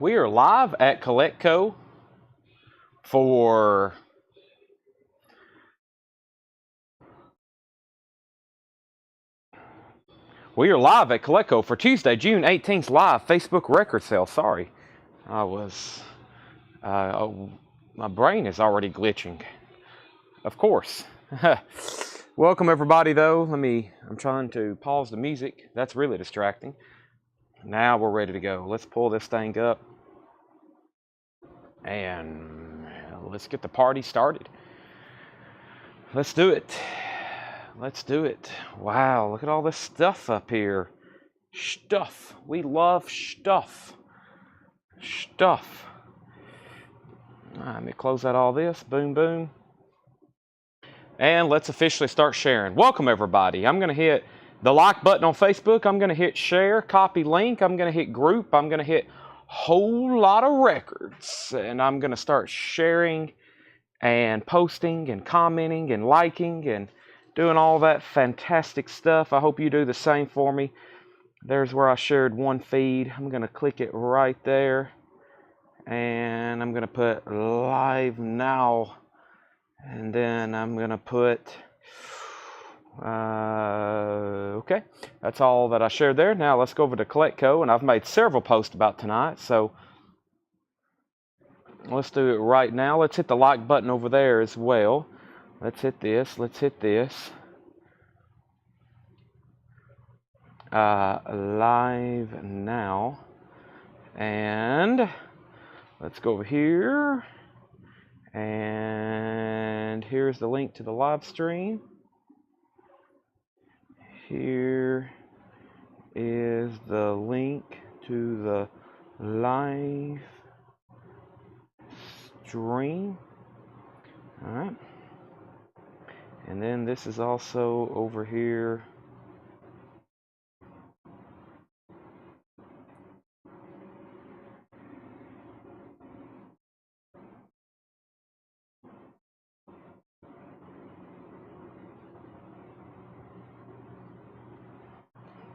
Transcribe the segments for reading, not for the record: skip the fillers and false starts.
We are live at Collecco for Tuesday, June 18th live Facebook record sale. Sorry, I was my brain is already glitching. Of course. Welcome everybody though. I'm trying to pause the music. That's really distracting. Now we're ready to go. Let's pull this thing up and let's get the party started. Let's do it. Let's do it. Wow, look at all this stuff up here. Stuff. We love stuff. Stuff. Let me close out all this. Boom, boom. And let's officially start sharing. Welcome, everybody. I'm going to hit the like button on Facebook. I'm going to hit share, copy link. I'm going to hit group. I'm going to hit whole lot of records. And I'm going to start sharing and posting and commenting and liking and doing all that fantastic stuff. I hope you do the same for me. There's where I shared one feed. I'm going to click it right there. And I'm going to put live now. And then I'm going to put, okay, that's all that I shared there. Now let's go over to Collecco. And I've made several posts about tonight. So let's do it right now. Let's hit the like button over there as well. Let's hit this. Let's hit this. Live now. And let's go over here. And here's the link to the live stream. Here is the link to the live stream. All right. And then this is also over here.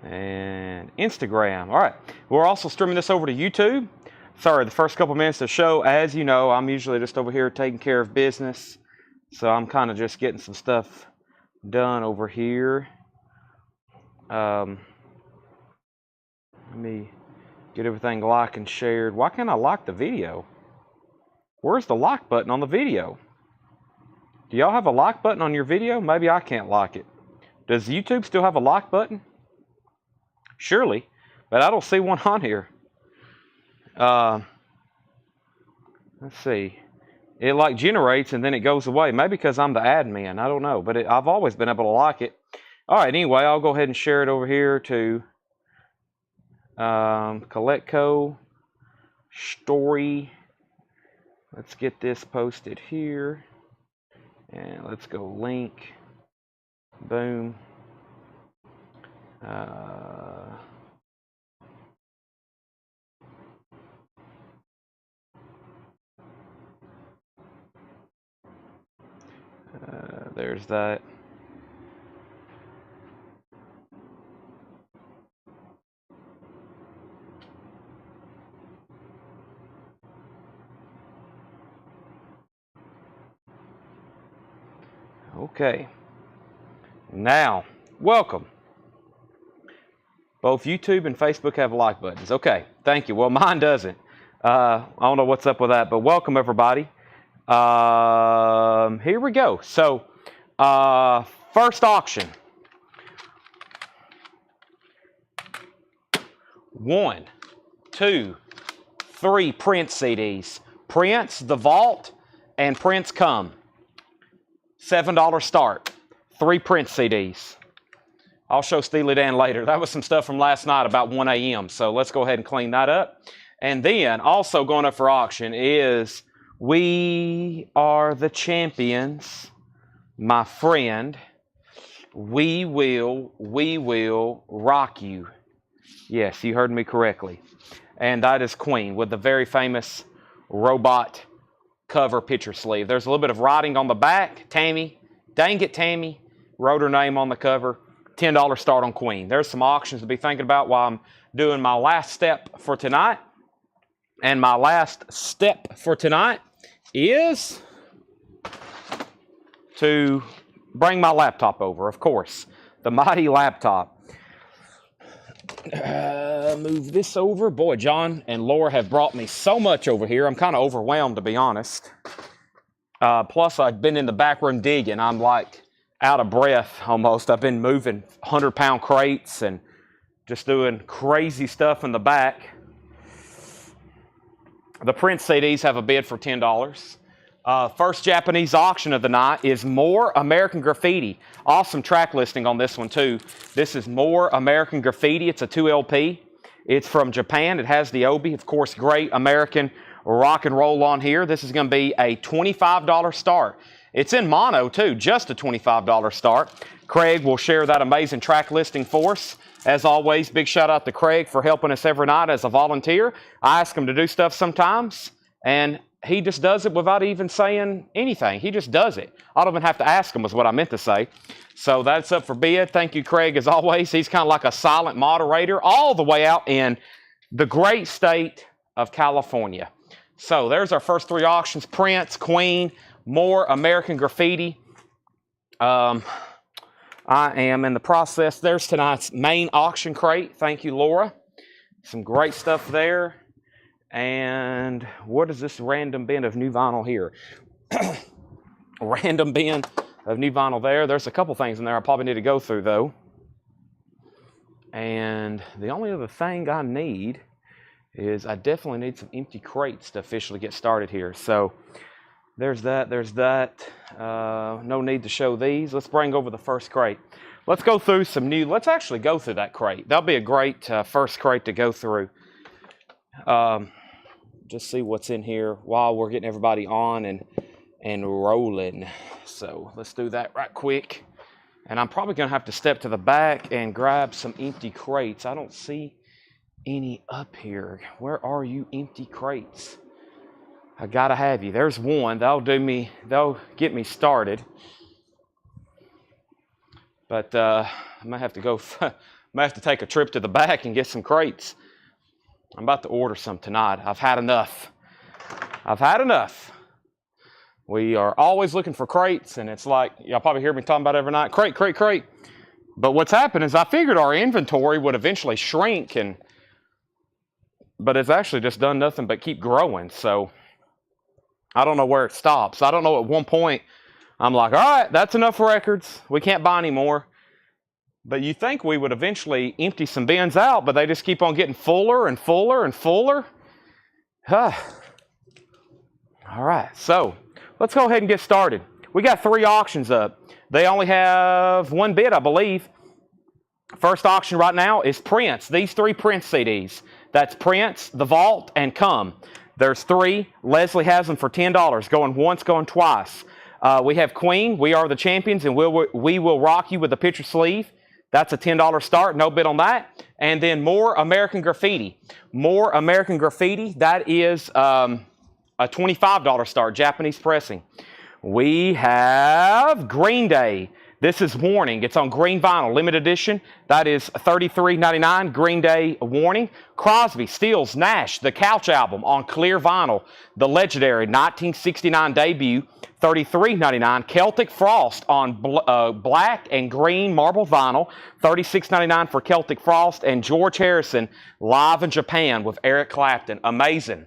And Instagram. All right. We're also streaming this over to YouTube. Sorry, the first couple minutes of the show, as you know, I'm usually just over here taking care of business. So I'm kind of just getting some stuff done over here. Let me get everything liked and shared. Why can't I like the video? Where's the like button on the video? Do y'all have a like button on your video? Maybe I can't like it. Does YouTube still have a like button? Surely, but I don't see one on here. Let's see. It like generates and then it goes away. Maybe because I'm the admin. I don't know, but I've always been able to like it. All right. Anyway, I'll go ahead and share it over here to Collecco story. Let's get this posted here, and let's go link. Boom. There's that. Okay. Now, welcome. Both YouTube and Facebook have like buttons. Okay, thank you. Well, mine doesn't. I don't know what's up with that, but welcome everybody. Here we go. So, first auction. 1, 2, 3 Prince CDs. Prince, The Vault, and Prince Come. $7 start. 3 Prince CDs. I'll show Steely Dan later. That was some stuff from last night about 1 a.m. So let's go ahead and clean that up. And then also going up for auction is We Are the Champions, my friend. We will rock you. Yes, you heard me correctly. And that is Queen with the very famous robot cover picture sleeve. There's a little bit of writing on the back. Tammy, dang it, Tammy, wrote her name on the cover. $10 start on Queen. There's some auctions to be thinking about while I'm doing my last step for tonight. And my last step for tonight is to bring my laptop over, of course. The mighty laptop. Move this over. Boy, John and Laura have brought me so much over here. I'm kind of overwhelmed, to be honest. Plus, I've been in the back room digging. I'm like out of breath almost. I've been moving 100-pound crates and just doing crazy stuff in the back. The Prince CDs have a bid for $10. First Japanese auction of the night is More American Graffiti. Awesome track listing on this one too. This is More American Graffiti. It's a 2LP. It's from Japan. It has the obi. Of course, great American rock and roll on here. This is going to be a $25 start. It's in mono too, just a $25 start. Craig will share that amazing track listing for us. As always, big shout out to Craig for helping us every night as a volunteer. I ask him to do stuff sometimes, and he just does it without even saying anything. He just does it. I don't even have to ask him is what I meant to say. So that's up for bid. Thank you, Craig, as always. He's kind of like a silent moderator all the way out in the great state of California. So there's our first three auctions. Prince, Queen, More American Graffiti. I am in the process. There's tonight's main auction crate. Thank you, Laura. Some great stuff there. And what is this random bin of new vinyl here? Random bin of new vinyl there. There's a couple things in there I probably need to go through, though. And the only other thing I need is I definitely need some empty crates to officially get started here. So there's that, there's that. No need to show these. Let's bring over the first crate. Let's go through some new, let's actually go through that crate. That'll be a great first crate to go through. Just see what's in here while we're getting everybody on and rolling. So let's do that right quick. And I'm probably going to have to step to the back and grab some empty crates. I don't see any up here. Where are you, empty crates? I gotta have you. There's one. That'll get me started. But I might have to go. Might have to take a trip to the back and get some crates. I'm about to order some tonight. I've had enough. I've had enough. We are always looking for crates, and it's like y'all probably hear me talking about it every night. Crate, crate, crate. But what's happened is I figured our inventory would eventually shrink, but it's actually just done nothing but keep growing. So I don't know where it stops. I don't know, at one point, I'm like, all right, that's enough records. We can't buy any more. But you think we would eventually empty some bins out, but they just keep on getting fuller and fuller and fuller. All right, so let's go ahead and get started. We got 3 auctions up. They only have 1 bid, I believe. First auction right now is Prince. These 3 Prince CDs. That's Prince, The Vault, and Come. There's 3. Leslie has them for $10. Going once, going twice. We have Queen, We Are the Champions, and We Will Rock You with a Picture Sleeve. That's a $10 start, no bid on that. And then More American Graffiti. More American Graffiti, that is a $25 start, Japanese pressing. We have Green Day. This is Warning. It's on green vinyl, limited edition. That is $33.99, Green Day Warning. Crosby, Stills, Nash, the Couch album on clear vinyl. The legendary 1969 debut, $33.99. Celtic Frost on black and green marble vinyl, $36.99 for Celtic Frost. And George Harrison, live in Japan with Eric Clapton. Amazing.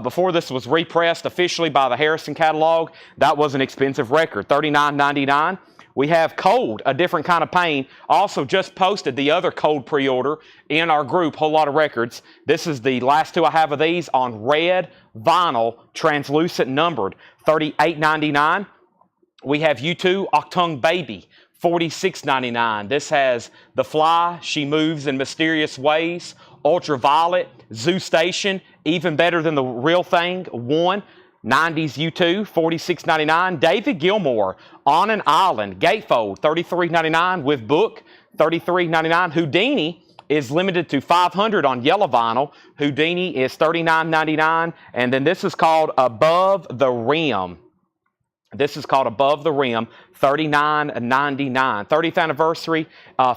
Before this was repressed officially by the Harrison catalog, that was an expensive record, $39.99. We have Cold, A Different Kind of Pain. Also just posted the other Cold pre-order in our group, Whole Lot of Records. This is the last 2 I have of these on red vinyl, translucent numbered, $38.99. We have U2, Octung Baby, $46.99. This has The Fly, She Moves in Mysterious Ways, Ultraviolet, Zoo Station, Even Better Than the Real Thing, 1. 90s U2, $46.99. David Gilmour, On an Island, Gatefold, $33.99 with book, $33.99. Houdini is limited to 500 on yellow vinyl. Houdini is $39.99. And then this is called Above the Rim. This is called Above the Rim, $39.99. 30th anniversary,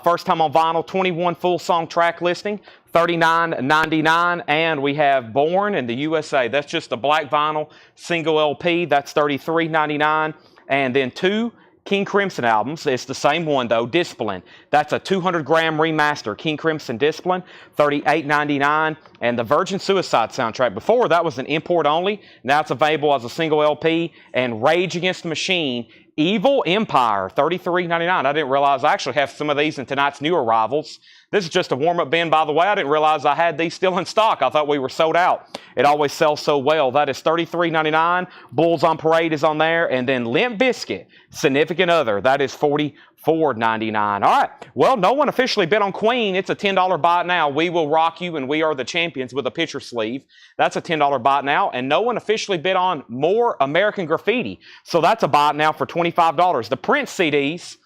first time on vinyl, 21 full song track listing, $39.99, and we have Born in the USA. That's just a black vinyl single LP. That's $33.99, and then 2 King Crimson albums. It's the same one though, Discipline. That's a 200-gram remaster, King Crimson Discipline, $38.99, and the Virgin Suicide soundtrack. Before that was an import only. Now it's available as a single LP. And Rage Against the Machine, Evil Empire, $33.99. I didn't realize I actually have some of these in tonight's new arrivals. This is just a warm-up bin, by the way. I didn't realize I had these still in stock. I thought we were sold out. It always sells so well. That is $33.99. Bulls on Parade is on there. And then Limp Bizkit, Significant Other. That is $44.99. All right. Well, no one officially bid on Queen. It's a $10 buy now. We Will Rock You and We Are the Champions with a picture sleeve. That's a $10 buy now. And no one officially bid on More American Graffiti. So that's a buy now for $25. The Prince CDs.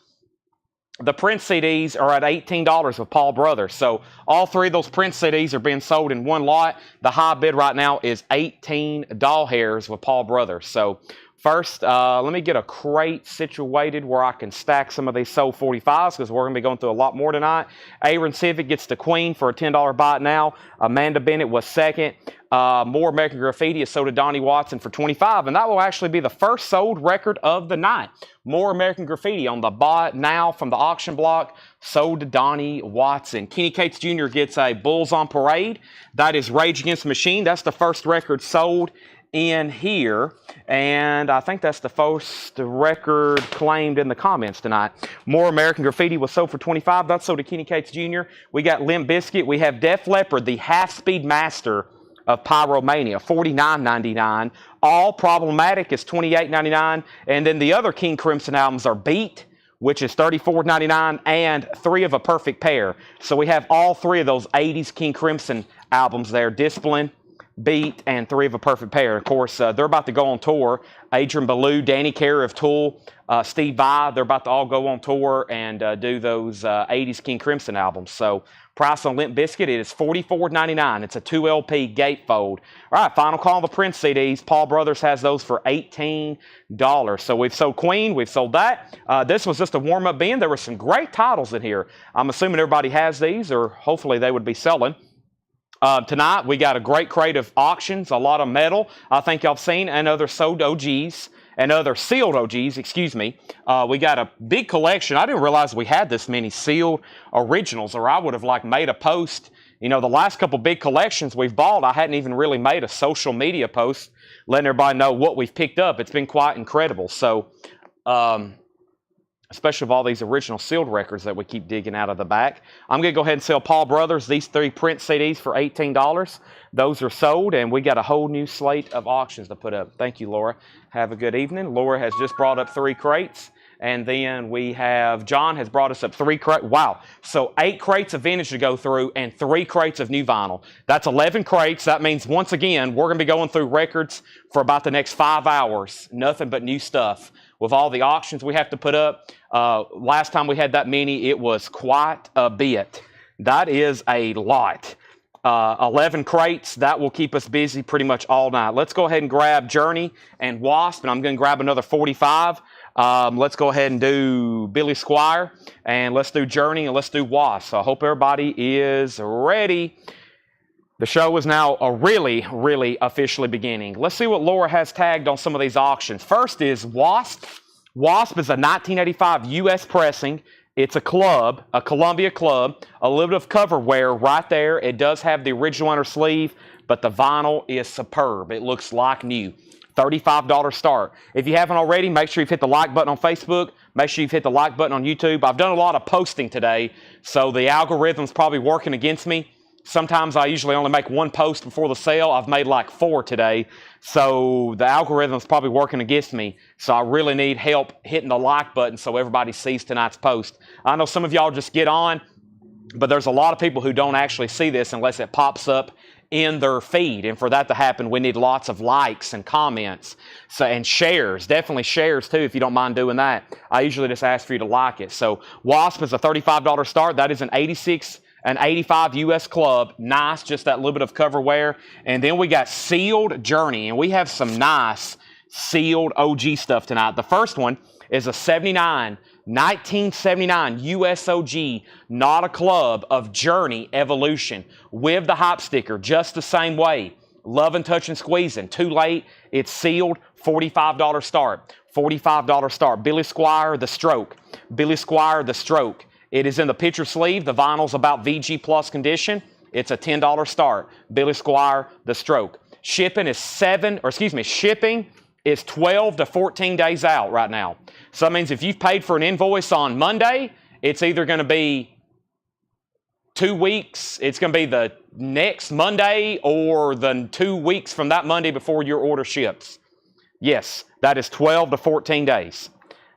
The Prince CDs are at $18 with Paul Brothers. So all 3 of those Prince CDs are being sold in one lot. The high bid right now is 18 doll hairs with Paul Brothers. So first, let me get a crate situated where I can stack some of these sold 45s because we're going to be going through a lot more tonight. Aaron Civic gets the Queen for a $10 buy now. Amanda Bennett was second. More American Graffiti is sold to Donnie Watson for $25, and that will actually be the first sold record of the night. More American Graffiti on the buy now from the auction block, sold to Donnie Watson. Kenny Cates Jr. gets a Bulls on Parade. That is Rage Against the Machine. That's the first record sold in here, and I think that's the first record claimed in the comments tonight. More American Graffiti was sold for $25. That's sold to Kenny Cates Jr. We got Limp Bizkit. We have Def Leppard, the half-speed master of Pyromania, $49.99. All Problematic is $28.99. And then the other King Crimson albums are Beat, which is $34.99, and 3 of a Perfect Pair. So we have all 3 of those 80s King Crimson albums there, Discipline, Beat, and 3 of a Perfect Pair. Of course, they're about to go on tour. Adrian Belew, Danny Carey of Tool, Steve Vai, they're about to all go on tour and do those 80s King Crimson albums. So price on Limp Bizkit, it is $44.99. It's a 2 LP gatefold. All right, final call on the Prince CDs. Paul Brothers has those for $18. So we've sold Queen, we've sold that. This was just a warm-up bin. There were some great titles in here. I'm assuming everybody has these, or hopefully they would be selling. Tonight, we got a great crate of auctions, a lot of metal, I think y'all have seen, and other sold OGs, and other sealed OGs, excuse me. We got a big collection. I didn't realize we had this many sealed originals, or I would have made a post. You know, the last couple big collections we've bought, I hadn't even really made a social media post letting everybody know what we've picked up. It's been quite incredible. So, especially with all these original sealed records that we keep digging out of the back. I'm going to go ahead and sell Paul Brothers, these 3 Prince CDs for $18. Those are sold, and we got a whole new slate of auctions to put up. Thank you, Laura. Have a good evening. Laura has just brought up 3 crates, and then we have, John has brought us up 3 crates. Wow. So 8 crates of vintage to go through and 3 crates of new vinyl. That's 11 crates. That means, once again, we're going to be going through records for about the next 5 hours. Nothing but new stuff. With all the auctions we have to put up, last time we had that many, it was quite a bit. That is a lot. 11 crates, that will keep us busy pretty much all night. Let's go ahead and grab Journey and Wasp, and I'm going to grab another 45. Let's go ahead and do Billy Squire, and let's do Journey, and let's do Wasp. So I hope everybody is ready. The show is now really officially beginning. Let's see what Laura has tagged on some of these auctions. First is Wasp. Wasp is a 1985 U.S. pressing. It's a club, a Columbia club, a little bit of cover wear right there. It does have the original inner sleeve, but the vinyl is superb. It looks like new. $35 start. If you haven't already, make sure you've hit the like button on Facebook. Make sure you've hit the like button on YouTube. I've done a lot of posting today, so the algorithm's probably working against me. Sometimes I usually only make 1 post before the sale. I've made like 4 today. So the algorithm's probably working against me. So I really need help hitting the like button so everybody sees tonight's post. I know some of y'all just get on, but there's a lot of people who don't actually see this unless it pops up in their feed. And for that to happen, we need lots of likes and comments and shares. Definitely shares too, if you don't mind doing that. I usually just ask for you to like it. So Wasp is a $35 start. That is an 85 U.S. club. Nice, just that little bit of cover wear. And then we got sealed Journey, and we have some nice sealed OG stuff tonight. The first one is a 79 1979 USOG, not a club, of Journey Evolution with the hype sticker, just the same way. Loving, touching, squeezing. Too late. It's sealed. $45 start. $45 start. Billy Squier, The Stroke. Billy Squier, The Stroke. It is in the picture sleeve. The vinyl's about VG plus condition. It's a $10 start. Billy Squier, The Stroke. Shipping is shipping is 12 to 14 days out right now. So that means if you've paid for an invoice on Monday, it's either going to be 2 weeks, it's going to be the next Monday or the 2 weeks from that Monday before your order ships. Yes, that is 12 to 14 days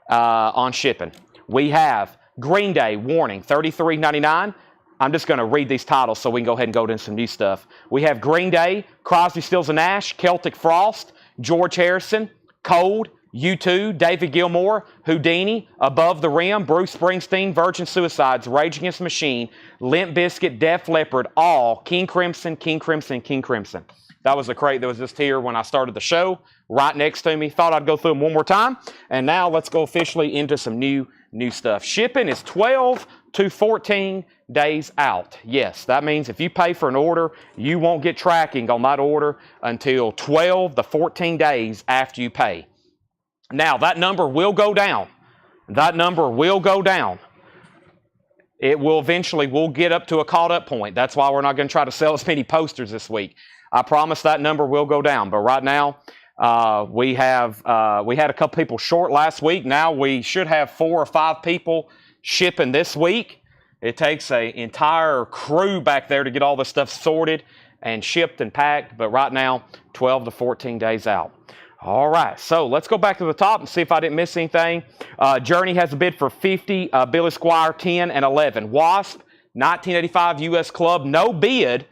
on shipping. We have Green Day, Warning, $33.99. I'm just going to read these titles so we can go ahead and go into some new stuff. We have Green Day, Crosby, Stills & Nash, Celtic Frost, George Harrison, Cold, U2, David Gilmour, Houdini, Above the Rim, Bruce Springsteen, Virgin Suicides, Rage Against the Machine, Limp Bizkit, Def Leppard, all King Crimson, King Crimson, King Crimson. That was the crate that was just here when I started the show, right next to me. Thought I'd go through them one more time. And now let's go officially into some new stuff. Shipping is 12 to 14 days out. Yes, that means if you pay for an order, you won't get tracking on that order until 12 to 14 days after you pay. Now, that number will go down. That number will go down. It will eventually, we'll get up to a caught up point. That's why we're not going to try to sell as many posters this week. I promise that number will go down. But right now, we had a couple people short last week. Now we should have 4 or 5 people shipping this week. It takes an entire crew back there to get all this stuff sorted and shipped and packed. But right now, 12 to 14 days out. All right, so let's go back to the top and see if I didn't miss anything. Journey has a bid for 50, Billy Squier 10 and 11. Wasp, 1985 U.S. Club, no bid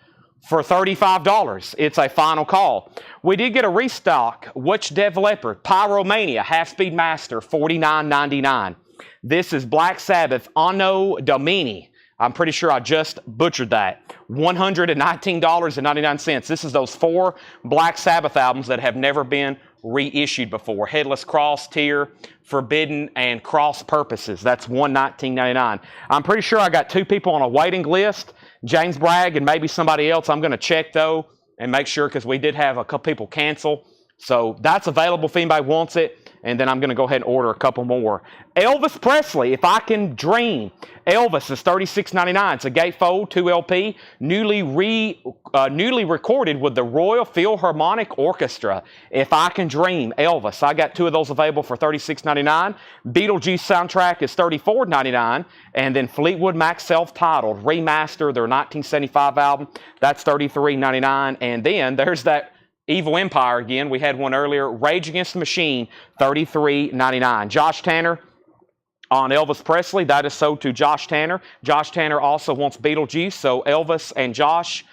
for $35. It's a final call. We did get a restock. Which Def Leppard? Pyromania, Half-Speed Master, $49.99. This is Black Sabbath, Anno Domini. I'm pretty sure I just butchered that. $119.99. This is those 4 Black Sabbath albums that have never been reissued before. Headless Cross, Tear, Forbidden, and Cross Purposes. That's $119.99. I'm pretty sure I got 2 people on a waiting list. James Bragg and maybe somebody else. I'm going to check, though, and make sure, because we did have a couple people cancel. So that's available if anybody wants it. And then I'm going to go ahead and order a couple more. Elvis Presley, If I Can Dream. Elvis is $36.99. It's a gatefold, 2 LP, newly recorded with the Royal Philharmonic Orchestra. If I Can Dream, Elvis. I got 2 of those available for $36.99. Beetlejuice soundtrack is $34.99. And then Fleetwood Mac self-titled, remaster, their 1975 album. That's $33.99. And then there's that Evil Empire again. We had one earlier. Rage Against the Machine, $33.99. Josh Tanner on Elvis Presley. That is sold to Josh Tanner. Josh Tanner also wants Beetlejuice. So Elvis and Beetlejuice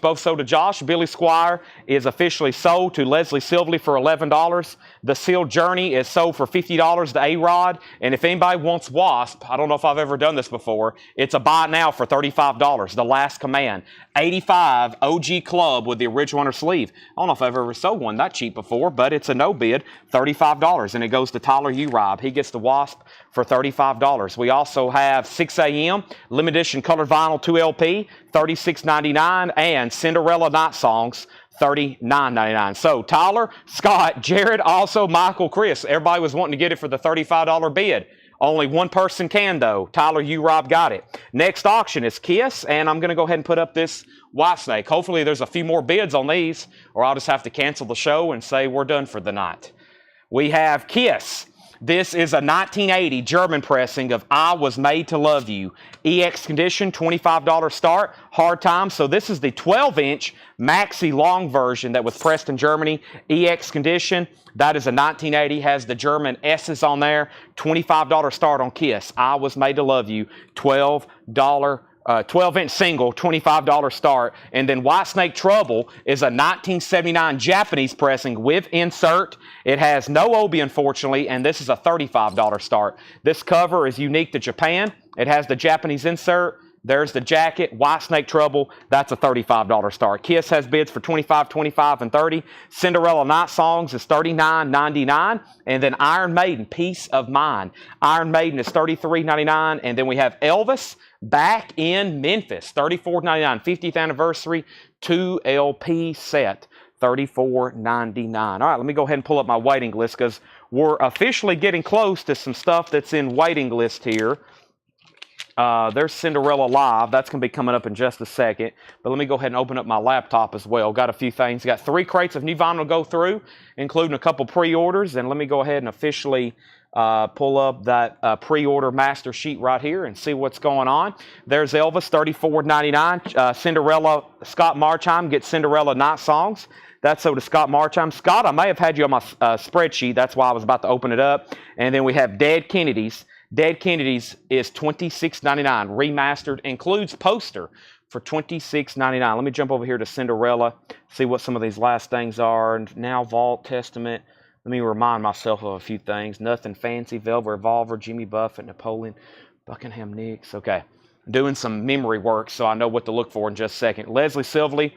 both sold to Josh. Billy Squier is officially sold to Leslie Silvley for $11. The Sealed Journey is sold for $50 to A-Rod. And if anybody wants Wasp, I don't know if I've ever done this before, it's a buy now for $35. The Last Command. 85 OG Club with the original on her sleeve. I don't know if I've ever sold one that cheap before, but it's a no bid, $35. And it goes to Tyler Urob. He gets the Wasp for $35. We also have 6 a.m. limited edition colored vinyl 2 LP, $36.99, and Cinderella Night Songs, $39.99. So Tyler, Scott, Jared, also Michael, Chris. Everybody was wanting to get it for the $35 bid. Only one person can, though. Tyler, Rob got it. Next auction is Kiss, and I'm going to go ahead and put up this Whitesnake. Hopefully there's a few more bids on these, or I'll just have to cancel the show and say we're done for the night. We have Kiss. This is a 1980 German pressing of I Was Made to Love You. EX condition, $25 start, hard time. So this is the 12-inch maxi long version that was pressed in Germany. EX condition, that is a 1980, has the German S's on there. $25 start on Kiss. I Was Made to Love You, $12-inch single, $25 start. And then Whitesnake Trouble is a 1979 Japanese pressing with insert. It has no obi, unfortunately, and this is a $35 start. This cover is unique to Japan. It has the Japanese insert, There's the jacket, Whitesnake Trouble. That's a $35 start. Kiss has bids for $25, $25, and $30. Cinderella Night Songs is $39.99. And then Iron Maiden, Peace of Mind. Iron Maiden is $33.99. And then we have Elvis back in Memphis, $34.99. 50th anniversary 2 LP set, $34.99. All right, let me go ahead and pull up my waiting list because we're officially getting close to some stuff that's in waiting list here. There's Cinderella Live. That's going to be coming up in just a second. But let me go ahead and open up my laptop as well. Got a few things. Got 3 crates of new vinyl to go through, including a couple pre-orders. And let me go ahead and officially pull up that pre-order master sheet right here and see what's going on. There's Elvis, $34.99. Cinderella, Scott Marchheim gets Cinderella Night Songs. That's so to Scott Marchheim. Scott, I may have had you on my spreadsheet. That's why I was about to open it up. And then we have Dead Kennedys. Dead Kennedys is $26.99. Remastered, includes poster for $26.99. Let me jump over here to Cinderella, see what some of these last things are. Now Vault, Testament. Let me remind myself of a few things. Nothing Fancy, Velvet Revolver, Jimmy Buffett, Napoleon, Buckingham Nicks. Okay, doing some memory work so I know what to look for in just a second. Leslie Silverly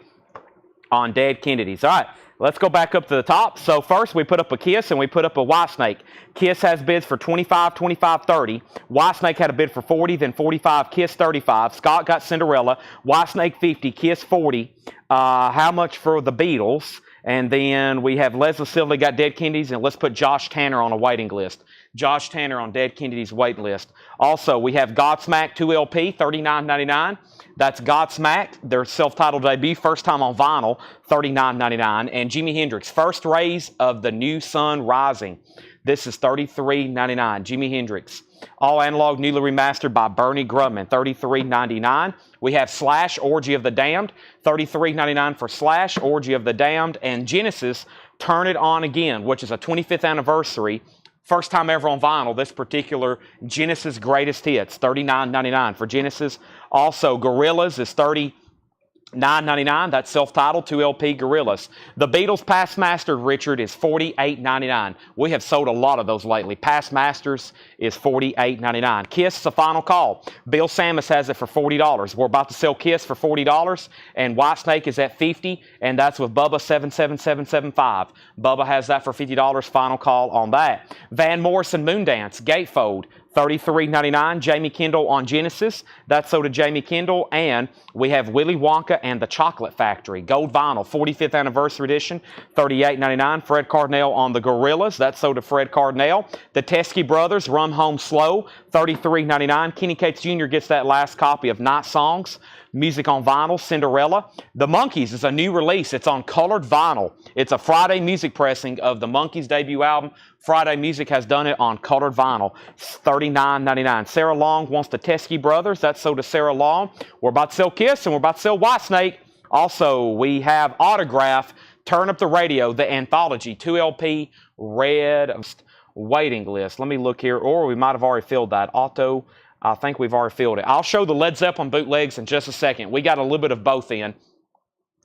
on Dead Kennedys. All right, let's go back up to the top. So first we put up a Kiss and we put up a Whitesnake. Kiss has bids for $25, $25, $30. Whitesnake had a bid for $40, then $45, Kiss $35. Scott got Cinderella, Whitesnake $50, Kiss $40. How much for the Beatles? And then we have Leslie Silverly got Dead Kennedys, and let's put Josh Tanner on a waiting list. Josh Tanner on Dead Kennedys waiting list. Also, we have Godsmack 2 LP, $39.99. That's Godsmack, their self-titled debut, first time on vinyl, $39.99. And Jimi Hendrix, First Rays of the New Sun Rising. This is $33.99. Jimi Hendrix. All analog, newly remastered by Bernie Grubman, $33.99. We have Slash, Orgy of the Damned, $33.99 for Slash, Orgy of the Damned. And Genesis, Turn It On Again, which is a 25th anniversary. First time ever on vinyl, this particular Genesis Greatest Hits, $39.99 for Genesis. Also, Gorillaz is $39.99. That's self-titled 2 LP Gorillaz. The Beatles Past Mastered, Richard, is $48.99. We have sold a lot of those lately. Past Masters is $48.99. Kiss is a final call. Bill Samus has it for $40. We're about to sell Kiss for $40, and Whitesnake is at $50, and that's with Bubba 77775. Bubba has that for $50. Final call on that. Van Morrison Moondance, Gatefold, $33.99. Jamie Kendall on Genesis. That's so to Jamie Kendall. And we have Willy Wonka and the Chocolate Factory. Gold vinyl, 45th anniversary edition, $38.99. Fred Cardinale on the Gorillaz. That's so to Fred Cardinale. The Teskey Brothers, Run Home Slow, $33.99. Kenny Cates Jr. gets that last copy of Night Songs. Music on vinyl, Cinderella. The Monkees is a new release. It's on colored vinyl. It's a Friday music pressing of the Monkees' debut album. Friday Music has done it on colored vinyl. $39.99. Sarah Long wants the Teskey Brothers. That's so to Sarah Long. We're about to sell Kiss and we're about to sell Whitesnake. Also, we have Autograph, Turn Up the Radio, the Anthology, 2 LP, Red waiting list. Let me look here. Or we might have already filled that. Auto, I think we've already filled it. I'll show the Led Zeppelin bootlegs in just a second. We got a little bit of both in.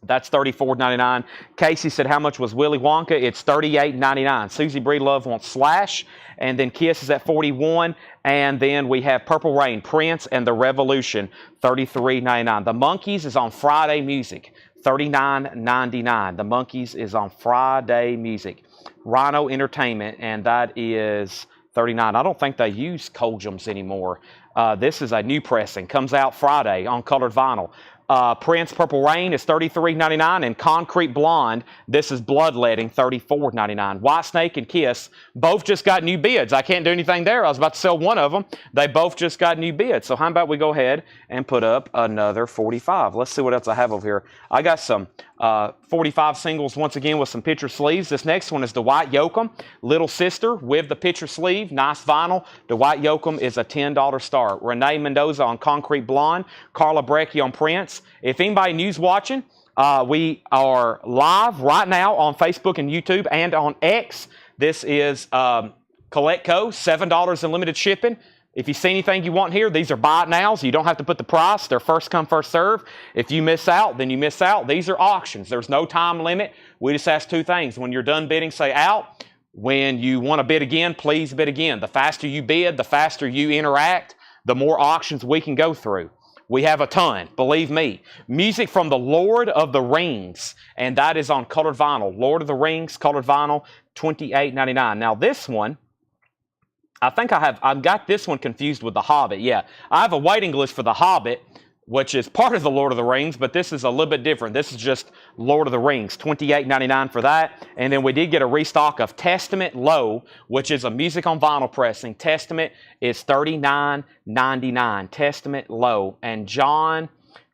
That's $34.99. Casey said, how much was Willy Wonka? It's $38.99. Susie Breedlove wants Slash. And then Kiss is at $41. And then we have Purple Rain, Prince, and The Revolution, $33.99. The Monkees is on Friday Music, $39.99. The Monkees is on Friday Music. Rhino Entertainment, and that is $39. I don't think they use Colgems anymore. This is a new pressing. Comes out Friday on colored vinyl. Prince Purple Rain is $33.99, and Concrete Blonde, this is Bloodletting, $34.99. Whitesnake and Kiss both just got new bids. I can't do anything there. I was about to sell one of them. They both just got new bids. So how about we go ahead and put up another 45. Let's see what else I have over here. I got some 45 singles once again with some picture sleeves. This next one is Dwight Yoakam, Little Sister with the picture sleeve. Nice vinyl. Dwight Yoakam is a $10 start. Renee Mendoza on Concrete Blonde. Carla Brecchi on Prince. If anybody new's watching, we are live right now on Facebook and YouTube and on X. This is Collecco, $7 in limited shipping. If you see anything you want here, these are buy it nows. You don't have to put the price. They're first come, first serve. If you miss out, then you miss out. These are auctions. There's no time limit. We just ask two things. When you're done bidding, say out. When you want to bid again, please bid again. The faster you bid, the faster you interact, the more auctions we can go through. We have a ton, believe me. Music from the Lord of the Rings, and that is on colored vinyl. Lord of the Rings, colored vinyl, $28.99. Now this one, I've got this one confused with The Hobbit. Yeah, I have a waiting list for The Hobbit, which is part of the Lord of the Rings, but this is a little bit different. This is just Lord of the Rings, $28.99 for that. And then we did get a restock of Testament Low, which is a music on vinyl pressing. Testament is $39.99. Testament Low. And John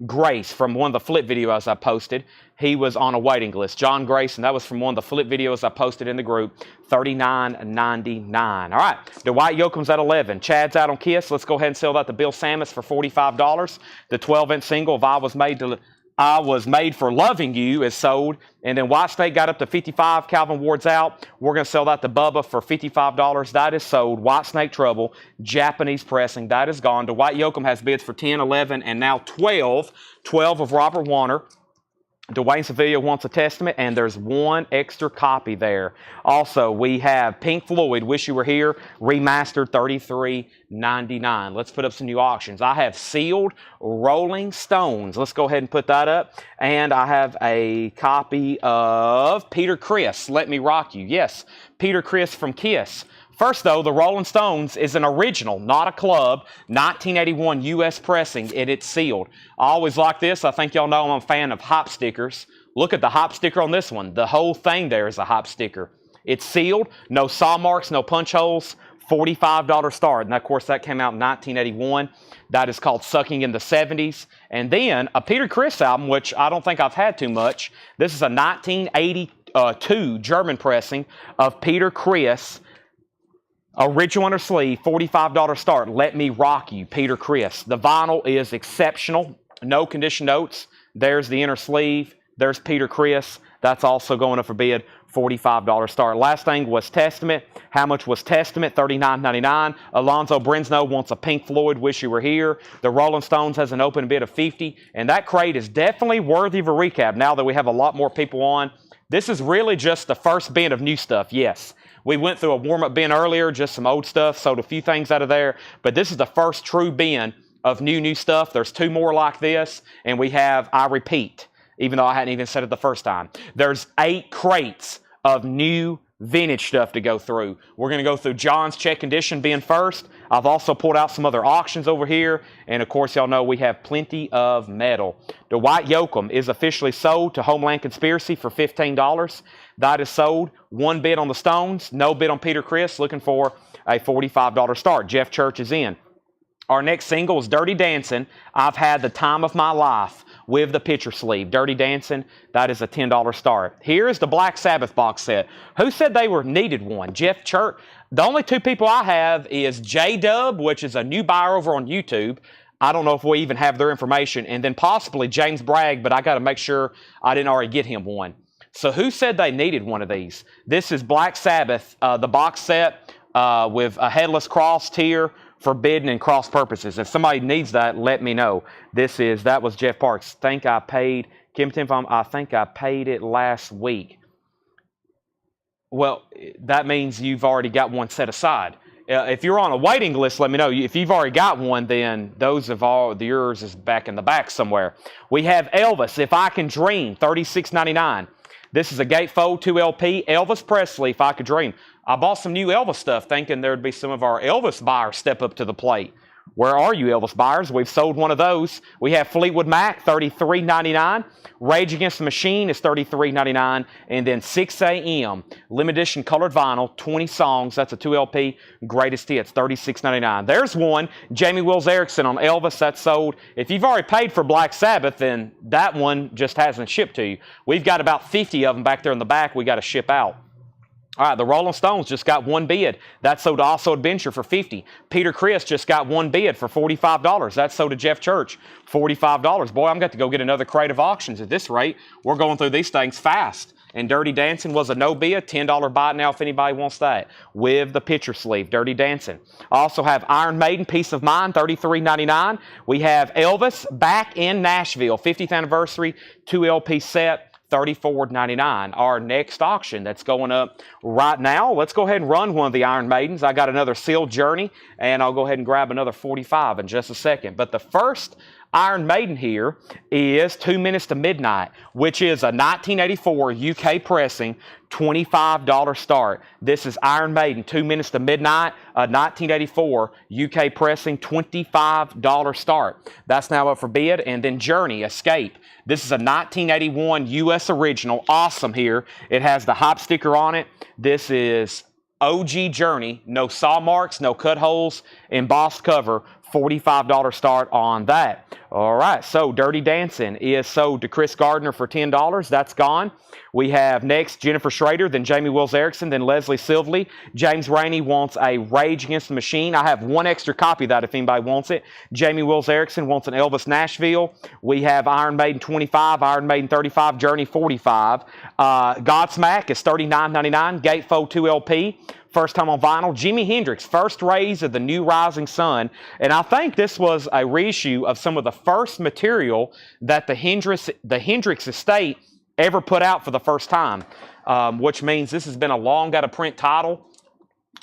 Grace, from one of the flip videos I posted, he was on a waiting list. John Grace, and that was from one of the flip videos I posted in the group, $39.99. All right, Dwight Yoakam's at 11. Chad's out on Kiss. Let's go ahead and sell that to Bill Samus for $45. The 12-inch single of I Was Made for Loving You is sold. And then White Snake got up to 55. Calvin Ward's out. We're going to sell that to Bubba for $55. That is sold. White Snake Trouble, Japanese pressing. That is gone. Dwight Yoakam has bids for 10, 11, and now 12. 12 of Robert Warner. Dwayne Sevilla wants a Testament, and there's one extra copy there. Also, we have Pink Floyd, Wish You Were Here, remastered, $33.99. Let's put up some new auctions. I have sealed Rolling Stones. Let's go ahead and put that up. And I have a copy of Peter Criss, Let Me Rock You. Yes, Peter Criss from Kiss. First, though, the Rolling Stones is an original, not a club, 1981 U.S. pressing, and it's sealed. I always like this. I think y'all know I'm a fan of hop stickers. Look at the hop sticker on this one. The whole thing there is a hop sticker. It's sealed, no saw marks, no punch holes, $45 start. And, of course, that came out in 1981. That is called Sucking in the 70s. And then a Peter Criss album, which I don't think I've had too much. This is a 1982 German pressing of Peter Criss. Original under sleeve, $45 start. Let Me Rock You, Peter Criss. The vinyl is exceptional. No condition notes. There's the inner sleeve. There's Peter Criss. That's also going up for bid, $45 start. Last thing was Testament. How much was Testament? $39.99. Alonzo Brinsnow wants a Pink Floyd, Wish You Were Here. The Rolling Stones has an open bid of $50. And that crate is definitely worthy of a recap now that we have a lot more people on. This is really just the first bin of new stuff, yes. We went through a warm-up bin earlier, just some old stuff, sold a few things out of there. But this is the first true bin of new stuff. There's 2 more like this, and we have, I repeat, even though I hadn't even said it the first time, there's 8 crates of new vintage stuff to go through. We're going to go through John's check condition bin first. I've also pulled out some other auctions over here. And, of course, y'all know we have plenty of metal. Dwight Yoakam is officially sold to Homeland Conspiracy for $15. That is sold. 1 bid on the Stones. No bid on Peter Criss. Looking for a $45 start. Jeff Church is in. Our next single is Dirty Dancing. I've had the time of my life with the picture sleeve. Dirty Dancing, that is a $10 start. Here is the Black Sabbath box set. Who said they needed one? Jeff Church. The only 2 people I have is J-Dub, which is a new buyer over on YouTube. I don't know if we even have their information. And then possibly James Bragg, but I got to make sure I didn't already get him one. So who said they needed one of these? This is Black Sabbath, the box set with a headless cross tier, forbidden and cross purposes. If somebody needs that, let me know. That was Jeff Parks. I think I paid it last week. Well, that means you've already got one set aside. If you're on a waiting list, let me know. If you've already got one, then those of yours is back in the back somewhere. We have Elvis, If I Can Dream, $36.99. This is a gatefold 2LP. Elvis Presley, If I Could Dream. I bought some new Elvis stuff thinking there'd be some of our Elvis buyers step up to the plate. Where are you, Elvis buyers? We've sold one of those. We have Fleetwood Mac, $33.99. Rage Against the Machine is $33.99. And then 6 a.m. limited edition colored vinyl, 20 songs. That's a 2LP. Greatest hits, $36.99. There's one. Jamie Wills Erickson on Elvis. That's sold. If you've already paid for Black Sabbath, then that one just hasn't shipped to you. We've got about 50 of them back there in the back we got to ship out. All right, the Rolling Stones just got 1 bid. That sold to Also Adventure for $50. Peter Criss just got 1 bid for $45. That sold to Jeff Church, $45. Boy, I'm going to go get another crate of auctions at this rate. We're going through these things fast. And Dirty Dancing was a no bid, $10 buy now if anybody wants that. With the picture sleeve, Dirty Dancing. I also have Iron Maiden, Peace of Mind, $33.99. We have Elvis, Back in Nashville, 50th anniversary, 2LP set. $34.99. Our next auction that's going up right now. Let's go ahead and run one of the Iron Maidens. I got another sealed Journey, and I'll go ahead and grab another 45 in just a second. But the first Iron Maiden here is 2 Minutes to Midnight, which is a 1984 UK pressing, $25 start. This is Iron Maiden, 2 Minutes to Midnight, a 1984 UK pressing, $25 start. That's now up for bid. And then Journey, Escape. This is a 1981 US original. Awesome here. It has the hop sticker on it. This is OG Journey. No saw marks, no cut holes, embossed cover. $45 start on that. All right, so Dirty Dancing is sold to Chris Gardner for $10. That's gone. We have next Jennifer Schrader, then Jamie Wills Erickson, then Leslie Silvley. James Rainey wants a Rage Against the Machine. I have one extra copy of that if anybody wants it. Jamie Wills Erickson wants an Elvis Nashville. We have Iron Maiden 25, Iron Maiden 35, Journey 45. Godsmack is $39.99. Gatefold 2 LP. First time on vinyl. Jimi Hendrix, First Rays of the New Rising Sun. And I think this was a reissue of some of the first material that the Hendrix estate ever put out for the first time, which means this has been a long out-of-print title.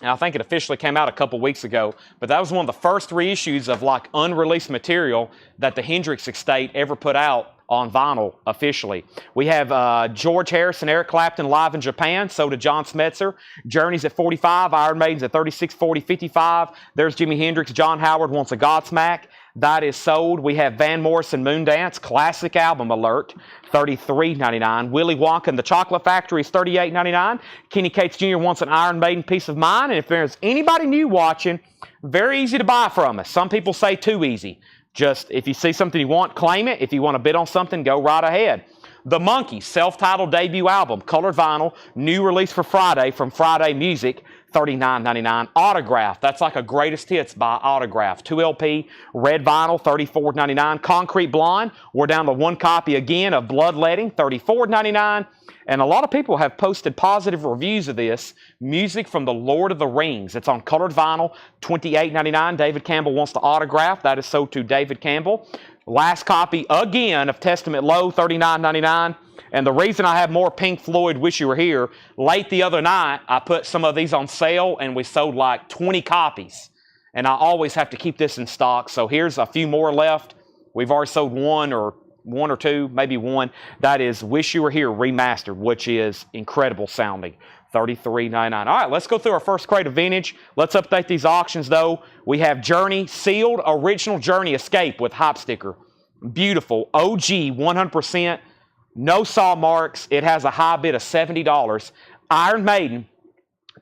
And I think it officially came out a couple weeks ago. But that was one of the first reissues of like unreleased material that the Hendrix estate ever put out on vinyl officially. We have George Harrison, Eric Clapton live in Japan, so did John Smetzer. Journey's at 45, Iron Maiden's at 36, 40, 55. There's Jimi Hendrix. John Howard wants a Godsmack. That is sold. We have Van Morrison Moondance, classic album alert, $33.99. Willy Wonka and the Chocolate Factory is $38.99. Kenny Cates Jr. wants an Iron Maiden Piece of Mind. And if there's anybody new watching, very easy to buy from us. Some people say too easy. Just if you see something you want, claim it. If you want to bid on something, go right ahead. The Monkees, self-titled debut album, colored vinyl, new release for Friday from Friday Music, $39.99. Autograph, that's like a greatest hits by Autograph. 2 LP, red vinyl, $34.99. Concrete Blonde, we're down to one copy again of Bloodletting, $34.99. And a lot of people have posted positive reviews of this. Music from the Lord of the Rings. It's on colored vinyl, $28.99. David Campbell wants the autograph. That is sold to David Campbell. Last copy again of Testament Low, $39.99. And the reason I have more Pink Floyd Wish You Were Here, late the other night, I put some of these on sale and we sold like 20 copies. And I always have to keep this in stock. So here's a few more left. We've already sold one or two, maybe one. That is Wish You Were Here Remastered, which is incredible sounding. $33.99. All right, let's go through our first crate of vintage. Let's update these auctions, though. We have Journey, sealed original Journey Escape with hop sticker. Beautiful. OG, 100%. No saw marks. It has a high bid of $70. Iron Maiden,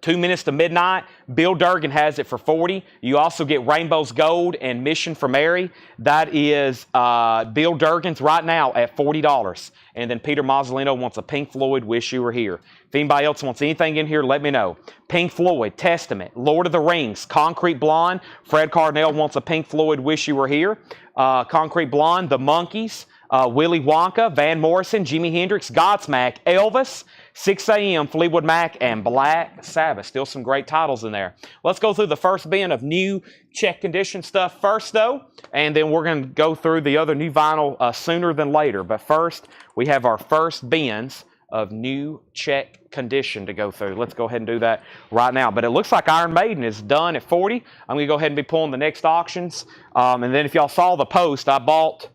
2 Minutes to Midnight. Bill Durgan has it for $40. You also get Rainbow's Gold and Mission for Mary. That is Bill Durgan's right now at $40. And then Peter Mazzolino wants a Pink Floyd Wish You Were Here. If anybody else wants anything in here, let me know. Pink Floyd, Testament, Lord of the Rings, Concrete Blonde. Fred Cardinale wants a Pink Floyd Wish You Were Here. Concrete Blonde, The Monkees, Willy Wonka, Van Morrison, Jimi Hendrix, Godsmack, Elvis, 6 a.m., Fleetwood Mac, and Black Sabbath. Still some great titles in there. Let's go through the first bin of new check condition stuff first, though, and then we're going to go through the other new vinyl sooner than later. But first, we have our first bins of new check condition to go through. Let's go ahead and do that right now. But it looks like Iron Maiden is done at 40. I'm going to go ahead and be pulling the next auctions. And then if y'all saw the post, I brought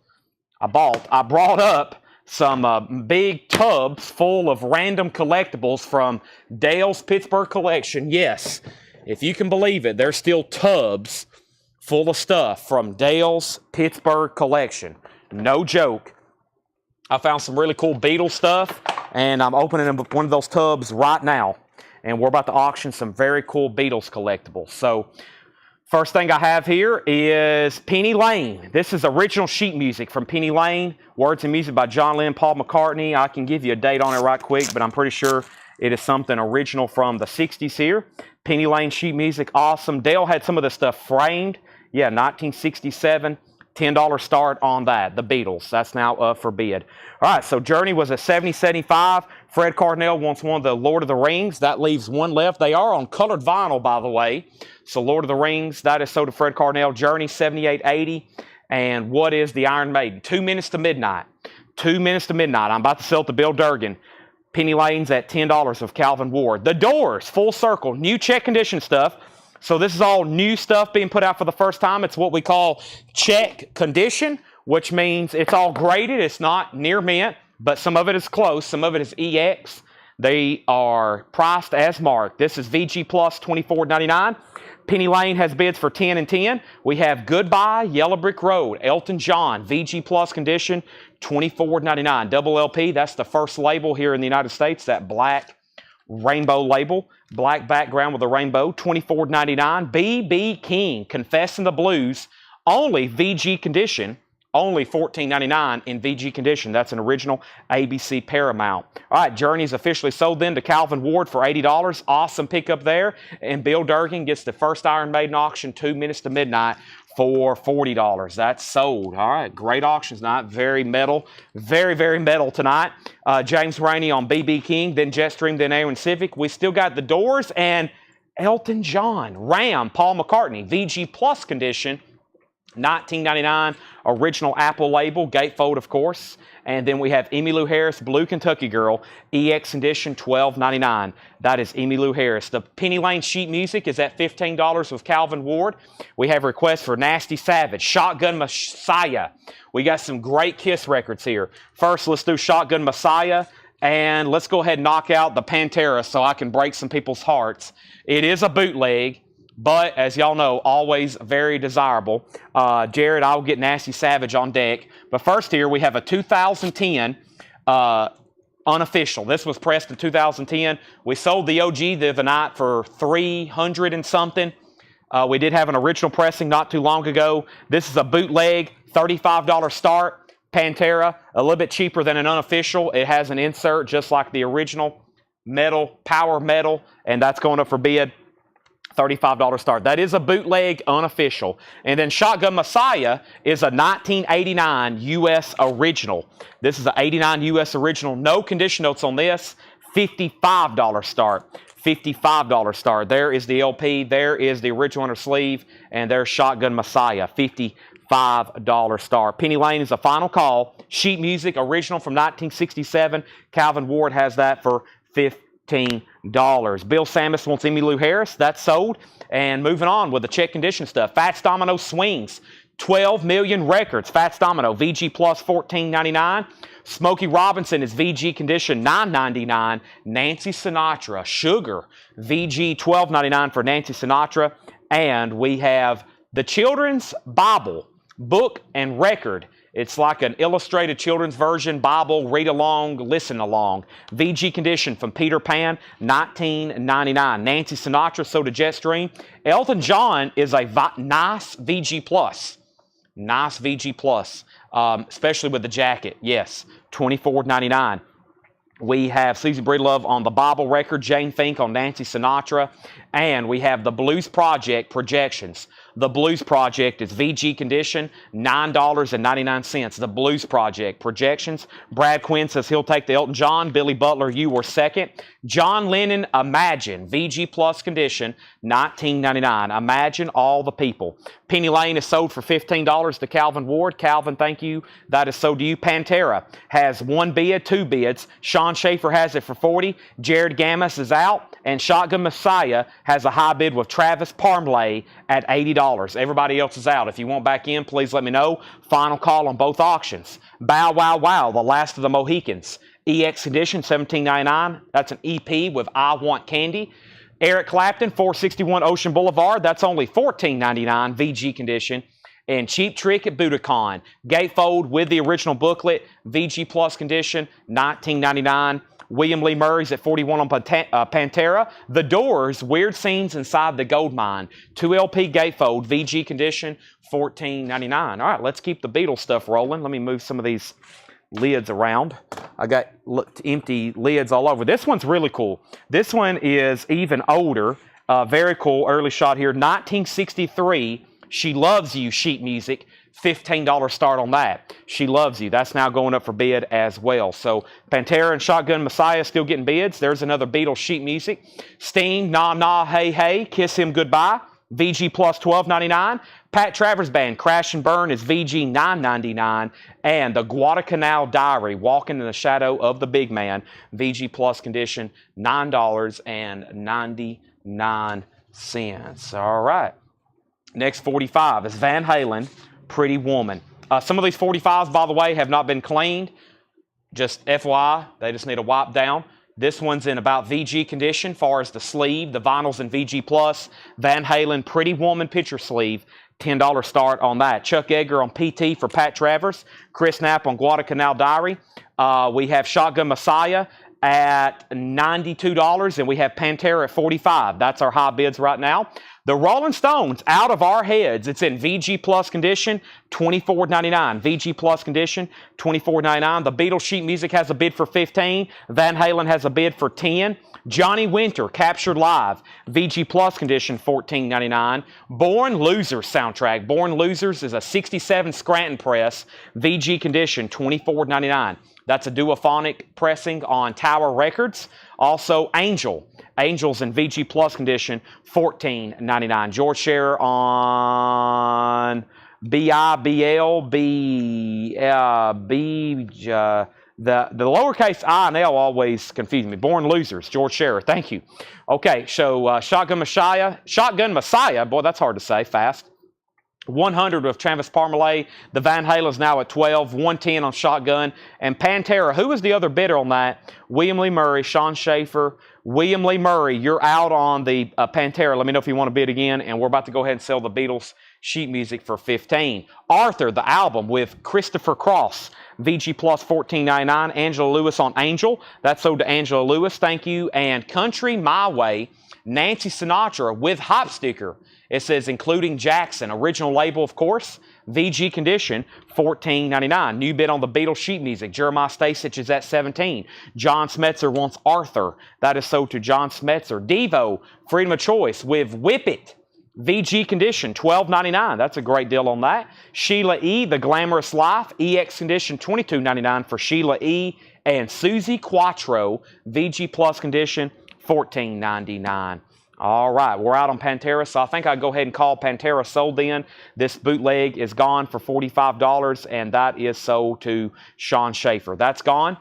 up some big tubs full of random collectibles from Dale's Pittsburgh collection. Yes, if you can believe it, there's still tubs full of stuff from Dale's Pittsburgh collection. No joke. I found some really cool Beatles stuff, and I'm opening up one of those tubs right now. And we're about to auction some very cool Beatles collectibles. So, first thing I have here is Penny Lane. This is original sheet music from Penny Lane. Words and music by John Lennon, Paul McCartney. I can give you a date on it right quick, but I'm pretty sure it is something original from the 60s here. Penny Lane sheet music, awesome. Dale had some of this stuff framed. Yeah, 1967. $10 start on that. The Beatles. That's now up for bid. All right, so Journey was at $70.75. Fred Cardinale wants one of the Lord of the Rings. That leaves one left. They are on colored vinyl, by the way. So Lord of the Rings, that is sold to Fred Cardinale. Journey, $78.80. And what is the Iron Maiden? 2 Minutes to Midnight. 2 Minutes to Midnight. I'm about to sell it to Bill Durgan. Penny Lane's at $10 of Calvin Ward. The Doors, Full Circle, new check condition stuff. So this is all new stuff being put out for the first time. It's what we call check condition, which means it's all graded. It's not near mint, but some of it is close. Some of it is EX. They are priced as marked. This is VG Plus $24.99. Penny Lane has bids for 10 and 10. We have Goodbye, Yellow Brick Road, Elton John, VG Plus condition, $24.99. Double LP, that's the first label here in the United States, that black rainbow label, black background with a rainbow, $24.99. B.B. King, Confessing the Blues, only VG condition, only $14.99 in VG condition. That's an original ABC Paramount. All right, Journey's officially sold then to Calvin Ward for $80. Awesome pickup there. And Bill Durkin gets the first Iron Maiden auction 2 minutes to midnight for $40. That's sold. All right, great auctions tonight. Very metal. Very, very metal tonight. James Rainey on B.B. King, then Jetstream, then Aaron Civic. We still got the Doors and Elton John. Ram, Paul McCartney, VG Plus condition, $19.99, original Apple label, gatefold of course. And then we have Emmylou Harris, Blue Kentucky Girl, EX edition, $12.99. That is Emmylou Harris. The Penny Lane sheet music is at $15 with Calvin Ward. We have requests for Nasty Savage, Shotgun Messiah. We got some great Kiss records here. First, let's do Shotgun Messiah. And let's go ahead and knock out the Pantera so I can break some people's hearts. It is a bootleg, but as y'all know, always very desirable. Jared, I'll get Nasty Savage on deck. But first here, we have a 2010 unofficial. This was pressed in 2010. We sold the OG the other night for $300 and something. We did have an original pressing not too long ago. This is a bootleg, $35 start. Pantera, a little bit cheaper than an unofficial. It has an insert just like the original metal, power metal, and that's going up for bid. $35 start. That is a bootleg unofficial. And then Shotgun Messiah is a 1989 U.S. original. This is an 89 U.S. original. No condition notes on this. $55 start. $55 start. There is the LP. There is the original under sleeve. And there's Shotgun Messiah. $55 start. Penny Lane is a final call. Sheet music, original from 1967. Calvin Ward has that for $15. Bill Samus wants Emmylou Harris. That's sold. And moving on with the check condition stuff. Fats Domino Swings. 12 million records. Fats Domino. VG Plus $14.99. Smokey Robinson is VG condition $9.99. Nancy Sinatra. Sugar. VG $12.99 for Nancy Sinatra. And we have the Children's Bible. Book and record. It's like an illustrated children's version, Bible, read along, listen along. VG condition from Peter Pan, $19.99. Nancy Sinatra, sold to Jetstream. Elton John is a nice VG Plus. Nice VG Plus, especially with the jacket. Yes, $24.99. We have Susie Breedlove on the Bible record, Jane Fink on Nancy Sinatra, and we have the Blues Project projections. The Blues Project is VG condition, $9.99. The Blues Project projections. Brad Quinn says he'll take the Elton John. Billy Butler, you were second. John Lennon, Imagine, VG Plus condition, $19.99. Imagine all the people. Penny Lane is sold for $15 to Calvin Ward. Calvin, thank you. That is sold to you. Pantera has 1 bid, 2 bids. Sean Schaefer has it for $40. Jared Gammas is out. And Shotgun Messiah has a high bid with Travis Parmley at $80. Everybody else is out. If you want back in, please let me know. Final call on both auctions. Bow Wow Wow, The Last of the Mohicans. EX edition, $17.99. That's an EP with I Want Candy. Eric Clapton, 461 Ocean Boulevard. That's only $14.99, VG condition. And Cheap Trick at Budokan. Gatefold with the original booklet, VG Plus condition, $19.99. William Lee Murray's at 41 on Pantera. The Doors, Weird Scenes Inside the Gold Mine. 2 LP gatefold, VG condition, $14.99. All right, let's keep the Beatles stuff rolling. Let me move some of these lids around. I got empty lids all over. This one's really cool. This one is even older. Very cool. Early shot here. 1963, She Loves You sheet music. $15 start on that. She Loves You. That's now going up for bid as well. So Pantera and Shotgun Messiah still getting bids. There's another Beatles sheet music. Sting, Nah Nah Hey Hey, Kiss Him Goodbye. VG Plus $12.99. Pat Travers Band, Crash and Burn is VG $9.99. And the Guadalcanal Diary, Walking in the Shadow of the Big Man, VG Plus condition, $9.99. All right. Next 45 is Van Halen, Pretty Woman. Some of these 45s, by the way, have not been cleaned. Just FYI, they just need a wipe down. This one's in about VG condition, far as the sleeve. The vinyl's in VG+. Van Halen Pretty Woman picture sleeve, $10 start on that. Chuck Edgar on PT for Pat Travers. Chris Knapp on Guadalcanal Diary. We have Shotgun Messiah at $92, and we have Pantera at $45. That's our high bids right now. The Rolling Stones, out of our heads, it's in VG Plus condition, $24.99. VG Plus condition, $24.99. The Beatles sheet music has a bid for $15. Van Halen has a bid for $10. Johnny Winter, captured live, VG Plus condition, $14.99. Born Losers soundtrack. Born Losers is a 67 Scranton press, VG condition, $24.99. That's a duophonic pressing on Tower Records. Also, Angels in VG Plus condition, $14.99. George Scherer on BIBL, the lowercase I and L always confuse me. Born Losers, George Scherer, thank you. Okay, so Shotgun Messiah, boy, that's hard to say, fast. 100 with Travis Parmalee. The Van Halen's now at 12. 110 on Shotgun. And Pantera, who was the other bidder on that? William Lee Murray, Sean Schaefer. William Lee Murray, you're out on the Pantera. Let me know if you want to bid again. And we're about to go ahead and sell the Beatles sheet music for $15. Arthur, the album with Christopher Cross. VG Plus $14.99. Angela Lewis on Angel. That's sold to Angela Lewis. Thank you. And Country My Way, Nancy Sinatra with hop sticker. It says including Jackson. Original label, of course. VG condition, $14.99. New bid on the Beatles sheet music. Jeremiah Stasich is at $17. John Smetzer wants Arthur. That is sold to John Smetzer. Devo, Freedom of Choice with Whip It. VG condition, $12.99. That's a great deal on that. Sheila E., The Glamorous Life. EX condition, $22.99 for Sheila E. And Susie Quattro, VG Plus condition, $14.99. All right, we're out on Pantera, so I think I'll go ahead and call Pantera sold then. This bootleg is gone for $45, and that is sold to Sean Schaefer. That's gone.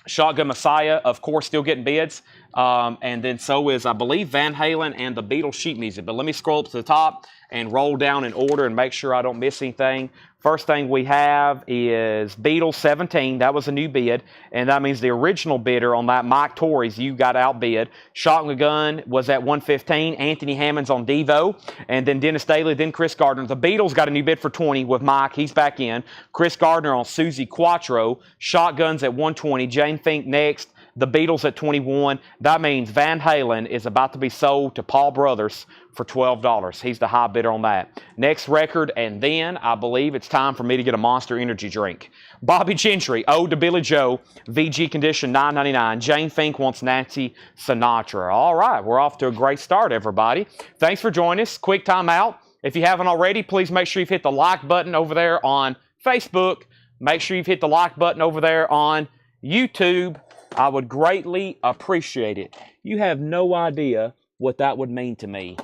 Shotgun Messiah, of course, still getting bids. And then so is, I believe, Van Halen and the Beatles sheet music. But let me scroll up to the top and roll down in order and make sure I don't miss anything. First thing we have is Beatles 17. That was a new bid. And that means the original bidder on that, Mike Torres, you got outbid. Shotgun was at $115. Anthony Hammond's on Devo. And then Dennis Daly, then Chris Gardner. The Beatles got a new bid for $20 with Mike. He's back in. Chris Gardner on Susie Quattro. Shotguns at $120. Jane Fink next. The Beatles at $21. That means Van Halen is about to be sold to Paul Brothers for $12. He's the high bidder on that. Next record, and then I believe it's time for me to get a Monster Energy drink. Bobby Gentry, Ode to Billy Joe, VG condition $9.99. Jane Fink wants Nancy Sinatra. All right, we're off to a great start, everybody. Thanks for joining us. Quick time out. If you haven't already, please make sure you've hit the like button over there on Facebook. Make sure you've hit the like button over there on YouTube. I would greatly appreciate it. You have no idea what that would mean to me.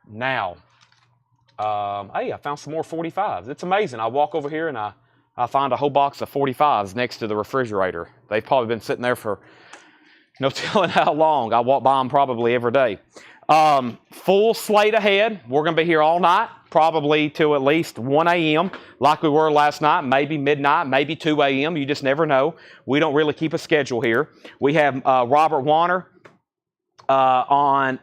Now, hey, I found some more 45s. It's amazing. I walk over here and I find a whole box of 45s next to the refrigerator. They've probably been sitting there for no telling how long. I walk by them probably every day. Full slate ahead. We're going to be here all night, probably till at least 1 a.m. like we were last night, maybe midnight, maybe 2 a.m. You just never know. We don't really keep a schedule here. We have Robert Warner on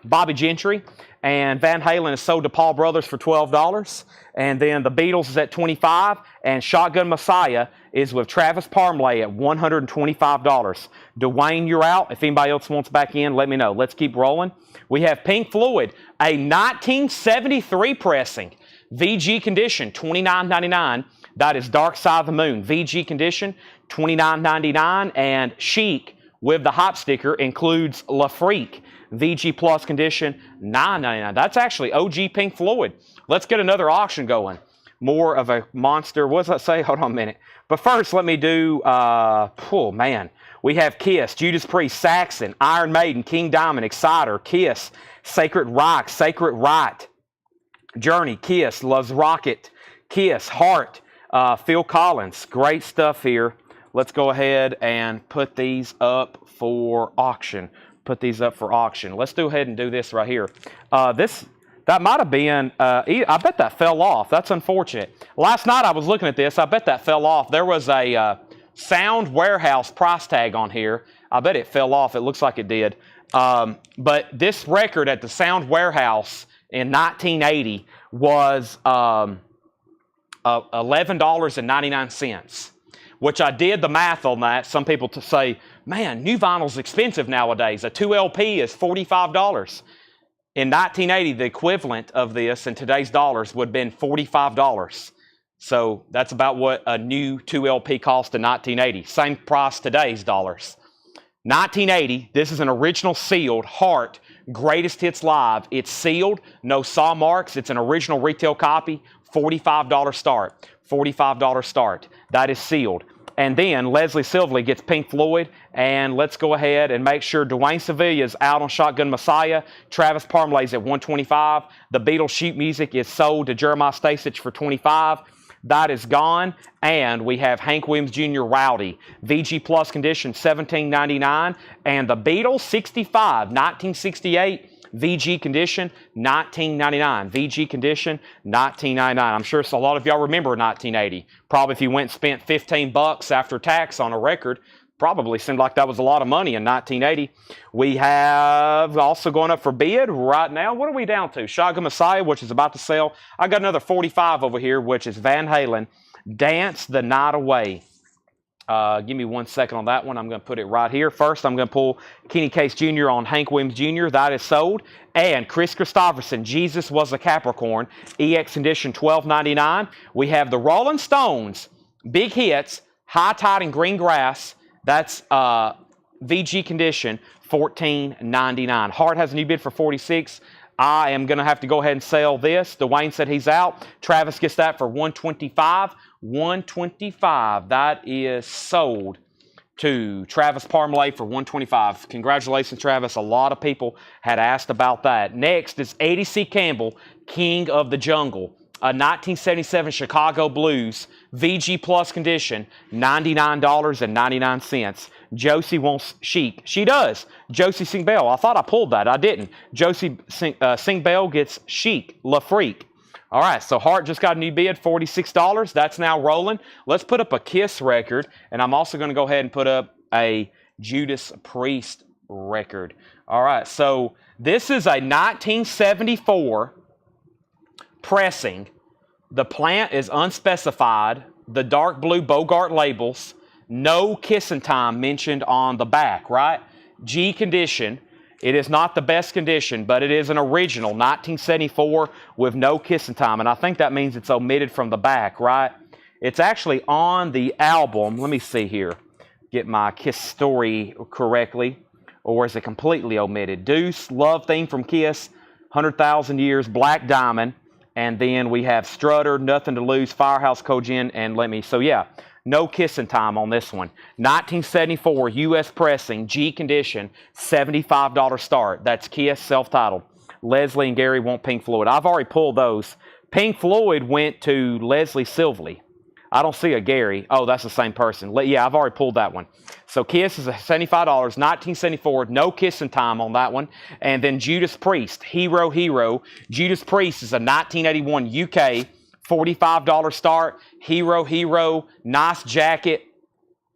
Bobby Gentry, and Van Halen is sold to Paul Brothers for $12. And then the Beatles is at $25, and Shotgun Messiah is with Travis Parmalee at $125. Dwayne, you're out. If anybody else wants back in, let me know. Let's keep rolling. We have Pink Floyd, a 1973 pressing, VG condition, $29.99. That is Dark Side of the Moon, VG condition, $29.99. And Chic, with the hop sticker, includes La Freak, VG Plus condition, $9.99. That's actually OG Pink Floyd. Let's get another auction going. More of a monster. What does that say? Hold on a minute. But first, let me do, oh man. We have Kiss, Judas Priest, Saxon, Iron Maiden, King Diamond, Exciter, Kiss, Sacred Rock, Sacred Right, Journey, Kiss, Loves Rocket, Kiss, Heart, Phil Collins. Great stuff here. Let's go ahead and put these up for auction. Let's go ahead and do this right here. This That might have been, I bet that fell off. That's unfortunate. Last night I was looking at this. I bet that fell off. There was a Sound Warehouse price tag on here. I bet it fell off. It looks like it did. But this record at the Sound Warehouse in 1980 was $11.99, which I did the math on that. Some people say, man, new vinyl's expensive nowadays. A 2LP is $45. In 1980, the equivalent of this in today's dollars would have been $45. So that's about what a new 2LP cost in 1980. Same price today's dollars. 1980, this is an original sealed Heart Greatest Hits Live. It's sealed, no saw marks. It's an original retail copy, $45 start. $45 start. That is sealed. And then Leslie Silverly gets Pink Floyd. And let's go ahead and make sure Dwayne Sevilla's out on Shotgun Messiah. Travis Parmalay's at $125. The Beatles sheet music is sold to Jeremiah Stasich for $25. That is gone. And we have Hank Williams Jr. Rowdy. VG Plus condition, $17.99. And the Beatles 65, 1968. VG condition, $19.99. VG condition, $19.99. I'm sure a lot of y'all remember 1980. Probably if you went and spent $15 after tax on a record, probably seemed like that was a lot of money in 1980. We have also going up for bid right now. What are we down to? Shotgun Messiah, which is about to sell. I got another 45 over here, which is Van Halen, Dance the Night Away. Give me 1 second on that one. I'm going to put it right here. First, I'm going to pull Kenny Case Jr. on Hank Williams Jr. That is sold. And Chris Christopherson, Jesus Was a Capricorn, EX condition, $12.99. We have the Rolling Stones, Big Hits, High Tide and Green Grass. That's VG condition, $14.99. Hart has a new bid for $46. I am going to have to go ahead and sell this. Dwayne said he's out. Travis gets that for $125. $125. That is sold to Travis Parmalay for $125. Congratulations, Travis. A lot of people had asked about that. Next is Eddie C. Campbell, King of the Jungle. A 1977 Chicago Blues, VG Plus condition, $99.99. Josie wants Chic. She does. Josie Sing Bell. I thought I pulled that. I didn't. Josie Sing Bell gets Chic, La Freak. All right, so Hart just got a new bid, $46. That's now rolling. Let's put up a Kiss record, and I'm also going to go ahead and put up a Judas Priest record. All right, so this is a 1974 pressing. The plant is unspecified. The dark blue Bogart labels. No Kissin' Time mentioned on the back, right? G condition. It is not the best condition, but it is an original 1974 with no Kissin' Time. And I think that means it's omitted from the back, right? It's actually on the album. Let me see here. Get my Kiss story correctly. Or is it completely omitted? Deuce, Love Theme from Kiss, 100,000 Years, Black Diamond. And then we have Strutter, Nothing to Lose, Firehouse Cogen, and Let Me. So yeah, no Kissin' Time on this one. 1974 U.S. pressing, G condition, $75 start. That's Kiss, self-titled. Leslie and Gary want Pink Floyd. I've already pulled those. Pink Floyd went to Leslie Silverly. I don't see a Gary. Oh, that's the same person. Yeah, I've already pulled that one. So Kiss is $75, 1974. No Kissin' Time on that one. And then Judas Priest, Hero, Hero. Judas Priest is a 1981 UK, $45 start. Hero, Hero, nice jacket.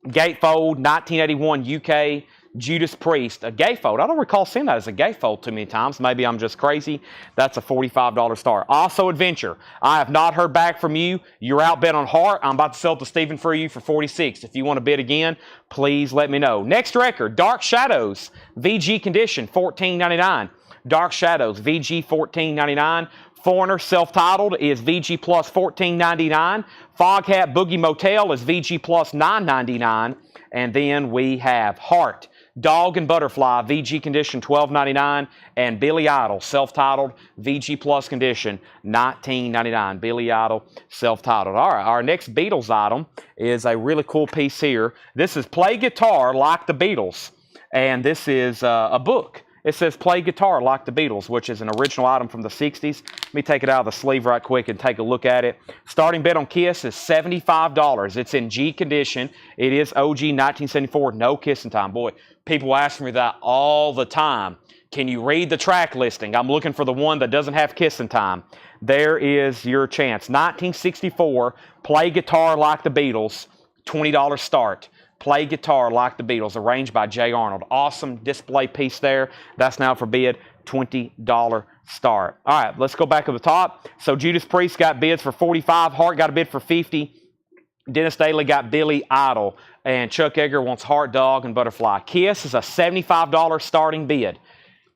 Gatefold, 1981 UK. Judas Priest, a gatefold. I don't recall seeing that as a gatefold too many times. Maybe I'm just crazy. That's a $45 start. Also Adventure. I have not heard back from you. You're outbid on Hart. I'm about to sell it to Stephen for you for $46. If you want to bid again, please let me know. Next record, Dark Shadows. VG condition, $14.99. Dark Shadows, VG $14.99. Foreigner, self-titled, is VG Plus $14.99. Foghat Boogie Motel is VG Plus $9.99. And then we have Hart, Dog and Butterfly, VG condition $12.99. And Billy Idol, self-titled, VG Plus condition $19.99. Billy Idol, self-titled. All right, our next Beatles item is a really cool piece here. This is Play Guitar Like the Beatles. And this is a book. It says play guitar like the Beatles, which is an original item from the 60s. Let me take it out of the sleeve right quick and take a look at it. Starting bid on Kiss is $75. It's in G condition. It is OG 1974, no kissing time. Boy, people ask me that all the time. Can you read the track listing? I'm looking for the one that doesn't have kissing time. There is your chance. 1964, play guitar like the Beatles, $20 start. Play guitar like the Beatles, arranged by Jay Arnold. Awesome display piece there. That's now for bid, $20 start. All right, let's go back to the top. So Judas Priest got bids for $45. Hart got a bid for $50. Dennis Daly got Billy Idol. And Chuck Edgar wants Heart, Dog, and Butterfly. Kiss is a $75 starting bid.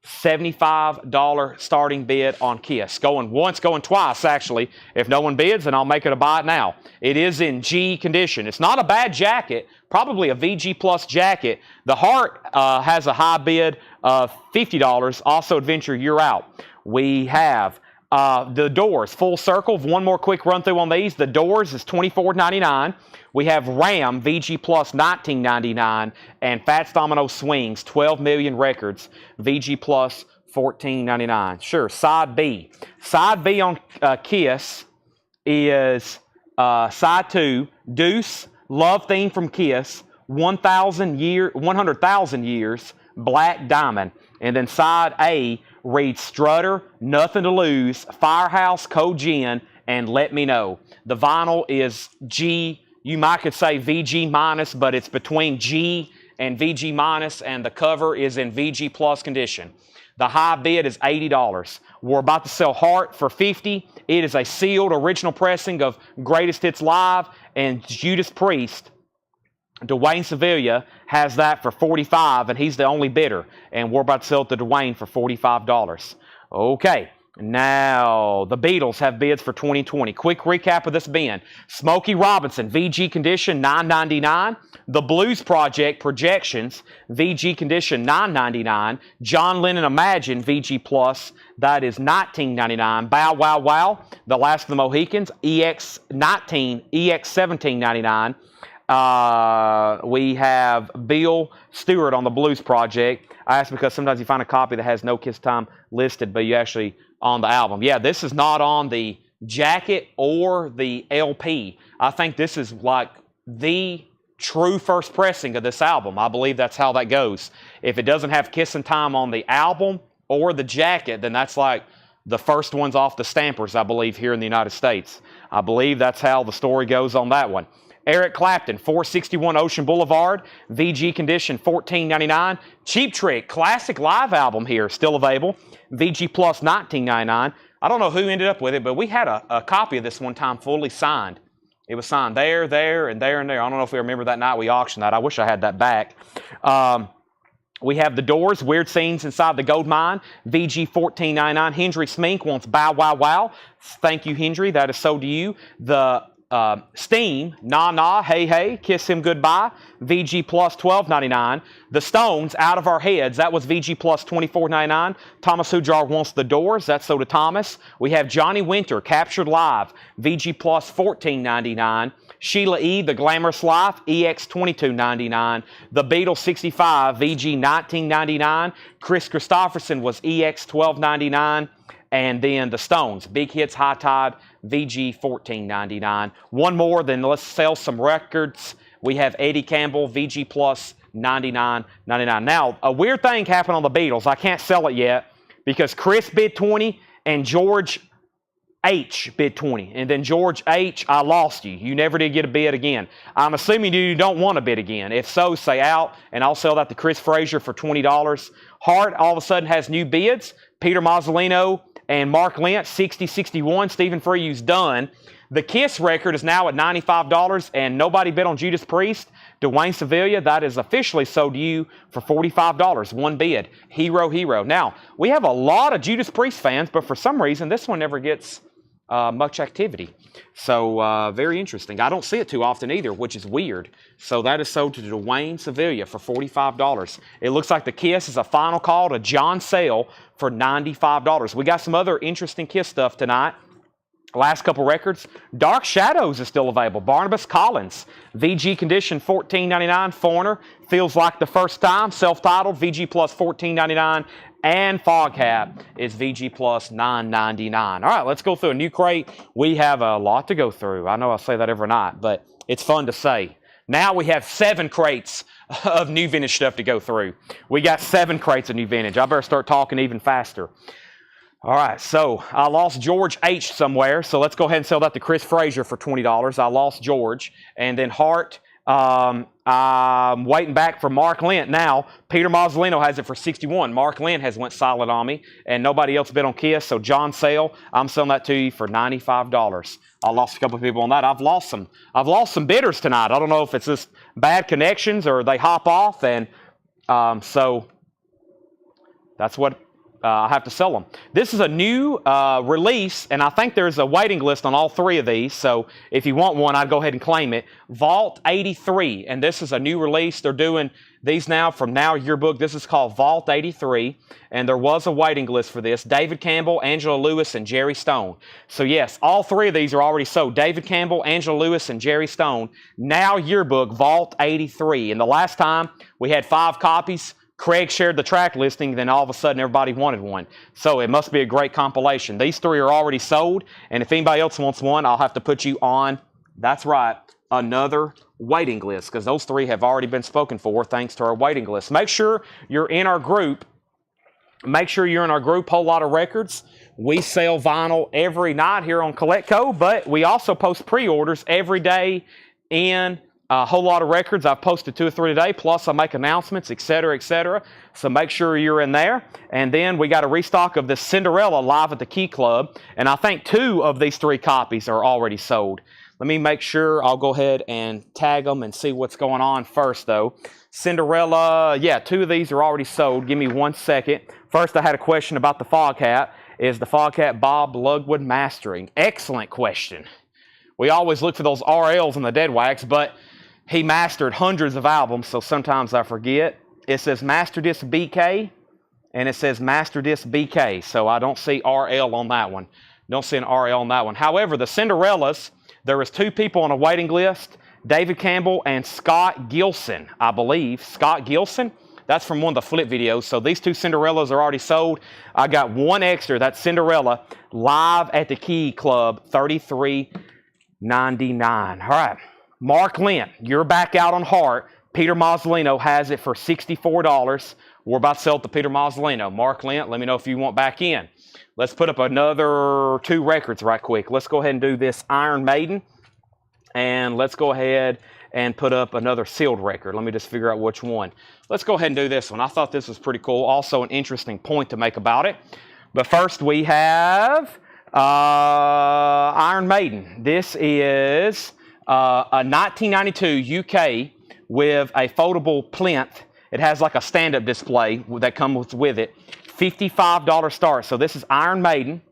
$75 starting bid on Kiss. Going once, going twice, actually. If no one bids, then I'll make it a buy it now. It is in G condition. It's not a bad jacket, probably a VG Plus jacket. The Heart has a high bid of $50. Also, Adventure, you're out. We have the Doors, full circle. One more quick run through on these. The Doors is $24.99. We have Ram, VG Plus, $19.99. And Fats Domino Swings, 12 million records, VG Plus, $14.99. Sure, side B. Side B on Kiss is side 2, Deuce, Love Theme from Kiss, 100,000 years, Black Diamond. And then side A reads Strutter, Nothing to Lose, Firehouse, Code Gin, and Let Me Know. The vinyl is G, you might could say VG minus, but it's between G and VG minus, and the cover is in VG plus condition. The high bid is $80. We're about to sell Heart for $50. It is a sealed original pressing of Greatest Hits Live, and Judas Priest, Dwayne Sevilla, has that for $45, and he's the only bidder. And we're about to sell it to Dwayne for $45. Okay, now the Beatles have bids for 2020. Quick recap of this bin. Smokey Robinson, VG condition, $9.99. The Blues Project, Projections, VG condition, $9.99. John Lennon Imagine, VG Plus, that is $19.99. Bow Wow Wow, The Last of the Mohicans, EX19, EX17.99. We have Bill Stewart on the Blues Project. I asked because sometimes you find a copy that has no kiss time listed, but you actually on the album. Yeah, this is not on the jacket or the LP. I think this is like the true first pressing of this album. I believe that's how that goes. If it doesn't have Kissin' Time on the album or the jacket, then that's like the first ones off the stampers, I believe, here in the United States. I believe that's how the story goes on that one. Eric Clapton, 461 Ocean Boulevard, VG condition, $14.99. Cheap Trick, classic live album here, still available, VG Plus, $19.99. I don't know who ended up with it, but we had a copy of this one time fully signed. It was signed there, there, and there, and there. I don't know if we remember that night we auctioned that. I wish I had that back. We have The Doors, Weird Scenes Inside the Gold Mine, VG $14.99. Hendry Smink wants Bow Wow Wow. Thank you, Hendry. That is so to you. The Steam, Nah Nah, Hey Hey, Kiss Him Goodbye, VG Plus $12.99. The Stones, Out of Our Heads, that was VG Plus $24.99. Thomas Hujar wants The Doors, that's so to Thomas. We have Johnny Winter, Captured Live, VG Plus $14.99. Sheila E., The Glamorous Life, EX $22.99. The Beatles 65, VG $19.99. Chris Christopherson was EX $12.99. And then the Stones, Big Hits, High Tide, VG $14.99. One more, then let's sell some records. We have Eddie Campbell, VG Plus, $99.99. Now, a weird thing happened on the Beatles. I can't sell it yet because Chris bid 20 and George H bid 20. And then George H, I lost you. You never did get a bid again. I'm assuming you don't want to bid again. If so, say out, and I'll sell that to Chris Frazier for $20. Hart all of a sudden has new bids. Peter Mazzolino and Mark Lynch, 60-61. Stephen Freehu's done. The Kiss record is now at $95, and nobody bid on Judas Priest. Dwayne Sevilla, that is officially sold to you for $45. One bid. Hero, hero. Now, we have a lot of Judas Priest fans, but for some reason, this one never gets much activity. So, very interesting. I don't see it too often either, which is weird. So, that is sold to Dwayne Sevilla for $45. It looks like the Kiss is a final call to John Sale for $95. We got some other interesting Kiss stuff tonight. Last couple records. Dark Shadows is still available. Barnabas Collins, VG condition $14.99. Foreigner, Feels Like the First Time, self-titled, VG plus $14.99. and fog hat is VG plus $9.99. All right, let's go through a new crate. We have a lot to go through. I know I say that every night, but it's fun to say. Now we have 7 crates of new vintage stuff to go through. We got 7 crates of new vintage. I better start talking even faster. All right, so I lost George H. somewhere, so let's go ahead and sell that to Chris Frazier for $20. I lost George. And then Hart, I'm waiting back for Mark Lent now. Peter Mazzolino has it for $61. Mark Lent has went solid on me, and nobody else bid on Kiss, so John Sale, I'm selling that to you for $95. I lost a couple of people on that. I've lost some bidders tonight. I don't know if it's just bad connections or they hop off, and so that's what I have to sell them. This is a new release, and I think there's a waiting list on all 3 of these, so if you want one, I'd go ahead and claim it. Vault 83, and this is a new release. They're doing these now from Now Yearbook. This is called Vault 83, and there was a waiting list for this. David Campbell, Angela Lewis, and Jerry Stone. So yes, all 3 of these are already sold. David Campbell, Angela Lewis, and Jerry Stone. Now Yearbook, Vault 83. And the last time we had 5 copies. Craig shared the track listing, then all of a sudden everybody wanted one. So it must be a great compilation. These 3 are already sold, and if anybody else wants one, I'll have to put you on, that's right, another waiting list, because those 3 have already been spoken for thanks to our waiting list. Make sure you're in our group. Make sure you're in our group, Whole Lot of Records. We sell vinyl every night here on CollectCo, but we also post pre-orders every day in a Whole Lot of Records. I've posted 2 or 3 today, plus I make announcements, etc., etc. So make sure you're in there. And then we got a restock of the Cinderella live at the Key Club, and I think 2 of these 3 copies are already sold. Let me make sure. I'll go ahead and tag them and see what's going on first, though. Cinderella, yeah, 2 of these are already sold. Give me 1 second. First, I had a question about the fog hat. Is the fog hat Bob Lugwood mastering? Excellent question. We always look for those RLs in the dead wax, but he mastered hundreds of albums, so sometimes I forget. It says Master Disc BK, and it says Master Disc BK, so I don't see RL on that one. Don't see an RL on that one. However, the Cinderellas, there was 2 people on a waiting list, David Campbell and Scott Gilson, I believe. Scott Gilson? That's from one of the flip videos, so these 2 Cinderellas are already sold. I got 1 extra, that's Cinderella, live at the Key Club, $33.99. All right. Mark Lent, you're back out on Hart. Peter Mazzolino has it for $64. We're about to sell it to Peter Mazzolino. Mark Lent, let me know if you want back in. Let's put up another 2 records right quick. Let's go ahead and do this Iron Maiden. And let's go ahead and put up another sealed record. Let me just figure out which one. Let's go ahead and do this one. I thought this was pretty cool. Also an interesting point to make about it. But first we have Iron Maiden. This is a 1992 UK with a foldable plinth. It has like a stand-up display that comes with it. $55 start. So this is Iron Maiden.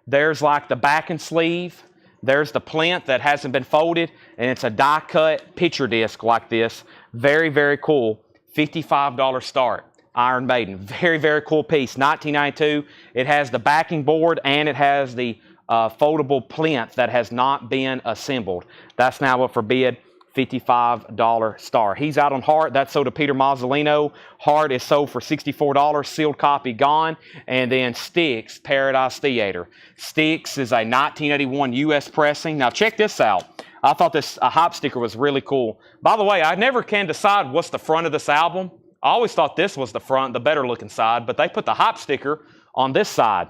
There's like the back and sleeve. There's the plinth that hasn't been folded, and it's a die-cut picture disc like this. Very, very cool. $55 start. Iron Maiden. Very, very cool piece. 1992. It has the backing board, and it has the foldable plinth that has not been assembled. That's now up for bid. $55 star. He's out on Hart. That's sold to Peter Mazzolino. Hart is sold for $64. Sealed copy gone. And then Styx, Paradise Theater. Styx is a 1981 U.S. pressing. Now check this out. I thought this hop sticker was really cool. By the way, I never can decide what's the front of this album. I always thought this was the front, the better looking side, but they put the hop sticker on this side.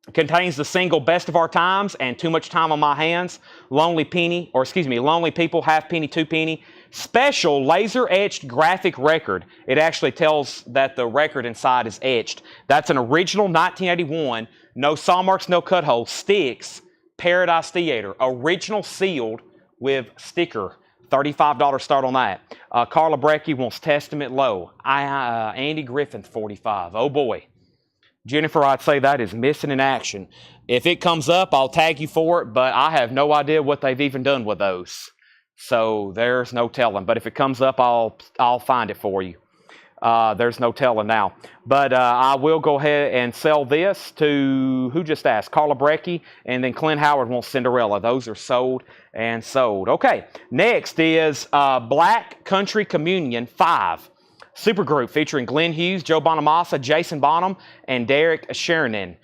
It contains the single Best of Our Times and Too Much Time on My Hands, Lonely People, Half Penny, Two Penny, special laser etched graphic record. It actually tells that the record inside is etched. That's an original 1981, no saw marks, no cut holes, Styx, Paradise Theater, original sealed with sticker. $35 start on that. Carla Brecky wants Testament Low. Andy Griffin, 45. Oh boy. Jennifer, I'd say that is missing in action. If it comes up, I'll tag you for it, but I have no idea what they've even done with those. So there's no telling. But if it comes up, I'll find it for you. There's no telling now. But I will go ahead and sell this to, who just asked? Carla Brecky, and then Clint Howard wants Cinderella. Those are sold and sold. Okay, next is Black Country Communion 5. Supergroup featuring Glenn Hughes, Joe Bonamassa, Jason Bonham, and Derek Sheridan.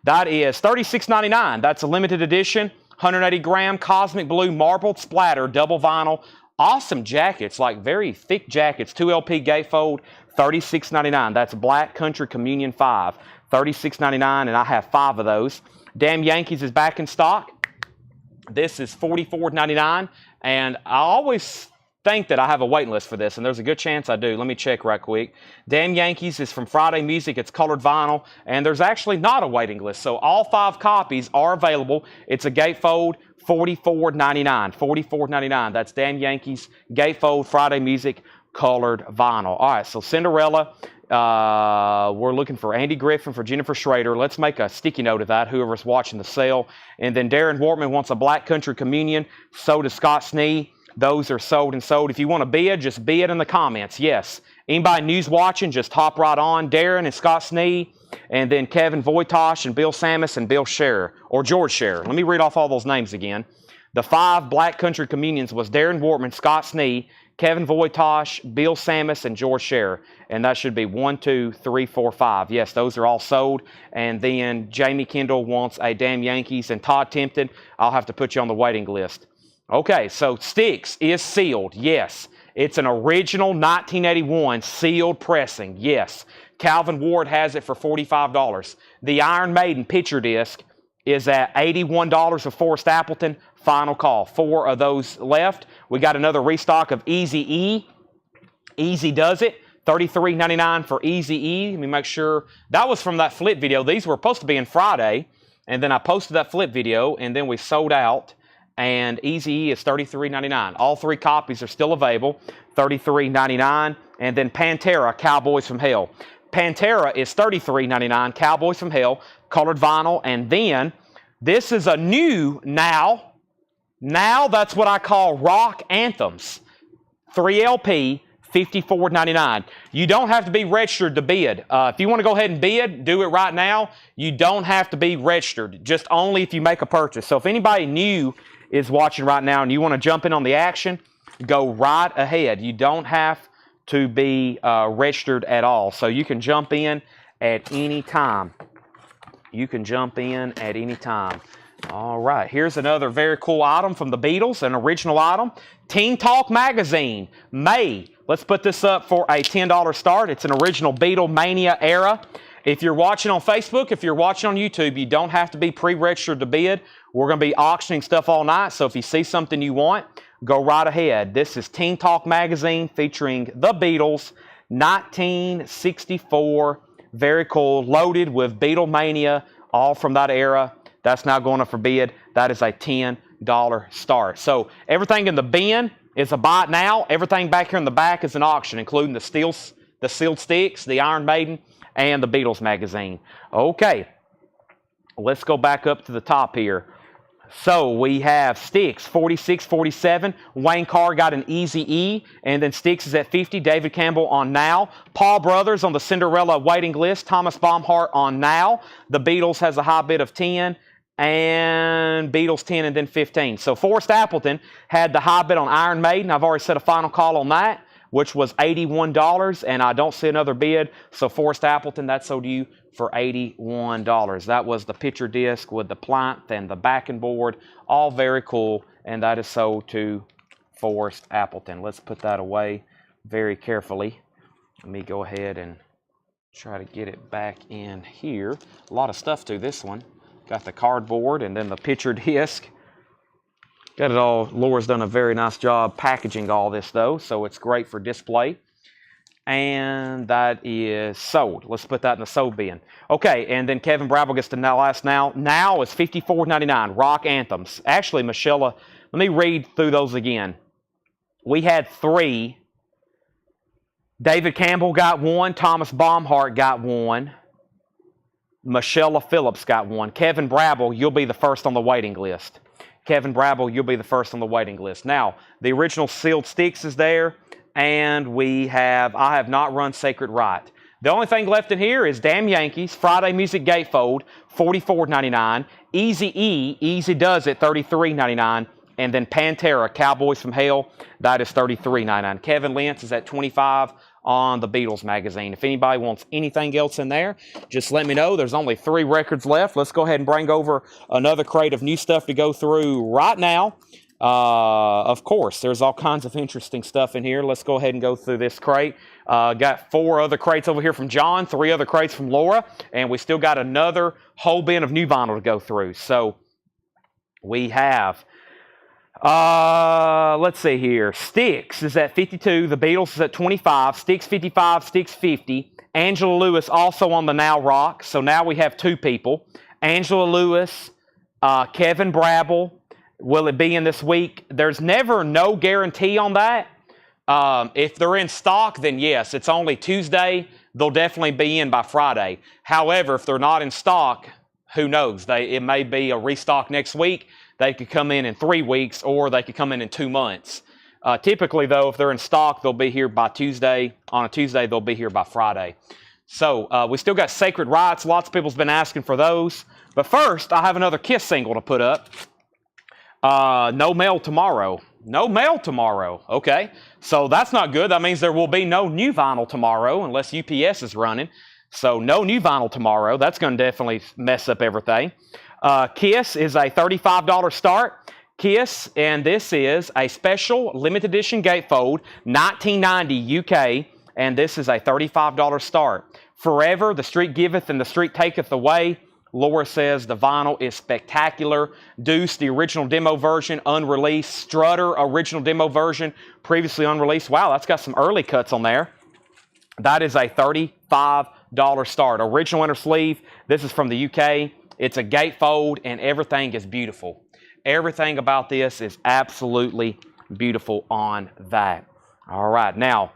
That is $36.99. That's a limited edition, 180-gram Cosmic Blue Marbled Splatter, double vinyl. Awesome jackets, like very thick jackets, 2LP gatefold, $36.99. That's Black Country Communion 5, $36.99, and I have 5 of those. Damn Yankees is back in stock. This is $44.99, and I always think that I have a waiting list for this, and there's a good chance I do. Let me check right quick. Damn Yankees is from Friday Music. It's colored vinyl, and there's actually not a waiting list, so all 5 copies are available. It's a gatefold, $44.99. $44.99. That's Damn Yankees, gatefold, Friday Music, colored vinyl. All right, so Cinderella. We're looking for Andy Griffin, for Jennifer Schrader. Let's make a sticky note of that, whoever's watching the sale. And then Darren Wortman wants a Black Country Communion. So does Scott Snee. Those are sold and sold. If you want to bid, just bid in the comments. Yes. Anybody news watching, just hop right on. Darren and Scott Snee. And then Kevin Voitosh and Bill Samus and Bill Scherer, or George Scherer. Let me read off all those names again. The 5 Black Country Communions was Darren Wortman, Scott Snee, Kevin Voitosh, Bill Samus, and George Scherer. And that should be 1, 2, 3, 4, 5. Yes, those are all sold. And then Jamie Kendall wants a Damn Yankees. And Todd Tempted, I'll have to put you on the waiting list. Okay, so Styx is sealed. Yes. It's an original 1981 sealed pressing. Yes. Calvin Ward has it for $45. The Iron Maiden picture disc is at $81 of Forrest Appleton. Final call. 4 of those left. We got another restock of Eazy-E. Easy Does It. $33.99 for Eazy-E. Let me make sure. That was from that flip video. These were supposed to be in Friday. And then I posted that flip video. And then we sold out. And Eazy-E is $33.99. All 3 copies are still available. $33.99. And then Pantera, Cowboys from Hell. Pantera is $33.99. Cowboys from Hell, colored vinyl. And then this is a new now. Now that's what I call rock anthems. 3LP, $54.99. You don't have to be registered to bid. If you want to go ahead and bid, do it right now. You don't have to be registered, just only if you make a purchase. So if anybody new is watching right now and you want to jump in on the action, go right ahead. You don't have to be registered at all. So you can jump in at any time. You can jump in at any time. All right, here's another very cool item from the Beatles, an original item. Teen Talk Magazine, May. Let's put this up for a $10 start. It's an original Beatlemania era. If you're watching on Facebook, if you're watching on YouTube, you don't have to be pre-registered to bid. We're going to be auctioning stuff all night, so if you see something you want, go right ahead. This is Teen Talk Magazine featuring the Beatles, 1964. Very cool, loaded with Beatlemania, all from that era. That's now going up for bid. That is a $10 start. So everything in the bin is a buy it now. Everything back here in the back is an auction, including the sealed sticks, the Iron Maiden, and the Beatles magazine. Okay, let's go back up to the top here. So we have Styx, 46, 47. Wayne Carr got an Eazy-E, and then Styx is at 50. David Campbell on Now. Paul Brothers on the Cinderella waiting list. Thomas Baumhart on Now. The Beatles has a high bid of 10, and Beatles 10, and then 15. So Forrest Appleton had the high bid on Iron Maiden. I've already set a final call on that, which was $81, and I don't see another bid. So Forrest Appleton, that sold you for $81. That was the picture disc with the plinth and the backing board. All very cool, and that is sold to Forrest Appleton. Let's put that away very carefully. Let me go ahead and try to get it back in here. A lot of stuff to this one. Got the cardboard and then the picture disc. Got it all. Laura's done a very nice job packaging all this though, so it's great for display. And that is sold. Let's put that in the sold bin. Okay, and then Kevin Brabble gets to last now. Now is $54.99. Rock anthems. Actually, Michelle, let me read through those again. We had 3. David Campbell got 1. Thomas Baumhart got 1. Michelle Phillips got 1. Kevin Brabble, you'll be the first on the waiting list. Kevin Brabble, you'll be the first on the waiting list. Now, the original sealed sticks is there, and I have not run Sacred Right. The only thing left in here is Damn Yankees, Friday Music Gatefold, $44.99. Eazy-E, Easy Does It, $33.99. And then Pantera, Cowboys from Hell, that is $33.99. Kevin Lentz is at $25 on the Beatles magazine. If anybody wants anything else in there, just let me know. There's only 3 records left. Let's go ahead and bring over another crate of new stuff to go through right now. Of course, there's all kinds of interesting stuff in here. Let's go ahead and go through this crate. Got 4 other crates over here from John, 3 other crates from Laura, and we still got another whole bin of new vinyl to go through. So we have, let's see here. Styx is at 52. The Beatles is at 25. Styx 55, Styx 50. Angela Lewis also on the Now Rock. So now we have 2 people. Angela Lewis, Kevin Brabble. Will it be in this week? There's never no guarantee on that. If they're in stock, then yes. It's only Tuesday. They'll definitely be in by Friday. However, if they're not in stock, who knows? It may be a restock next week. They could come in 3 weeks, or they could come in 2 months. Typically, though, if they're in stock, they'll be here by Tuesday. On a Tuesday, they'll be here by Friday. So we still got Sacred Rights. Lots of people's been asking for those. But first, I have another Kiss single to put up. No mail tomorrow. No mail tomorrow. Okay. So that's not good. That means there will be no new vinyl tomorrow unless UPS is running. So no new vinyl tomorrow. That's going to definitely mess up everything. Kiss is a $35 start. Kiss, and this is a special limited edition gatefold, 1990 UK, and this is a $35 start. Forever, the street giveth and the street taketh away. Laura says the vinyl is spectacular. Deuce, the original demo version, unreleased. Strutter, original demo version, previously unreleased. Wow, that's got some early cuts on there. That is a $35 start. Original inner sleeve. This is from the UK. It's a gatefold, and everything is beautiful. Everything about this is absolutely beautiful on that. All right, now,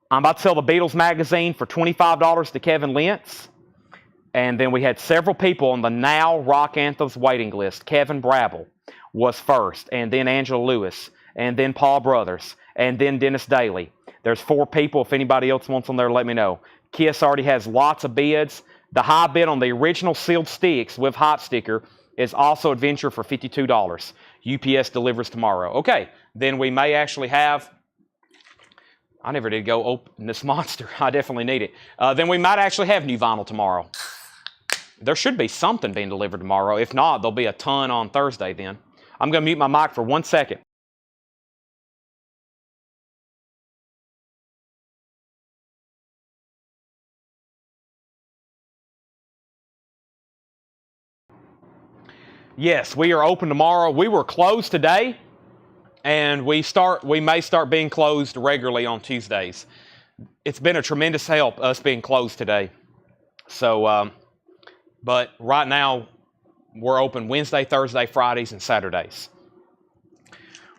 I'm about to sell the Beatles magazine for $25 to Kevin Lentz. And then we had several people on the Now Rock Anthems waiting list. Kevin Brabble was first, and then Angela Lewis, and then Paul Brothers, and then Dennis Daly. There's 4 people. If anybody else wants on there, let me know. Kiss already has lots of bids. The high bid on the original sealed sticks with hot sticker is also Adventure for $52. UPS delivers tomorrow. Okay, then we may actually have... I never did go open this monster. I definitely need it. Then we might actually have new vinyl tomorrow. There should be something being delivered tomorrow. If not, there'll be a ton on Thursday then. I'm going to mute my mic for 1 second. Yes, we are open tomorrow. We were closed today, and we may start being closed regularly on Tuesdays. It's been a tremendous help, us being closed today. So, but right now, we're open Wednesday, Thursday, Fridays, and Saturdays.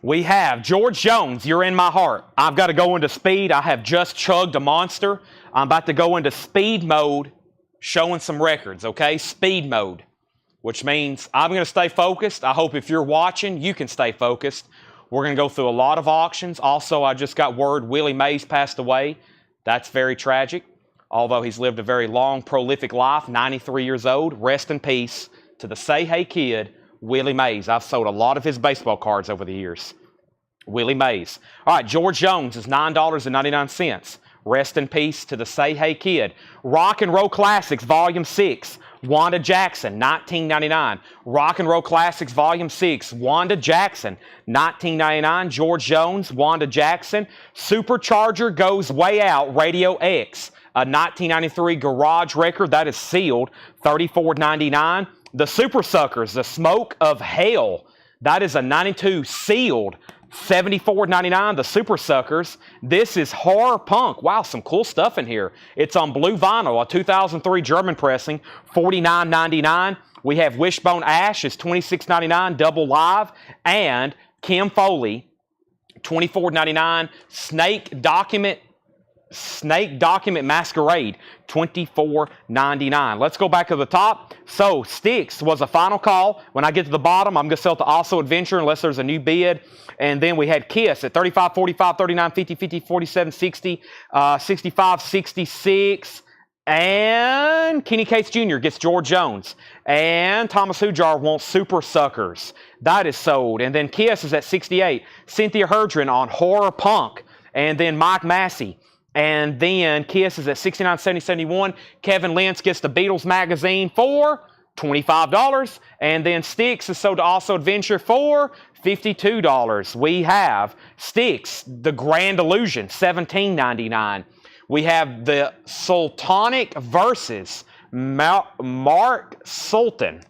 We have George Jones, You're in My Heart. I've got to go into speed. I have just chugged a monster. I'm about to go into speed mode, showing some records, okay? Speed mode, which means I'm going to stay focused. I hope if you're watching, you can stay focused. We're going to go through a lot of auctions. Also, I just got word Willie Mays passed away. That's very tragic. Although he's lived a very long, prolific life, 93 years old. Rest in peace to the Say Hey Kid, Willie Mays. I've sold a lot of his baseball cards over the years. Willie Mays. All right, George Jones is $9.99. Rest in peace to the Say Hey Kid. Rock and Roll Classics, Volume 6. Wanda Jackson, $19.99. Rock and Roll Classics, Volume 6. Wanda Jackson, $19.99. George Jones, Wanda Jackson. Supercharger Goes Way Out, Radio X. A 1993 garage record, that is sealed, $34.99. The Super Suckers, The Smoke of Hell, that is a 92 sealed, $74.99. The Super Suckers. This is horror punk. Wow, some cool stuff in here. It's on blue vinyl, a 2003 German pressing, $49.99. We have Wishbone Ash, is $26.99, double live, and Kim Foley, $24.99. Snake Document Masquerade, $24.99. Let's go back to the top. So, Styx was a final call. When I get to the bottom, I'm going to sell to Also Adventure unless there's a new bid. And then we had Kiss at 35, 45, 39, 50, 50, 47, 60, 65, 66, And Kenny Cates Jr. gets George Jones. And Thomas Hujar wants Super Suckers. That is sold. And then Kiss is at 68. Cynthia Herdron on Horror Punk. And then Mike Massey. And then Kiss is at 69, 70, 71. Kevin Lentz gets the Beatles magazine for $25. And then Styx is sold to Also Adventure for $52. We have Styx, The Grand Illusion, $17.99. We have the Sultanic Verses, Mark Sultan,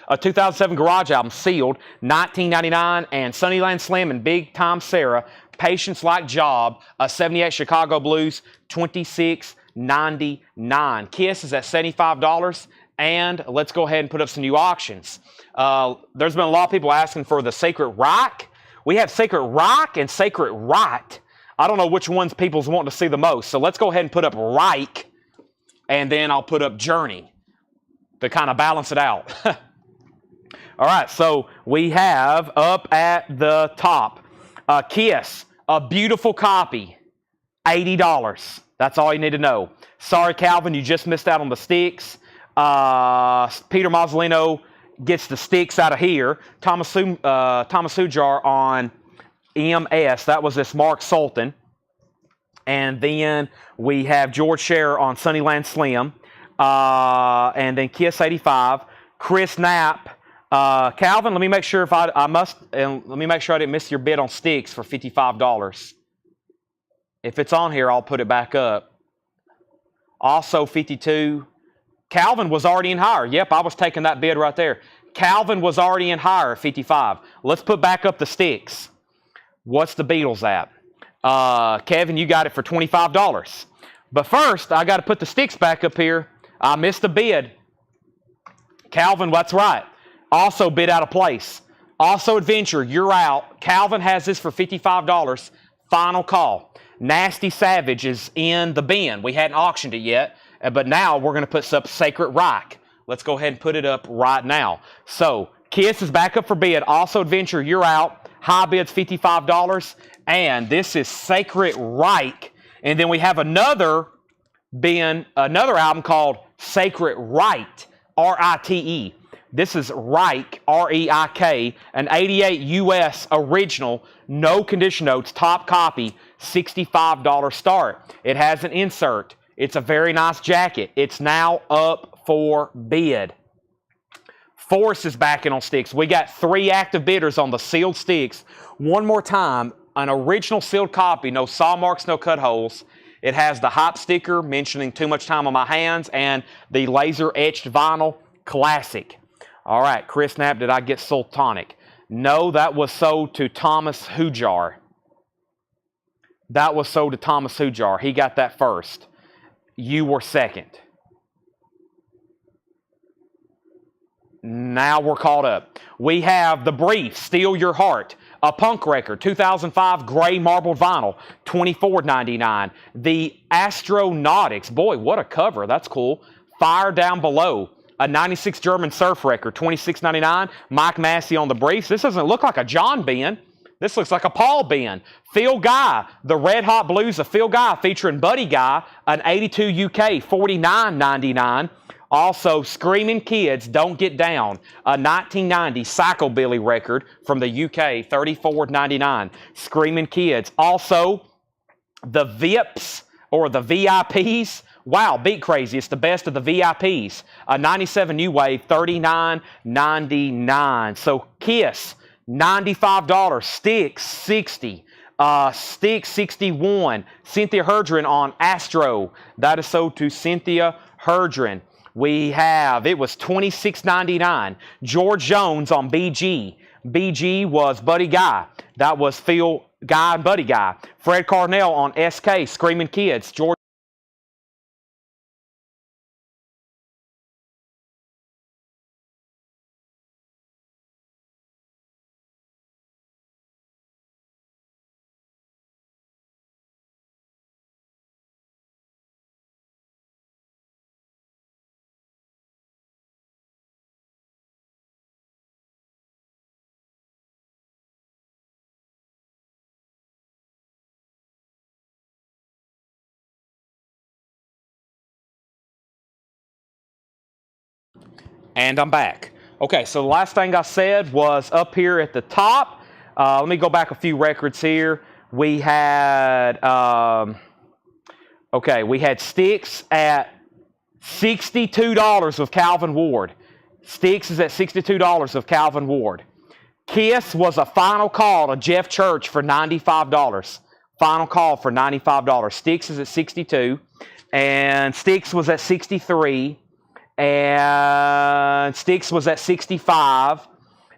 a 2007 garage album, sealed, $19.99, and Sunnyland Slim and Big Time Sarah, Patience Like Job, a 78 Chicago Blues, $26.99. Kiss is at $75, and let's go ahead and put up some new auctions. There's been a lot of people asking for the Sacred Reich. We have Sacred Reich and Sacred Right. I don't know which ones people's wanting to see the most. So let's go ahead and put up Reich, and then I'll put up Journey to kind of balance it out. All right, so we have up at the top, Kiss, a beautiful copy, $80. That's all you need to know. Sorry, Calvin, you just missed out on the Styx. Peter Mazzolino gets the Styx out of here. Thomas Hujar on MS. That was this Mark Sultan. And then we have George Scherer on Sunnyland Slim. And then Kiss 85. Chris Knapp. Calvin, let me make sure let me make sure I didn't miss your bid on Styx for $55. If it's on here, I'll put it back up. Also 52. Calvin was already in higher. Yep, I was taking that bid right there. Calvin was already in higher at 55. Let's put back up the Styx. What's the Beatles at? Kevin, you got it for $25. But first, I got to put the Styx back up here. I missed the bid. Calvin, that's right. Also bid out of place. Also Adventure, you're out. Calvin has this for $55. Final call. Nasty Savage is in the bin. We hadn't auctioned it yet, but now we're going to put up Sacred Reich. Let's go ahead and put it up right now. So, Kiss is back up for bid. Also Adventure, you're out. High bid's $55. And this is Sacred Reich. And then we have another album called Sacred Right, R-I-T-E. This is Reich, R-E-I-K, an 88 US original, no condition notes, top copy, $65 start. It has an insert. It's a very nice jacket. It's now up for bid. Force is backing on Styx. We got 3 active bidders on the sealed Styx. One more time, an original sealed copy, no saw marks, no cut holes. It has the hype sticker mentioning Too Much Time on My Hands and the laser etched vinyl classic. All right, Chris Knapp, did I get Sultanic? No, that was sold to Thomas Hujar. That was sold to Thomas Hujar. He got that first. You were second. Now we're caught up. We have The Brief, Steal Your Heart, a punk record, 2005 gray marbled vinyl, $24.99. The Astronautics, boy, what a cover. That's cool. Fire Down Below, a 96 German surf record, $26.99. Mike Massey on The Briefs. This doesn't look like a John bin. This looks like a Paul bin. Phil Guy, The Red Hot Blues of Phil Guy featuring Buddy Guy, an 82 UK, $49.99. Also, Screaming Kids Don't Get Down, a 1990 Psychobilly record from the UK, $34.99. Screaming Kids. Also, the VIPs, or the VIPs. Wow, Beat Crazy. It's the best of the VIPs. A 97 New Wave, $39.99. So, Kiss, $95. Styx, $60. Styx, $61. Cynthia Herdron on Astro. That is sold to Cynthia Herdron. We have, it was $26.99. George Jones on BG. BG was Buddy Guy. That was Phil Guy and Buddy Guy. Fred Carnell on SK, Screaming Kids. George And I'm back. Okay, so the last thing I said was up here at the top. Let me go back a few records here. We had, we had Sticks at $62 of Calvin Ward. Sticks is at $62 of Calvin Ward. Kiss was a final call to Jeff Church for $95. Final call for $95. Sticks is at 62, and Sticks was at 63, and Sticks was at 65,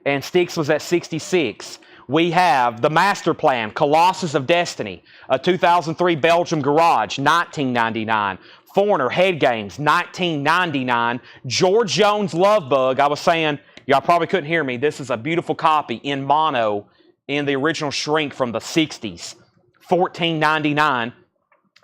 and Sticks was at 66. We have the Master Plan, Colossus of Destiny, a 2003 Belgium Garage, $19.99. Foreigner Head Games, $19.99. George Jones Love Bug, I was saying, y'all probably couldn't hear me. This is a beautiful copy in mono in the original shrink from the 60s, $14.99.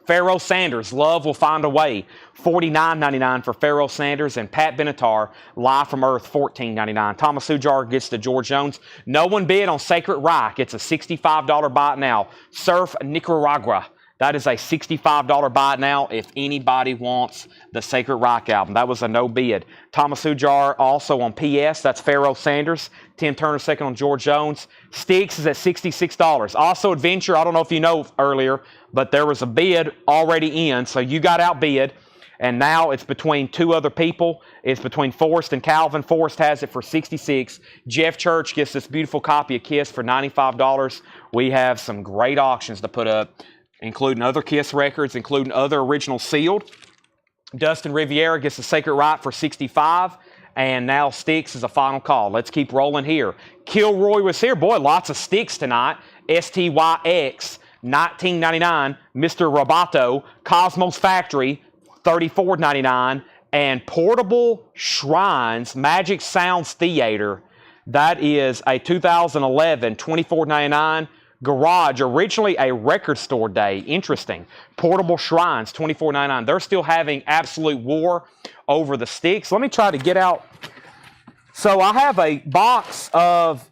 Pharaoh Sanders, Love Will Find a Way, $49.99 for Pharaoh Sanders, and Pat Benatar, Live from Earth, $14.99. Thomas Ujar gets to George Jones. No one bid on Sacred Reich. It's a $65 buy it now. Surf Nicaragua. That is a $65 buy it now if anybody wants the Sacred Reich album. That was a no bid. Thomas Ujar also on PS. That's Pharaoh Sanders. Tim Turner second on George Jones. Sticks is at $66. Also Adventure, I don't know if you know earlier, but there was a bid already in, so you got outbid. And now it's between two other people. It's between Forrest and Calvin. Forrest has it for $66. Jeff Church gets this beautiful copy of Kiss for $95. We have some great auctions to put up, including other Kiss records, including other original sealed. Dustin Riviera gets the Sacred Right for $65. And now Sticks is a final call. Let's keep rolling here. Kilroy was here. Boy, lots of Sticks tonight. STYX, $19.99. Mr. Roboto, Cosmos Factory, $34.99. And Portable Shrines, Magic Sounds Theater, that is a 2011, $24.99. Garage, originally a record store day. Interesting. Portable Shrines, $24.99. They're still having absolute war over the Sticks. Let me try to get out. So I have a box of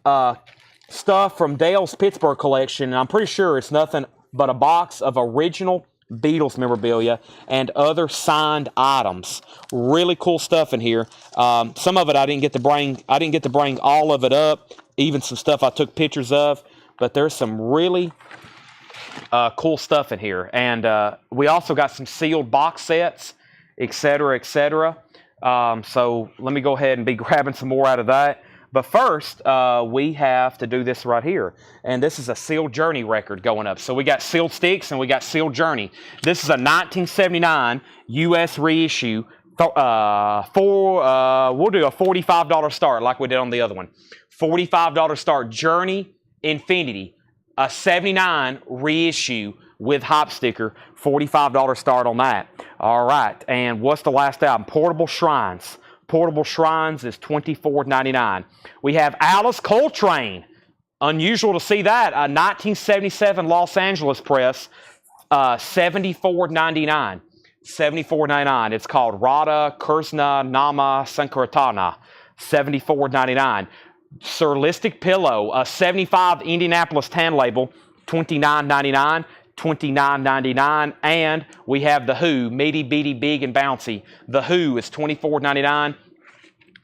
stuff from Dale's Pittsburgh collection, and I'm pretty sure it's nothing but a box of original Beatles memorabilia and other signed items. Really cool stuff in here. Some of it I didn't get to bring. I didn't get to bring all of it up. Even some stuff I took pictures of. But there's some really cool stuff in here. And we also got some sealed box sets, etc., etc. So let me go ahead and be grabbing some more out of that. But first, we have to do this right here. And this is a Sealed Journey record going up. So we got Sealed Sticks and we got Sealed Journey. This is a 1979 U.S. reissue. We'll do a $45 start like we did on the other one. $45 start, Journey Infinity, a 79 reissue with hop sticker, $45 start on that. All right, and what's the last album? Portable Shrines. Portable Shrines is $24.99. We have Alice Coltrane. Unusual to see that. A 1977 Los Angeles press, $74.99. $74.99. It's called Radha Krishna Nama Sankirtana. $74.99. Surlistic Pillow, a 75 Indianapolis tan label, $29.99, $29.99. And we have The Who, Meaty, Beady, Big, and Bouncy. The Who is $24.99,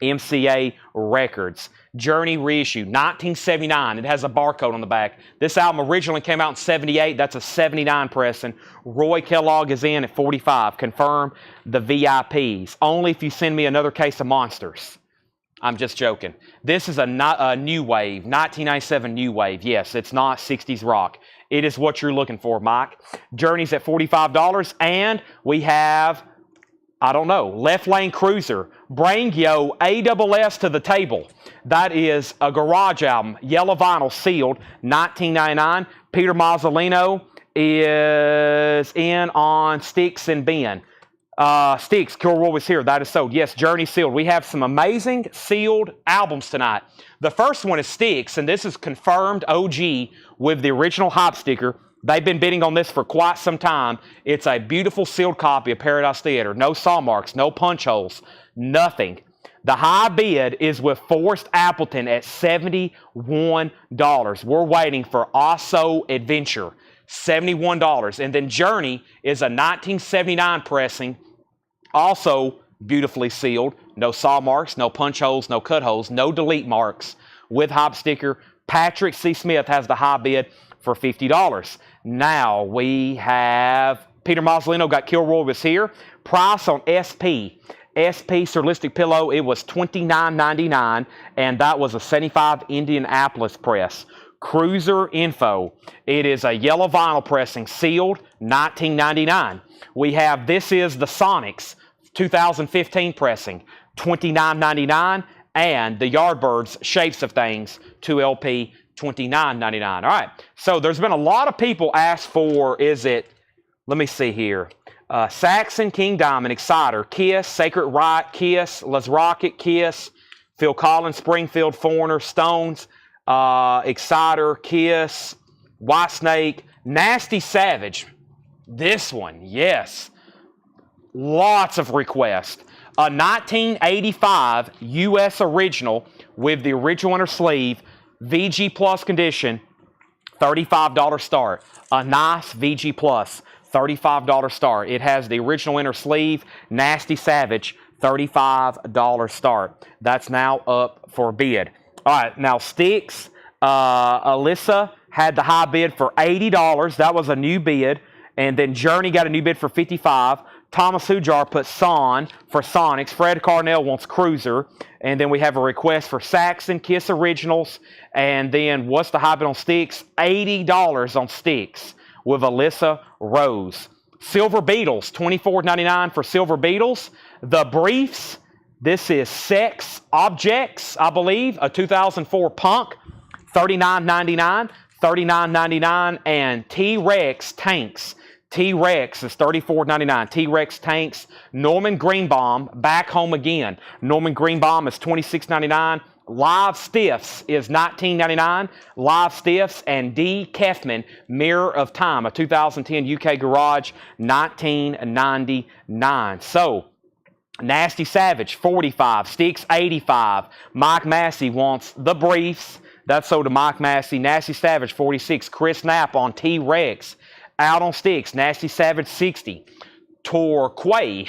MCA Records. Journey reissue, 1979. It has a barcode on the back. This album originally came out in 78. That's a 79 pressing. Roy Kellogg is in at 45. Confirm the VIPs. Only if you send me another case of Monsters. I'm just joking. This is a new wave, 1997 new wave. Yes, it's not 60s rock. It is what you're looking for, Mike. Journey's at $45. And we have, I don't know, Left Lane Cruiser. Bring yo ASS to the table. That is a garage album, yellow vinyl, sealed, $19.99. Peter Mazzolino is in on Sticks and Ben. Sticks, Kilroy was here. That is sold. Yes, Journey sealed. We have some amazing sealed albums tonight. The first one is Sticks, and this is confirmed OG with the original hop sticker. They've been bidding on this for quite some time. It's a beautiful sealed copy of Paradise Theater. No saw marks, no punch holes, nothing. The high bid is with Forrest Appleton at $71. We're waiting for Also Adventure, $71. And then Journey is a 1979 pressing, also beautifully sealed, no saw marks, no punch holes, no cut holes, no delete marks, with hop sticker. Patrick C. Smith has the high bid for $50. Now we have Peter Mazzolino got Kilroy was here. Price on SP Surrealistic Pillow, it was $29.99, and that was a 75 Indianapolis press. Cruiser Info, it is a yellow vinyl pressing, sealed, $19.99. We have This Is the Sonics 2015 pressing, $29.99, and the Yardbirds Shapes of Things 2LP, $29.99. All right, so there's been a lot of people ask for, let me see here, Saxon, King Diamond, Exciter, Kiss, Sacred Right, Kiss, Les Rocket, Kiss, Phil Collins, Springfield, Foreigner, Stones, Exciter, Kiss, Whitesnake, Nasty Savage. This one, yes. Lots of requests. A 1985 U.S. original with the original inner sleeve, VG Plus condition, $35 start. A nice VG Plus, $35 start. It has the original inner sleeve, Nasty Savage, $35 start. That's now up for bid. All right, now sticks. Alyssa had the high bid for $80. That was a new bid. And then Journey got a new bid for $55. Thomas Hujar put Son for Sonics. Fred Carnell wants Cruiser. And then we have a request for Saxon, Kiss Originals. And then what's the high bid on sticks? $80 on sticks with Alyssa Rose. Silver Beatles, $24.99 for Silver Beatles. The Briefs, this is Sex Objects, I believe, a 2004 Punk, $39.99. $39.99. And T-Rex Tanks. T-Rex is $34.99. T-Rex Tanks. Norman Greenbaum, Back Home Again. Norman Greenbaum is $26.99. Live Stiffs is $19.99. Live Stiffs. And D. Kefman, Mirror of Time, a 2010 UK Garage, $19.99. So, Nasty Savage, $45. Sticks, $85. Mike Massey wants The Briefs. That's sold to Mike Massey. Nasty Savage, $46. Chris Knapp on T-Rex. Out on sticks, Nasty Savage, $60. Torquay,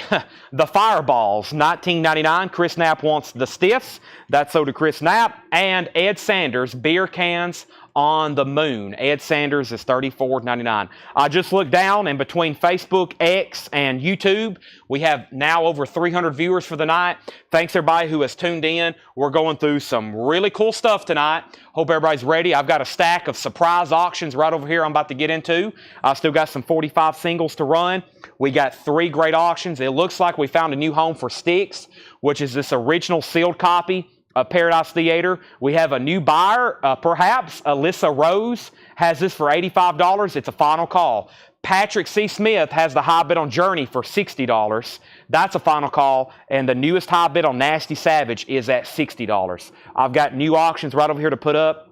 the Fireballs, $19.99. Chris Knapp wants the Stiffs. That's sold to Chris Knapp. And Ed Sanders, Beer Cans on the Moon. Ed Sanders is $34.99. I just looked down, and between Facebook, X, and YouTube, we have now over 300 viewers for the night. Thanks everybody who has tuned in. We're going through some really cool stuff tonight. Hope everybody's ready. I've got a stack of surprise auctions right over here I'm about to get into. I've still got some 45 singles to run. We got 3 great auctions. It looks like we found a new home for Sticks, which is this original sealed copy of Paradise Theater. We have a new buyer, perhaps. Alyssa Rose has this for $85. It's a final call. Patrick C. Smith has the high bid on Journey for $60. That's a final call. And the newest high bid on Nasty Savage is at $60. I've got new auctions right over here to put up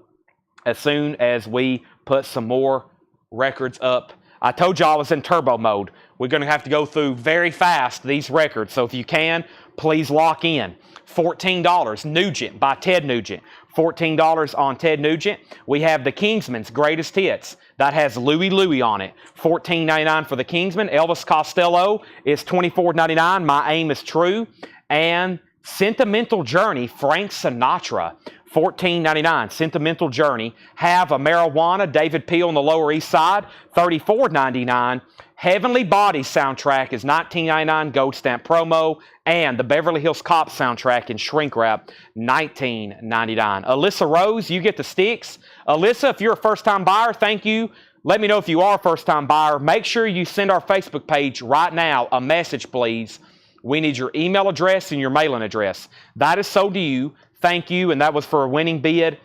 as soon as we put some more records up. I told you I was in turbo mode. We're going to have to go through very fast these records. So if you can, please lock in. $14, Nugent by Ted Nugent. $14 on Ted Nugent. We have the Kingsman's Greatest Hits. That has Louie Louie on it. $14.99 for the Kingsman. Elvis Costello is $24.99. My Aim is True. And Sentimental Journey, Frank Sinatra. $14.99. Sentimental Journey. Have a Marijuana, David Peel on the Lower East Side. $34.99. Heavenly Bodies soundtrack is $19.99. Gold stamp promo. And the Beverly Hills Cop soundtrack in shrink wrap, $19.99. Alyssa Rose, you get the sticks. Alyssa, if you're a first-time buyer, thank you. Let me know if you are a first-time buyer. Make sure you send our Facebook page right now a message, please. We need your email address and your mailing address. That is sold to you. Thank you. And that was for a winning bid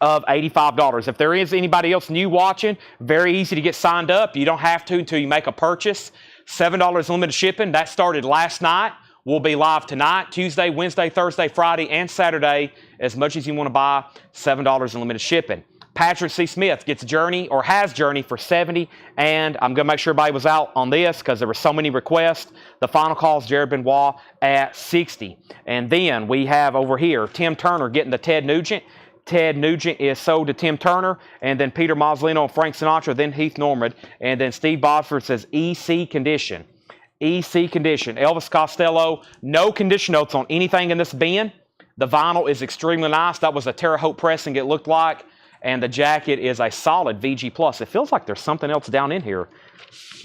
of $85. If there is anybody else new watching, very easy to get signed up. You don't have to until you make a purchase. $7 limited shipping. That started last night. We'll be live tonight, Tuesday, Wednesday, Thursday, Friday, and Saturday. As much as you want to buy, $7 in limited shipping. Patrick C. Smith gets Journey, or has Journey, for $70. And I'm going to make sure everybody was out on this because there were so many requests. The final call is Jared Benoit at $60. And then we have over here Tim Turner getting the Ted Nugent. Ted Nugent is sold to Tim Turner, and then Peter Mazzolino and Frank Sinatra, then Heath Normand, and then Steve Bodford says EC Condition. EC condition. Elvis Costello, no condition notes on anything in this bin. The vinyl is extremely nice. That was a Terre Haute pressing it looked like. And the jacket is a solid VG+. It feels like there's something else down in here.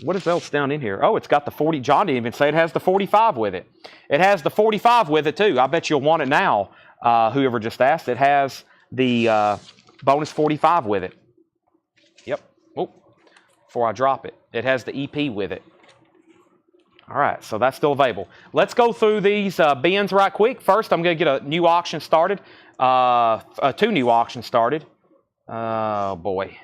What is else down in here? Oh, it's got the 40. John didn't even say it has the 45 with it. It has the 45 with it, too. I bet you'll want it now, whoever just asked. It has the bonus 45 with it. Yep. Oh, before I drop it. It has the EP with it. All right, so that's still available. Let's go through these bins right quick. First, I'm going to get a new auction started. 2 new auctions started. Oh, boy.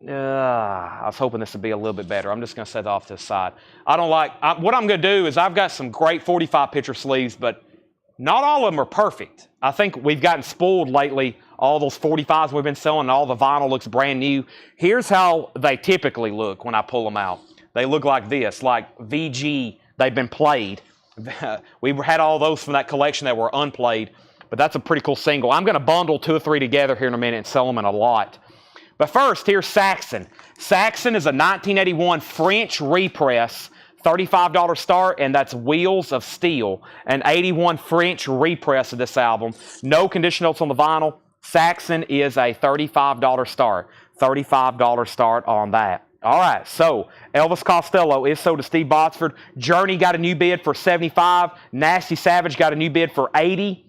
I was hoping this would be a little bit better. I'm just going to set it off to the side. I don't like... what I'm going to do is I've got some great 45 picture sleeves, but not all of them are perfect. I think we've gotten spoiled lately. All those 45s we've been selling, all the vinyl looks brand new. Here's how they typically look when I pull them out. They look like this, like VG. They've been played. We had all those from that collection that were unplayed, but that's a pretty cool single. I'm going to bundle 2 or 3 together here in a minute and sell them in a lot. But first, here's Saxon. Saxon is a 1981 French repress, $35 start, and that's Wheels of Steel, an 81 French repress of this album. No condition notes on the vinyl. Saxon is a $35 start. $35 start on that. All right, so Elvis Costello is sold to Steve Botsford. Journey got a new bid for $75. Nasty Savage got a new bid for $80.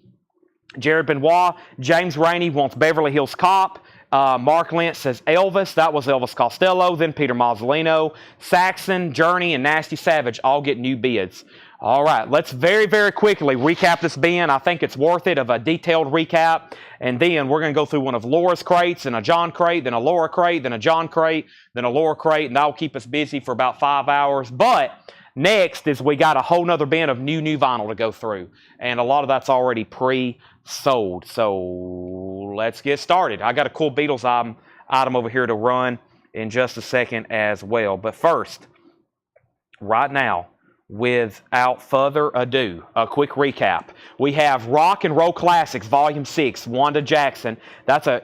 Jared Benoit. James Rainey wants Beverly Hills Cop. Mark Lynch says Elvis. That was Elvis Costello. Then Peter Mazzolino. Saxon, Journey, and Nasty Savage all get new bids. All right, let's very, very quickly recap this bin. I think it's worth it of a detailed recap. And then we're going to go through one of Laura's crates, and a John crate, then a Laura crate, then a John crate, then a Laura crate, and that'll keep us busy for about 5 hours. But next is we got a whole nother bin of new vinyl to go through. And a lot of that's already pre-sold. So let's get started. I got a cool Beatles item over here to run in just a second as well. But first, right now, without further ado, a quick recap. We have Rock and Roll Classics, Volume 6, Wanda Jackson. That's a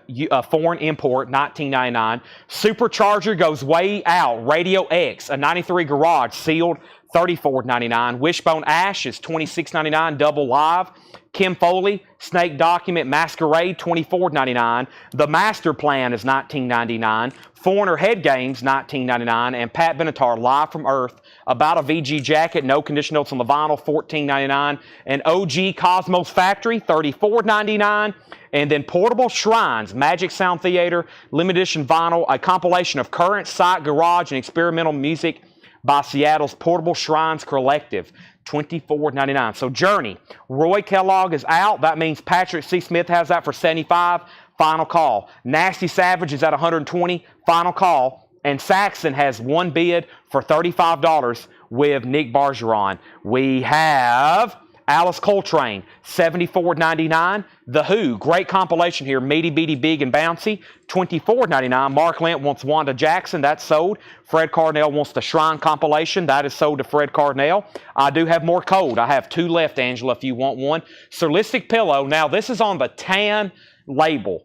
foreign import, $19.99. Supercharger goes way out. Radio X, a 93 Garage, sealed, $34.99. Wishbone Ash is $26.99, double live. Kim Foley, Snake Document Masquerade, $24.99. The Master Plan is $19.99. Foreigner Head Games, $19.99. And Pat Benatar, Live from Earth, About a VG Jacket, no condition notes on the vinyl, $14.99. And OG Cosmos Factory, $34.99. And then Portable Shrines, Magic Sound Theater, limited edition vinyl, a compilation of current site, garage, and experimental music by Seattle's Portable Shrines Collective, $24.99. So Journey, Roy Kellogg is out. That means Patrick C. Smith has that for $75. Final call. Nasty Savage is at $120. Final call. And Saxon has one bid for $35 with Nick Bargeron. We have Alice Coltrane, $74.99. The Who, great compilation here, Meaty, Beady, Big, and Bouncy, $24.99. Mark Lent wants Wanda Jackson, that's sold. Fred Carnell wants the Shrine compilation, that is sold to Fred Carnell. I do have more code. I have 2 left, Angela, if you want one. Solistic Pillow, now this is on the tan label,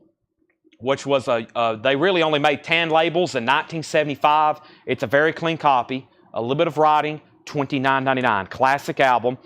which was they really only made tan labels in 1975. It's a very clean copy, a little bit of writing, $29.99. Classic album.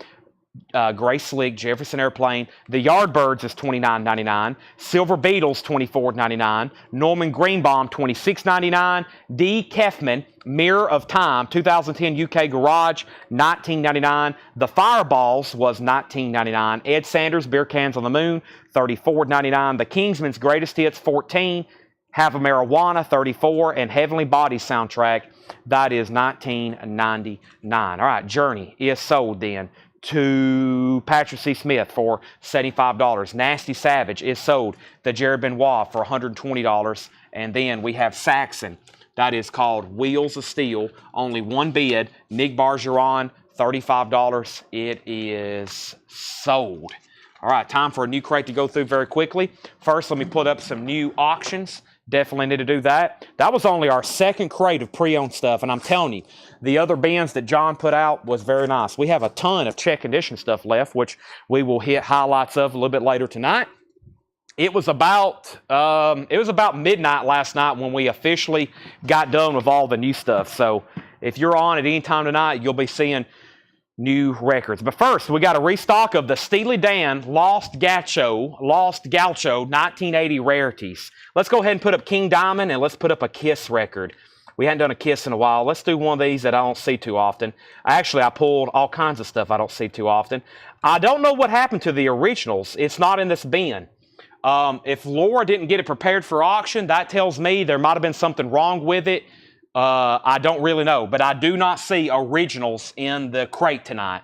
Gray Slick, Jefferson Airplane. The Yardbirds is $29.99. Silver Beatles, $24.99. Norman Greenbaum, $26.99. D. Kefman, Mirror of Time, 2010 UK Garage, $19.99. The Fireballs was $19.99. Ed Sanders, Beer Cans on the Moon, $34.99. The Kingsmen's Greatest Hits, $14. Have a Marijuana, $34. And Heavenly Bodies soundtrack, that is $19.99. All right, Journey is sold then to Patrick C. Smith for $75. Nasty Savage is sold to Jared Benoit for $120. And then we have Saxon. That is called Wheels of Steel. Only one bid. Nick Bargeron, $35. It is sold. All right, time for a new crate to go through very quickly. First, let me put up some new auctions. Definitely need to do that. That was only our second crate of pre-owned stuff, and I'm telling you, the other bins that John put out was very nice. We have a ton of check condition stuff left, which we will hit highlights of a little bit later tonight. It was about midnight last night when we officially got done with all the new stuff. So If you're on at any time tonight, you'll be seeing new records. But first, we got a restock of the Steely Dan Lost Gaucho 1980 rarities. Let's go ahead and put up King Diamond, and let's put up a Kiss record. We hadn't done a Kiss in a while. Let's do one of these that I don't see too often. Actually, I pulled all kinds of stuff I don't see too often. I don't know what happened to the originals. It's not in this bin. If Laura didn't get it prepared for auction, that tells me there might have been something wrong with it. I don't really know, but I do not see originals in the crate tonight.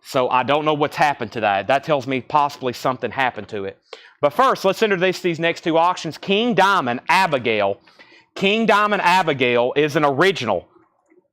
So I don't know what's happened to that. That tells me possibly something happened to it. But first, let's introduce these next two auctions. King Diamond Abigail. King Diamond Abigail is an original.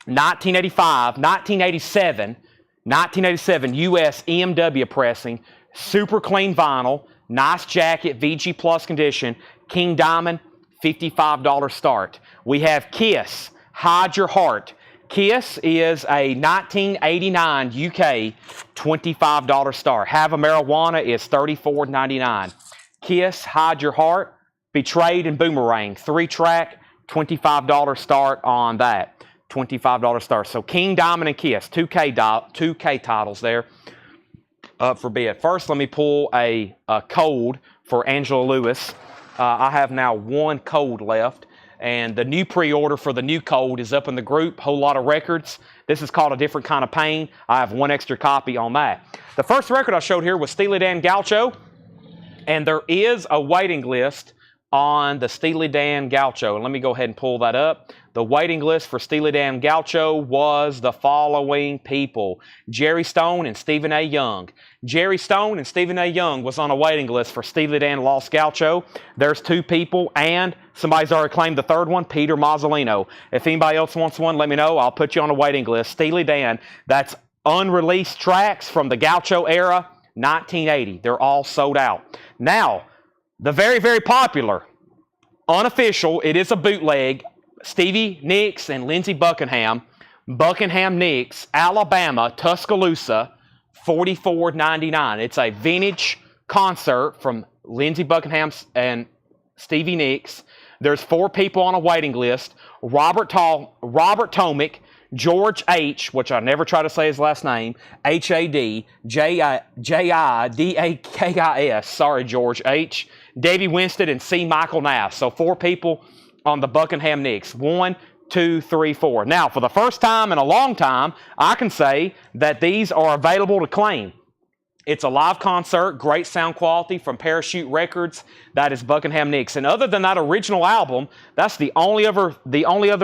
1985, 1987 US EMW pressing. Super clean vinyl. Nice jacket, VG Plus condition. King Diamond, $55 start. We have Kiss, Hide Your Heart. Kiss is a 1989 UK $25 start. Have a Marijuana is $34.99. Kiss, Hide Your Heart, Betrayed and Boomerang. 3-track, $25 start on that. $25 start. So King Diamond and Kiss, 2K titles there up for bid. First, let me pull a code for Angela Lewis. I have now one code left, and the new pre-order for the new code is up in the group. Whole lot of records. This is called A Different Kind of Pain. I have one extra copy on that. The first record I showed here was Steely Dan Gaucho, and there is a waiting list on the Steely Dan Gaucho. And let me go ahead and pull that up. The waiting list for Steely Dan Gaucho was the following people: Jerry Stone and Stephen A. Young. Jerry Stone and Stephen A. Young was on a waiting list for Steely Dan Lost Gaucho. There's two people, and somebody's already claimed the third one, Peter Mazzolino. If anybody else wants one, let me know. I'll put you on a waiting list. Steely Dan, that's unreleased tracks from the Gaucho era, 1980. They're all sold out. Now, the very, very popular, unofficial, it is a bootleg, Stevie Nicks and Lindsey Buckingham. Buckingham Nicks, Alabama, Tuscaloosa, $44.99. It's a vintage concert from Lindsey Buckingham and Stevie Nicks. There's 4 people on a waiting list: Robert Tomick, George H., which I never try to say his last name, H-A-D, J-I-D-A-K-I-S, sorry, George H., Davey Winstead, and C. Michael Nass. So 4 people on the Buckingham Nicks. 1, 2, 3, 4. Now, for the first time in a long time, I can say that these are available to claim. It's a live concert, great sound quality from Parachute Records. That is Buckingham Nicks. And other than that original album, that's the only other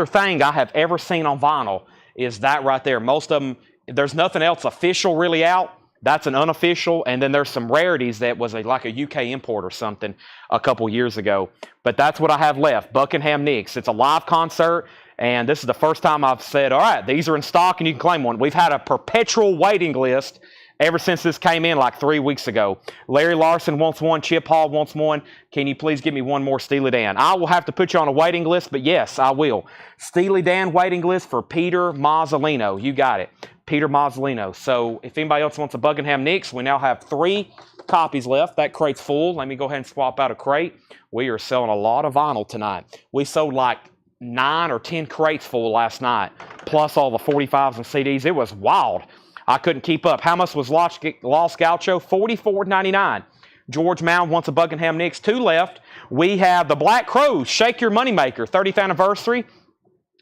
thing I have ever seen on vinyl is that right there. Most of them, there's nothing else official really out. That's an unofficial, and then there's some rarities that was like a UK import or something a couple years ago. But that's what I have left, Buckingham Nicks. It's a live concert, and this is the first time I've said, all right, these are in stock and you can claim one. We've had a perpetual waiting list ever since this came in like 3 weeks ago. Larry Larson wants one, Chip Hall wants one. Can you please give me one more Steely Dan? I will have to put you on a waiting list, but yes, I will. Steely Dan waiting list for Peter Mazzolino. You got it. Peter Mazzolino. So if anybody else wants a Buckingham Nicks, we now have 3 copies left. That crate's full. Let me go ahead and swap out a crate. We are selling a lot of vinyl tonight. We sold like 9 or 10 crates full last night, plus all the 45s and CDs. It was wild. I couldn't keep up. How much was Lost Gaucho? $44.99. George Mound wants a Buckingham Nicks. 2 left. We have the Black Crowes, Shake Your Moneymaker, 30th anniversary,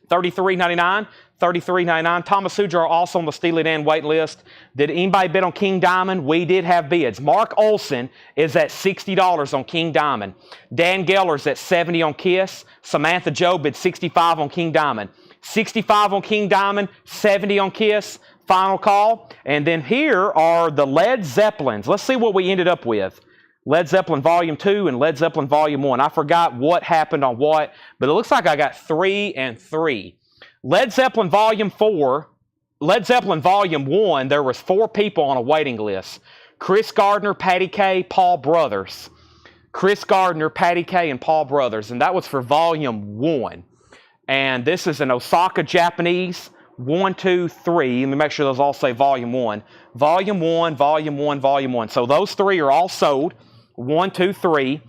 $33.99. $33.99. Thomas Hujar also on the Steely Dan wait list. Did anybody bid on King Diamond? We did have bids. Mark Olson is at $60 on King Diamond. Dan Geller's at $70 on Kiss. Samantha Joe bid $65 on King Diamond. $65 on King Diamond, $70 on Kiss. Final call. And then here are the Led Zeppelins. Let's see what we ended up with. Led Zeppelin Volume 2 and Led Zeppelin Volume 1. I forgot what happened on what, but it looks like I got 3 and 3. Led Zeppelin Volume 4, Led Zeppelin Volume 1, there was 4 people on a waiting list. Chris Gardner, Patty Kay, Paul Brothers. Chris Gardner, Patty Kay, and Paul Brothers. And that was for Volume 1. And this is an Osaka Japanese 1, 2, 3. Let me make sure those all say Volume 1. Volume 1, Volume 1, Volume 1. So those 3 are all sold. 1, 2, 3.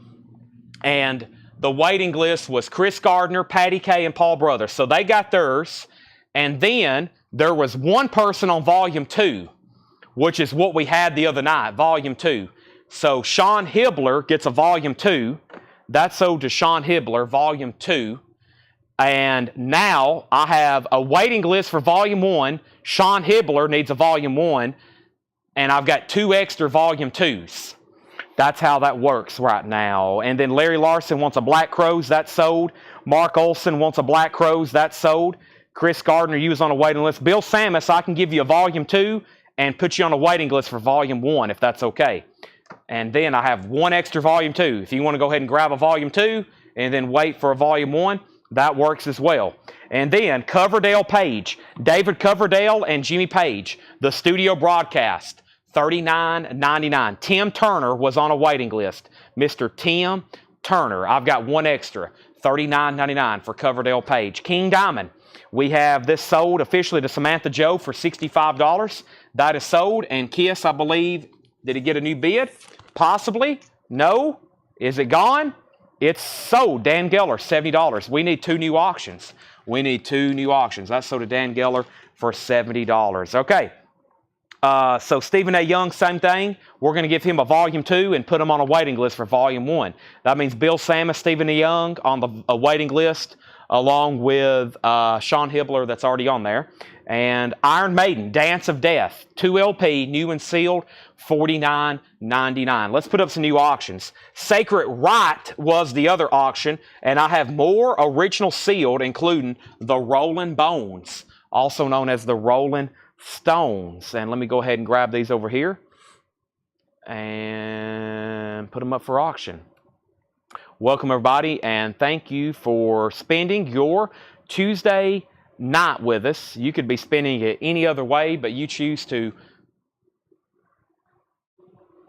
And the waiting list was Chris Gardner, Patty Kay, and Paul Brothers. So they got theirs. And then there was one person on volume 2, which is what we had the other night, volume 2. So Sean Hibbler gets a volume 2. That's sold to Sean Hibbler, volume 2. And now I have a waiting list for volume 1. Sean Hibbler needs a volume 1. And I've got 2 extra volume 2s. That's how that works right now. And then Larry Larson wants a Black Crowes. That's sold. Mark Olson wants a Black Crowes. That's sold. Chris Gardner, you was on a waiting list. Bill Samus, I can give you a volume 2 and put you on a waiting list for volume 1 if that's okay. And then I have 1 extra volume 2. If you want to go ahead and grab a volume 2 and then wait for a volume 1, that works as well. And then Coverdale Page, David Coverdale and Jimmy Page, the studio broadcast, $39.99. Tim Turner was on a waiting list. Mr. Tim Turner, I've got 1 extra, $39.99 for Coverdale Page. King Diamond, we have this sold officially to Samantha Joe for $65. That is sold. And Kiss, I believe, did he get a new bid? Possibly. No. Is it gone? It's sold. Dan Geller, $70. We need 2 new auctions. We need 2 new auctions. That's sold to Dan Geller for $70. Okay. So Stephen A. Young, same thing. We're going to give him a volume 2 and put him on a waiting list for volume 1. That means Bill Samus, Stephen A. Young on a waiting list, along with Sean Hibbler that's already on there. And Iron Maiden, Dance of Death, 2 LP, new and sealed, $49.99. Let's put up some new auctions. Sacred Right was the other auction, and I have more original sealed, including the Rolling Bones, also known as the Rolling Stones. And let me go ahead and grab these over here and put them up for auction. Welcome, everybody, and thank you for spending your Tuesday night with us. You could be spending it any other way, but you choose to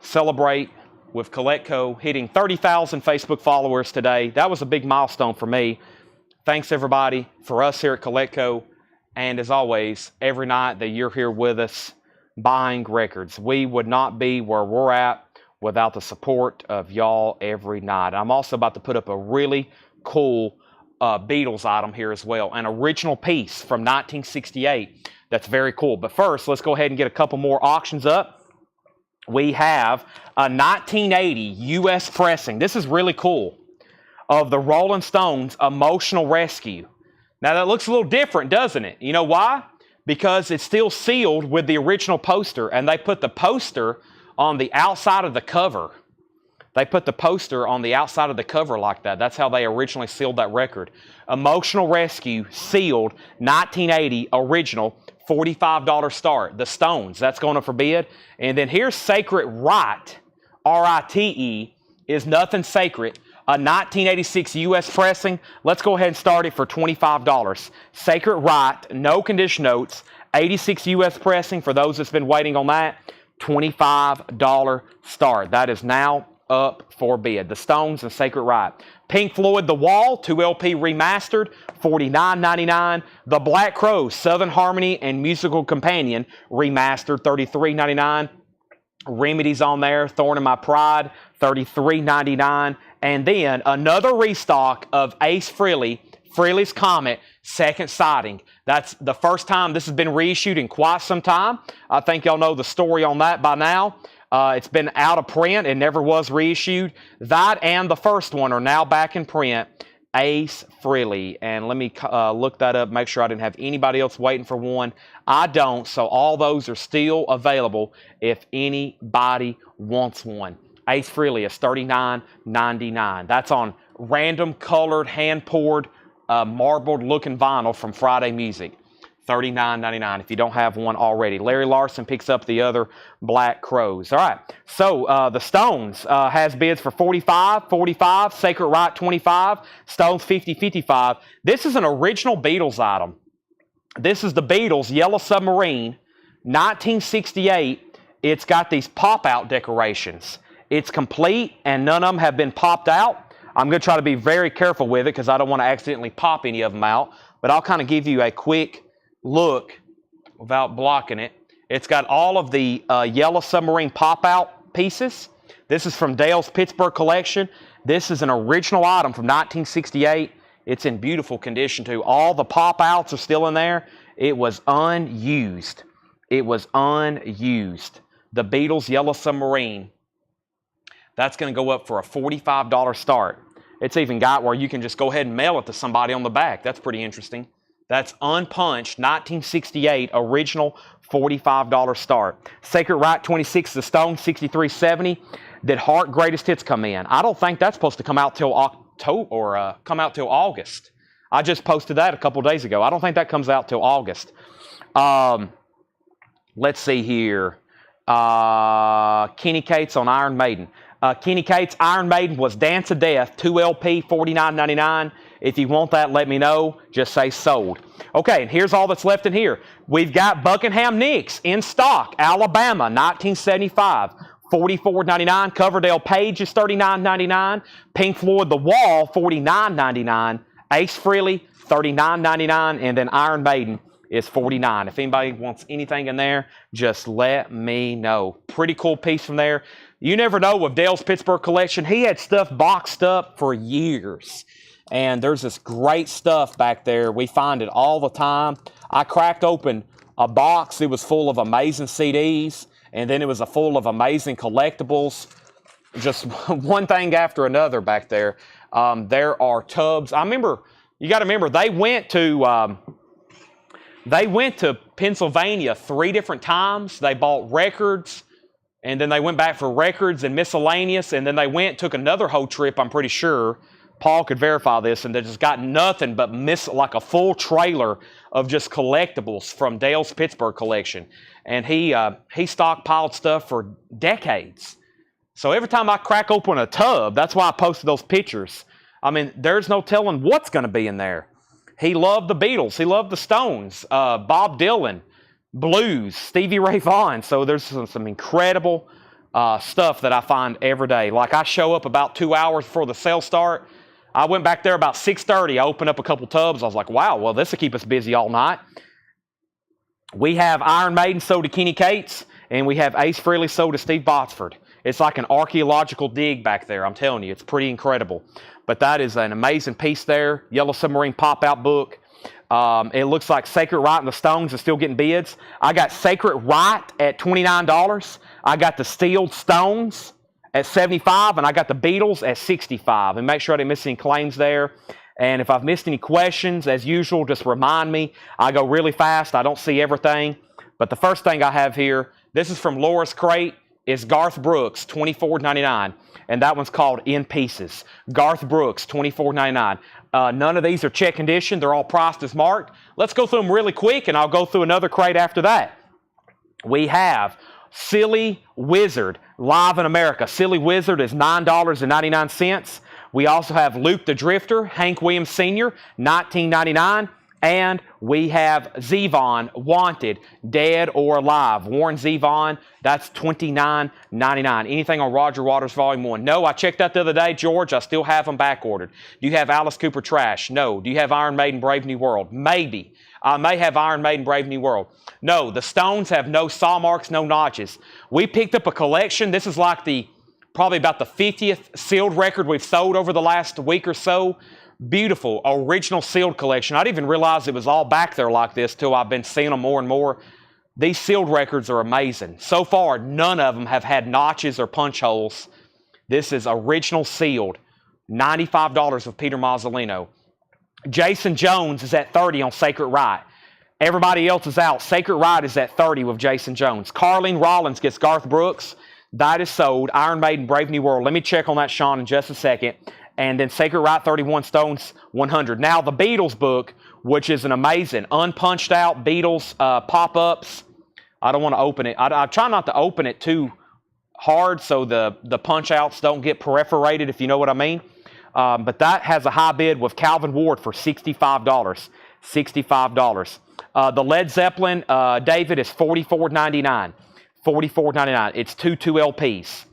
celebrate with Collecco hitting 30,000 Facebook followers today. That was a big milestone for me. Thanks, everybody, for us here at Collecco. And as always, every night that you're here with us buying records, we would not be where we're at without the support of y'all every night. I'm also about to put up a really cool Beatles item here as well, an original piece from 1968 that's very cool. But first, let's go ahead and get a couple more auctions up. We have a 1980 U.S. pressing. This is really cool, of the Rolling Stones' Emotional Rescue. Now that looks a little different, doesn't it? You know why? Because it's still sealed with the original poster, and they put the poster on the outside of the cover. They put the poster on the outside of the cover like that. That's how they originally sealed that record. Emotional Rescue, sealed, 1980, original, $45 start. The Stones, that's going up for bid. And then here's Sacred Right, R-I-T-E, is Nothing Sacred. A 1986 U.S. pressing. Let's go ahead and start it for $25. Sacred Right, no condition notes, 86 U.S. pressing. For those that's been waiting on that, $25 start. That is now up for bid. The Stones and Sacred Right. Pink Floyd, The Wall, 2 LP remastered, $49.99. The Black Crowes, Southern Harmony and Musical Companion, remastered, $33.99. Remedies on there, Thorn in My Pride, $33.99. And then another restock of Ace Frehley, Frehley's Comet, second sighting. That's the first time this has been reissued in quite some time. I think y'all know the story on that by now. It's been out of print. It never was reissued. That and the first one are now back in print. Ace Frehley. And let me look that up, make sure I didn't have anybody else waiting for one. I don't, so all those are still available if anybody wants one. Ace Frehley is $39.99. That's on random colored, hand-poured, marbled-looking vinyl from Friday Music. $39.99 if you don't have one already. Larry Larson picks up the other Black Crowes. All right, so the Stones has bids for $45, Sacred Right $25, Stones $50, $55. This is an original Beatles item. This is the Beatles Yellow Submarine, 1968. It's got these pop-out decorations. It's complete, and none of them have been popped out. I'm going to try to be very careful with it because I don't want to accidentally pop any of them out. But I'll kind of give you a quick look without blocking it. It's got all of the Yellow Submarine pop-out pieces. This is from Dale's Pittsburgh collection. This is an original item from 1968. It's in beautiful condition too. All the pop-outs are still in there. It was unused. It was unused. The Beatles Yellow Submarine. That's going to go up for a $45 start. It's even got where you can just go ahead and mail it to somebody on the back. That's pretty interesting. That's unpunched, 1968, original $45 start. Sacred Right 26, The Stone, 6370. Did Heart Greatest Hits come in? I don't think that's supposed to come out till October or come out till August. I just posted that a couple days ago. I don't think that comes out till August. Let's see here. Kenny Cates on Iron Maiden. Kenny Cates, Iron Maiden was Dance of Death, 2 LP, $49.99. If you want that, let me know. Just say sold. Okay, and here's all that's left in here. We've got Buckingham Nicks in stock, Alabama, 1975, $44.99. Coverdale Page is $39.99. Pink Floyd The Wall, $49.99. Ace Frehley, $39.99. And then Iron Maiden is $49. If anybody wants anything in there, just let me know. Pretty cool piece from there. You never know with Dale's Pittsburgh collection. He had stuff boxed up for years. And there's this great stuff back there. We find it all the time. I cracked open a box. It was full of amazing CDs. And then it was full of amazing collectibles. Just one thing after another back there. There are tubs. I remember, you got to remember, they went to Pennsylvania 3 different times. They bought records. And then they went back for records and miscellaneous. And then they took another whole trip, I'm pretty sure. Paul could verify this. And they just got nothing but like a full trailer of just collectibles from Dale's Pittsburgh collection. And he stockpiled stuff for decades. So every time I crack open a tub, that's why I posted those pictures. I mean, there's no telling what's going to be in there. He loved the Beatles. He loved the Stones, Bob Dylan, blues, Stevie Ray Vaughan. So there's some incredible stuff that I find every day. Like I show up about 2 hours before the sale start. I went back there about 6:30. I opened up a couple tubs. I was like, wow, well, this will keep us busy all night. We have Iron Maiden sold to Kenny Cates, and we have Ace Frehley sold to Steve Botsford. It's like an archaeological dig back there. I'm telling you, it's pretty incredible. But that is an amazing piece there. Yellow Submarine pop-out book. It looks like Sacred Right and the Stones are still getting bids. I got Sacred Right at $29. I got the Sealed Stones at $75, and I got the Beatles at $65. And make sure I didn't miss any claims there. And if I've missed any questions, as usual, just remind me. I go really fast. I don't see everything. But the first thing I have here, this is from Laura's Crate, is Garth Brooks, $24.99. And that one's called In Pieces. Garth Brooks, $24.99. None of these are check condition. They're all priced as marked. Let's go through them really quick, and I'll go through another crate after that. We have Silly Wizard, live in America. Silly Wizard is $9.99. We also have Luke the Drifter, Hank Williams Sr., $19.99. And we have Zevon, Wanted, Dead or Alive. Warren Zevon, that's $29.99. Anything on Roger Waters Volume 1? No, I checked that the other day, George. I still have them back ordered. Do you have Alice Cooper Trash? No. Do you have Iron Maiden Brave New World? Maybe. I may have Iron Maiden Brave New World. No, the Stones have no saw marks, no notches. We picked up a collection. This is like probably about the 50th sealed record we've sold over the last week or so. Beautiful, original sealed collection. I didn't even realize it was all back there like this till I've been seeing them more and more. These sealed records are amazing. So far, none of them have had notches or punch holes. This is original sealed. $95 with Peter Mazzolino. Jason Jones is at $30 on Sacred Right. Everybody else is out. Sacred Right is at $30 with Jason Jones. Carlene Rollins gets Garth Brooks. That is sold. Iron Maiden Brave New World. Let me check on that, Sean, in just a second. And then Sacred Right 31, Stones 100. Now the Beatles book, which is an amazing unpunched out Beatles pop-ups. I don't want to open it. I try not to open it too hard so the punch outs don't get perforated, if you know what I mean. But that has a high bid with Calvin Ward for $65. $65. The Led Zeppelin, David, is $44.99. $44.99. It's two LPs.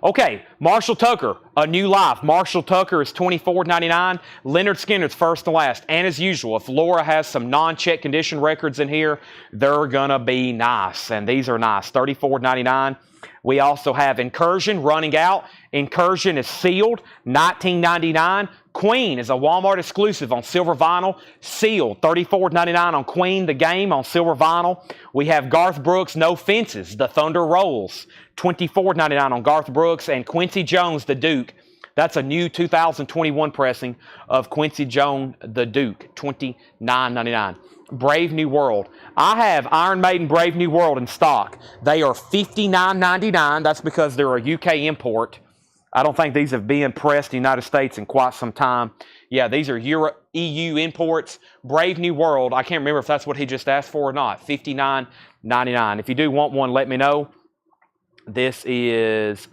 Okay, Marshall Tucker, A New Life. Marshall Tucker is $24.99. Leonard Skinner's first and last. And as usual, if Laura has some non-check condition records in here, they're going to be nice. And these are nice. $34.99. We also have Incursion running out. Incursion is sealed, $19.99. Queen is a Walmart exclusive on silver vinyl, sealed, $34.99 on Queen, the game, on silver vinyl. We have Garth Brooks, No Fences, The Thunder Rolls, $24.99 on Garth Brooks, and Quincy Jones, The Duke. That's a new 2021 pressing of Quincy Jones, The Duke, $29.99. Brave New World. I have Iron Maiden Brave New World in stock. They are $59.99. That's because they're a UK import. I don't think these have been pressed in the United States in quite some time. Yeah, these are EU imports. Brave New World. I can't remember if that's what he just asked for or not. $59.99. If you do want one, let me know. This is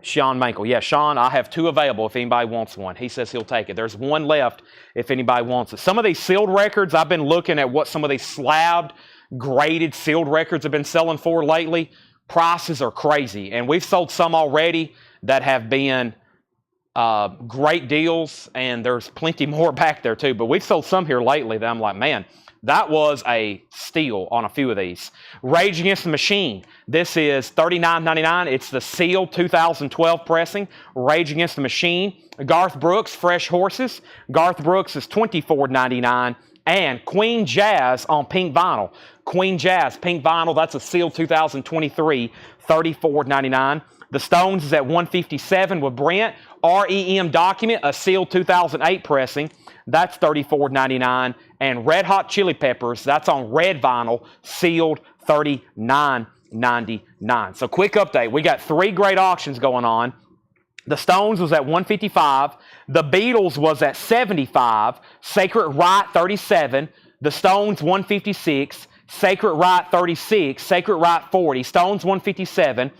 Sean Mankel. Yeah, Sean, I have 2 available if anybody wants one. He says he'll take it. There's 1 left if anybody wants it. Some of these sealed records, I've been looking at what some of these slabbed, graded sealed records have been selling for lately. Prices are crazy. And we've sold some already that have been great deals, and there's plenty more back there too. But we've sold some here lately that I'm like, man, that was a steal on a few of these. Rage Against the Machine. This is $39.99. It's the sealed 2012 pressing. Rage Against the Machine. Garth Brooks, Fresh Horses. Garth Brooks is $24.99. And Queen Jazz on pink vinyl. Queen Jazz, pink vinyl, that's a sealed 2023, $34.99. The Stones is at $157 with Brent. REM Document, a sealed 2008 pressing. That's $34.99. And Red Hot Chili Peppers, that's on red vinyl, sealed, $39.99. So quick update. We got 3 great auctions going on. The Stones was at $155. The Beatles was at $75. Sacred Right, $37. The Stones, $156. Sacred Right, $36. Sacred Right, $40. Stones, $157.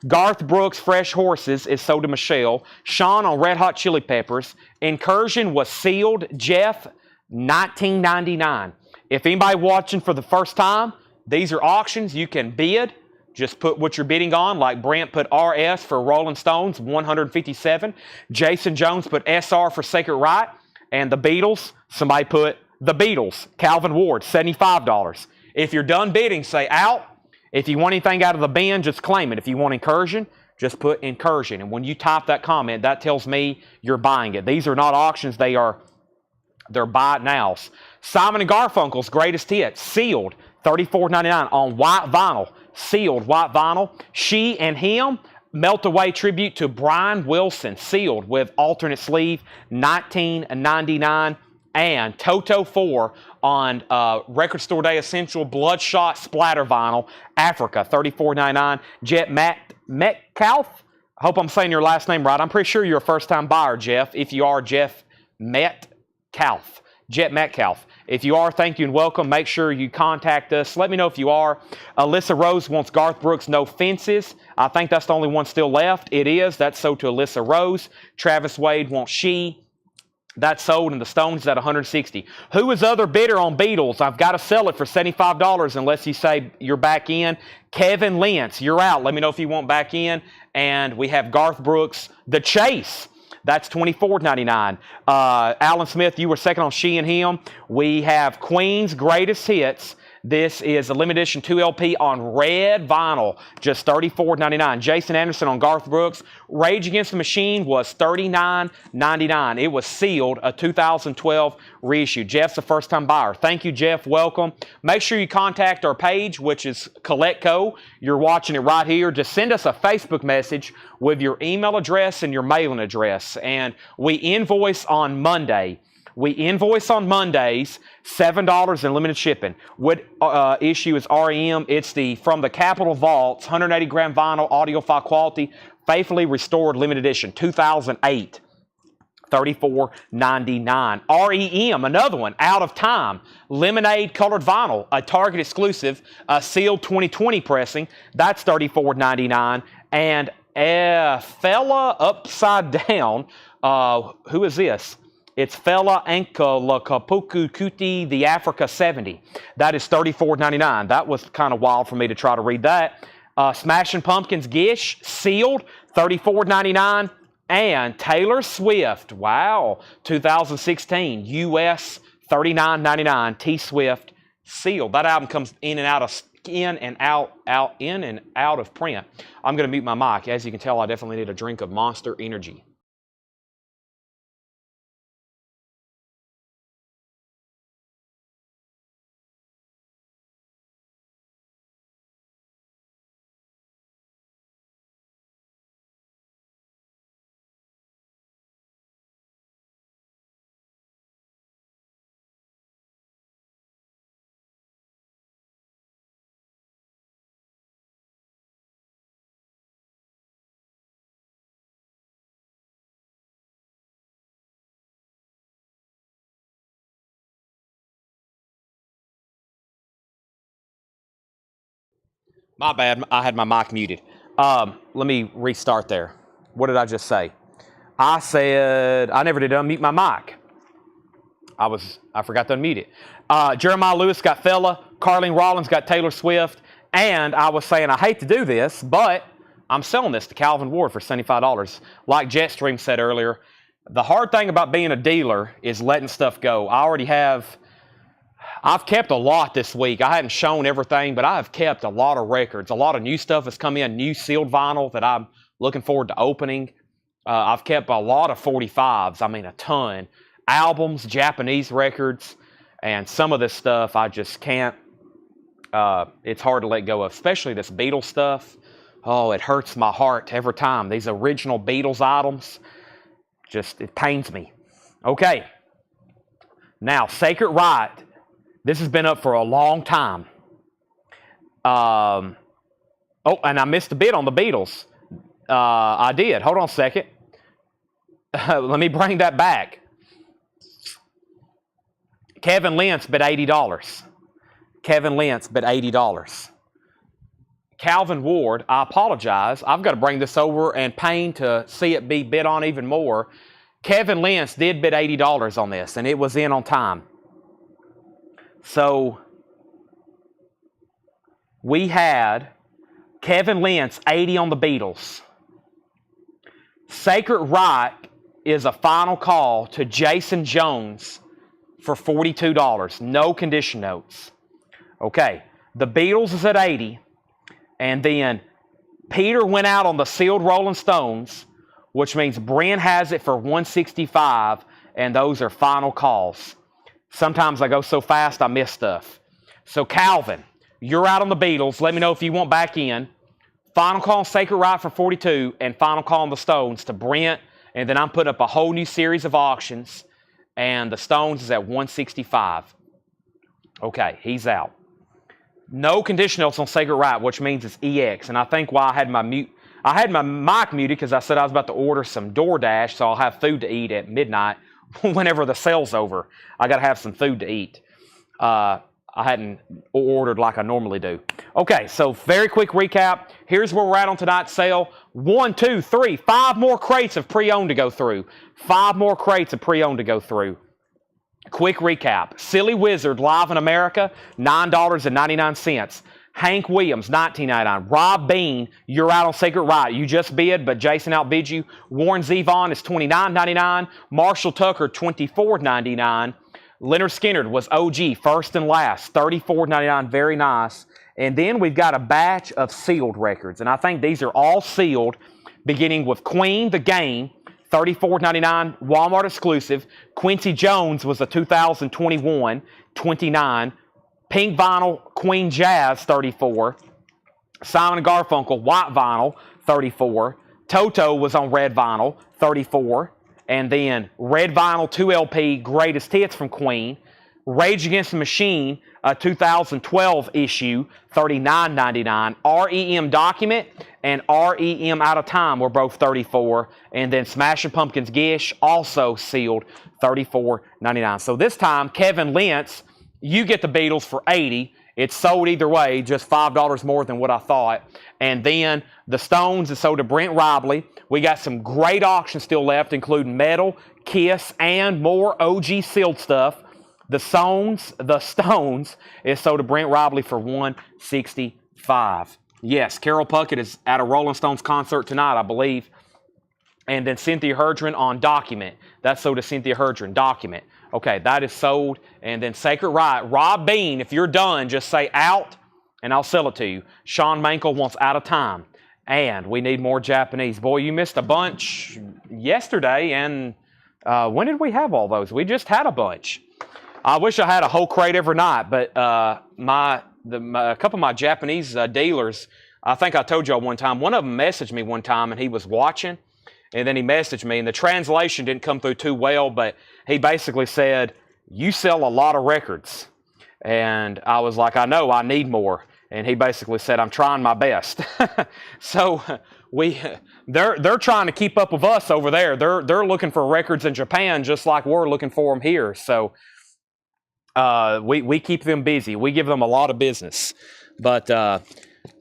Garth Brooks, Fresh Horses is sold to Michelle. Sean on Red Hot Chili Peppers. Incursion was sealed. Jeff, $19.99. If anybody watching for the first time, these are auctions. You can bid. Just put what you're bidding on, like Brent put RS for Rolling Stones, $157. Jason Jones put SR for Sacred Right. And the Beatles, somebody put the Beatles, Calvin Ward, $75. If you're done bidding, say out. If you want anything out of the bin, just claim it. If you want Incursion, just put Incursion. And when you type that comment, that tells me you're buying it. These are not auctions. They're buy it nows. Simon & Garfunkel's Greatest Hits, sealed, $34.99 on white vinyl. Sealed white vinyl. She and Him, Melt Away tribute to Brian Wilson, sealed with alternate sleeve, $19.99. And Toto 4 on Record Store Day Essential Bloodshot Splatter Vinyl, Africa, $34.99. Jet Metcalf, I hope I'm saying your last name right. I'm pretty sure you're a first-time buyer, Jeff. If you are, Jeff Metcalf. Jet Metcalf. If you are, thank you and welcome. Make sure you contact us. Let me know if you are. Alyssa Rose wants Garth Brooks, No Fences. I think that's the only one still left. It is. That's sold to Alyssa Rose. Travis Wade wants She. That's sold, and the Stones is at $160. Who is other bidder on Beatles? I've got to sell it for $75 unless you say you're back in. Kevin Lentz, you're out. Let me know if you want back in. And we have Garth Brooks, The Chase. That's $24.99. Alan Smith, you were second on She and Him. We have Queen's Greatest Hits. This is a limited edition 2LP on red vinyl, just $34.99. Jason Anderson on Garth Brooks. Rage Against the Machine was $39.99. It was sealed, a 2012 reissue. Jeff's a first-time buyer. Thank you, Jeff. Welcome. Make sure you contact our page, which is CollectCo. You're watching it right here. Just send us a Facebook message with your email address and your mailing address. And we invoice on Monday. We invoice on Mondays, $7 in limited shipping. What issue is REM? It's the From the Capitol Vaults, 180-gram vinyl, audiophile quality, faithfully restored limited edition, 2008, $34.99. REM, another one, Out of Time, lemonade colored vinyl, a Target exclusive, sealed 2020 pressing, that's $34.99. And Fella Upside Down, who is this? It's Fela Anka La Kapuku Kuti, the Africa 70. That is $34.99. That was kind of wild for me to try to read that. Smashing Pumpkins Gish, sealed, $34.99. And Taylor Swift, wow, 2016, US, $39.99. T Swift, sealed. That album comes in and out of print. I'm going to mute my mic. As you can tell, I definitely need a drink of Monster Energy. My bad. I had my mic muted. Let me restart there. What did I just say? I said I never did unmute my mic. I forgot to unmute it. Jeremiah Lewis got Fella. Carlene Rollins got Taylor Swift. And I was saying I hate to do this, but I'm selling this to Calvin Ward for $75. Like Jetstream said earlier, the hard thing about being a dealer is letting stuff go. I've kept a lot this week. I hadn't shown everything, but I've kept a lot of records. A lot of new stuff has come in, new sealed vinyl that I'm looking forward to opening. I've kept a lot of 45s, I mean a ton. Albums, Japanese records, and some of this stuff I just can't. It's hard to let go of, especially this Beatles stuff. Oh, it hurts my heart every time. These original Beatles items, it pains me. Okay. Now, Sacred Right. This has been up for a long time. Oh, and I missed a bid on the Beatles. I did. Hold on a second. Let me bring that back. Kevin Lentz bid $80. Kevin Lentz bid $80. Calvin Ward, I apologize. I've got to bring this over and Payne to see it be bid on even more. Kevin Lentz did bid $80 on this, and it was in on time. So we had Kevin Lentz 80 on the Beatles. Sacred Right is a final call to Jason Jones for $42. No condition notes. Okay, the Beatles is at 80, and then Peter went out on the sealed Rolling Stones, which means Brent has it for $165, and those are final calls. Sometimes I go so fast I miss stuff. So Calvin, you're out on the Beatles. Let me know if you want back in. Final call on Sacred Right for $42, and final call on the Stones to Brent, and then I'm putting up a whole new series of auctions, and the Stones is at $165. Okay, he's out. No condition notes on Sacred Right, which means it's EX. And I think why I had my mic muted because I said I was about to order some DoorDash, so I'll have food to eat at midnight whenever the sale's over. I got to have some food to eat. I hadn't ordered like I normally do. Okay, so very quick recap. Here's where we're at on tonight's sale. 1, 2, 3, 5 more crates of pre-owned to go through. 5 more crates of pre-owned to go through. Quick recap. Silly Wizard, live in America, $9.99. Hank Williams, $19.99. Rob Bean, you're out on Sacred Right. You just bid, but Jason outbid you. Warren Zevon is $29.99. Marshall Tucker, $24.99. Leonard Skinner was OG, first and last, $34.99. Very nice. And then we've got a batch of sealed records. And I think these are all sealed, beginning with Queen, The Game, $34.99, Walmart exclusive. Quincy Jones was a 2021, $29. Pink vinyl, Queen Jazz, $34. Simon & Garfunkel, white vinyl, $34. Toto was on red vinyl, $34. And then red vinyl 2LP, Greatest Hits from Queen. Rage Against the Machine, a 2012 issue, $39.99. REM Document and REM Out of Time were both $34. And then Smashing Pumpkins Gish, also sealed, $34.99. So this time, Kevin Lentz, you get the Beatles for $80. It's sold either way, just $5 more than what I thought. And then the Stones is sold to Brent Robley. We got some great auctions still left, including Metal, Kiss, and more OG sealed stuff. The Stones is sold to Brent Robley for $165. Yes, Carol Puckett is at a Rolling Stones concert tonight, I believe. And then Cynthia Herdron on Document. That's sold to Cynthia Herdron, Document. Okay, that is sold. And then Sacred Right. Rob Bean, if you're done, just say out, and I'll sell it to you. Sean Mankel wants Out of Time. And we need more Japanese. Boy, you missed a bunch yesterday. And when did we have all those? We just had a bunch. I wish I had a whole crate every night, but a couple of my Japanese dealers, I think I told y'all one time, one of them messaged me one time, and he was watching, and then he messaged me, and the translation didn't come through too well, but he basically said, you sell a lot of records. And I was like, I know, I need more. And he basically said, I'm trying my best. So they're trying to keep up with us over there. They're looking for records in Japan just like we're looking for them here. So we keep them busy. We give them a lot of business. But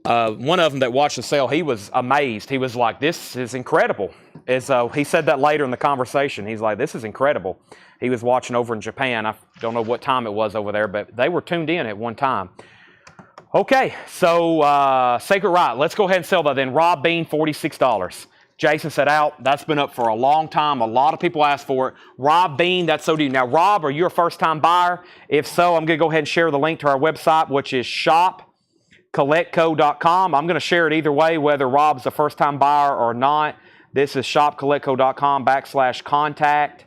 One of them that watched the sale, he was amazed. He was like, this is incredible. He said that later in the conversation. He's like, this is incredible. He was watching over in Japan. I don't know what time it was over there, but they were tuned in at one time. Okay, so Sacred Right. Let's go ahead and sell that then. Rob Bean, $46. Jason said out. That's been up for a long time. A lot of people asked for it. Rob Bean, that's so deep. Now, Rob, are you a first-time buyer? If so, I'm going to go ahead and share the link to our website, which is shopcollectco.com. I'm going to share it either way, whether Rob's a first-time buyer or not. This is shopcollectco.com/contact.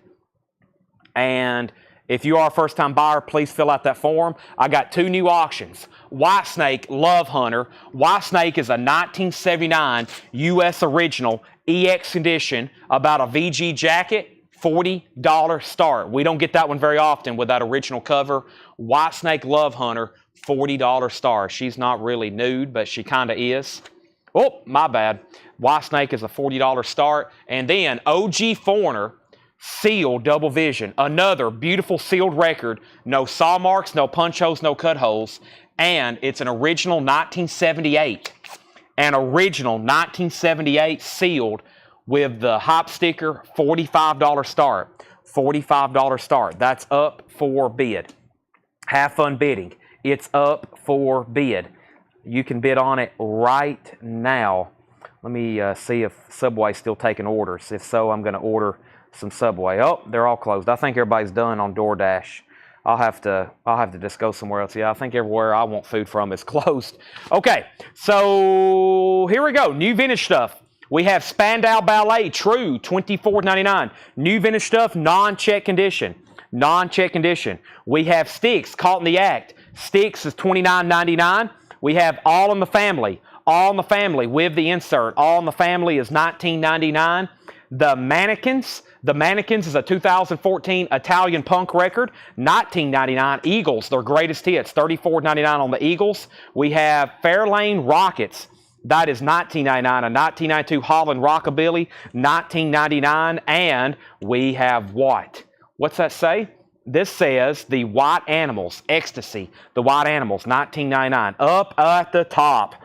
And if you are a first-time buyer, please fill out that form. I got 2 new auctions. White Snake Love Hunter. White Snake is a 1979 U.S. original EX edition, about a VG jacket, $40 start. We don't get that one very often with that original cover. White Snake Love Hunter, $40 start. She's not really nude, but she kind of is. Oh, my bad. White Snake is a $40 start. And then OG Foreigner, sealed double vision. Another beautiful sealed record. No saw marks, no punch holes, no cut holes. And it's an original 1978. An original 1978 sealed with the hop sticker, $45 start. $45 start. That's up for bid. Have fun bidding. It's up for bid. You can bid on it right now. Let me see if Subway's still taking orders. If so, I'm going to order some Subway. Oh, they're all closed. I think everybody's done on DoorDash. I'll have to just go somewhere else. Yeah, I think everywhere I want food from is closed. Okay, so here we go. New vintage stuff. We have Spandau Ballet True, $24.99. New vintage stuff, non-check condition. Non-check condition. We have Sticks, Caught in the Act. Sticks is $29.99. We have All in the Family. All in the Family with the insert. All in the Family is $19.99. The Mannequins is a 2014 Italian punk record, $19.99. Eagles, their greatest hits, $34.99 on the Eagles. We have Fairlane Rockets. That is $19.99. A 1992 Holland Rockabilly, $19.99. And we have what? What's that say? This says the White Animals, Ecstasy. The White Animals, $19.99. Up at the top.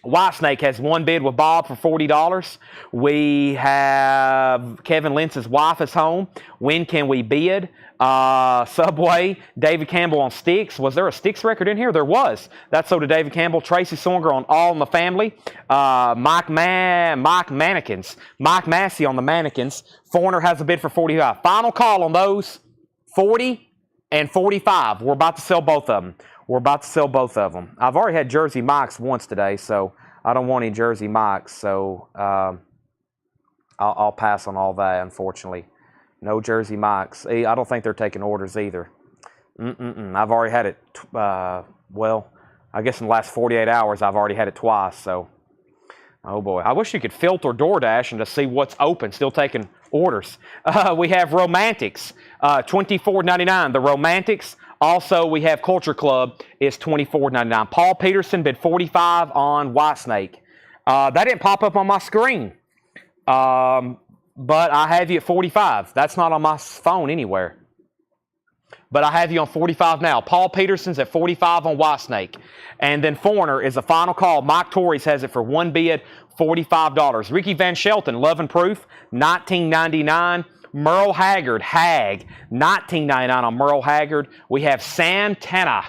White Snake has one bid with Bob for $40. We have Kevin Lentz's Wife is Home. When can we bid? Subway, David Campbell on Sticks. Was there a Sticks record in here? There was. That's so to David Campbell. Tracy Songer on All in the Family. Mike Mannequins. Mike Massey on the Mannequins. Foreigner has a bid for $45. Final call on those. $40 and $45. We're about to sell both of them. We're about to sell both of them. I've already had Jersey Mike's once today, so I don't want any Jersey Mike's. So I'll pass on all that, unfortunately. No Jersey Mike's. I don't think they're taking orders either. I've already had it, well, I guess in the last 48 hours, I've already had it twice. So, oh boy. I wish you could filter DoorDash and just see what's open, still taking orders. We have Romantics, $24.99. The Romantics. Also, we have Culture Club is $24.99. Paul Peterson bid $45 on White Snake. That didn't pop up on my screen, but I have you at $45. That's not on my phone anywhere. But I have you on $45 now. Paul Peterson's at $45 on White Snake. And then Foreigner is a final call. Mike Torres has it for one bid, $45. Ricky Van Shelton, Love and Proof, $19.99. Merle Haggard, Hag, $19.99 on Merle Haggard. We have Santana,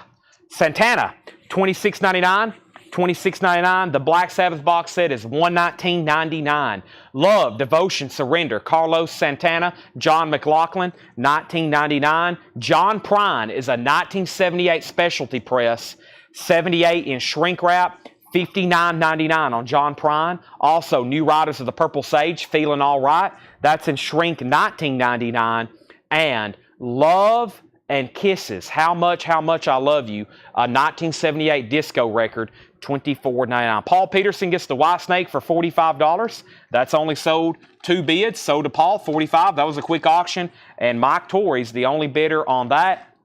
$26.99. $26.99. The Black Sabbath box set is $119.99. Love, Devotion, Surrender, Carlos Santana, John McLaughlin, $19.99. John Prine is a 1978 specialty press, 78 in shrink wrap, $59.99 on John Prine. Also, New Riders of the Purple Sage, Feeling All Right. That's in shrink, $19.99. And Love and Kisses, How Much I Love You, a 1978 disco record, $24.99. Paul Peterson gets the White Snake for $45. That's only sold 2 bids. Sold to Paul, $45. That was a quick auction. And Mike Torres, the only bidder on that,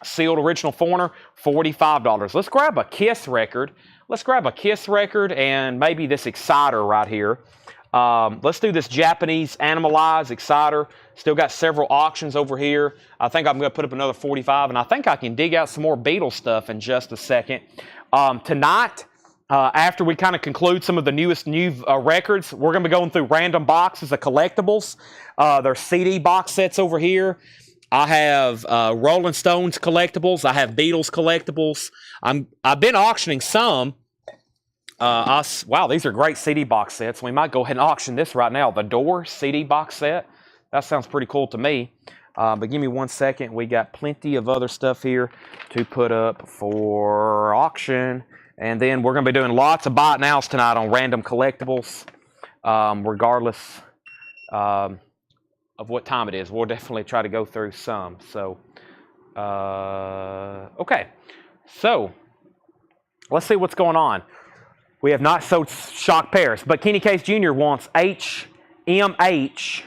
sealed original Foreigner, $45. Let's grab a Kiss record. Let's grab a Kiss record and maybe this Exciter right here. Let's do this Japanese Animalize Exciter. Still got several auctions over here. I think I'm going to put up another 45, and I think I can dig out some more Beatles stuff in just a second. Tonight, After we kind of conclude some of the new records, we're going to be going through random boxes of collectibles. There's CD box sets over here. I have Rolling Stones collectibles. I have Beatles collectibles. I've been auctioning some. Wow, these are great CD box sets. We might go ahead and auction this right now. The Doors CD box set. That sounds pretty cool to me. But give me 1 second. We got plenty of other stuff here to put up for auction. And then we're going to be doing lots of buy it nows tonight on random collectibles, regardless of what time it is. We'll definitely try to go through some. So, okay. So, let's see what's going on. We have not sold shock pairs, but Kenny Cates Jr. wants HMH.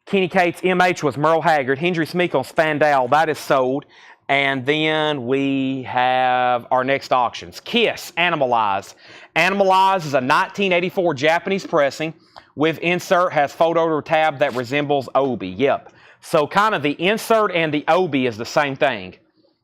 Kenny Cates MH was Merle Haggard. Hendry Smeekle's Spandau. That is sold. And then we have our next auctions. Kiss, Animalize. Animalize is a 1984 Japanese pressing with insert, has photo tab that resembles Obi. Yep. So kind of the insert and the Obi is the same thing.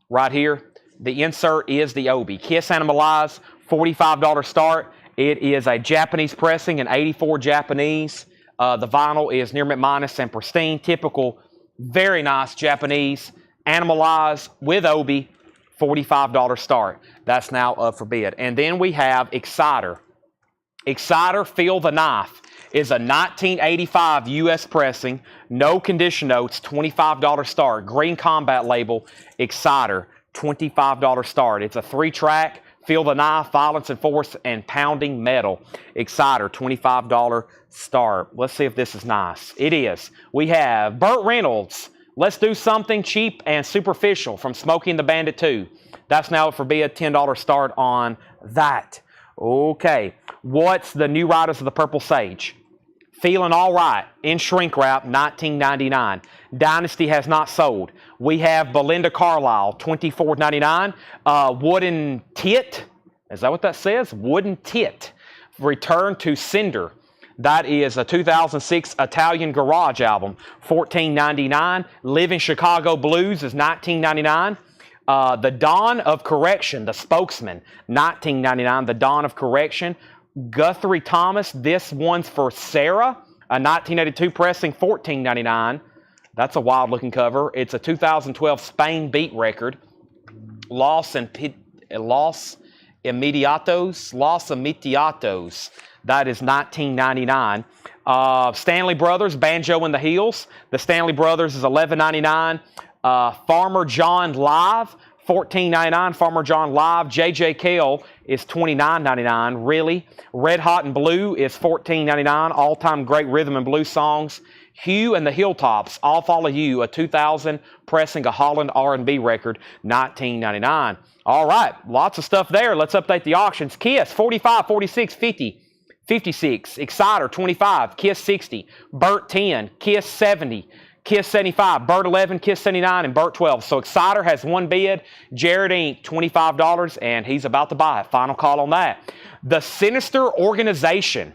Right here, the insert is the Obi. Kiss, Animalize, $45 start. It is a Japanese pressing, an 84 Japanese. The vinyl is near mint minus and pristine. Typical, very nice Japanese. Animalize with Obi, $45 start. That's now up for bid. And then we have Exciter. Exciter Feel the Knife is a 1985 U.S. pressing, no condition notes, $25 start. Green Combat label, Exciter, $25 start. It's a 3-track, Feel the Knife, Violence and Force, and Pounding Metal. Exciter, $25 start. Let's see if this is nice. It is. We have Burt Reynolds, Let's Do Something Cheap and Superficial from Smokey and the Bandit 2. That's now up for bid, $10 start on that. Okay, what's the New Riders of the Purple Sage? Feeling All Right in shrink wrap, $19.99. Dynasty has not sold. We have Belinda Carlisle, $24.99. Wooden Tit, is that what that says? Wooden Tit, Return to Cinder. That is a 2006 Italian Garage album, $14.99. Living Chicago Blues is $19.99. The Dawn of Correction, The Spokesman, $19.99. The Dawn of Correction. Guthrie Thomas, this one's for Sarah, a 1982 pressing, $14.99. That's a wild looking cover. It's a 2012 Spain beat record. Los Imediatos. That is $19.99. Stanley Brothers, Banjo and the Heels. The Stanley Brothers is $11.99. Farmer John Live, $14.99. Farmer John Live. J.J. Cale is $29.99. Really? Red Hot and Blue is $14.99. All-time great rhythm and blues songs. Hugh and the Hilltops, I'll Follow You, a 2000 pressing, a Holland R&B record, $19.99. All right, lots of stuff there. Let's update the auctions. Kiss, 45, 46, 50. 56, Exciter, 25, Kiss 60, Burt 10, Kiss 70, Kiss 75, Burt 11, Kiss 79, and Burt 12. So Exciter has one bid, Jared Inc., $25, and he's about to buy it. Final call on that. The Sinister Organization,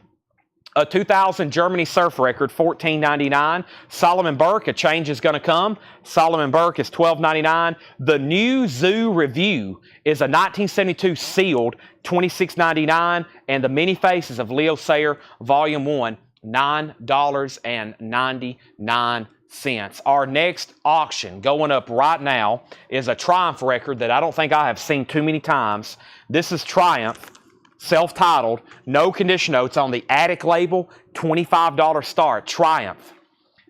a 2000 Germany surf record, $14.99. Solomon Burke, A Change Is Gonna Come. Solomon Burke is $12.99. The New Zoo Review is a 1972 sealed, $26.99. And The Many Faces of Leo Sayer, Volume 1, $9.99. Our next auction going up right now is a Triumph record that I don't think I have seen too many times. This is Triumph. Self-titled, no condition notes on the Attic label, $25 start, Triumph.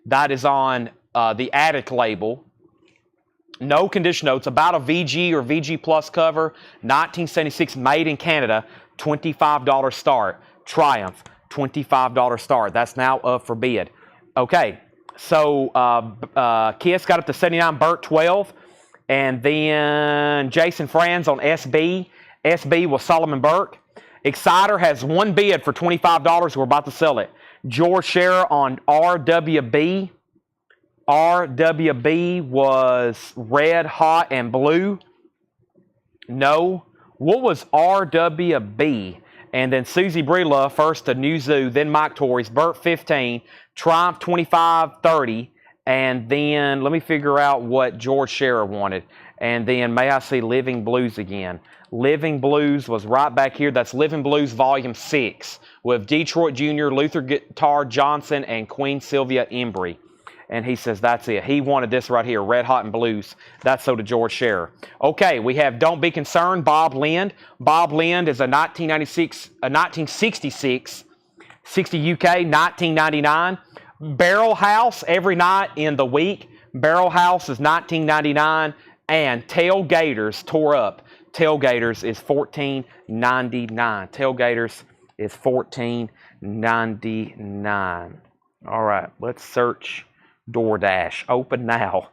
That is on the Attic label. No condition notes, about a VG or VG Plus cover, 1976, made in Canada, $25 start, Triumph, $25 start. That's now up for bid. Okay, so Kiss got up to 79, Burt 12, and then Jason Franz on SB. SB was Solomon Burke. Exciter has one bid for $25. We're about to sell it. George Scherer on RWB. RWB was Red, Hot, and Blue. No. What was RWB? And then Susie Breedlove, first to New Zoo, then Mike Torres, Burt 15, Triumph 25, 30, and then let me figure out what George Scherer wanted. And then may I see Living Blues again. Living Blues was right back here. That's Living Blues Volume 6 with Detroit Jr., Luther Guitar Johnson, and Queen Sylvia Embry. And he says that's it. He wanted this right here, Red Hot and Blues. That's so to George Scherer. Okay, we have Don't Be Concerned, Bob Lind. Bob Lind is a 1966, 60 UK, 1999. Barrel House, Every Night in the Week. Barrel House is 1999. And Tailgaters, Tore Up. Tailgaters is $14.99. Tailgaters is $14.99. All right, let's search DoorDash. Open now.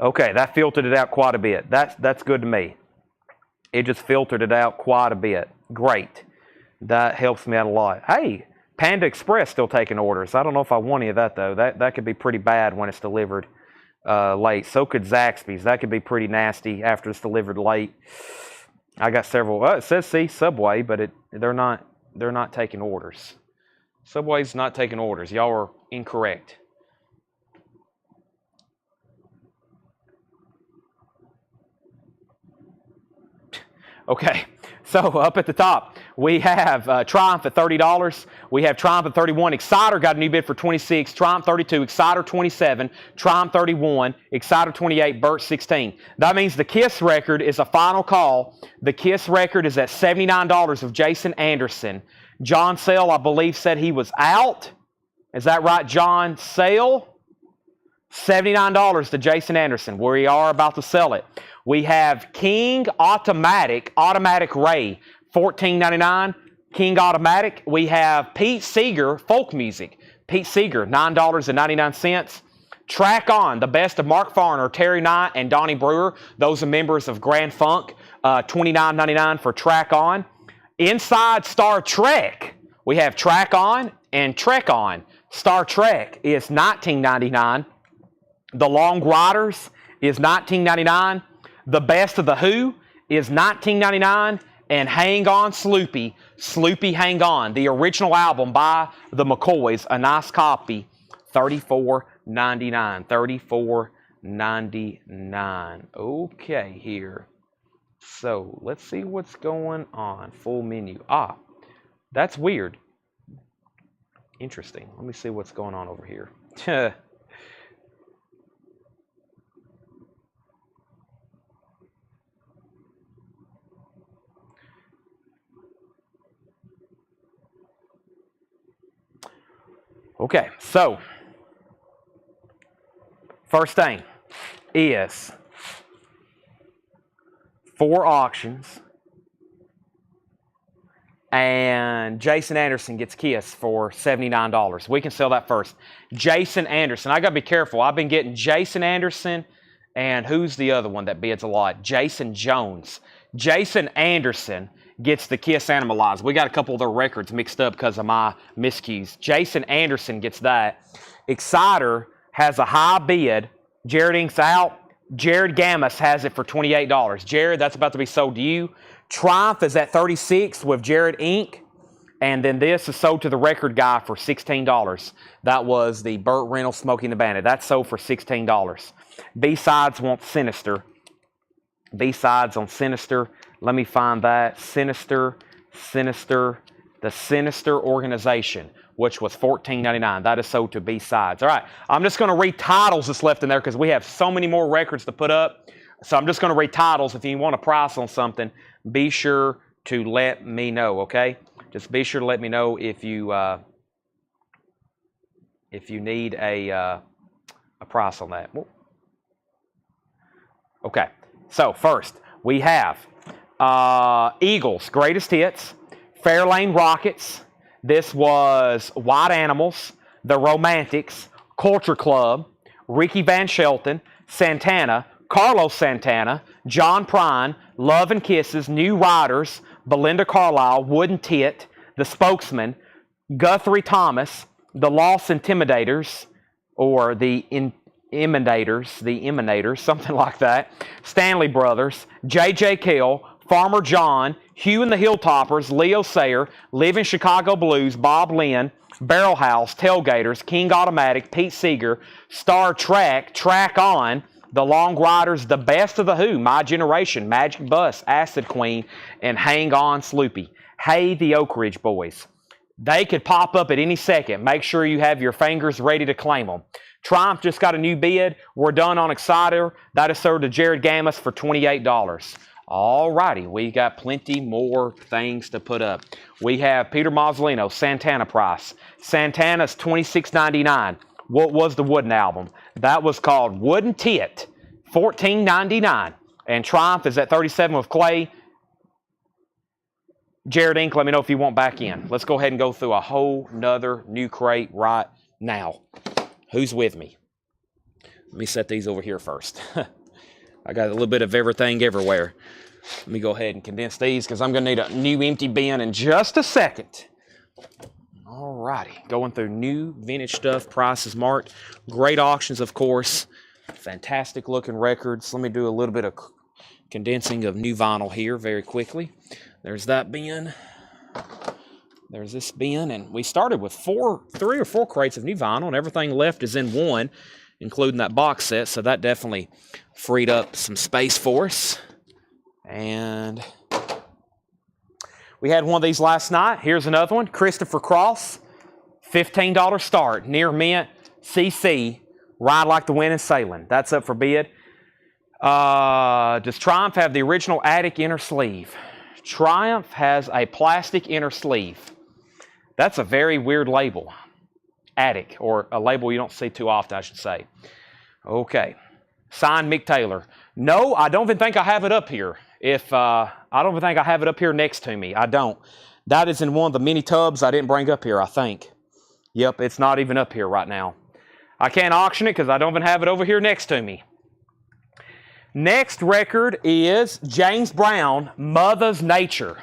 Okay, that filtered it out quite a bit. That's good to me. It just filtered it out quite a bit. Great. That helps me out a lot. Hey, Panda Express still taking orders. I don't know if I want any of that, though. That could be pretty bad when it's delivered late. So could Zaxby's. That could be pretty nasty after it's delivered late. I got several. It says see Subway, but they're not taking orders. Subway's not taking orders. Y'all are incorrect. Okay, so up at the top, we have Triumph at $30. We have Triumph at $31. Exciter got a new bid for $26. Triumph $32. Exciter $27. Triumph $31. Exciter $28. Burt $16. That means the Kiss record is a final call. The Kiss record is at $79 of Jason Anderson. John Sale, I believe, said he was out. Is that right, John Sale? $79 to Jason Anderson. We are about to sell it. We have King Automatic Ray, $14.99. King Automatic. We have Pete Seeger, folk music. Pete Seeger, $9.99. Track On, the best of Mark Farner, Terry Knight, and Donnie Brewer. Those are members of Grand Funk. $29.99 for Track On. Inside Star Trek, we have Track On and Trek On. Star Trek is $19.99. The Long Riders is $19.99. The Best of the Who is $19.99. And Hang On Sloopy, Sloopy Hang On, the original album by the McCoys, a nice copy, $34.99. $34.99. Okay, here. So let's see what's going on. Full menu. Ah, that's weird. Interesting. Let me see what's going on over here. Okay, so first thing is 4 auctions, and Jason Anderson gets Kiss for $79. We can sell that first. Jason Anderson. I got to be careful. I've been getting Jason Anderson, and who's the other one that bids a lot? Jason Jones. Jason Anderson gets the Kiss Animalize. We got a couple of their records mixed up because of my miscues. Jason Anderson gets that. Exciter has a high bid. Jared Ink's out. Jared Gammas has it for $28. Jared, that's about to be sold to you. Triumph is at $36 with Jared Ink. And then this is sold to the record guy for $16. That was the Burt Reynolds Smokey and the Bandit. That's sold for $16. B-Sides wants Sinister. B-Sides on Sinister. Let me find that. Sinister, the Sinister Organization, which was $14.99. That is sold to B-Sides. All right, I'm just going to read titles that's left in there because we have so many more records to put up. So I'm just going to read titles. If you want a price on something, be sure to let me know, okay? Just be sure to let me know if you need a price on that. Okay, so first we have Eagles, Greatest Hits, Fairlane Rockets. This was White Animals, The Romantics, Culture Club, Ricky Van Shelton, Santana, Carlos Santana, John Prine, Love and Kisses, New Riders, Belinda Carlisle, Wooden Tit, The Spokesman, Guthrie Thomas, The Lost Intimidators, or the Emanators, something like that, Stanley Brothers, J.J. Kell, Farmer John, Hugh and the Hilltoppers, Leo Sayer, Living Chicago Blues, Bob Lynn, Barrel House, Tailgaters, King Automatic, Pete Seeger, Star Trek, Track On, the Long Riders, the Best of the Who, My Generation, Magic Bus, Acid Queen, and Hang On Sloopy. Hey, the Oak Ridge Boys. They could pop up at any second. Make sure you have your fingers ready to claim them. Triumph just got a new bid. We're done on Exciter. That is sold to Jared Gammas for $28. All righty, we got plenty more things to put up. We have Peter Mazzolino, Santana price. Santana's $26.99. What was the Wooden album? That was called Wooden Tit, $14.99. And Triumph is at 37 with Clay. Jared Inc., let me know if you want back in. Let's go ahead and go through a whole nother new crate right now. Who's with me? Let me set these over here first. I got a little bit of everything everywhere. Let me go ahead and condense these because I'm going to need a new empty bin in just a second. All righty. Going through new vintage stuff, prices marked. Great auctions, of course. Fantastic looking records. Let me do a little bit of condensing of new vinyl here very quickly. There's that bin. There's this bin. And we started with 3 or 4 crates of new vinyl, and everything left is in one, including that box set. So that definitely freed up some space for us. And we had one of these last night. Here's another one. Christopher Cross, $15 start. Near mint, CC, Ride Like the Wind and Sailing. That's up for bid. Does Triumph have the original Attic inner sleeve? Triumph has a plastic inner sleeve. That's a very weird label. Attic, or a label you don't see too often, I should say. Okay. Signed Mick Taylor. No, I don't even think I have it up here. I don't even think I have it up here next to me. I don't. That is in one of the mini tubs I didn't bring up here, I think. Yep, it's not even up here right now. I can't auction it because I don't even have it over here next to me. Next record is James Brown, Mother's Nature.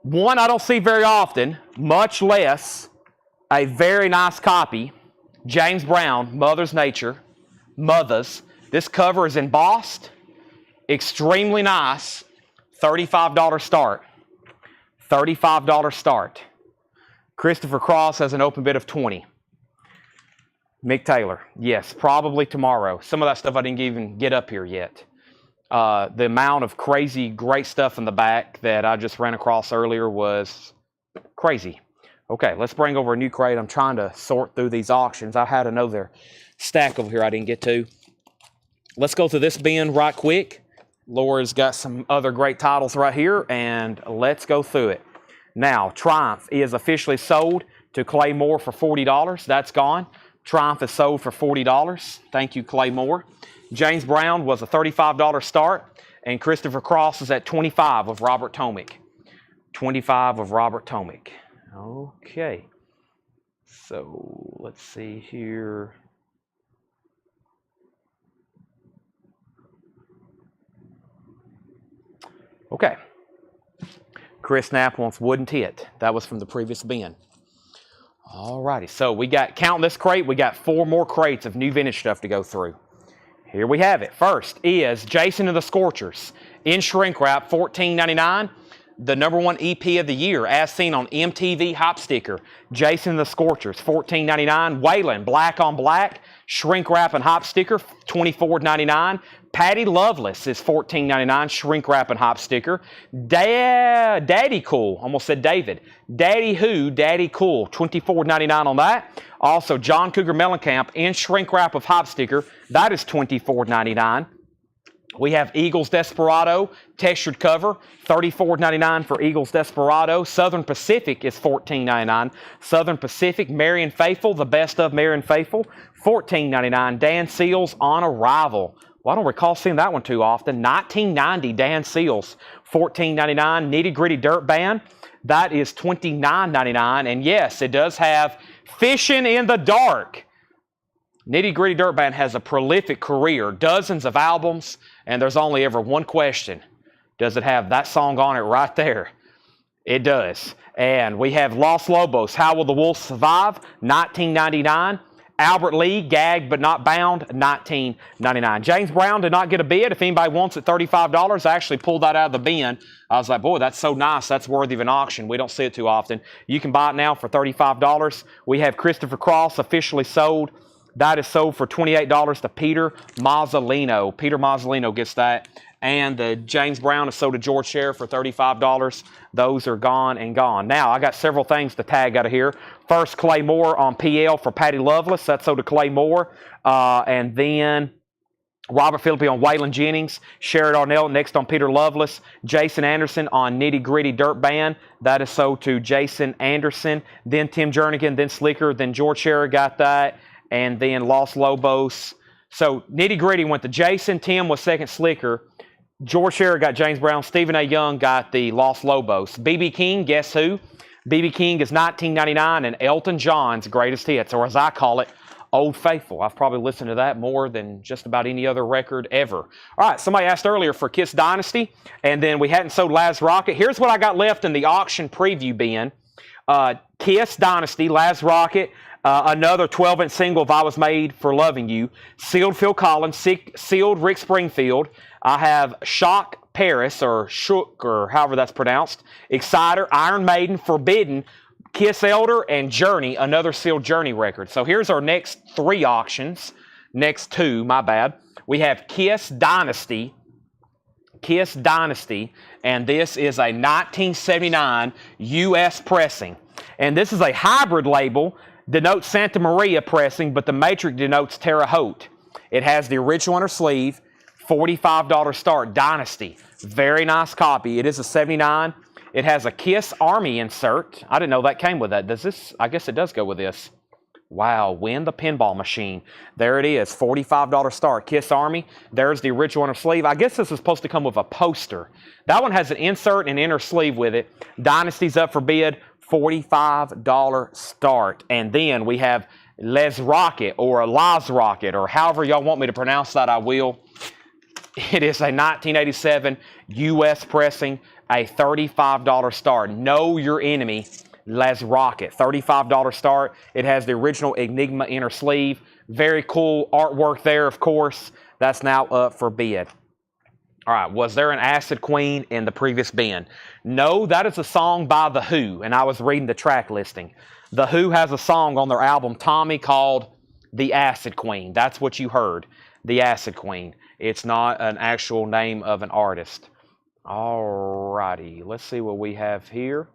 One I don't see very often, much less a very nice copy. James Brown, Mother's Nature, Mothers. This cover is embossed, extremely nice, $35 start. $35 start. Christopher Cross has an open bid of $20. Mick Taylor, yes, probably tomorrow. Some of that stuff I didn't even get up here yet. The amount of crazy, great stuff in the back that I just ran across earlier was crazy. Okay, let's bring over a new crate. I'm trying to sort through these auctions. I had another stack over here I didn't get to. Let's go through this bin right quick. Laura's got some other great titles right here, and let's go through it. Now, Triumph is officially sold to Clay Moore for $40. That's gone. Triumph is sold for $40. Thank you, Clay Moore. James Brown was a $35 start, and Christopher Cross is at $25 of Robert Tomick. $25 of Robert Tomick. Okay. So, let's see here. Okay. Chris Knapp wants Wooden Tit. That was from the previous bin. Alrighty, so we got, counting this crate, we got 4 more crates of new vintage stuff to go through. Here we have it. First is Jason and the Scorchers in shrink wrap, $14.99. The #1 EP of the year, as seen on MTV Hop Sticker. Jason and the Scorchers, $14.99. Waylon, Black on Black, shrink wrap and hop sticker, $24.99. Patty Loveless is $14.99, shrink wrap and hop sticker. Daddy Cool, almost said David. Daddy Who, Daddy Cool, $24.99 on that. Also, John Cougar Mellencamp in shrink wrap of hop sticker, that is $24.99. We have Eagles Desperado, textured cover, $34.99 for Eagles Desperado. Southern Pacific is $14.99. Southern Pacific, Marion Faithful, the best of Marion Faithful, $14.99. Dan Seals on Arrival. Well, I don't recall seeing that one too often. 1990 Dan Seals, $14.99. Nitty Gritty Dirt Band, that is $29.99. And yes, it does have Fishing in the Dark. Nitty Gritty Dirt Band has a prolific career, dozens of albums, and there's only ever one question. Does it have that song on it right there? It does. And we have Los Lobos, How Will the Wolves Survive? $19.99. Albert Lee, Gagged But Not Bound, $19.99. James Brown did not get a bid. If anybody wants it, $35. I actually pulled that out of the bin. I was like, boy, that's so nice. That's worthy of an auction. We don't see it too often. You can buy it now for $35. We have Christopher Cross officially sold That is sold for $28 to Peter Mazzolino. Peter Mazzolino gets that. And the James Brown is sold to George Scherer for $35. Those are gone and gone. Now, I got several things to tag out of here. First, Clay Moore on PL for Patty Loveless. That's sold to Clay Moore. And then Robert Philippi on Waylon Jennings. Sherrod Arnell next on Peter Loveless. Jason Anderson on Nitty Gritty Dirt Band. That is sold to Jason Anderson. Then Tim Jernigan, then Slicker, then George Scherer got that. And then Los Lobos. So Nitty Gritty went to Jason. Tim was second, Slicker. George Scherer got James Brown. Stephen A. Young got the Los Lobos. B.B. King, guess who? B.B. King is 1999 and Elton John's greatest hits, or as I call it, Old Faithful. I've probably listened to that more than just about any other record ever. All right, somebody asked earlier for Kiss Dynasty, and then we hadn't sold Laz Rocket. Here's what I got left in the auction preview bin. Kiss Dynasty, Laz Rocket, another 12-inch single, If I Was Made for Loving You, sealed Phil Collins, sealed Rick Springfield. I have Shock Paris, or Shook, or however that's pronounced, Exciter, Iron Maiden, Forbidden, Kiss Elder, and Journey, another sealed Journey record. So here's our next three auctions. Next two, my bad. We have Kiss Dynasty, and this is a 1979 U.S. pressing. And this is a hybrid label, denotes Santa Maria pressing, but the matrix denotes Terre Haute. It has the original inner sleeve, $45 start, Dynasty. Very nice copy. It is a 79. It has a Kiss Army insert. I didn't know that came with that. Does this? I guess it does go with this. Wow, Win the Pinball Machine. There it is, $45 start, Kiss Army. There's the original inner sleeve. I guess this is supposed to come with a poster. That one has an insert and inner sleeve with it. Dynasty's up for bid, $45 start. And then we have Les Rocket, or Laz Rocket, or however y'all want me to pronounce that, I will. It is a 1987 U.S. pressing, a $35 start. Know Your Enemy, Les Rocket, $35 start. It has the original Enigma inner sleeve. Very cool artwork there, of course. That's now up for bid. All right, was there an Acid Queen in the previous bin? No, that is a song by The Who, and I was reading the track listing. The Who has a song on their album, Tommy, called The Acid Queen. That's what you heard, The Acid Queen. It's not an actual name of an artist. All righty, let's see what we have here.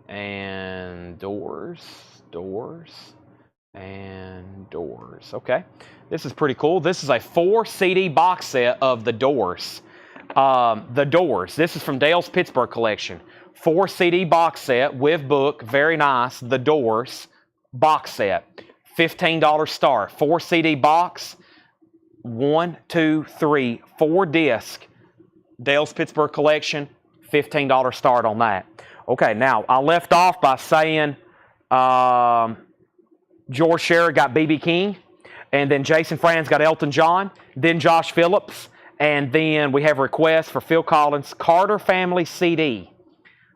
And doors, and doors. Okay, this is pretty cool. This is a 4 CD box set of The Doors. The Doors. This is from Dale's Pittsburgh collection. 4 CD box set with book. Very nice. The Doors box set. $15 start. 4 CD box. 1, 2, 3, 4 disc. Dale's Pittsburgh collection. $15 start on that. Okay, now I left off by saying George Scherer got B.B. King, and then Jason Franz got Elton John, then Josh Phillips, and then we have a request for Phil Collins, Carter Family CD.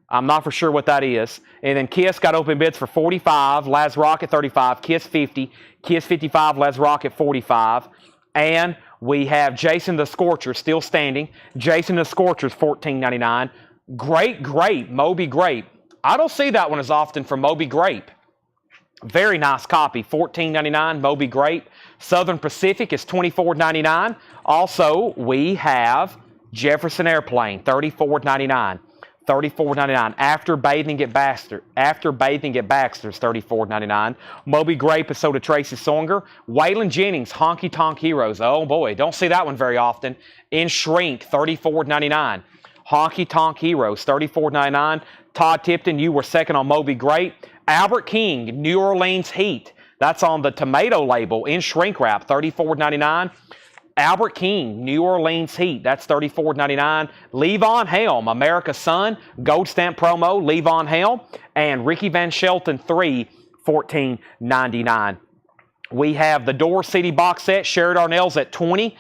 I'm not for sure what that is. And then Kiss got open bids for $45, Laz Rocket $35, Kiss $50, Kiss $55, Laz Rocket $45. And we have Jason the Scorcher still standing. Jason the Scorcher's $14.99. Great Grape, Moby Grape. I don't see that one as often from Moby Grape. Very nice copy, $14.99, Moby Grape. Southern Pacific is $24.99. Also, we have Jefferson Airplane, $34.99. $34.99. After Bathing at Baxter's, $34.99. Moby Grape is sold to Tracy Songer. Waylon Jennings, Honky Tonk Heroes. Oh boy, don't see that one very often. In Shrink, $34.99. Honky Tonk Heroes, $34.99. Todd Tipton, you were second on Moby Grape. Albert King, New Orleans Heat. That's on the tomato label in shrink wrap, $34.99. Albert King, New Orleans Heat. That's $34.99. Levon Helm, America's Son, Gold Stamp promo, Levon Helm. And Ricky Van Shelton 3, $14.99. We have the Door CD box set. Sherrod Arnell's at $20.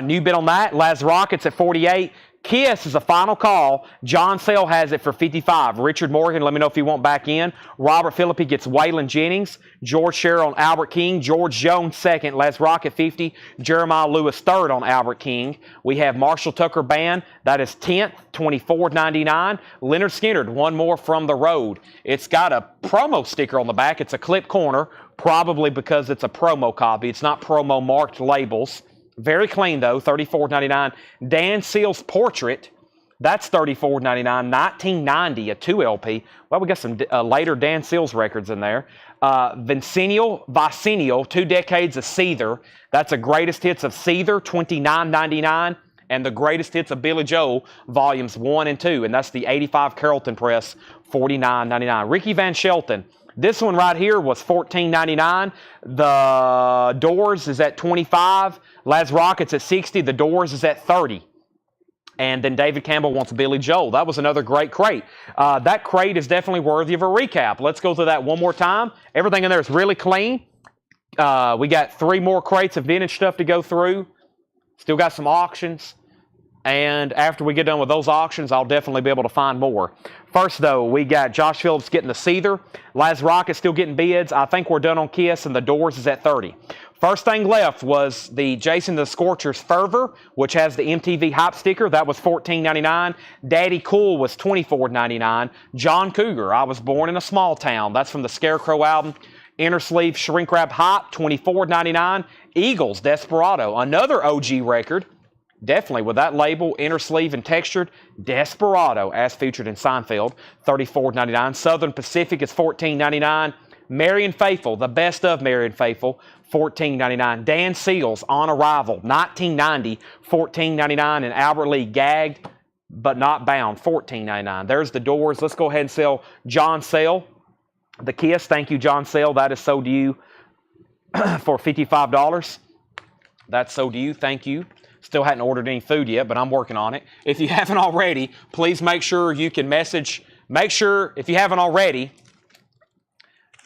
New bid on that. Laz Rockets at $48. Kiss is a final call. John Sale has it for $55. Richard Morgan, let me know if you want back in. Robert Philippi gets Waylon Jennings. George Scherer on Albert King. George Jones second. Les Rocket $50. Jeremiah Lewis third on Albert King. We have Marshall Tucker Band. That is 10th, $24.99. Leonard Skinner, one more from the road. It's got a promo sticker on the back. It's a clip corner, probably because it's a promo copy. It's not promo marked labels. Very clean, though, $34.99. Dan Seals Portrait, that's $34.99. 1990, a 2 LP. Well, we got some later Dan Seals records in there. Vicenio, 2 Decades of Seether. That's a greatest hits of Seether, $29.99. And the greatest hits of Billy Joel, volumes 1 and 2. And that's the 85 Carrollton press, $49.99. Ricky Van Shelton. This one right here was $14.99. The Doors is at $25. Laz Rockets at $60. The Doors is at $30. And then David Campbell wants Billy Joel. That was another great crate. That crate is definitely worthy of a recap. Let's go through that one more time. Everything in there is really clean. We got 3 more crates of vintage stuff to go through. Still got some auctions. And after we get done with those auctions, I'll definitely be able to find more. First, though, we got Josh Phillips getting the Seether. Laz Rocket still getting bids. I think we're done on Kiss, and the Doors is at $30. First thing left was the Jason the Scorcher's Fervor, which has the MTV Hype sticker. That was $14.99. Daddy Cool was $24.99. John Cougar, I Was Born in a Small Town. That's from the Scarecrow album. Inner Sleeve Shrink Wrap Hype, $24.99. Eagles Desperado, another OG record. Definitely with that label, inner sleeve and textured. Desperado, as featured in Seinfeld, $34.99. Southern Pacific is $14.99. Marion Faithful, the best of Marion Faithful, $14.99. Dan Seals, On Arrival, 1990, $14.99. And Albert Lee, Gagged but Not Bound, $14.99. There's the Doors. Let's go ahead and sell John Sale. The Kiss, thank you, John Sale. That is sold to you for $55. That's sold to you. Thank you. Still hadn't ordered any food yet, but I'm working on it. If you haven't already, please make sure you can message. Make sure, if you haven't already,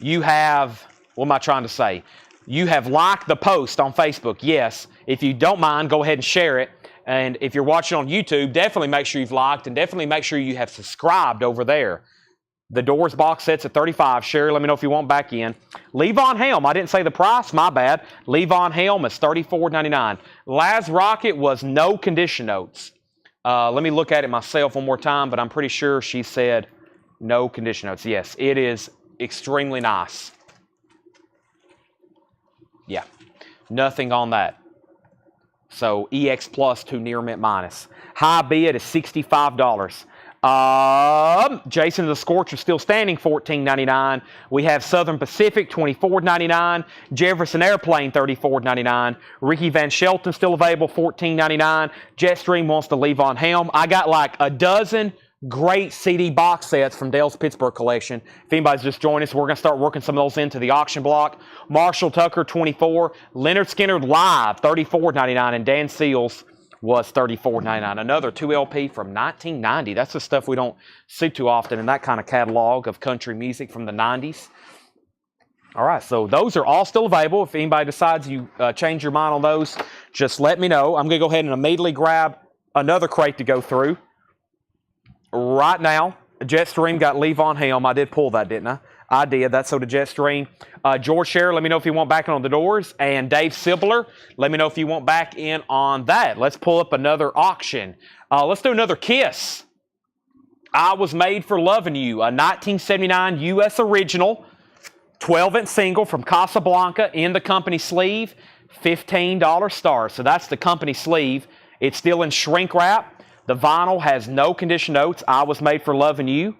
you have, what am I trying to say? You have liked the post on Facebook, yes. If you don't mind, go ahead and share it. And if you're watching on YouTube, definitely make sure you've liked and definitely make sure you have subscribed over there. The Doors box set's at $35. Sherry, let me know if you want back in. Levon Helm, I didn't say the price, my bad. Levon Helm is $34.99. Laz Rocket was no condition notes. Let me look at it myself one more time, but I'm pretty sure she said no condition notes. Yes, it is extremely nice. Yeah, nothing on that. So EX Plus to near mint minus. High bid is $65. Jason the Scorcher still standing, $14.99. We have Southern Pacific, $24.99. Jefferson Airplane, $34.99. Ricky Van Shelton still available, $14.99. Jetstream wants to leave on Helm. I got like a dozen great CD box sets from Dale's Pittsburgh collection. If anybody's just joined us, we're going to start working some of those into the auction block. Marshall Tucker, $24. Leonard Skinner Live, $34.99. And Dan Seals was $34.99. Another 2 LP from 1990. That's the stuff we don't see too often in that kind of catalog of country music from the 90s. All right, so those are all still available. If anybody decides you change your mind on those, just let me know. I'm going to go ahead and immediately grab another crate to go through. Right now, Jetstream got Levon Helm. I did pull that, didn't I? I did. That's so the Jetstream. George Scherer, let me know if you want back in on the Doors. And Dave Sibler, let me know if you want back in on that. Let's pull up another auction. Let's do another Kiss. I Was Made for Loving You, a 1979 U.S. original, 12-inch single from Casablanca in the company sleeve, $15 star. So that's the company sleeve. It's still in shrink wrap. The vinyl has no condition notes. I Was Made for Loving You.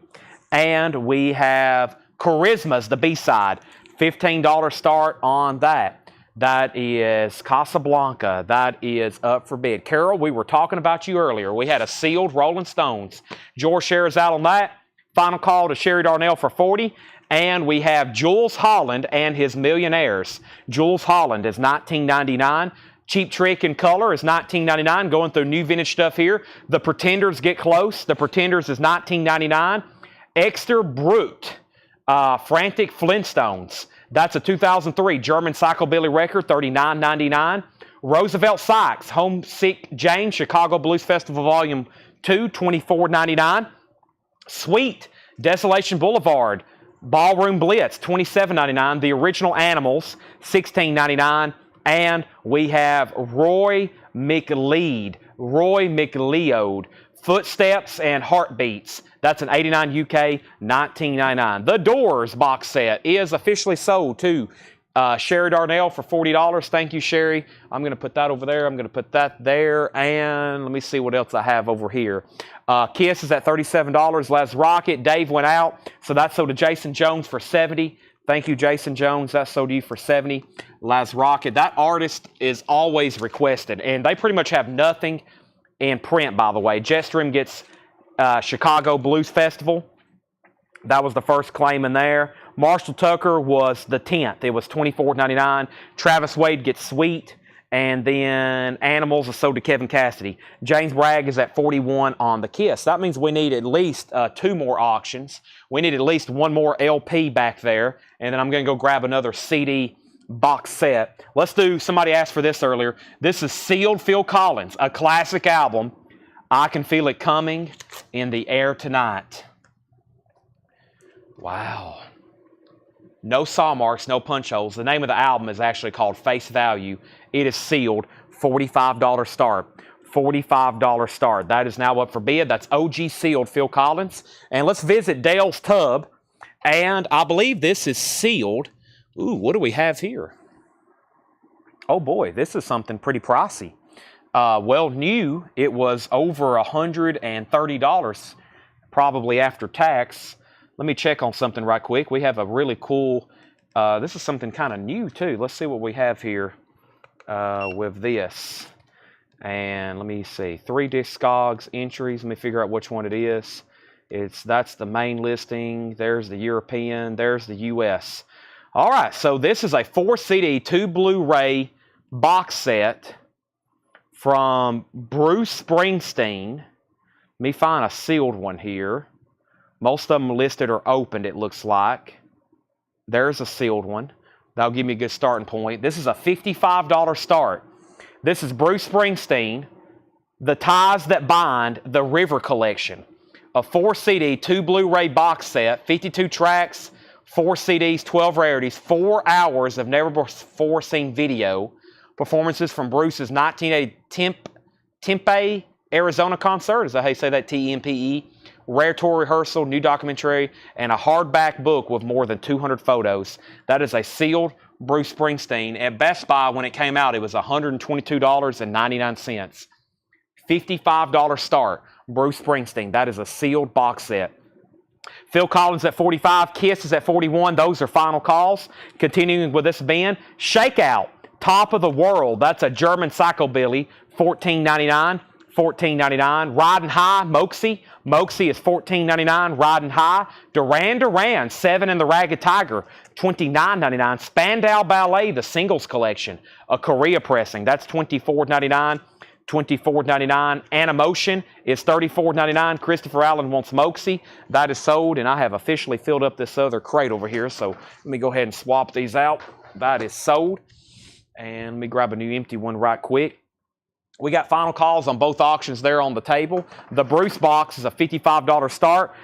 And we have Charisma's the B-side. $15 start on that. That is Casablanca. That is up for bid. Carol, we were talking about you earlier. We had a sealed Rolling Stones. George Scherer's out on that. Final call to Sherry Darnell for $40. And we have Jules Holland and his Millionaires. Jules Holland is $19.99. Cheap Trick in color is $19.99. Going through new vintage stuff here. The Pretenders get close. The Pretenders is $19.99. Exter Brute, Frantic Flintstones. That's a 2003 German Psychobilly record, $39.99. Roosevelt Sykes, Homesick Jane, Chicago Blues Festival Volume 2, $24.99. Sweet, Desolation Boulevard, Ballroom Blitz, $27.99. The Original Animals, $16.99. And we have Roy McLeod, Footsteps and Heartbeats. That's an 89 UK, $19.99. The Doors box set is officially sold to Sherry Darnell for $40. Thank you, Sherry. I'm going to put that over there. I'm going to put that there. And let me see what else I have over here. Kiss is at $37. Les Rocket. Dave went out. So that's sold to Jason Jones for $70. Thank you, Jason Jones. That's sold to you for $70. Les Rocket. That artist is always requested. And they pretty much have nothing in print, by the way. Jetstream gets Chicago Blues Festival. That was the first claim in there. Marshall Tucker was the 10th. It was $24.99. Travis Wade gets Sweet. And then Animals is sold to Kevin Cassidy. James Bragg is at $41 on the Kiss. That means we need at least 2 more auctions. We need at least 1 more LP back there. And then I'm going to go grab another CD box set. Let's do, somebody asked for this earlier. This is Sealed Phil Collins, a classic album. I Can Feel It Coming in the Air Tonight. Wow. No saw marks, no punch holes. The name of the album is actually called Face Value. It is sealed, $45 start. $45 start. That is now up for bid. That's OG sealed Phil Collins. And let's visit Dale's Tub. And I believe this is sealed. Ooh, what do we have here? Oh boy, this is something pretty pricey. Well, new, it was over $130, probably after tax. Let me check on something right quick. We have a really cool, this is something kind of new too. Let's see what we have here with this. And let me see, 3 Discogs entries. Let me figure out which one it is. That's the main listing. There's the European. There's the US. All right, so this is a 4 CD, 2 Blu-ray box set from Bruce Springsteen. Let me find a sealed one here. Most of them listed or opened, it looks like. There's a sealed one. That'll give me a good starting point. This is a $55 start. This is Bruce Springsteen, The Ties That Bind, The River Collection. A 4 CD, 2 Blu-ray box set, 52 tracks, 4 CDs, 12 rarities, 4 hours of never-before-seen video. Performances from Bruce's 1980 Tempe, Arizona concert. Is that how you say that? Tempe. Rare tour rehearsal, new documentary, and a hardback book with more than 200 photos. That is a sealed Bruce Springsteen. At Best Buy, when it came out, it was $122.99. $55 start. Bruce Springsteen. That is a sealed box set. Phil Collins at $45. Kiss is at $41. Those are final calls. Continuing with this band. Shakeout. Top of the World. That's a German psychobilly. $14.99. $14.99. Riding High, Moxie. Moxie is $14.99. Riding High. Duran Duran, 7 and the Ragged Tiger, $29.99. Spandau Ballet, the singles collection, a Korea pressing. That's $24.99. $24.99. Animotion is $34.99. Christopher Allen wants Moxie. That is sold, and I have officially filled up this other crate over here, so let me go ahead and swap these out. That is sold. And let me grab a new empty one right quick. We got final calls on both auctions there on the table. The Bruce box is a $55 start.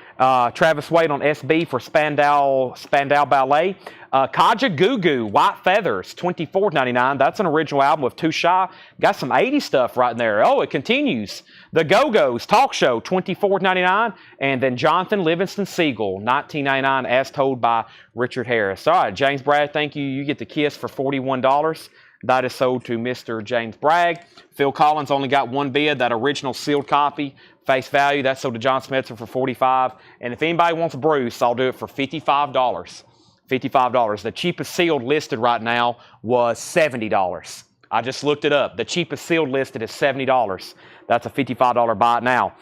Travis Wade on SB for Spandau Ballet. Kaja Gugu, White Feathers, $24.99. That's an original album with Too Shy. Got some 80s stuff right in there. Oh, it continues. The Go-Go's Talk Show, $24.99. And then Jonathan Livingston Seagull, $19.99, as told by Richard Harris. All right, James Bragg, thank you. You get the Kiss for $41. That is sold to Mr. James Bragg. Phil Collins only got 1 bid, that original sealed copy, Face Value. That's sold to John Smetzer for $45. And if anybody wants Bruce, I'll do it for $55. $55. The cheapest sealed listed right now was $70. I just looked it up. The cheapest sealed listed is $70. That's a $55 buy now.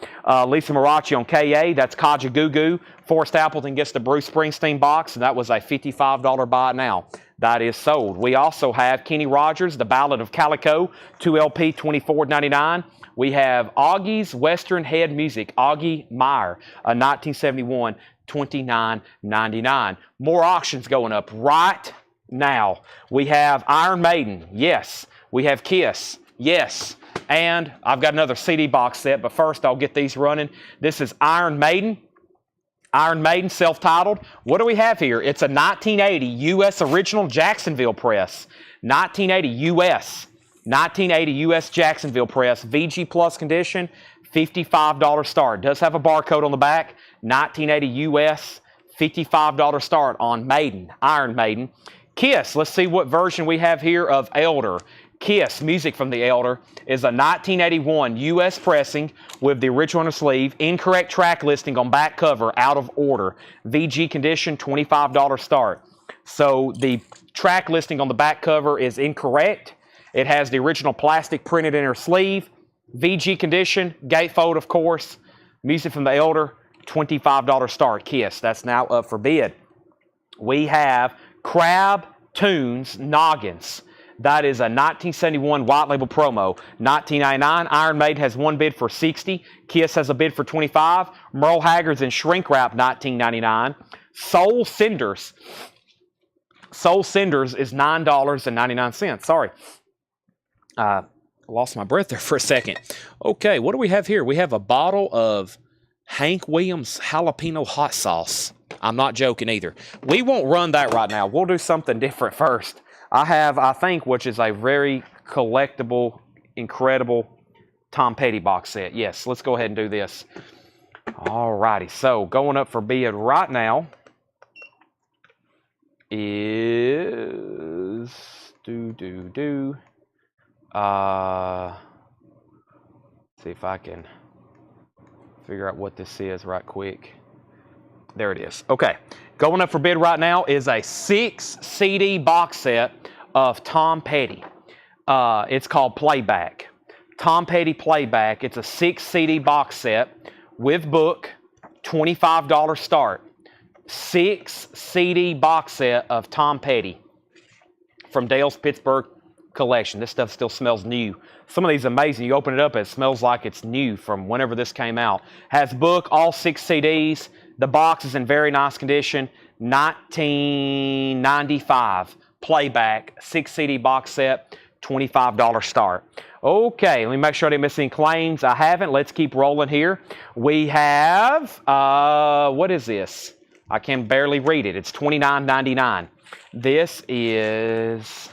Lisa Marachi on KA, that's Kaja Gugu. Forrest Appleton gets the Bruce Springsteen box, and that was a $55 buy now. That is sold. We also have Kenny Rogers, The Ballad of Calico, 2 LP, $24.99. We have Augie's Western Head Music, Augie Meyer, 1971, $29.99. More auctions going up right now. We have Iron Maiden, yes. We have Kiss, yes. And I've got another CD box set, but first I'll get these running. This is Iron Maiden. Iron Maiden, self-titled. What do we have here? It's a 1980 U.S. original Jacksonville press. 1980 U.S. 1980 U.S. Jacksonville press. VG Plus condition, $55 start. Does have a barcode on the back. 1980 U.S. $55 start on Maiden, Iron Maiden. Kiss, let's see what version we have here of Elder. Kiss, Music from the Elder, is a 1981 U.S. pressing with the original on the sleeve. Incorrect track listing on back cover, out of order. VG condition, $25 start. So the track listing on the back cover is incorrect. It has the original plastic printed in her sleeve. VG condition, gatefold, of course. Music from the Elder, $25 start. Kiss, that's now up for bid. We have Crab Tunes Noggins. That is a 1971 white label promo. $19.99. Iron Maiden has one bid for $60. Kiss has a bid for $25. Merle Haggard's in shrink wrap, $19.99. Soul Cinders. Soul Cinders is $9.99. Sorry. Lost my breath there for a second. Okay, what do we have here? We have a bottle of Hank Williams jalapeno hot sauce. I'm not joking either. We won't run that right now. We'll do something different first. I have, I think, which is a very collectible, incredible Tom Petty box set. Yes, let's go ahead and do this. All righty. So, going up for bid right now is... see if I can figure out what this is right quick. There it is. Okay. Going up for bid right now is a 6 CD box set of Tom Petty. It's called Playback. Tom Petty Playback. It's a 6 CD box set with book, $25 start. 6 CD box set of Tom Petty from Dale's Pittsburgh collection. This stuff still smells new. Some of these are amazing. You open it up, it smells like it's new from whenever this came out. Has book, all 6 CDs. The box is in very nice condition. 1995 Playback 6 CD box set, $25 start. Okay, let me make sure I didn't miss any claims. I haven't. Let's keep rolling here. We have, what is this? I can barely read it. It's $29.99. This is,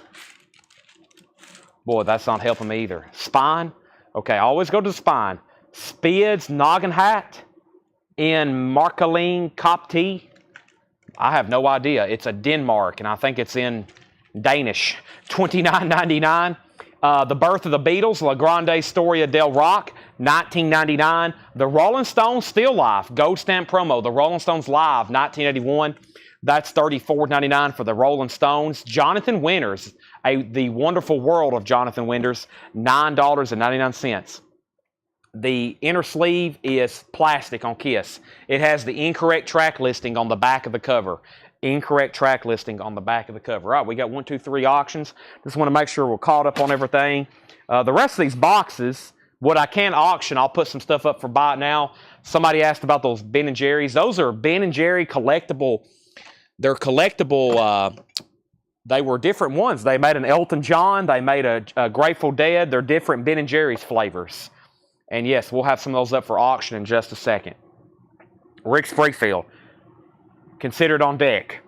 boy, that's not helping me either. Spine. Okay, I always go to the spine. Spids Noggin Hat in Markeling Kopti. I have no idea. It's a Denmark, and I think it's in Danish. $29.99. The Birth of the Beatles, La Grande Storia del Rock, $19.99. The Rolling Stones Still Life, Gold Stamp promo. The Rolling Stones Live, 1981. That's $34.99 for the Rolling Stones. Jonathan Winters, The Wonderful World of Jonathan Winters, $9.99. The inner sleeve is plastic on Kiss. It has the incorrect track listing on the back of the cover. Incorrect track listing on the back of the cover. All right, we got 1, 2, 3 auctions. Just want to make sure we're caught up on everything. The rest of these boxes, what I can auction, I'll put some stuff up for buy now. Somebody asked about those Ben & Jerry's. Those are Ben & Jerry collectible. They're collectible. They were different ones. They made an Elton John. They made a Grateful Dead. They're different Ben & Jerry's flavors. And yes, we'll have some of those up for auction in just a second. Rick Springfield, considered on deck.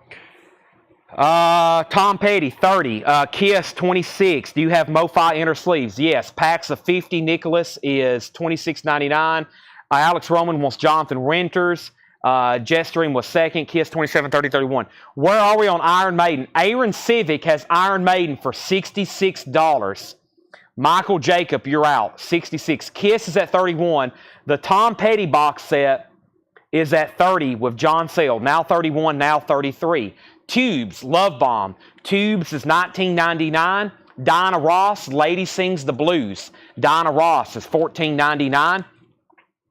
Tom Petty, 30. Kiss, 26. Do you have MoFi inner sleeves? Yes. Packs of 50. Nicholas is $26.99. Alex Roman wants Jonathan Winters. Jetstream was second. Kiss, 27, 30, 31. Where are we on Iron Maiden? Aaron Civic has Iron Maiden for $66. Michael Jacob, you're out. 66. Kiss is at 31. The Tom Petty box set is at 30 with John Sale. Now 31, now 33. Tubes, Love Bomb. Tubes is $19.99. Dinah Ross, Lady Sings the Blues. Dinah Ross is $14.99.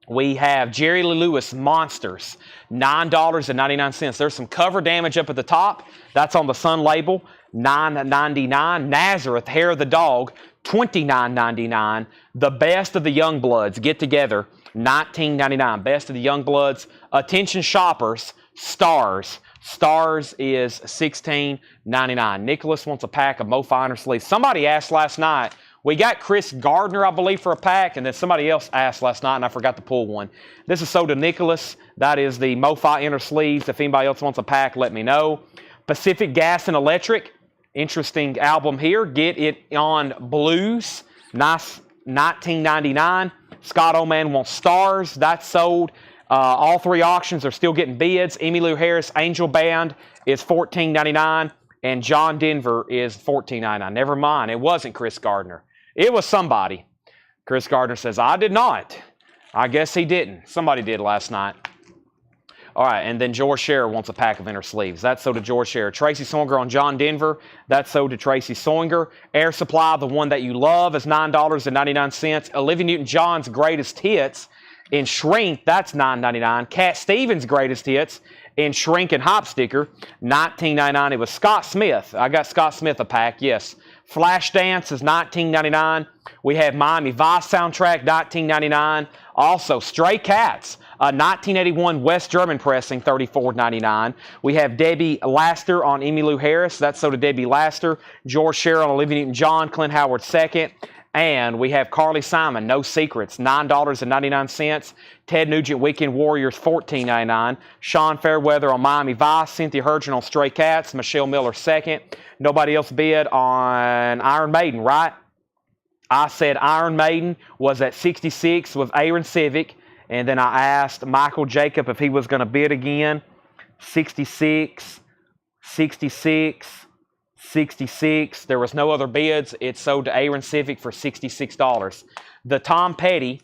We have Jerry Lee Lewis Monsters, $9.99. There's some cover damage up at the top. That's on the Sun label, $9.99. Nazareth, Hair of the Dog, $29.99. The Best of the Youngbloods, Get Together, $19.99. Best of the Youngbloods. Attention shoppers, Stars. Stars is $16.99. Nicholas wants a pack of Mo Finer sleeves. Somebody asked last night, we got Chris Gardner, I believe, for a pack, and then somebody else asked last night, and I forgot to pull one. This is sold to Nicholas. That is the MoFi inner sleeves. If anybody else wants a pack, let me know. Pacific Gas and Electric. Interesting album here. Get It on Blues. Nice, $19.99. Scott Oman wants Stars. That's sold. All 3 auctions are still getting bids. Emmylou Harris Angel Band is $14.99. and John Denver is $14.99. Never mind, it wasn't Chris Gardner. It was somebody. Chris Gardner says, I did not. I guess he didn't. Somebody did last night. All right, and then George Scherer wants a pack of inner sleeves. That's sold to George Scherer. Tracy Soinger on John Denver. That's sold to Tracy Soinger. Air Supply, the one that you love, is $9.99. Olivia Newton-John's Greatest Hits in Shrink, that's $9.99. Cat Stevens' Greatest Hits in Shrink and Hop Sticker, $19.99. It was Scott Smith. I got Scott Smith a pack, yes. Flashdance is $19.99. We have Miami Vice soundtrack, $19.99. Also, Stray Cats, 1981 West German pressing, $34.99. We have Debbie Laster on Emmylou Harris. That's sold to Debbie Laster. George Scherer on Olivia Newton-John, Clint Howard second. And we have Carly Simon, No Secrets, $9.99. Ted Nugent, Weekend Warriors, $14.99. Sean Fairweather on Miami Vice. Cynthia Hurgeon on Stray Cats. Michelle Miller second. Nobody else bid on Iron Maiden, right? I said Iron Maiden was at 66 with Aaron Civic. And then I asked Michael Jacob if he was going to bid again. 66, 66. 66. There was no other bids. It sold to Aaron Civic for $66. The Tom Petty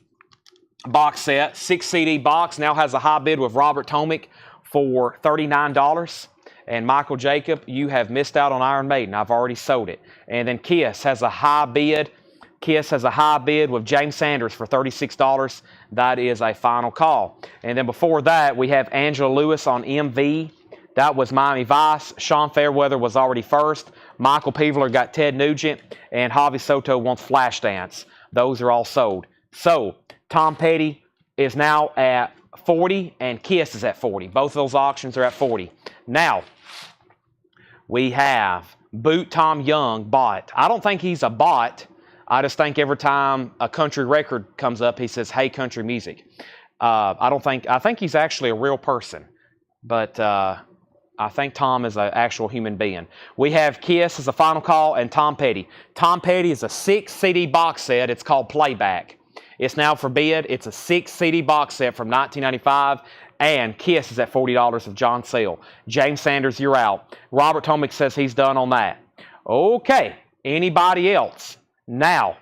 box set, 6 CD box, now has a high bid with Robert Tomic for $39. And Michael Jacob, you have missed out on Iron Maiden. I've already sold it. And then Kiss has a high bid. Kiss has a high bid with James Sanders for $36. That is a final call. And then before that, we have Angela Lewis on MV. That was Miami Vice. Sean Fairweather was already first. Michael Peeveler got Ted Nugent. And Javi Soto wants Flashdance. Those are all sold. So, Tom Petty is now at 40 and Kiss is at 40. Both of those auctions are at 40. Now, we have Boot Tom Young bot. I don't think he's a bot. I just think every time a country record comes up, he says, hey, country music. I think he's actually a real person. But I think Tom is an actual human being. We have Kiss as a final call and Tom Petty. Tom Petty is a 6 CD box set. It's called Playback. It's now for bid. It's a 6 CD box set from 1995. And Kiss is at $40 of John Sale. James Sanders, you're out. Robert Tomic says he's done on that. Okay. Anybody else? Now,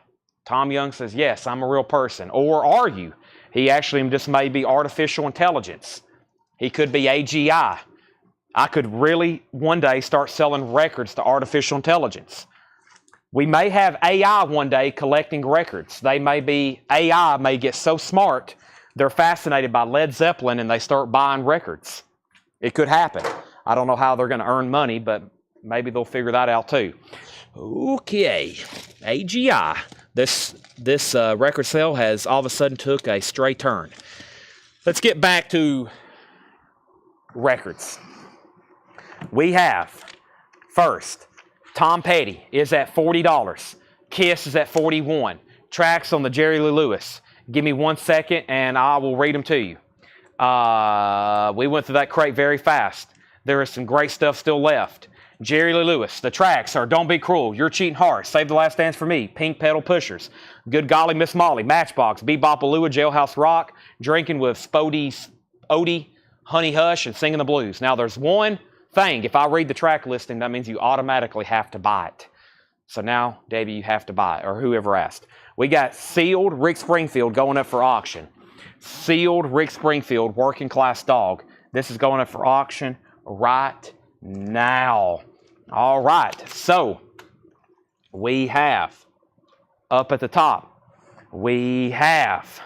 Tom Young says, yes, I'm a real person. Or are you? He actually just may be artificial intelligence. He could be AGI. I could really one day start selling records to artificial intelligence. We may have AI one day collecting records. AI may get so smart, they're fascinated by Led Zeppelin and they start buying records. It could happen. I don't know how they're going to earn money, but maybe they'll figure that out too. Okay, AGI. This record sale has all of a sudden took a stray turn. Let's get back to records. We have, first, Tom Petty is at $40. Kiss is at $41. Tracks on the Jerry Lee Lewis. Give me 1 second and I will read them to you. We went through that crate very fast. There is some great stuff still left. Jerry Lee Lewis. The tracks are Don't Be Cruel, You're Cheating Heart, Save the Last Dance for Me, Pink Pedal Pushers, Good Golly Miss Molly, Matchbox, Bebop Alua, Jailhouse Rock, Drinking with Odie, Honey Hush, and Singing the Blues. Now there's one thing. If I read the track listing, that means you automatically have to buy it. So now, Debbie, you have to buy it, or whoever asked. We got Sealed Rick Springfield going up for auction. Sealed Rick Springfield, Working Class Dog. This is going up for auction right now. All right, so we have up at the top, we have,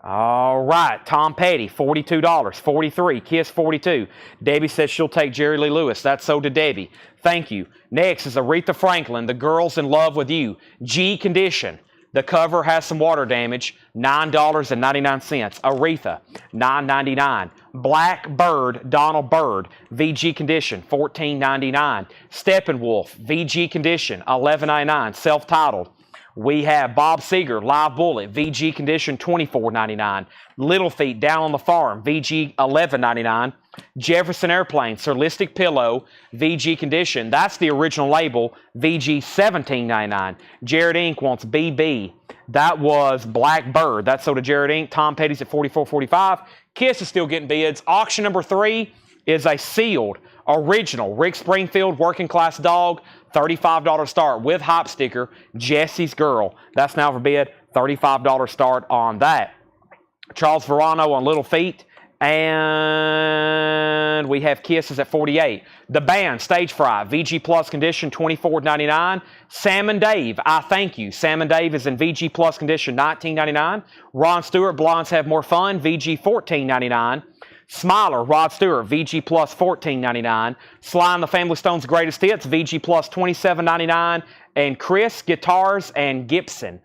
all right, Tom Petty, $42, $43, Kiss, $42. Debbie says she'll take Jerry Lee Lewis. That's sold to Debbie. Thank you. Next is Aretha Franklin, The Girl's in Love with You. G Condition. The cover has some water damage, $9.99. Aretha, $9.99. Black Bird, Donald Byrd, VG Condition, $14.99. Steppenwolf, VG Condition, $11.99. Self-titled. We have Bob Seger, Live Bullet, VG Condition, $24.99. Little Feet, Down on the Farm, VG, $11.99. Jefferson Airplane, Surlistic Pillow, VG Condition. That's the original label, VG, $17.99. Jared Inc. wants BB. That was Black Bird. That's sold to Jared Inc. Tom Petty's at $44.45. Kiss is still getting bids. Auction number 3, is a sealed, original Rick Springfield working class dog, $35 start with hop sticker, Jesse's Girl. That's now for bid, $35 start on that. Charles Verano on Little Feet. And we have Kisses at 48. The Band, Stage Fright, VG Plus condition, $24.99. Salmon Dave, I Thank You. Salmon Dave is in VG Plus condition, $19.99. Ron Stewart, Blondes Have More Fun, VG, $14.99. Smiler, Rod Stewart, VG Plus, $14.99. Sly and the Family Stone's Greatest Hits, VG Plus, $27.99. And Chris, Guitars and Gibson.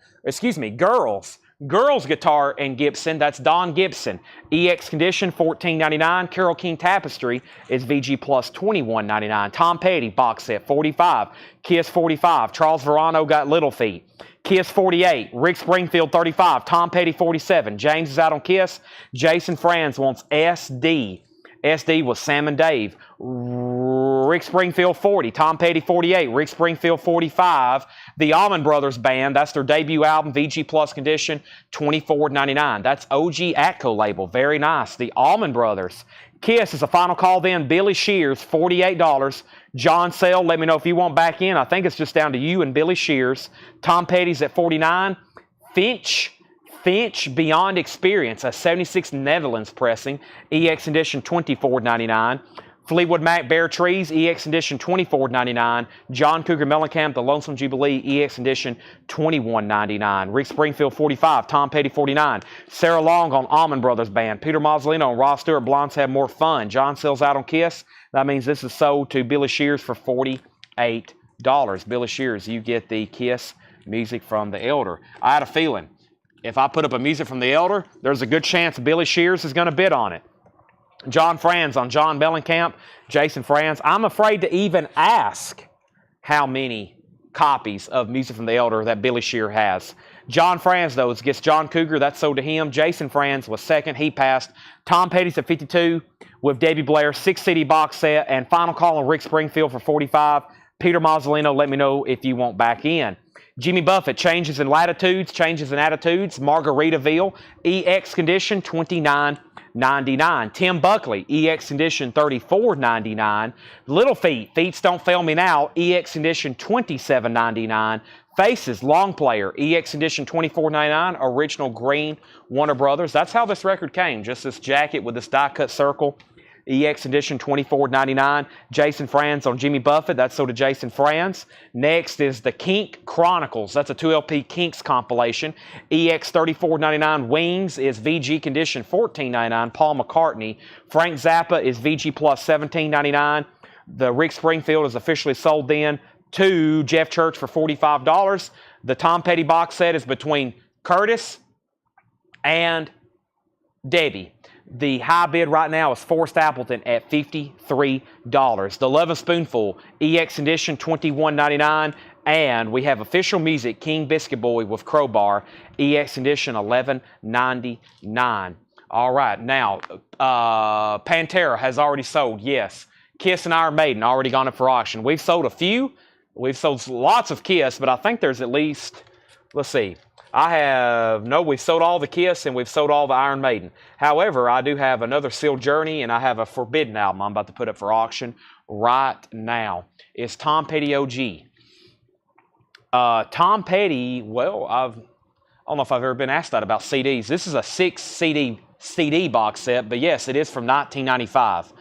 Girls Guitar and Gibson, that's Don Gibson. EX condition, $14.99. Carole King Tapestry is VG Plus, $21.99. Tom Petty box set, $45. Kiss, $45. Charles Verano got Little Feet. Kiss, $48. Rick Springfield, $35. Tom Petty, $47. James is out on Kiss. Jason Franz wants SD. SD was Salmon Dave. Rick Springfield, $40. Tom Petty, $48. Rick Springfield, $45. The Allman Brothers Band, that's their debut album, VG Plus condition, $24.99. That's OG Atco label. Very nice. The Allman Brothers. Kiss is a final call then. Billy Shears, $48. John Sale, let me know if you want back in. I think it's just down to you and Billy Shears. Tom Petty's at $49. Finch Beyond Experience, a 76 Netherlands pressing, EX edition, $24.99. Fleetwood Mac Bare Trees, EX edition, $24.99. John Cougar Mellencamp, The Lonesome Jubilee, EX edition, $21.99. Rick Springfield, $45. Tom Petty, $49. Sarah Long on Allman Brothers Band. Peter Mazzolino on Ross Stewart, Blondes Have More Fun. John Sills out on Kiss. That means this is sold to Billy Shears for $48. Billy Shears, you get the Kiss music from the Elder. I had a feeling if I put up a music from the Elder, there's a good chance Billy Shears is going to bid on it. John Franz on John Mellencamp. Jason Franz. I'm afraid to even ask how many copies of Music from the Elder that Billy Shear has. John Franz, though, gets John Cougar. That's sold to him. Jason Franz was second. He passed. Tom Petty's at 52 with Debbie Blair. 6 CD box set. And final call on Rick Springfield for 45. Peter Mazzolino, let me know if you want back in. Jimmy Buffett, Changes in Latitudes, Changes in Attitudes, Margaritaville, EX condition, $29.99. Tim Buckley, EX condition, $34.99. Little Feet, Feets Don't Fail Me Now, EX condition, $27.99. Faces, Long Player, EX edition, $24.99. Original green, Warner Brothers. That's how this record came, just this jacket with this die-cut circle. EX edition, $24.99. Jason Franz on Jimmy Buffett. That's sold to Jason Franz. Next is the Kink Chronicles. That's a 2LP Kinks compilation. EX $34.99. Wings is VG condition, $14.99. Paul McCartney. Frank Zappa is VG plus $17.99. The Rick Springfield is officially sold then to Jeff Church for $45. The Tom Petty box set is between Curtis and Debbie. The high bid right now is Forrest Appleton at $53. The Lovin' Spoonful, EX edition, $21.99. And we have official music, King Biscuit Boy with Crowbar, EX edition, $11.99. All right, now, Pantera has already sold, yes. Kiss and Iron Maiden already gone up for auction. We've sold a few. We've sold lots of Kiss, but I think there's at least, let's see. We've sold all the Kiss and we've sold all the Iron Maiden. However, I do have another Sealed Journey and I have a Forbidden album I'm about to put up for auction right now. It's Tom Petty OG. Tom Petty, well, I don't know if I've ever been asked that about CDs. This is a 6 CD box set, but yes, it is from 1995.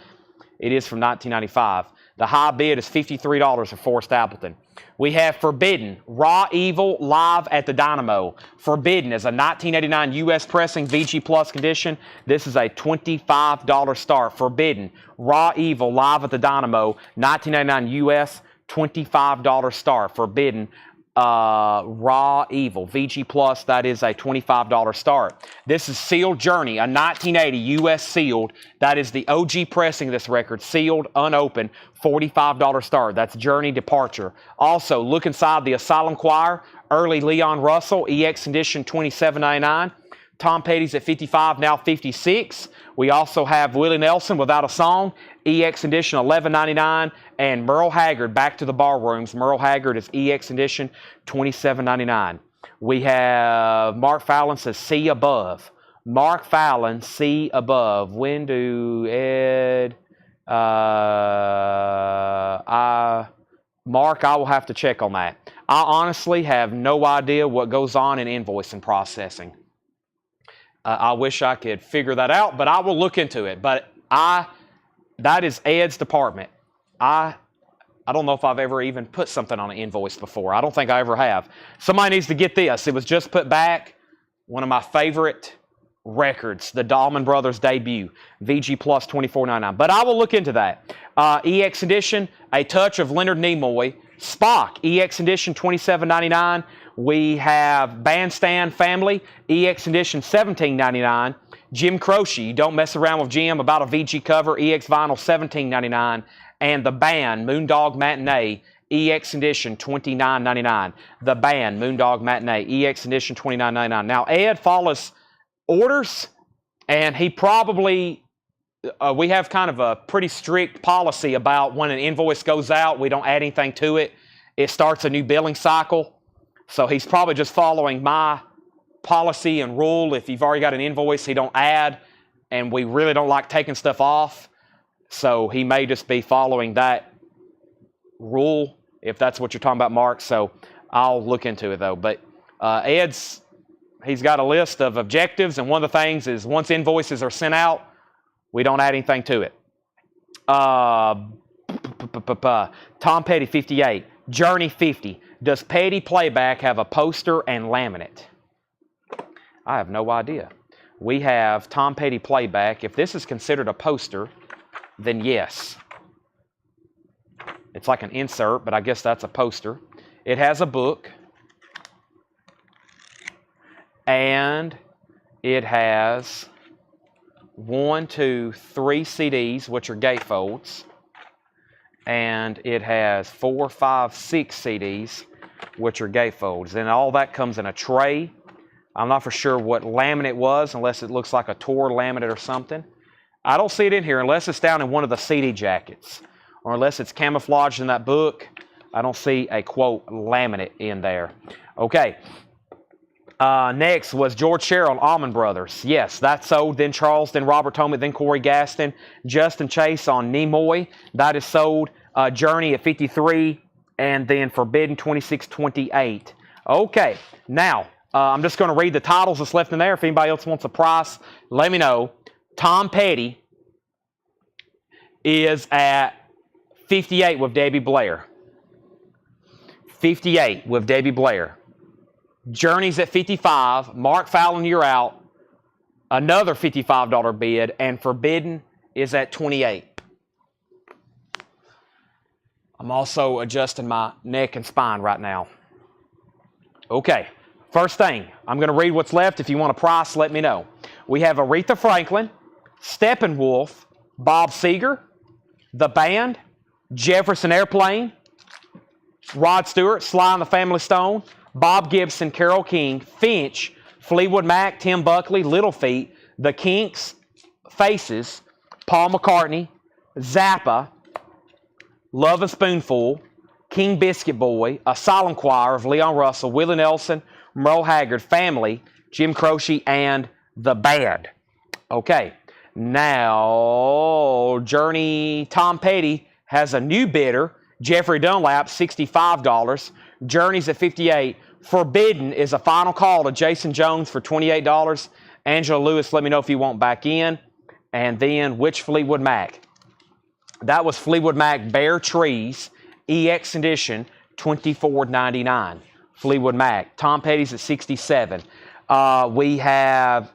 It is from 1995. The high bid is $53 for Forrest Appleton. We have Forbidden, Raw Evil, live at the Dynamo. Forbidden is a 1989 U.S. pressing, VG Plus condition. This is a $25 start. Forbidden, Raw Evil, live at the Dynamo, 1989 U.S., $25 start. Forbidden, Raw Evil, VG Plus, that is a $25 start. This is Sealed Journey, a 1980 U.S. sealed. That is the OG pressing of this record, sealed, unopened, $45 start. That's Journey Departure. Also, look inside the Asylum Choir, early Leon Russell, EX edition, $27.99. Tom Petty's at 55, now 56. We also have Willie Nelson, Without a Song, EX edition, $11.99. And Merle Haggard, Back to the Ballrooms. Merle Haggard is EX edition, $27.99. We have Mark Fallon says, See Above. Mark Fallon, See Above. When do Ed Mark, I will have to check on that. I honestly have no idea what goes on in invoicing processing. I wish I could figure that out, but I will look into it. But that is Ed's department. I don't know if I've ever even put something on an invoice before. I don't think I ever have. Somebody needs to get this. It was just put back. One of my favorite records, the Dahlman Brothers debut, VG Plus $24.99. But I will look into that. EX Edition, A Touch of Leonard Nimoy. Spock, EX Edition $27.99. We have Bandstand Family, EX Edition $17.99. Jim Croce, You Don't Mess Around with Jim, about a VG cover, EX Vinyl $17.99. And The Band, Moondog Matinee, EX Edition $29.99. The Band, Moondog Matinee, EX Edition $29.99. Now, Ed follows orders, and he probably, we have kind of a pretty strict policy about when an invoice goes out, we don't add anything to it. It starts a new billing cycle. So he's probably just following my policy and rule. If you've already got an invoice, he don't add, and we really don't like taking stuff off. So he may just be following that rule, if that's what you're talking about, Mark. So I'll look into it, though. But he's got a list of objectives, and one of the things is once invoices are sent out, we don't add anything to it. Tom Petty, 58. Journey, 50. Does Petty Playback have a poster and laminate? I have no idea. We have Tom Petty Playback. If this is considered a poster, then yes. It's like an insert, but I guess that's a poster. It has a book. And it has 1, 2, 3 CDs, which are gatefolds. And it has 4, 5, 6 CDs, which are gatefolds. And all that comes in a tray. I'm not for sure what laminate was, unless it looks like a Tor laminate or something. I don't see it in here unless it's down in one of the CD jackets, or unless it's camouflaged in that book. I don't see a, quote, laminate in there. Okay. Next was George Sherrill, Allman Brothers. Yes, that sold. Then Charles, then Robert Tomey, then Corey Gaston. Justin Chase on Nimoy. That is sold. Journey at 53. And then Forbidden 26.28. Okay, now I'm just going to read the titles that's left in there. If anybody else wants a price, let me know. Tom Petty is at 58 with Debbie Blair. 58 with Debbie Blair. Journey's at 55. Mark Fallon, you're out. Another $55 bid. And Forbidden is at 28. I'm also adjusting my neck and spine right now. Okay. First thing, I'm going to read what's left. If you want a price, let me know. We have Aretha Franklin, Steppenwolf, Bob Seger, The Band, Jefferson Airplane, Rod Stewart, Sly and the Family Stone, Bob Gibson, Carole King, Finch, Fleetwood Mac, Tim Buckley, Little Feat, The Kinks, Faces, Paul McCartney, Zappa, Love and Spoonful, King Biscuit Boy, A Solemn Choir of Leon Russell, Willie Nelson, Merle Haggard, Family, Jim Croce, and The Band. Okay, now Journey Tom Petty has a new bidder, Jeffrey Dunlap, $65. Journey's at 58. Forbidden is a final call to Jason Jones for $28. Angela Lewis, let me know if you want back in. And then which Fleetwood Mac? That was Fleetwood Mac Bare Trees, EX Edition, $24.99. Fleetwood Mac. Tom Petty's at 67. We have,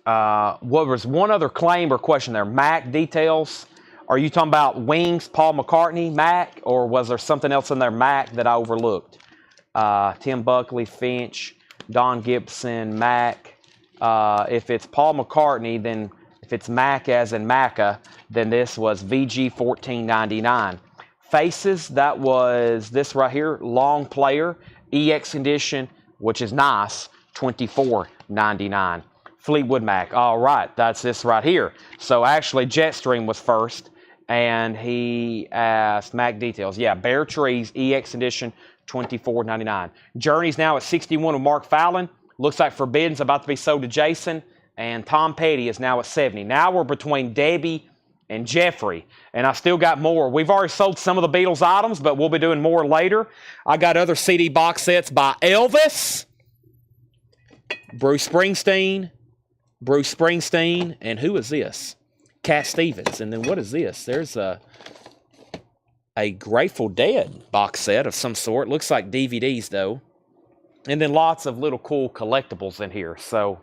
what was one other claim or question there? Mac details. Are you talking about Wings, Paul McCartney, Mac, or was there something else in there, Mac, that I overlooked? Tim Buckley, Finch, Don Gibson, Mac. If it's Paul McCartney, then if it's Mac as in Macca, then this was VG $14.99. Faces, that was this right here, Long Player, EX Edition, which is nice, $24.99. Fleetwood Mac, all right, that's this right here. So actually Jetstream was first, and he asked Mac details. Yeah, Bare Trees, EX Edition, $24.99. Journey's now at 61 with Mark Fallon. Looks like Forbidden's about to be sold to Jason, and Tom Petty is now at 70. Now we're between Debbie and Jeffrey. And I still got more. We've already sold some of the Beatles items, but we'll be doing more later. I got other CD box sets by Elvis, Bruce Springsteen, and who is this? Cat Stevens. And then what is this? There's a Grateful Dead box set of some sort. Looks like DVDs, though. And then lots of little cool collectibles in here. So,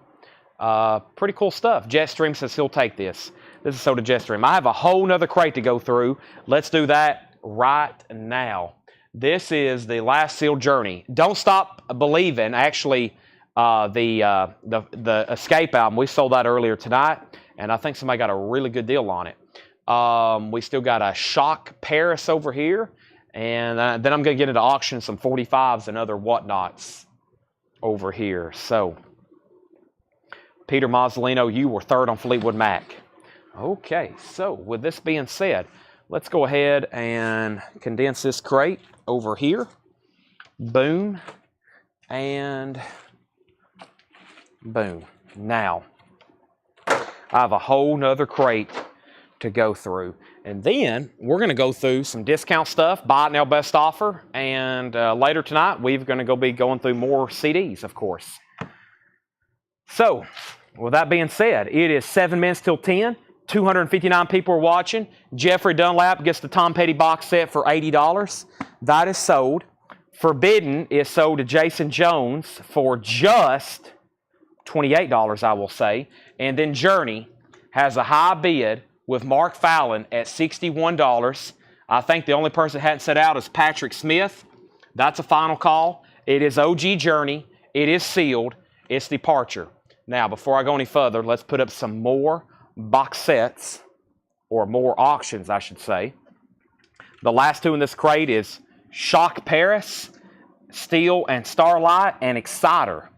pretty cool stuff. Jetstream says he'll take this. This is sold to Jetstream. I have a whole nother crate to go through. Let's do that right now. This is the Last Sealed Journey. Don't Stop Believing. Actually, the Escape album, we sold that earlier tonight. And I think somebody got a really good deal on it. We still got a Shock Paris over here. And then I'm going to get into auction some 45s and other whatnots over here. So, Peter Mazzolino, you were third on Fleetwood Mac. Okay, so with this being said, let's go ahead and condense this crate over here. Boom. And boom. Now, I have a whole nother crate to go through. And then we're going to go through some discount stuff, buy it now best offer, and later tonight we're going to be going through more CDs, of course. So, with that being said, it is 7 minutes till 10. 259 people are watching. Jeffrey Dunlap gets the Tom Petty box set for $80. That is sold. Forbidden is sold to Jason Jones for just $28, I will say. And then Journey has a high bid with Mark Fallon at $61. I think the only person that hadn't set out is Patrick Smith. That's a final call. It is OG Journey. It is sealed. It's Departure. Now, before I go any further, let's put up some more box sets, or more auctions, I should say. The last two in this crate is Shock Paris, Steel and Starlight, and Exciter.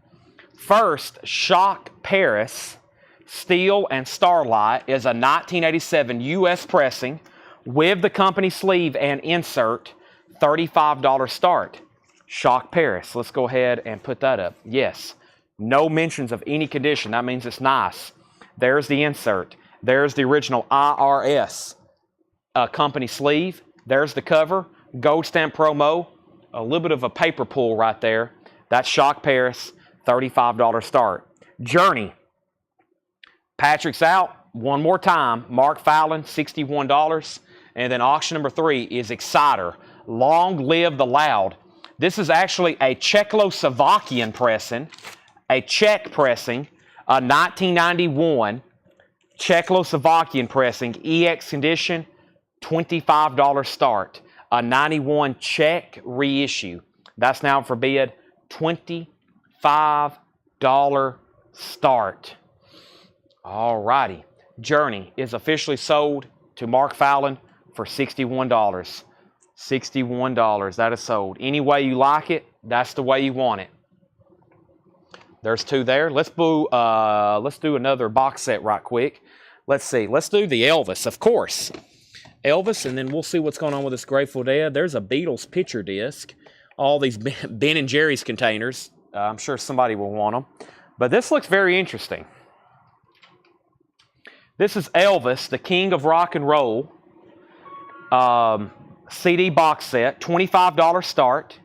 First, Shock Paris, Steel and Starlight is a 1987 U.S. pressing with the company sleeve and insert, $35 start. Shock Paris. Let's go ahead and put that up. Yes. No mentions of any condition. That means it's nice. There's the insert. There's the original IRS company sleeve. There's the cover. Gold stamp promo. A little bit of a paper pull right there. That's Shock Paris. $35 start. Journey. Patrick's out. One more time. Mark Fallon, $61. And then auction number 3 is Exciter. Long Live the Loud. This is actually a Czechoslovakian pressing. A Czech pressing. A 1991 Czechoslovakian pressing. EX condition. $25 start. A 91 Czech reissue. That's now for bid. $25 start. Alrighty. Journey is officially sold to Mark Fallon for $61. $61. That is sold. Any way you like it, that's the way you want it. There's 2 there. Let's do another box set right quick. Let's see. Let's do the Elvis, of course. Elvis, and then we'll see what's going on with this Grateful Dead. There's a Beatles picture disc. All these Ben and Jerry's containers. I'm sure somebody will want them. But this looks very interesting. This is Elvis, the King of Rock and Roll. CD box set. $25 start.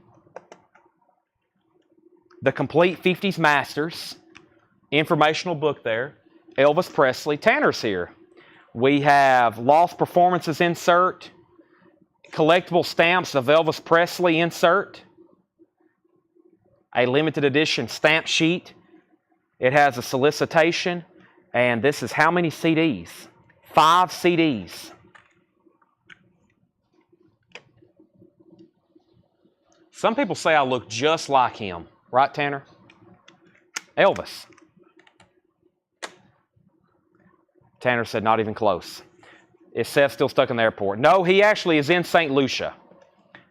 The Complete 50s Masters. Informational book there. Elvis Presley. Tanner's here. We have Lost Performances insert. Collectible stamps of Elvis Presley insert. A limited edition stamp sheet. It has a solicitation. And this is how many CDs? 5 CDs. Some people say I look just like him. Right, Tanner? Elvis. Tanner said not even close. Is Seth still stuck in the airport? No, he actually is in St. Lucia.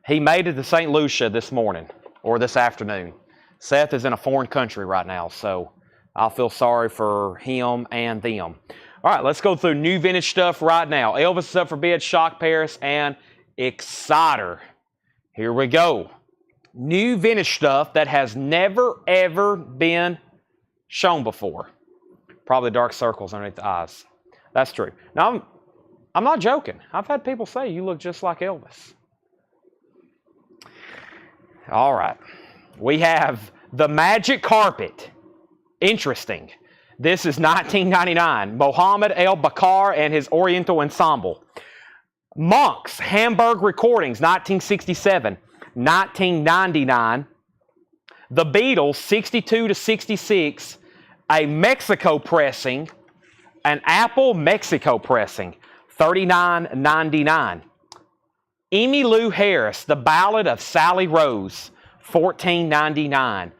He made it to St. Lucia this morning, or this afternoon. Seth is in a foreign country right now, so I'll feel sorry for him and them. All right, let's go through new vintage stuff right now. Elvis is up for bid, Shock Paris, and Exciter. Here we go. New vintage stuff that has never, ever been shown before. Probably dark circles underneath the eyes. That's true. Now, I'm not joking. I've had people say you look just like Elvis. All right. We have the Magic Carpet. Interesting. This is 1999. Mohammed El Bakar and his Oriental Ensemble. Monks, Hamburg Recordings, 1967. 1999. The Beatles, 62 to 66. A Mexico pressing. An Apple Mexico pressing, $39.99. Emmylou Harris, The Ballad of Sally Rose, $14.99.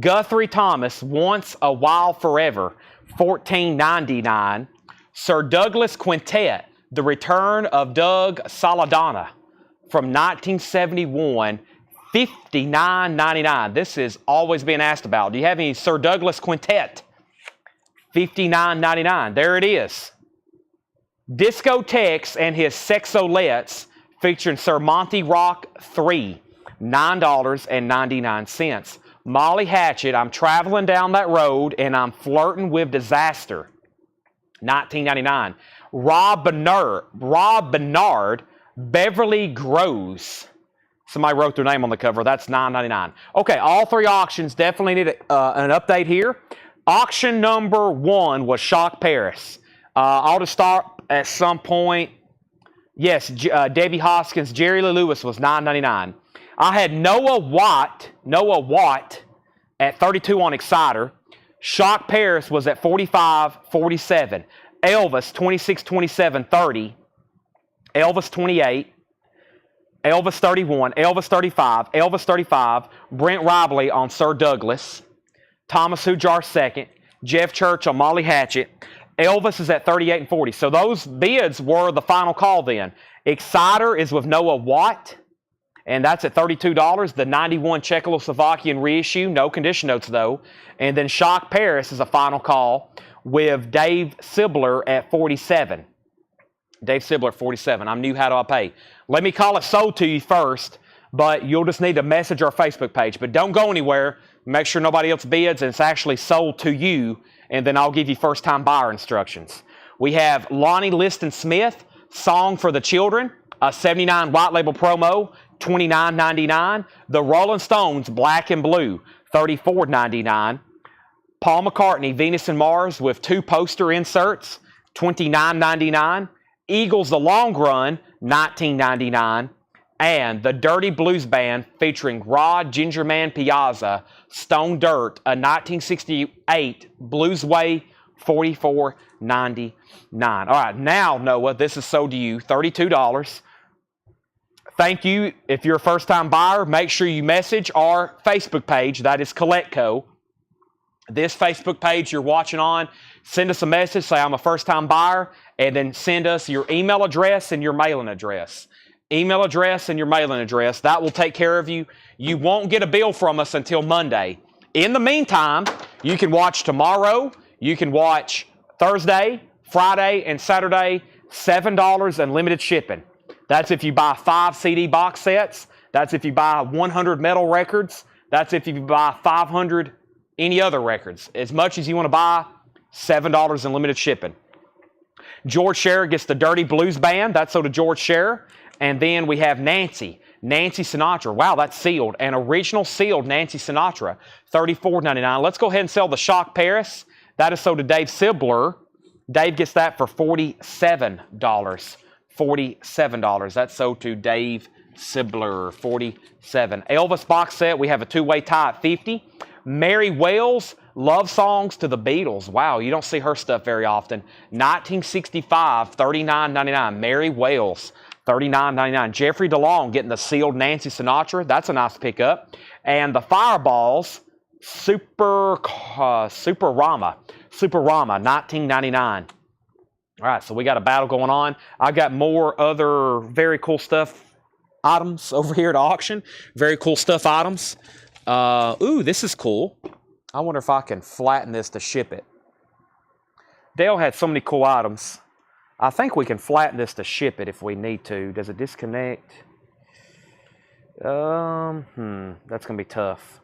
Guthrie Thomas, Once a While Forever, $14.99. Sir Douglas Quintet, The Return of Doug Saladana, from 1971, $59.99. This is always being asked about. Do you have any Sir Douglas Quintet? $59.99. There it is. Discotheques and his Sexolettes featuring Sir Monty Rock 3, $9.99. Molly Hatchet, I'm traveling down that road and I'm flirting with disaster, $19.99. Rob Bernard, Beverly Grows. Somebody wrote their name on the cover. That's $9.99. Okay, all three auctions definitely need an update here. Auction number 1 was Shock Paris. I'll just start at some point. Yes, Debbie Hoskins, Jerry Lee Lewis was $9.99. I had Noah Watt at 32 on Exciter. Shock Paris was at 45.47. Elvis 26.27, 30. Elvis 28. Elvis 31. Elvis 35. Elvis 35. Brent Robley on Sir Douglas. Thomas Hujar second, Jeff Church on Molly Hatchet. Elvis is at 38.40. So those bids were the final call then. Exciter is with Noah Watt, and that's at $32. The 91 Czechoslovakian reissue, no condition notes though. And then Shock Paris is a final call with Dave Sibler at 47. Dave Sibler at 47. I'm new. How do I pay? Let me call it sold to you first, but you'll just need to message our Facebook page. But don't go anywhere. Make sure nobody else bids and it's actually sold to you, and then I'll give you first-time buyer instructions. We have Lonnie Liston Smith, Song for the Children, a 79 white label promo, $29.99. The Rolling Stones, Black and Blue, $34.99. Paul McCartney, Venus and Mars, with 2 poster inserts, $29.99. Eagles, The Long Run, $19.99. And the Dirty Blues Band featuring Rod Gingerman Piazza, Stone Dirt, a 1968 Blues Way, $44.99. All right, now, Noah, this is sold to you, $32. Thank you. If you're a first-time buyer, make sure you message our Facebook page. That is Collectco. This Facebook page you're watching on, send us a message, say I'm a first-time buyer, and then send us your email address and your mailing address. Email address and your mailing address. That will take care of you. You won't get a bill from us until Monday. In the meantime, you can watch tomorrow. You can watch Thursday, Friday, and Saturday, $7 unlimited shipping. That's if you buy 5 CD box sets. That's if you buy 100 metal records. That's if you buy 500 any other records. As much as you want to buy, $7 unlimited shipping. George Scherer gets the Dirty Blues Band. That's sold to George Scherer. And then we have Nancy Sinatra. Wow, that's sealed. An original sealed Nancy Sinatra, $34.99. Let's go ahead and sell the Shock Paris. That is sold to Dave Sibler. Dave gets that for $47. $47. That's sold to Dave Sibler, $47. Elvis box set, we have a 2-way tie at $50. Mary Wells, Love Songs to the Beatles. Wow, you don't see her stuff very often. 1965, $39.99. Mary Wells, $39.99. Jeffrey DeLong getting the sealed Nancy Sinatra. That's a nice pickup. And the Fireballs, Superama, $19.99. All right, so we got a battle going on. I got more other very cool stuff items over here at auction. Very cool stuff items. Ooh, this is cool. I wonder if I can flatten this to ship it. Dale had so many cool items. I think we can flatten this to ship it if we need to. Does it disconnect? That's going to be tough.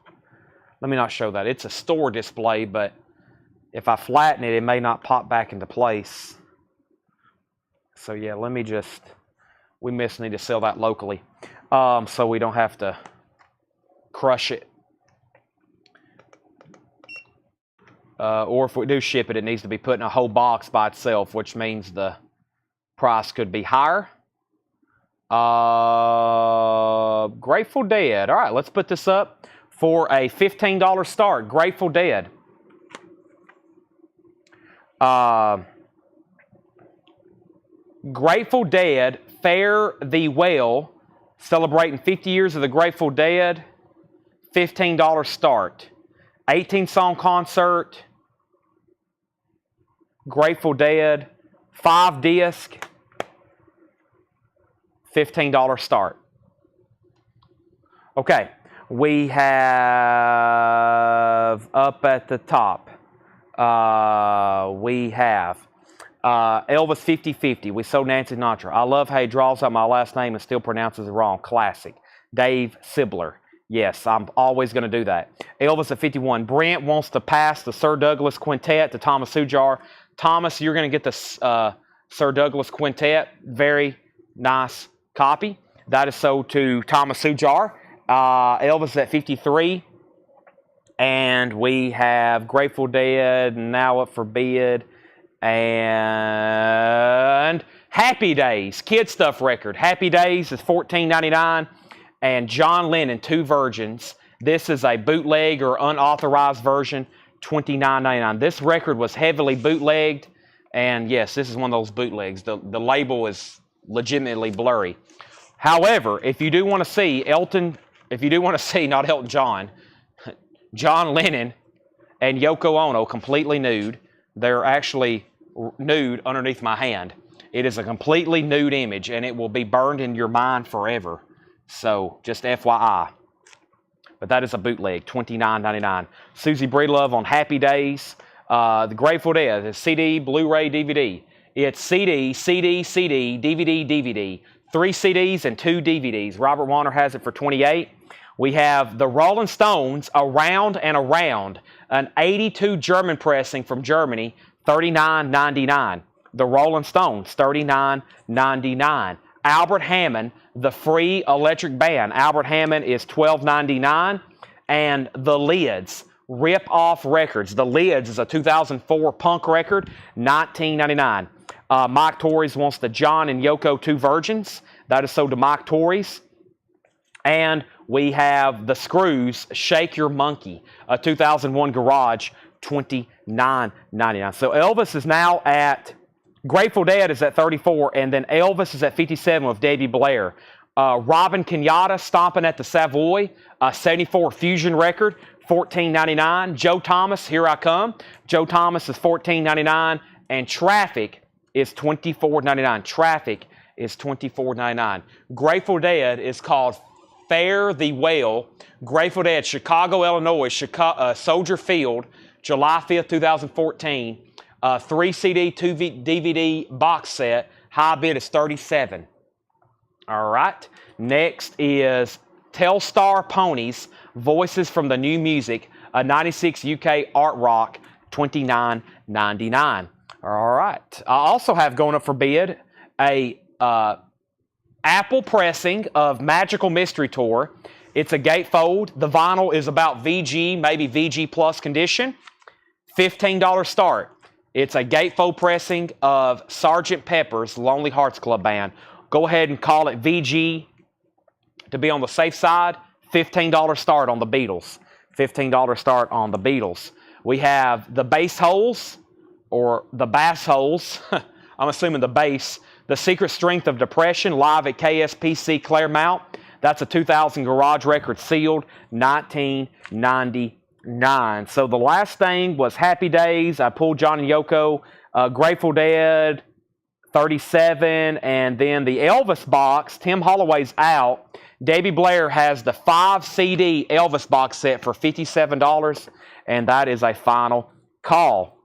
Let me not show that. It's a store display, but if I flatten it, it may not pop back into place. So yeah, let me just, we need to sell that locally, so we don't have to crush it. Or if we do ship it, it needs to be put in a whole box by itself, which means the price could be higher. Grateful Dead. All right, let's put this up for a $15 start. Grateful Dead. Grateful Dead, Fare Thee Well, celebrating 50 years of the Grateful Dead, $15 start. 18-song concert, Grateful Dead, 5-disc, $15 start. Okay, we have up at the top, we have Elvis 50-50. We sold Nancy Sinatra. I love how he draws out my last name and still pronounces it wrong. Classic. Dave Sibler. Yes, I'm always going to do that. Elvis at 51. Brent wants to pass the Sir Douglas Quintet to Thomas Sujar. Thomas, you're going to get the Sir Douglas Quintet. Very nice copy. That is sold to Thomas Sujar. Elvis at 53. And we have Grateful Dead, now up for bid. And Happy Days, Kid Stuff record. Happy Days is $14.99. And John Lennon, 2 Virgins. This is a bootleg or unauthorized version, $29.99. This record was heavily bootlegged, and yes, this is one of those bootlegs. The label is legitimately blurry. However, if you do want to see not Elton John, John Lennon and Yoko Ono completely nude. They're actually nude underneath my hand. It is a completely nude image, and it will be burned in your mind forever. So, just FYI. But that is a bootleg, $29.99. Susie Breedlove on Happy Days. The Grateful Dead, the CD, Blu-ray, DVD. It's CD, CD, CD, DVD, DVD. 3 CDs and 2 DVDs. Robert Warner has it for $28. We have the Rolling Stones, Around and Around, an 82 German pressing from Germany, $39.99. The Rolling Stones, $39.99. Albert Hammond, the Free Electric Band. Albert Hammond is $12.99. And The Lids, Rip Off Records. The Lids is a 2004 punk record, $19.99. Mike Torres wants the John and Yoko 2 Virgins. That is sold to Mike Torres. And we have The Screws, Shake Your Monkey, a 2001 Garage, $29.99. So Elvis is now at, Grateful Dead is at 34, and then Elvis is at 57 with Davey Blair. Robin Kenyatta, Stomping at the Savoy, a 74 Fusion record, $14.99. Joe Thomas, Here I Come. Joe Thomas is $14.99, and Traffic is $24.99. Traffic is $24.99. Grateful Dead is called Fare Thee Well. Grateful Dead, Chicago, Illinois, Soldier Field, July 5th, 2014. 3 CD, 2 DVD box set. High bid is $37. All right. Next is Telstar Ponies, Voices from the New Music, a 96 UK art rock, $29.99. All right. I also have going up for bid a Apple pressing of Magical Mystery Tour. It's a gatefold. The vinyl is about VG, maybe VG plus condition. $15 start. It's a gatefold pressing of Sgt. Pepper's Lonely Hearts Club Band. Go ahead and call it VG to be on the safe side. $15 start on the Beatles. $15 start on the Beatles. We have the Bass Holes, or the Bass Holes. I'm assuming the bass. The Secret Strength of Depression, live at KSPC Claremont. That's a 2000 Garage record, sealed, $19.99. So the last thing was Happy Days. I pulled John and Yoko. Grateful Dead, 37. And then the Elvis box, Tim Holloway's out. Davey Blair has the 5 CD Elvis box set for $57. And that is a final call.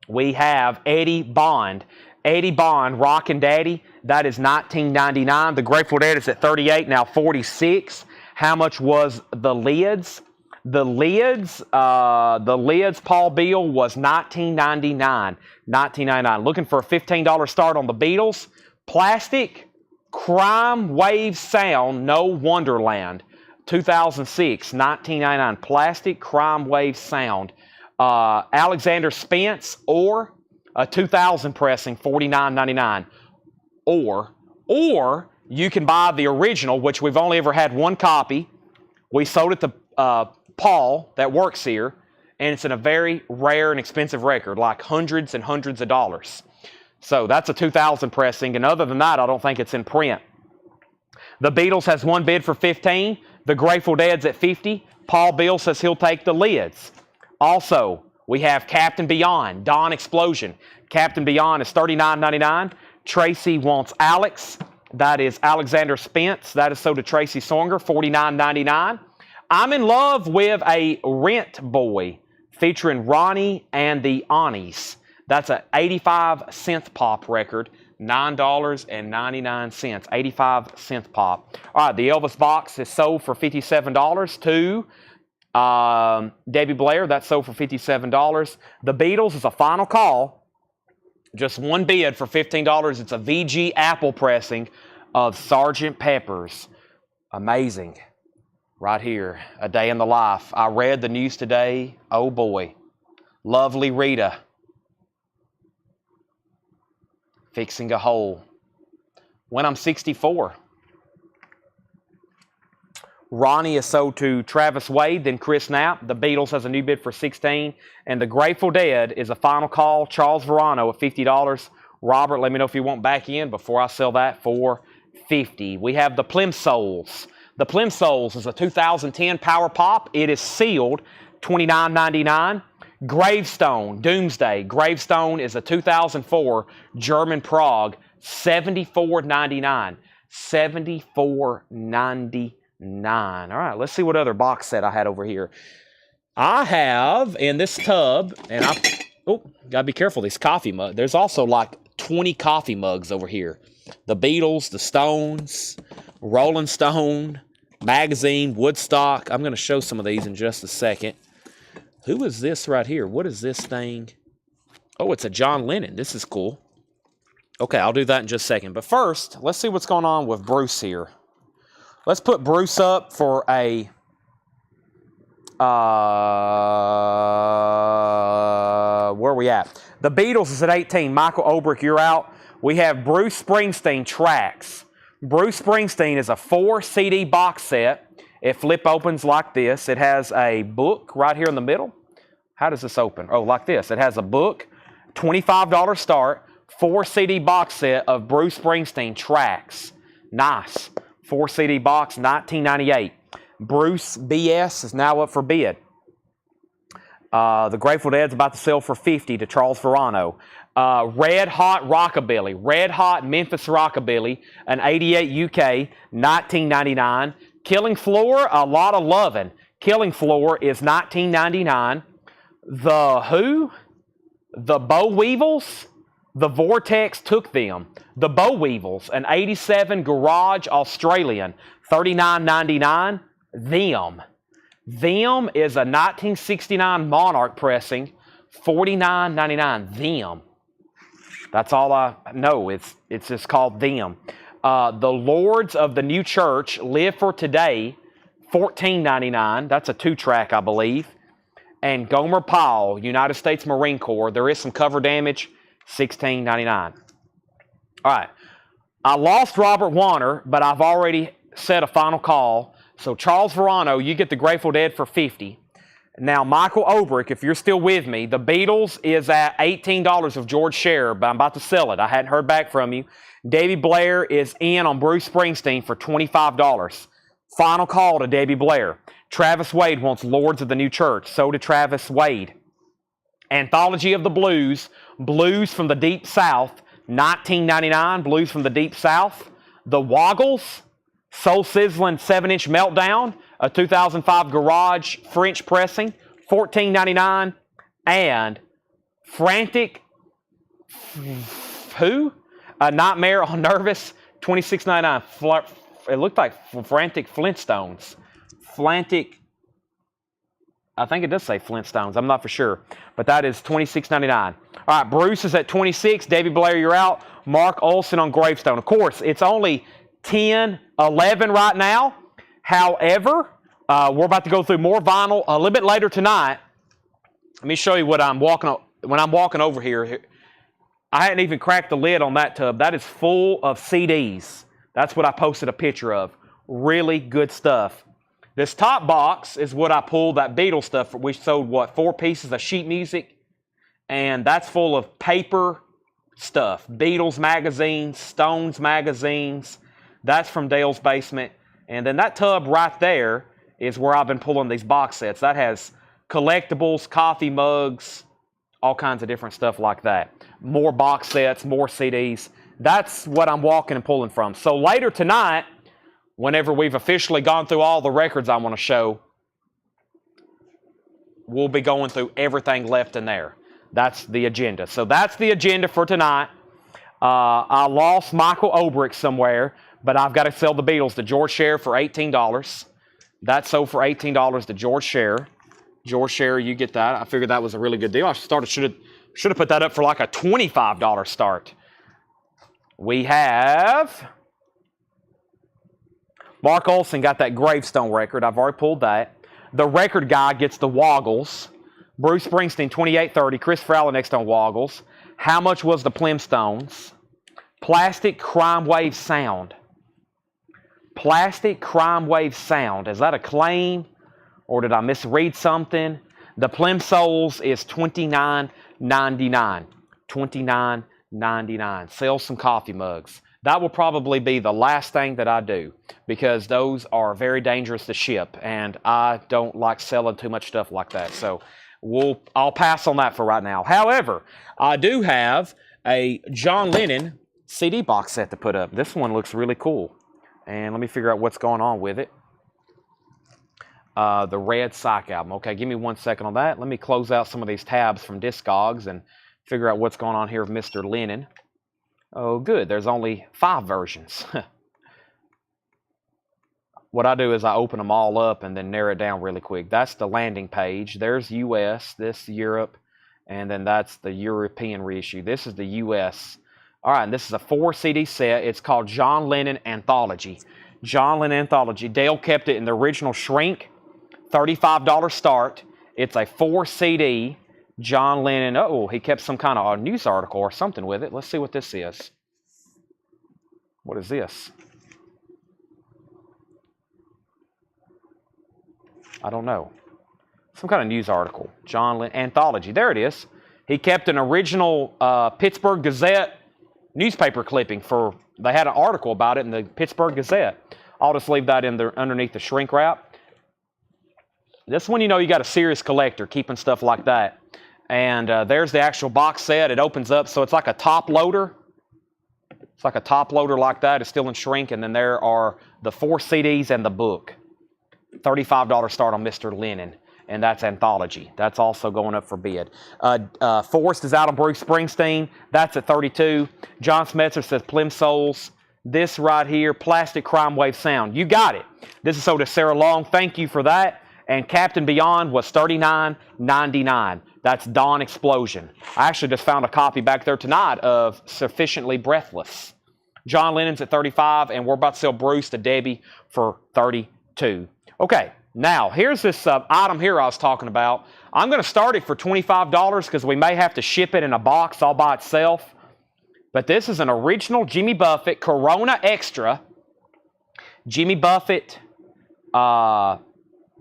We have Eddie Bond. Eddie Bond, Rockin' Daddy. That is $19.99. The Grateful Dead is at 38, now 46. How much was the Lids? The lids, Paul Beal was $19.99. $19.99. Looking for a $15 start on the Beatles. Plastic, Crime Wave Sound, No Wonderland. 2006, $19.99. Plastic, Crime Wave Sound. Alexander Spence, or a 2000 pressing, $49.99. Or you can buy the original, which we've only ever had one copy. We sold it to Paul that works here, and it's in a very rare and expensive record, like hundreds and hundreds of dollars. So that's a 2000 pressing, and other than that, I don't think it's in print. The Beatles has one bid for $15. The Grateful Dead's at $50. Paul Beal says he'll take the lids. Also, we have Captain Beyond, Dawn Explosion. Captain Beyond is $39.99. Tracy wants Alex. That is Alexander Spence. That is sold to Tracy Songer, $49.99. I'm in love with a Rent Boy featuring Ronnie and the Anis. That's an 85 synth pop record, $9.99. 85 synth pop. All right, the Elvis box is sold for $57 to Debbie Blair. That's sold for $57. The Beatles is a final call. Just one bid for $15. It's a VG Apple pressing of Sgt. Pepper's. Amazing. Right here, A Day in the Life. I read the news today. Oh boy. Lovely Rita. Fixing a hole. When I'm 64. Ronnie is sold to Travis Wade, then Chris Knapp. The Beatles has a new bid for $16. And the Grateful Dead is a final call. Charles Verano at $50. Robert, let me know if you want back in before I sell that for $50. We have the Plimsolls. The Plimsolls is a 2010 power pop. It is sealed, $29.99. Gravestone, Doomsday. Gravestone is a 2004 German Prague, $74.99. $74.99. All right, let's see what other box set I had over here. I have in this tub, and gotta be careful, these coffee mugs. There's also like 20 coffee mugs over here. The Beatles, the Stones, Rolling Stone, Magazine, Woodstock. I'm going to show some of these in just a second. Who is this right here? What is this thing? Oh, it's a John Lennon. This is cool. Okay, I'll do that in just a second. But first, let's see what's going on with Bruce here. Let's put Bruce up for a... where are we at? The Beatles is at 18. Michael Obrick, you're out. We have Bruce Springsteen Tracks. Bruce Springsteen is a 4-CD box set. It flip opens like this. It has a book right here in the middle. How does this open? Oh, like this. It has a book, $25 start, 4-CD box set of Bruce Springsteen Tracks. Nice. 4-CD box, $19.98. Bruce BS is now up for bid. The Grateful Dead's about to sell for $50 to Charles Verano. Red Hot Rockabilly. Red Hot Memphis Rockabilly, an 88 UK, $19.99. Killing Floor, A Lot of Lovin'. Killing Floor is $19.99. The Who? The Bow Weevils? The Vortex Took Them. The Bow Weevils, an 87 Garage Australian, $39.99. Them is a 1969 Monarch pressing, $49.99. Them. That's all I know. It's just called Them. The Lords of the New Church, Live for Today, $14.99. That's a 2-track, I believe. And Gomer Pyle, United States Marine Corps. There is some cover damage, $16.99. All right. I lost Robert Warner, but I've already set a final call. So Charles Verano, you get the Grateful Dead for $50. Now, Michael Obrick, if you're still with me, the Beatles is at $18 of George Scherer, but I'm about to sell it. I hadn't heard back from you. Debbie Blair is in on Bruce Springsteen for $25. Final call to Debbie Blair. Travis Wade wants Lords of the New Church. So did Travis Wade. Anthology of the Blues. Blues from the Deep South. $19.99. Blues from the Deep South. The Woggles. Soul Sizzling 7-inch Meltdown. A 2005 Garage French pressing. $14.99. And Frantic... Who? A Nightmare on Nervous. $26.99. It looked like Frantic Flintstones. Frantic I think it does say Flintstones. I'm not for sure. But that is $26.99. All right, Bruce is at 26. Debbie Blair, you're out. Mark Olson on Gravestone. Of course, it's only 10:11 right now. However, we're about to go through more vinyl a little bit later tonight. Let me show you what I'm walking when I'm walking over here. I hadn't even cracked the lid on that tub. That is full of CDs. That's what I posted a picture of. Really good stuff. This top box is what I pulled, that Beatles stuff. We sold, what, 4 pieces of sheet music? And that's full of paper stuff. Beatles magazines, Stones magazines. That's from Dale's basement. And then that tub right there is where I've been pulling these box sets. That has collectibles, coffee mugs, all kinds of different stuff like that. More box sets, more CDs. That's what I'm walking and pulling from. So later tonight, whenever we've officially gone through all the records I want to show, we'll be going through everything left in there. That's the agenda. So that's the agenda for tonight. I lost Michael Obrick somewhere, but I've got to sell the Beatles to George Scher for $18. That sold for $18 to George Scher. George Scher, you get that. I figured that was a really good deal. I should have put that up for like a $25 start. We have Mark Olson got that Gravestone record. I've already pulled that. The record guy gets the Woggles. Bruce Springsteen, 2830. Chris Fowler next on Woggles. How much was the Plimstones? Plastic Crime Wave Sound. Plastic Crime Wave Sound. Is that a claim? Or did I misread something? The Plimsouls is $29.99. $29.99. Sell some coffee mugs. That will probably be the last thing that I do because those are very dangerous to ship, and I don't like selling too much stuff like that. So I'll pass on that for right now. However, I do have a John Lennon CD box set to put up. This one looks really cool, and let me figure out what's going on with it. The Red Psych album. Okay, give me 1 second on that. Let me close out some of these tabs from Discogs and figure out what's going on here with Mr. Lennon. Oh, good. There's only 5 versions. What I do is I open them all up and then narrow it down really quick. That's the landing page. There's US, this Europe, and then that's the European reissue. This is the US. All right, and this is a 4 CD set. It's called John Lennon Anthology. John Lennon Anthology. Dale kept it in the original shrink. $35 start. It's a 4 CD. John Lennon. Oh, he kept some kind of a news article or something with it. Let's see what this is. What is this? I don't know. Some kind of news article. John Lennon Anthology. There it is. He kept an original Pittsburgh Gazette newspaper clipping for. They had an article about it in the Pittsburgh Gazette. I'll just leave that in there underneath the shrink wrap. This one, you know, you got a serious collector keeping stuff like that. And there's the actual box set. It opens up, so it's like a top loader. It's like a top loader like that. It's still in shrink, and then there are the 4 CDs and the book. $35 start on Mr. Lennon, and that's Anthology. That's also going up for bid. Forrest is out on Bruce Springsteen. That's at $32. John Smetzer says Plimsouls. This right here, Plastic Crime Wave Sound. You got it. This is sold to Sarah Long. Thank you for that. And Captain Beyond was $39.99. That's Dawn Explosion. I actually just found a copy back there tonight of Sufficiently Breathless. John Lennon's at $35, and we're about to sell Bruce to Debbie for $32. Okay, now here's this item here I was talking about. I'm going to start it for $25 because we may have to ship it in a box all by itself. But this is an original Jimmy Buffett Corona Extra. Jimmy Buffett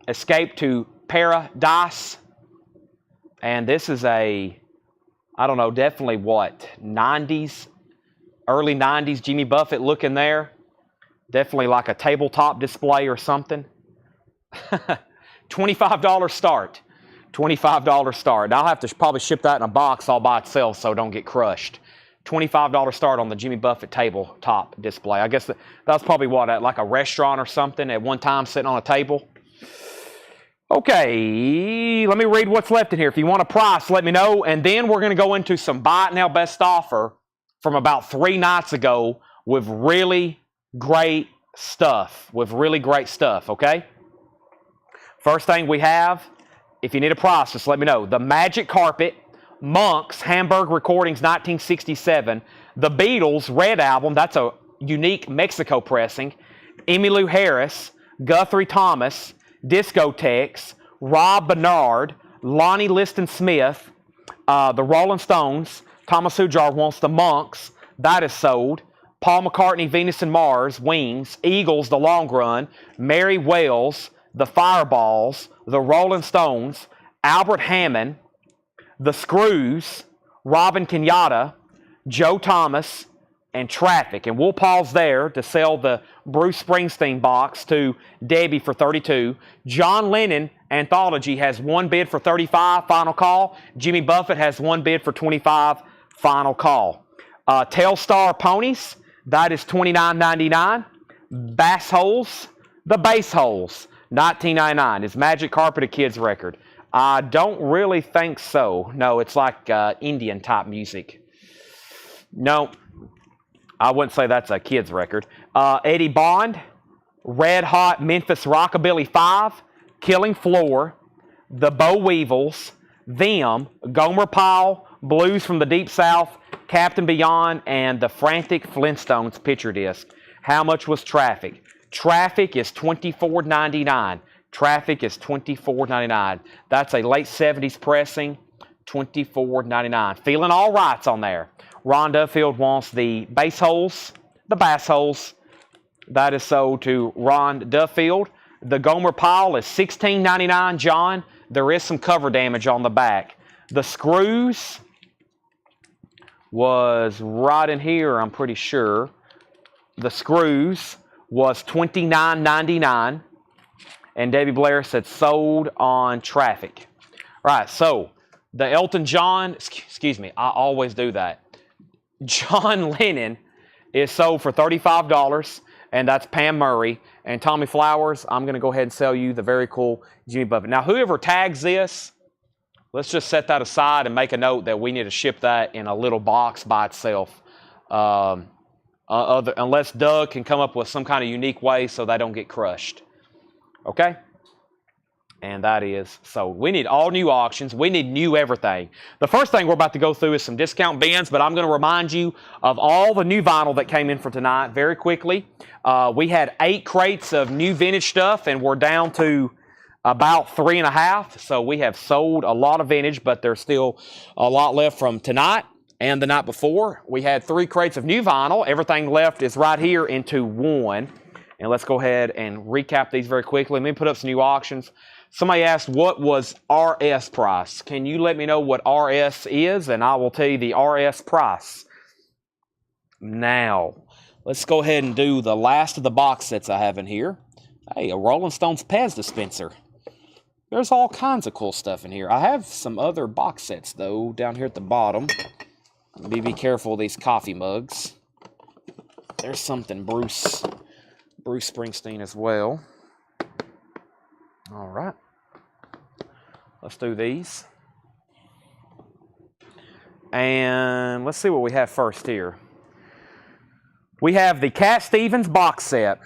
Escape to Paradise. And this is a, I don't know, definitely what, 90s, early 90s Jimmy Buffett look in there. Definitely like a tabletop display or something. $25 start. $25 start. I'll have to probably ship that in a box all by itself so don't get crushed. $25 start on the Jimmy Buffett tabletop display. I guess that's probably what, at like a restaurant or something at one time sitting on a table. Okay, let me read what's left in here. If you want a price, let me know. And then we're going to go into some Buy It Now Best Offer from about 3 nights ago with really great stuff. Okay? First thing we have if you need a price, just let me know. The Magic Carpet, Monks, Hamburg Recordings, 1967. The Beatles, Red Album, that's a unique Mexico pressing. Emmylou Harris, Guthrie Thomas, Discotheques, Rob Bernard, Lonnie Liston Smith, the Rolling Stones, Thomas Hujar wants the Monks, that is sold. Paul McCartney, Venus and Mars, Wings, Eagles, The Long Run, Mary Wells, The Fireballs, The Rolling Stones, Albert Hammond, The Screws, Robin Kenyatta, Joe Thomas, and Traffic. And we'll pause there to sell the Bruce Springsteen box to Debbie for $32. John Lennon Anthology has one bid for $35, final call. Jimmy Buffett has one bid for $25, final call. Telstar Ponies, that is $29.99. Bass Holes, the Bass Holes, $19.99. Is Magic Carpet a kid's record? I don't really think so. No, it's like Indian type music. No, I wouldn't say that's a kid's record. Eddie Bond, Red Hot Memphis Rockabilly 5, Killing Floor, The Boll Weevils, Them, Gomer Pyle, Blues from the Deep South, Captain Beyond, and the Frantic Flintstones picture disc. How much was Traffic? Traffic is $24.99. Traffic is $24.99. That's a late 70s pressing, $24.99. Feeling all right's on there. Ron Duffield wants the Bass Holes, the Bass Holes. That is sold to Ron Duffield. The Gomer Pyle is $16.99, John. There is some cover damage on the back. The Screws was right in here, I'm pretty sure. The Screws was $29.99. And Debbie Blair said sold on Traffic. All right, so the Elton John, excuse me, I always do that. John Lennon is sold for $35, and that's Pam Murray. And Tommy Flowers, I'm going to go ahead and sell you the very cool Jimmy Buffett. Now, whoever tags this, let's just set that aside and make a note that we need to ship that in a little box by itself. Unless Doug can come up with some kind of unique way so they don't get crushed. Okay? And that is sold. We need all new auctions. We need new everything. The first thing we're about to go through is some discount bins, but I'm going to remind you of all the new vinyl that came in for tonight very quickly. We had 8 crates of new vintage stuff, and we're down to about 3.5. So we have sold a lot of vintage, but there's still a lot left from tonight and the night before. We had 3 crates of new vinyl. Everything left is right here into one. And let's go ahead and recap these very quickly. Let me put up some new auctions. Somebody asked, what was RS price? Can you let me know what RS is? And I will tell you the RS price. Now, let's go ahead and do the last of the box sets I have in here. Hey, a Rolling Stones Pez dispenser. There's all kinds of cool stuff in here. I have some other box sets, though, down here at the bottom. Be careful of these coffee mugs. There's something Bruce Springsteen as well. All right. Let's do these. And let's see what we have first here. We have the Cat Stevens box set.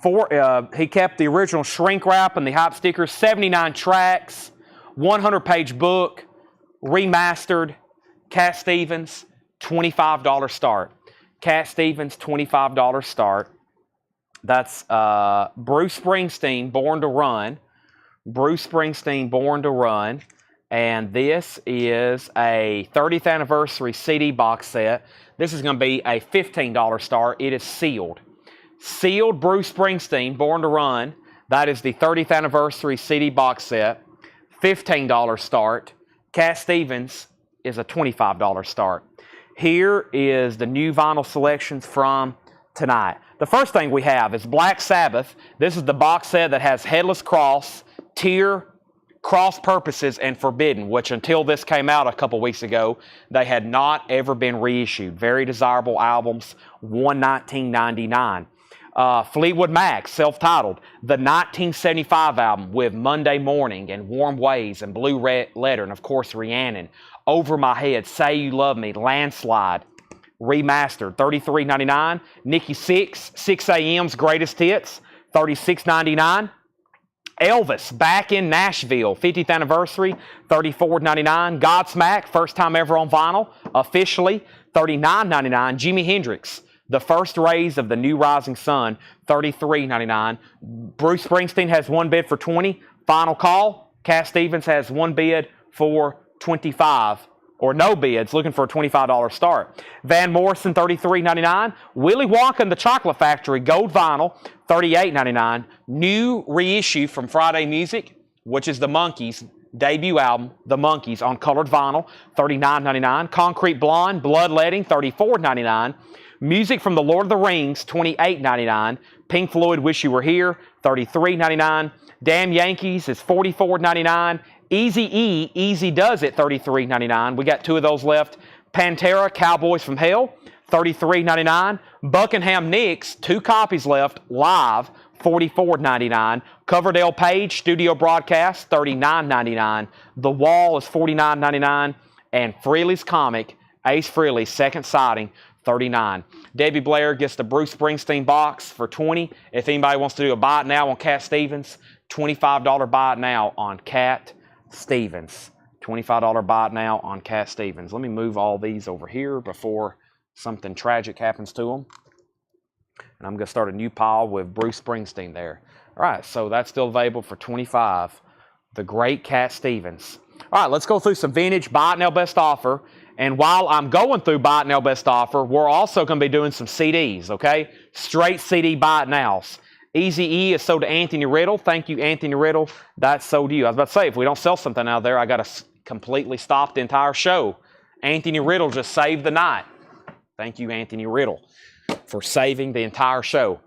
He kept the original shrink wrap and the hype stickers, 79 tracks, 100-page book, remastered. Cat Stevens, $25 start. Cat Stevens, $25 start. That's Bruce Springsteen, Born to Run. Bruce Springsteen, Born to Run. And this is a 30th anniversary CD box set. This is going to be a $15 start. It is sealed. Sealed Bruce Springsteen, Born to Run. That is the 30th anniversary CD box set. $15 start. Cat Stevens is a $25 start. Here is the new vinyl selections from tonight. The first thing we have is Black Sabbath. This is the box set that has Headless Cross, Tear, Cross Purposes, and Forbidden, which until this came out a couple weeks ago, they had not ever been reissued. Very desirable albums, $119.99. Fleetwood Mac, self-titled, the 1975 album with Monday Morning and Warm Ways and Blue Red Letter, and of course Rhiannon, Over My Head, Say You Love Me, Landslide, remastered, $33.99. Nikki Sixx, 6 a.m.'s Greatest Hits, $36.99. Elvis, back in Nashville, 50th anniversary, $34.99. Godsmack, first time ever on vinyl, officially, $39.99. Jimi Hendrix, The First Rays of the New Rising Sun, $33.99. Bruce Springsteen has one bid for $20. Final call. Cat Stevens has one bid for $25. Or no bids, looking for a $25 start. Van Morrison, $33.99. Willy Wonka and the Chocolate Factory, gold vinyl, $38.99. New reissue from Friday Music, which is the Monkees' debut album, The Monkees, on colored vinyl, $39.99. Concrete Blonde, Bloodletting, $34.99. Music from The Lord of the Rings, $28.99. Pink Floyd, Wish You Were Here, $33.99. Damn Yankees is $44.99. Eazy-E, Easy Does It, $33.99. We got two of those left. Pantera, Cowboys from Hell, $33.99. Buckingham Nicks, two copies left, live, $44.99. Coverdale Page, studio broadcast, $39.99. The Wall is $49.99. And Frehley's Comic, Ace Frehley, second sighting, $39. Debbie Blair gets the Bruce Springsteen box for $20. If anybody wants to do a buy it now on Cat Stevens, $25 buy it now on Cat Stevens. $25 buy it now on Cat Stevens. Let me move all these over here before something tragic happens to them. And I'm going to start a new pile with Bruce Springsteen there. All right, so that's still available for $25. The great Cat Stevens. All right, let's go through some vintage buy it now best offer. And while I'm going through buy it now best offer, we're also going to be doing some CDs, okay? Straight CD buy it nows. Eazy-E is sold to Anthony Riddle. Thank you, Anthony Riddle. That's sold to you. I was about to say, if we don't sell something out there, I got to completely stop the entire show. Anthony Riddle just saved the night. Thank you, Anthony Riddle, for saving the entire show.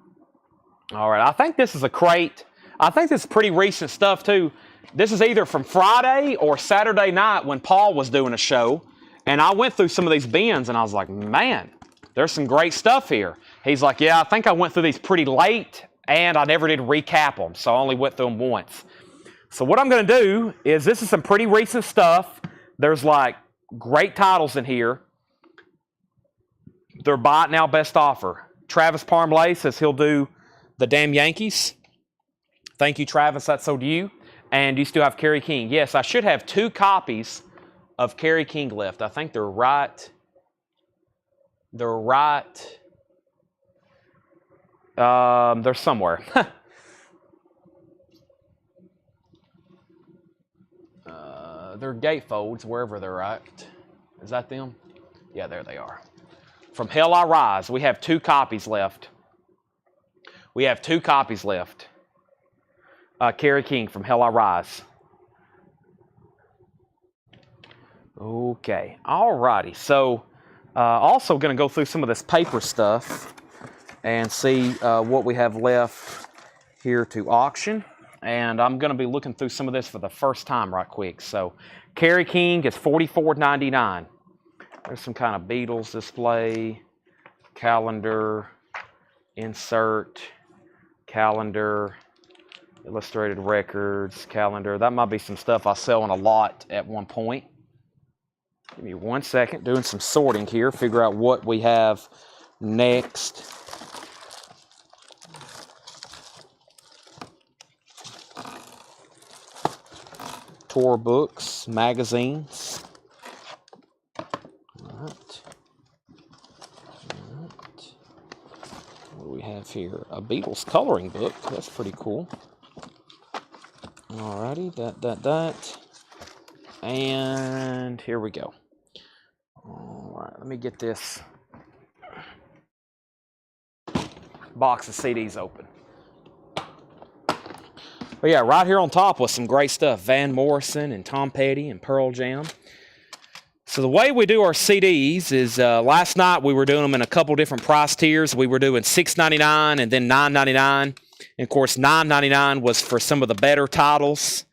All right, I think this is a crate. I think this is pretty recent stuff, too. This is either from Friday or Saturday night when Paul was doing a show. And I went through some of these bins, and I was like, man, there's some great stuff here. He's like, yeah, I think I went through these pretty late, and I never did recap them, so I only went through them once. So what I'm going to do is, this is some pretty recent stuff. There's like great titles in here. They're buy it now best offer. Travis Parmley says he'll do the Damn Yankees. Thank you, Travis. That's sold to you. And you still have Kerry King. Yes, I should have two copies of Kerry King left. I think they're right. They're somewhere. They're gatefolds, wherever they're at. Is that them? Yeah, there they are. From Hell I Rise, we have two copies left. We have two copies left. Kerry King from Hell I Rise. Okay, all righty. So, also going to go through some of this paper stuff and see what we have left here to auction. And I'm going to be looking through some of this for the first time right quick. So, Kerry King is $44.99. There's some kind of Beatles display, calendar, insert, calendar, illustrated records, calendar. That might be some stuff I sell in a lot at one point. Give me 1 second, doing some sorting here, figure out what we have next. Tour books, magazines. All right. What do we have here? A Beatles coloring book. That's pretty cool. All righty, that. And here we go. All right, let me get this box of CDs open. But yeah, right here on top was some great stuff. Van Morrison and Tom Petty and Pearl Jam. So the way we do our CDs is last night we were doing them in a couple different price tiers. We were doing $6.99 and then $9.99. And of course, $9.99 was for some of the better titles.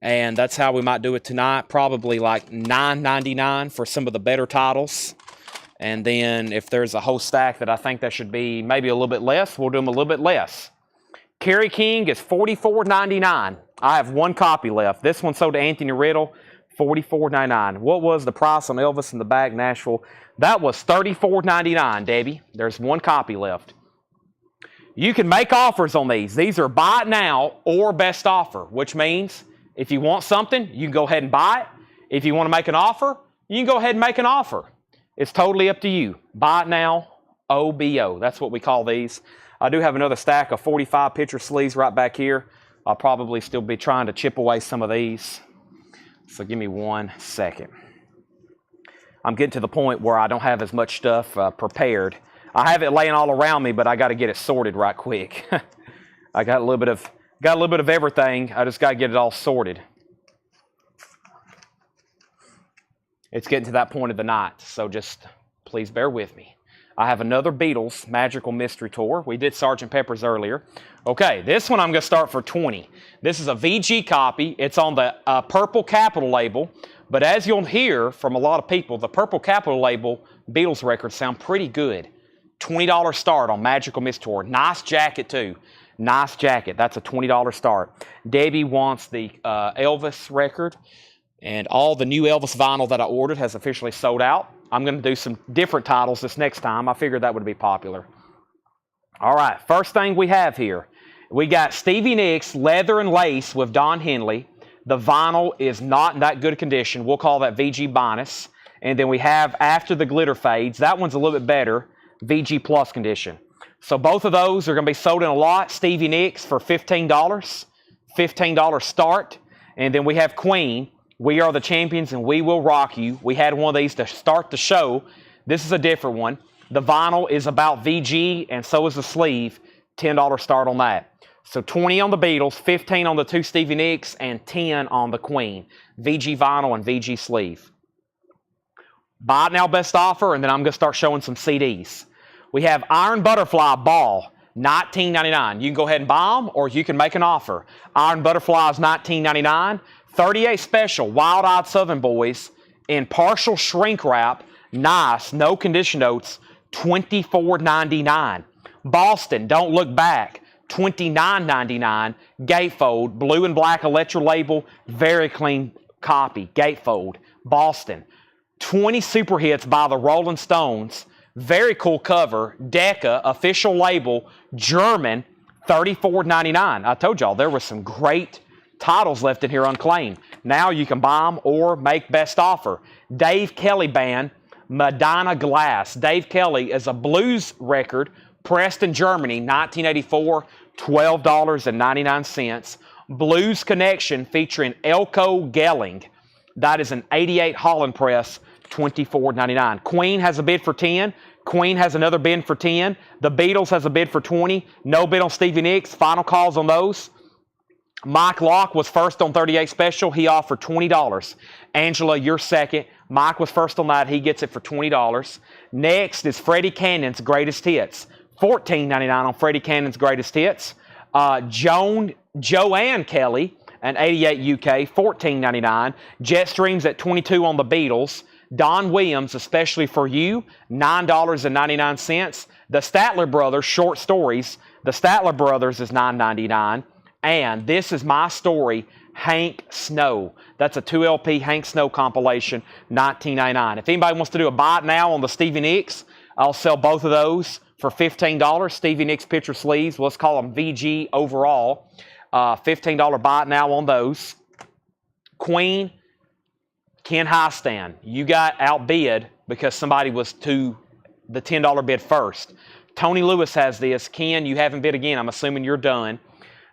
And that's how we might do it tonight. Probably like $9.99 for some of the better titles. And then if there's a whole stack that I think that should be maybe a little bit less, we'll do them a little bit less. Kerry King is $44.99. I have one copy left. This one sold to Anthony Riddle, $44.99. What was the price on Elvis in the Bag, Nashville? That was $34.99, Debbie. There's one copy left. You can make offers on these. These are buy it now or best offer, which means if you want something, you can go ahead and buy it. If you want to make an offer, you can go ahead and make an offer. It's totally up to you. Buy it now, OBO. That's what we call these. I do have another stack of 45 picture sleeves right back here. I'll probably still be trying to chip away some of these. So give me 1 second. I'm getting to the point where I don't have as much stuff prepared. I have it laying all around me, but I got to get it sorted right quick. I got a little bit of everything. I just got to get it all sorted. It's getting to that point of the night, so just please bear with me. I have another Beatles Magical Mystery Tour. We did Sgt. Pepper's earlier. Okay, this one I'm going to start for 20. This is a VG copy. It's on the purple capital label, but as you'll hear from a lot of people, the purple capital label Beatles records sound pretty good. $20 start on Magical Mystery Tour. Nice jacket, too. Nice jacket. That's a $20 start. Debbie wants the Elvis record, and all the new Elvis vinyl that I ordered has officially sold out. I'm going to do some different titles this next time. I figured that would be popular. All right, first thing we have here. We got Stevie Nicks Leather and Lace with Don Henley. The vinyl is not in that good condition. We'll call that VG Bonus. And then we have After the Glitter Fades. That one's a little bit better, VG Plus condition. So both of those are going to be sold in a lot. Stevie Nicks for $15. $15 start. And then we have Queen. We Are the Champions and We Will Rock You. We had one of these to start the show. This is a different one. The vinyl is about VG, and so is the sleeve. $10 start on that. So 20 on the Beatles, 15 on the two Stevie Nicks, and 10 on the Queen. VG vinyl and VG sleeve. Buy it now, best offer, and then I'm going to start showing some CDs. We have Iron Butterfly Ball, $19.99. You can go ahead and buy them, or you can make an offer. Iron Butterfly is $19.99. 38 Special Wild Eyed Southern Boys in partial shrink wrap, nice, no condition notes, $24.99. Boston, Don't Look Back, $29.99. Gatefold, blue and black electro label, very clean copy. Gatefold, Boston. 20 super hits by the Rolling Stones, very cool cover. Decca, official label, German, $34.99. I told y'all there was some great titles left in here unclaimed. Now you can buy them or make best offer. Dave Kelly Band, Madonna Glass. Dave Kelly is a blues record, pressed in Germany, 1984, $12.99. Blues Connection featuring Elko Gelling. That is an 88 Holland press, $24.99. Queen has a bid for 10. Queen has another bid for 10. The Beatles has a bid for 20. No bid on Stevie Nicks. Final calls on those. Mike Locke was first on 38 Special. He offered $20. Angela, you're second. Mike was first on that. He gets it for $20. Next is Freddie Cannon's Greatest Hits. $14.99 on Freddie Cannon's Greatest Hits. Joanne Kelly, an 88 UK, $14.99. Jetstream's at $22 on the Beatles. Don Williams, Especially for You, $9.99. The Statler Brothers, Short Stories. The Statler Brothers is $9.99. And This Is My Story, Hank Snow. That's a 2LP Hank Snow compilation, $19.99. If anybody wants to do a buy it now on the Stevie Nicks, I'll sell both of those for $15. Stevie Nicks picture sleeves, let's call them VG overall. $15 buy it now on those. Queen, Ken Highstand. You got outbid because somebody was to the $10 bid first. Tony Lewis has this. Ken, you haven't bid again. I'm assuming you're done.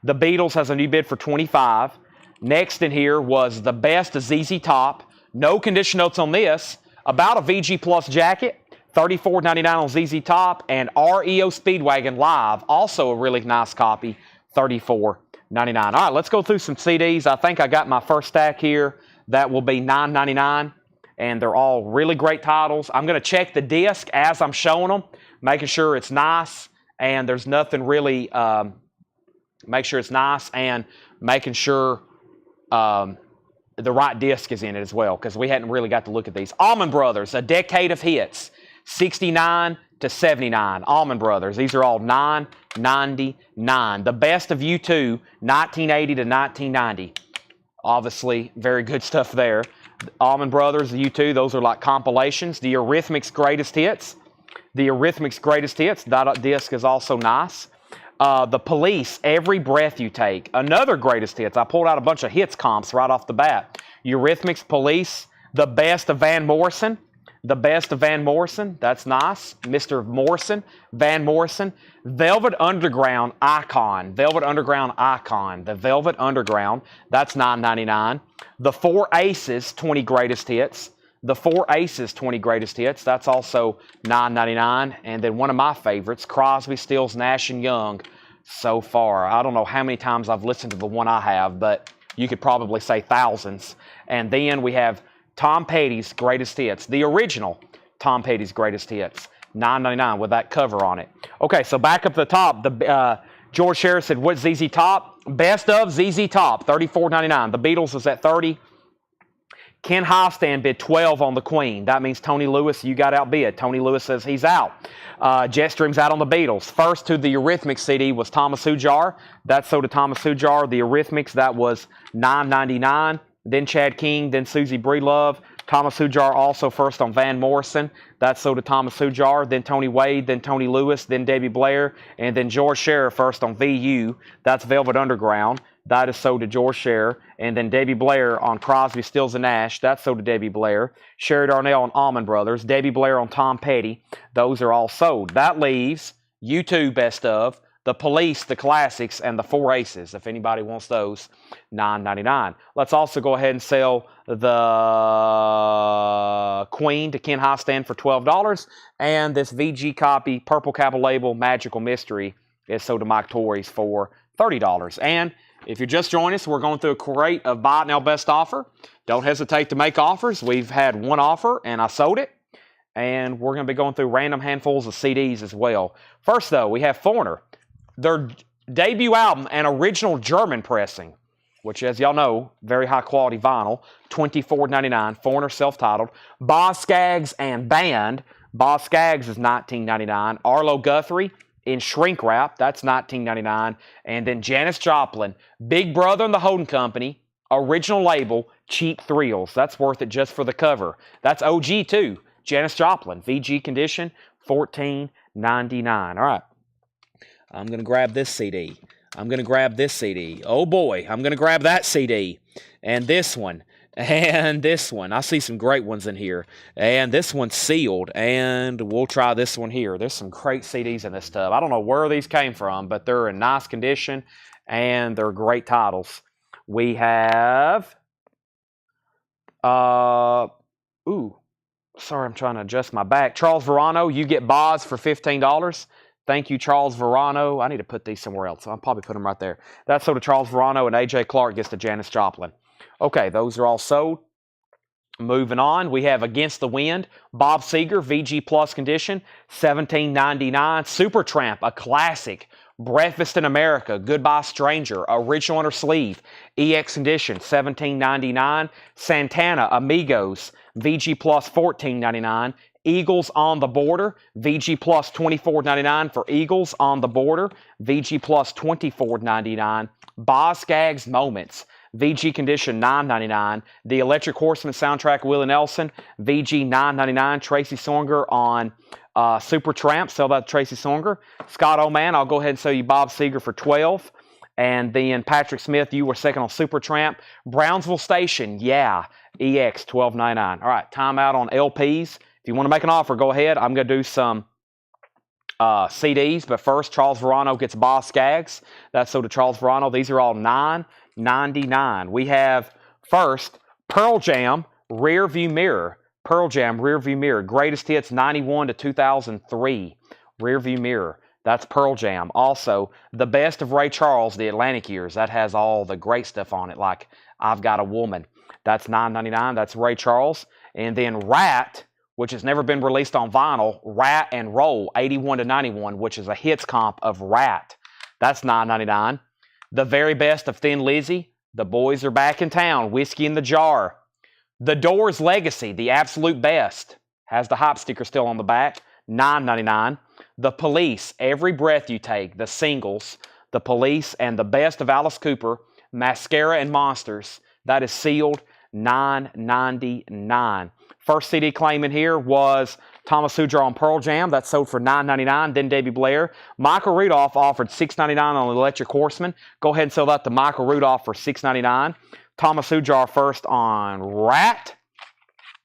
The Beatles has a new bid for $25. Next in here was The Best of ZZ Top. No condition notes on this. About a VG Plus jacket. $34.99 on ZZ Top. And REO Speedwagon Live. Also a really nice copy. $34.99. All right, let's go through some CDs. I think I got my first stack here. That will be $9.99. And they're all really great titles. I'm going to check the disc as I'm showing them. Making sure it's nice. And there's nothing really... make sure it's nice and making sure the right disc is in it as well, because we hadn't really got to look at these. Allman Brothers, A Decade of Hits, 69 to 79. Allman Brothers, these are all $9.99. The Best of U2, 1980 to 1990. Obviously, very good stuff there. Allman Brothers, the U2, those are like compilations. The Eurythmics Greatest Hits. The Eurythmics Greatest Hits, that disc is also nice. The Police, Every Breath You Take. Another greatest hits. I pulled out a bunch of hits comps right off the bat. Eurythmics, Police, The Best of Van Morrison. The Best of Van Morrison. That's nice. Mr. Morrison, Van Morrison. Velvet Underground Icon. Velvet Underground Icon. The Velvet Underground. That's $9.99. The Four Aces, 20 Greatest Hits. The Four Aces, 20 Greatest Hits. That's also $9.99. And then one of my favorites, Crosby, Stills, Nash & Young. So far, I don't know how many times I've listened to the one I have, but you could probably say thousands. And then we have Tom Petty's Greatest Hits. The original Tom Petty's Greatest Hits. $9.99 with that cover on it. Okay, so back up the top. George Sherritt said, what's ZZ Top? Best of ZZ Top, $34.99. The Beatles was at $30. Ken Highstand bid $12 on the Queen. That means Tony Lewis, you got outbid. Tony Lewis says he's out. Jetstream's out on the Beatles. First to the Eurythmics CD was Thomas Hujar. That's sold to Thomas Hujar. The Eurythmics, that was $9.99. Then Chad King, then Susie Breelove. Thomas Hujar also first on Van Morrison. That's sold to Thomas Hujar. Then Tony Wade, then Tony Lewis, then Debbie Blair, and then George Sherritt first on VU. That's Velvet Underground. That is sold to George Sherritt. And then Debbie Blair on Crosby, Stills, and Nash. That's sold to Debbie Blair. Sherry Darnell on Allman Brothers. Debbie Blair on Tom Petty. Those are all sold. That leaves U2 Best of, The Police, The Classics, and The Four Aces. If anybody wants those, $9.99. Let's also go ahead and sell the Queen to Ken Highstand for $12. And this VG copy, Purple Capital Label, Magical Mystery, is sold to Mike Torres for $30. And if you're just joining us, we're going through a crate of Buy It Now Best Offer. Don't hesitate to make offers. We've had one offer, and I sold it. And we're going to be going through random handfuls of CDs as well. First, though, we have Foreigner. Their debut album, an original German pressing, which, as y'all know, very high-quality vinyl, $24.99. Foreigner, self-titled. Boz Scaggs and Band. Boz Scaggs is $19.99. Arlo Guthrie in shrink wrap, that's $19.99. And then Janis Joplin, Big Brother and the Holding Company, original label, Cheap Thrills. That's worth it just for the cover. That's OG too. Janis Joplin, VG condition, $14.99. All right. I'm going to grab this CD. I'm going to grab this CD. Oh boy, I'm going to grab that CD. And this one. And this one. I see some great ones in here. And this one's sealed. And we'll try this one here. There's some great CDs in this tub. I don't know where these came from, but they're in nice condition. And they're great titles. We have... sorry, I'm trying to adjust my back. Charles Verano, You Get Boz for $15. Thank you, Charles Verano. I need to put these somewhere else. I'll probably put them right there. That's sold to Charles Verano, and A.J. Clark gets to Janis Joplin. Okay, those are all sold. Moving on, we have Against the Wind, Bob Seger, VG Plus condition, $17.99. Supertramp, a classic. Breakfast in America, Goodbye Stranger, original under sleeve, EX condition, $17.99. Santana, Amigos, VG Plus, $14.99. Eagles on the Border, VG Plus $24.99 for Eagles on the Border, VG Plus $24.99. Boz Scaggs Moments, VG condition $9.99. The Electric Horseman soundtrack, Willie Nelson, VG $9.99. Tracy Songer on Supertramp, sell that to Tracy Songer. Scott Oman, I'll go ahead and sell you Bob Seger for $12. And then Patrick Smith, you were second on Supertramp. Brownsville Station, yeah, EX $12.99. All right, timeout on LPs. If you want to make an offer, go ahead. I'm going to do some CDs, but first, Charles Verano gets Boz Scaggs. That's sold to Charles Verano. These are all $9.99. We have first Pearl Jam, Rear View Mirror. Pearl Jam, Rear View Mirror. Greatest hits 91 to 2003. Rear View Mirror. That's Pearl Jam. Also, The Best of Ray Charles, The Atlantic Years. That has all the great stuff on it, like I've Got a Woman. That's $9.99. That's Ray Charles. And then Rat, which has never been released on vinyl, Rat and Roll, 81 to 91, which is a hits comp of Rat. That's $9.99. The Very Best of Thin Lizzy, The Boys Are Back in Town, Whiskey in the Jar. The Doors Legacy, The Absolute Best, has the hype sticker still on the back, $9.99. The Police, Every Breath You Take, the singles, The Police and The Best of Alice Cooper, Mascara and Monsters, that is sealed, $9.99. First CD claim in here was Thomas Hujar on Pearl Jam. That sold for $9.99. Then Debbie Blair. Michael Rudolph offered $6.99 on Electric Horseman. Go ahead and sell that to Michael Rudolph for $6.99. Thomas Hujar first on Rat.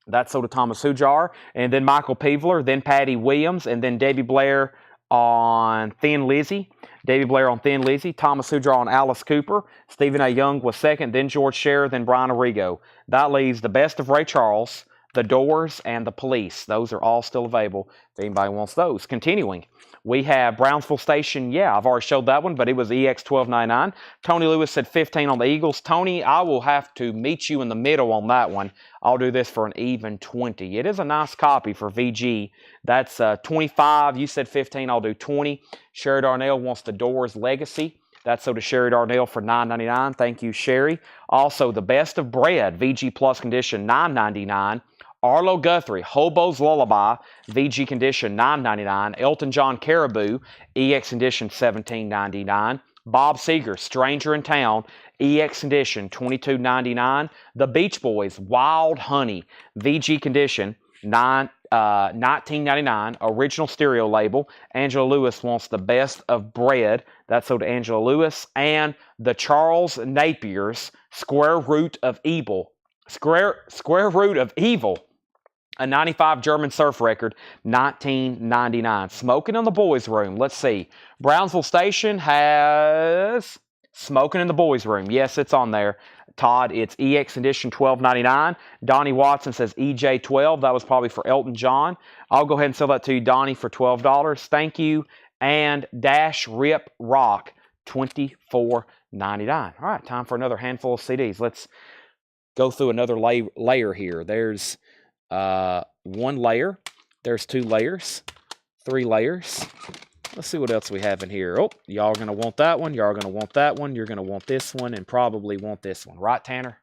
That sold to Thomas Hujar. And then Michael Peevler. Then Patty Williams. And then Debbie Blair on Thin Lizzy. Debbie Blair on Thin Lizzy. Thomas Hujar on Alice Cooper. Stephen A. Young was second. Then George Scherer. Then Brian Arrigo. That leaves The Best of Ray Charles, The Doors, and The Police. Those are all still available if anybody wants those. Continuing, we have Brownsville Station. Yeah, I've already showed that one, but it was EX $12.99. Tony Lewis said 15 on the Eagles. Tony, I will have to meet you in the middle on that one. I'll do this for an even 20. It is a nice copy for VG. That's 25. You said 15. I'll do 20. Sherry Darnell wants The Doors Legacy. That's so to Sherry Darnell for $9.99. Thank you, Sherry. Also, The Best of Bread, VG Plus Condition, $9.99. Arlo Guthrie, Hobo's Lullaby, VG Condition, $9.99. Elton John Caribou, EX Condition, $17.99. Bob Seger, Stranger in Town, EX Condition, $22.99. The Beach Boys, Wild Honey, VG Condition, $19.99. Original stereo label. Angela Lewis wants The Best of Bread. That's sold to Angela Lewis. And the Charles Napier's Square Root of Evil. Square Root of Evil. A 95 German surf record, $19.99. Smoking in the Boys Room. Let's see. Brownsville Station has Smoking in the Boys Room. Yes, it's on there. Todd, it's EX Edition, $12.99. Donnie Watson says EJ12. That was probably for Elton John. I'll go ahead and sell that to you, Donnie, for $12. Thank you. And Dash Rip Rock, $24.99. All right, time for another handful of CDs. Let's go through another layer here. There's one layer. There's two layers. Three layers. Let's see what else we have in here. Oh, y'all are going to want that one. Y'all are going to want that one. You're going to want this one and probably want this one. Right, Tanner?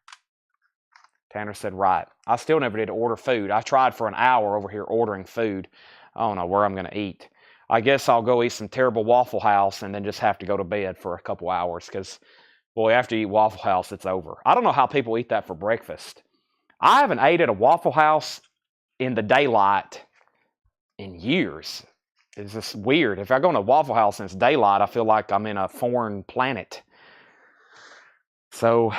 Tanner said right. I still never did order food. I tried for an hour over here ordering food. I don't know where I'm going to eat. I guess I'll go eat some terrible Waffle House and then just have to go to bed for a couple hours because, boy, after you eat Waffle House, it's over. I don't know how people eat that for breakfast. I haven't ate at a Waffle House in the daylight in years. It's just weird. If I go in a Waffle House and it's daylight, I feel like I'm in a foreign planet. So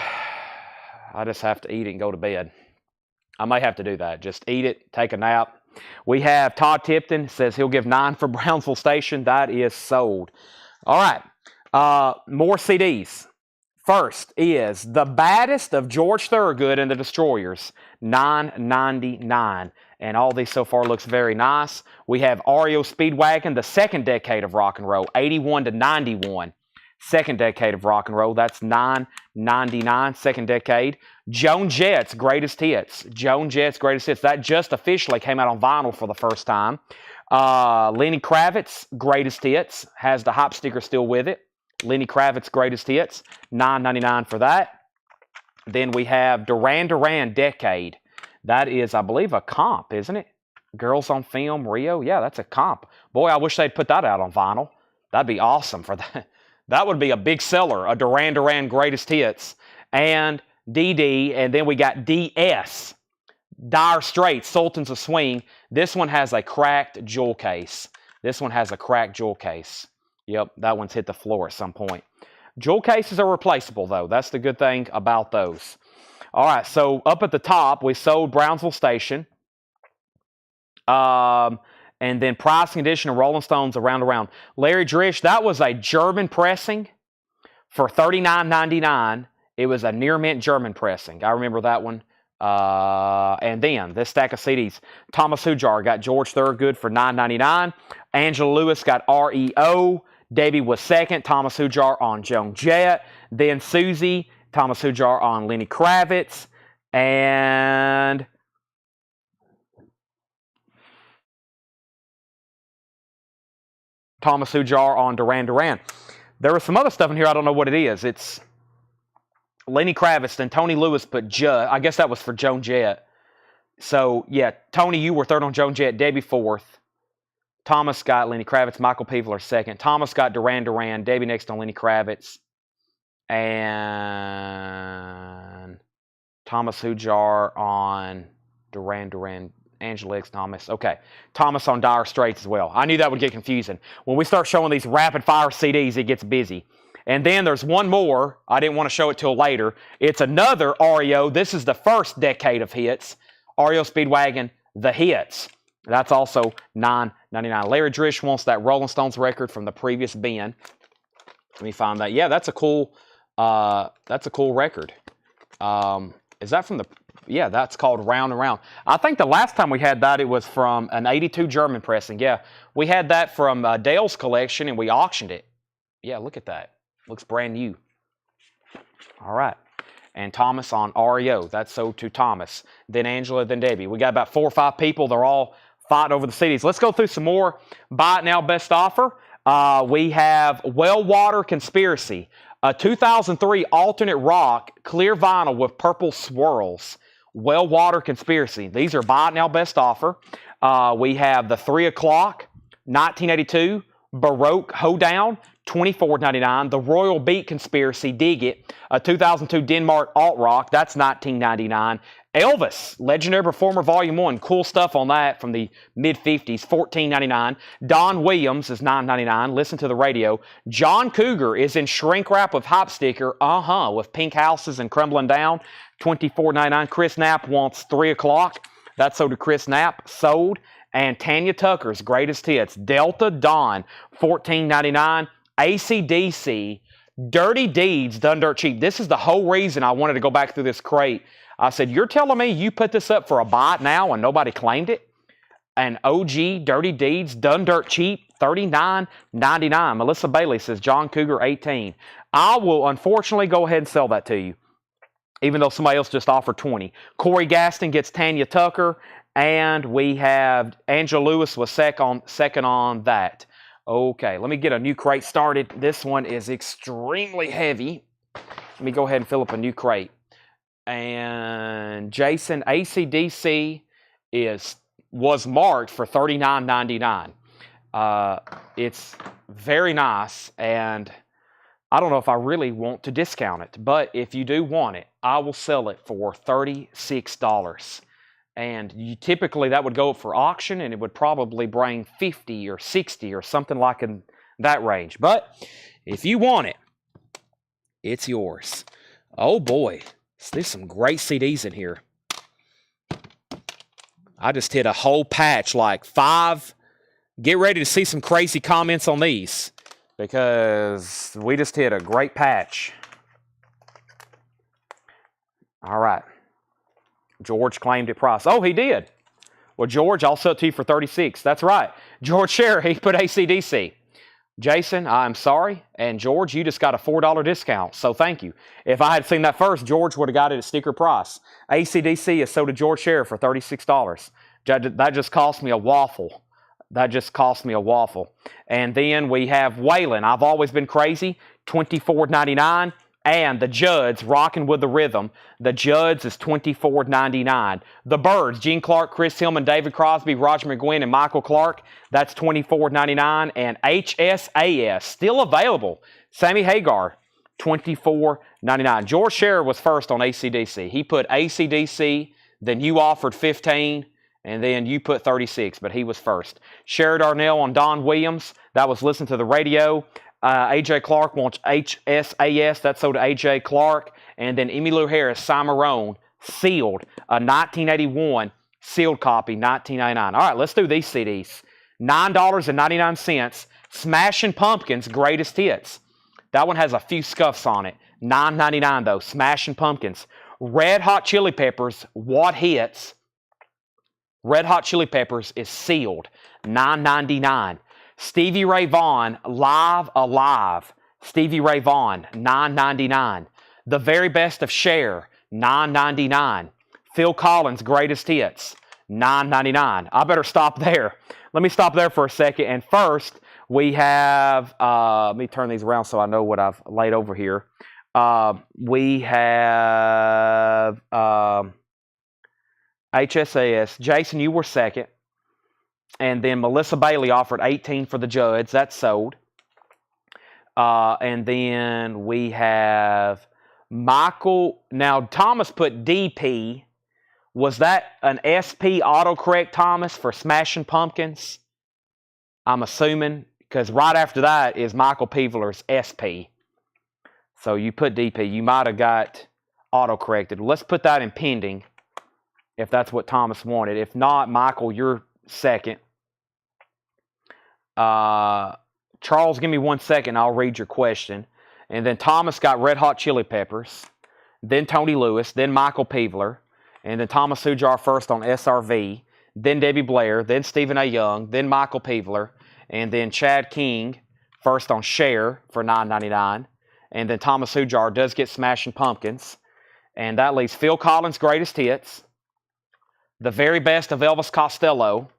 I just have to eat it and go to bed. I may have to do that. Just eat it, take a nap. We have Todd Tipton says he'll give 9 for Brownsville Station. That is sold. All right. More CDs. First is The Baddest of George Thorogood and the Destroyers, $9.99. And all these so far looks very nice. We have REO Speedwagon, the second decade of rock and roll, 81 to 91. Second decade of rock and roll, that's $9.99, second decade. Joan Jett's Greatest Hits. Joan Jett's Greatest Hits. That just officially came out on vinyl for the first time. Lenny Kravitz Greatest Hits has the hop sticker still with it. Lenny Kravitz Greatest Hits, $9.99 for that. Then we have Duran Duran Decade. That is, I believe, a comp, isn't it? Girls on Film, Rio. Yeah, that's a comp. Boy, I wish they'd put that out on vinyl. That'd be awesome for that. That would be a big seller, a Duran Duran Greatest Hits. And DD, and then we got DS. Dire Straits, Sultans of Swing. This one has a cracked jewel case. This one has a cracked jewel case. Yep, that one's hit the floor at some point. Jewel cases are replaceable, though. That's the good thing about those. All right, so up at the top, we sold Brownsville Station. And then Price Condition of Rolling Stones Around. Larry Drish, that was a German pressing for $39.99. It was a near mint German pressing. I remember that one. And then this stack of CDs. Thomas Hujar got George Thorogood for $9.99. Angela Lewis got REO. Debbie was second. Thomas Hujar on Joan Jett. Then Susie. Thomas Hujar on Lenny Kravitz. And Thomas Hujar on Duran Duran. There was some other stuff in here. I don't know what it is. It's Lenny Kravitz. Then Tony Lewis put Judd. I guess that was for Joan Jett. So, yeah, Tony, you were third on Joan Jett. Debbie fourth. Thomas got Lenny Kravitz. Michael Peevler second. Thomas got Duran Duran. Debbie next on Lenny Kravitz. And Thomas Hujar on Duran, Angela X. Thomas. Okay, Thomas on Dire Straits as well. I knew that would get confusing. When we start showing these rapid-fire CDs, it gets busy. And then there's one more. I didn't want to show it till later. It's another REO. This is the first decade of hits. REO Speedwagon, The Hits. That's also $9.99. Larry Drish wants that Rolling Stones record from the previous bin. Let me find that. Yeah, that's a cool record. Is that from the... Yeah, that's called Round and Round. I think the last time we had that, it was from an 82 German pressing. Yeah, we had that from Dale's collection, and we auctioned it. Yeah, look at that. Looks brand new. All right. And Thomas on REO. That's sold to Thomas. Then Angela, then Debbie. We got about 4 or 5 people. They're all fighting over the CDs. Let's go through some more Buy It Now Best Offer. We have Well Water Conspiracy. A 2003 alternate rock, clear vinyl with purple swirls. Well Water Conspiracy. These are Buy It Now Best Offer. We have the 3 O'Clock, 1982, Baroque Hoedown, $24.99. The Royal Beat Conspiracy, Dig It, a 2002 Denmark alt rock, that's $19.99. Elvis, Legendary Performer Volume 1, cool stuff on that from the mid-50s, $14.99. Don Williams is $9.99. Listen to the radio. John Cougar is in shrink wrap with hop sticker, with pink houses and crumbling down, $24.99. Chris Knapp wants 3 O'Clock. That's sold to Chris Knapp, sold. And Tanya Tucker's Greatest Hits, Delta Dawn, $14.99. AC/DC, Dirty Deeds, Done Dirt Cheap. This is the whole reason I wanted to go back through this crate. I said, you're telling me you put this up for a Buy It Now and nobody claimed it? And OG, Dirty Deeds, Done Dirt Cheap, $39.99. Melissa Bailey says, John Cougar, 18. I will unfortunately go ahead and sell that to you, even though somebody else just offered 20. Corey Gaston gets Tanya Tucker, and we have Angela Lewis was second on that. Okay, let me get a new crate started. This one is extremely heavy. Let me go ahead and fill up a new crate. And Jason, AC/DC was marked for $39.99. It's very nice, and I don't know if I really want to discount it, but if you do want it, I will sell it for $36. And typically that would go up for auction, and it would probably bring 50 or 60 or something like in that range. But if you want it, it's yours. Oh boy, there's some great CDs in here. I just hit a whole patch, like 5. Get ready to see some crazy comments on these, because we just hit a great patch. All right. George claimed it price. Oh, he did. Well, George, I'll sell it to you for $36. That's right. George Scherer, he put AC/DC. Jason, I'm sorry. And George, you just got a $4 discount, so thank you. If I had seen that first, George would have got it at sticker price. AC/DC is sold to George Scherer for $36. That just cost me a waffle. That just cost me a waffle. And then we have Waylon. I've always been crazy. $24.99. And the Judds, Rockin' with the Rhythm. The Judds is $24.99. The Byrds, Gene Clark, Chris Hillman, David Crosby, Roger McGuinn, and Michael Clark. That's $24.99. And HSAS, still available. Sammy Hagar, $24.99. George Scherer was first on AC/DC. He put AC/DC, then you offered 15, and then you put 36, but he was first. Sherry Darnell on Don Williams. That was Listen to the Radio. A.J. Clark wants HSAS. That's sold to A.J. Clark. And then Emmylou Harris, Cimarron, sealed. A 1981 sealed copy, $19.99. All right, let's do these CDs. $9.99. Smashing Pumpkins, Greatest Hits. That one has a few scuffs on it. $9.99 though. Smashing Pumpkins. Red Hot Chili Peppers, What Hits. Red Hot Chili Peppers is sealed. $9.99. Stevie Ray Vaughan, Live Alive. Stevie Ray Vaughan, $9.99. The Very Best of Cher, $9.99. Phil Collins, Greatest Hits, $9.99. I better stop there. Let me stop there for a second. And first, we have, let me turn these around so I know what I've laid over here. We have HSAS. Jason, you were second. And then Melissa Bailey offered 18 for the Judds. That's sold. And then we have Michael. Now, Thomas put DP Was that an SP autocorrect, Thomas, for Smashing Pumpkins? I'm assuming, because right after that is Michael Peevler's SP. So you put DP. You might have got autocorrected. Let's put that in pending, if that's what Thomas wanted. If not, Michael, you're second. Charles, give me 1 second. I'll read your question. And then Thomas got Red Hot Chili Peppers. Then Tony Lewis. Then Michael Peevler. And then Thomas Hujar first on SRV. Then Debbie Blair. Then Stephen A. Young. Then Michael Peevler. And then Chad King first on Share for $9.99. And then Thomas Hujar does get Smashing Pumpkins. And that leaves Phil Collins' Greatest Hits, The Very Best of Elvis Costello,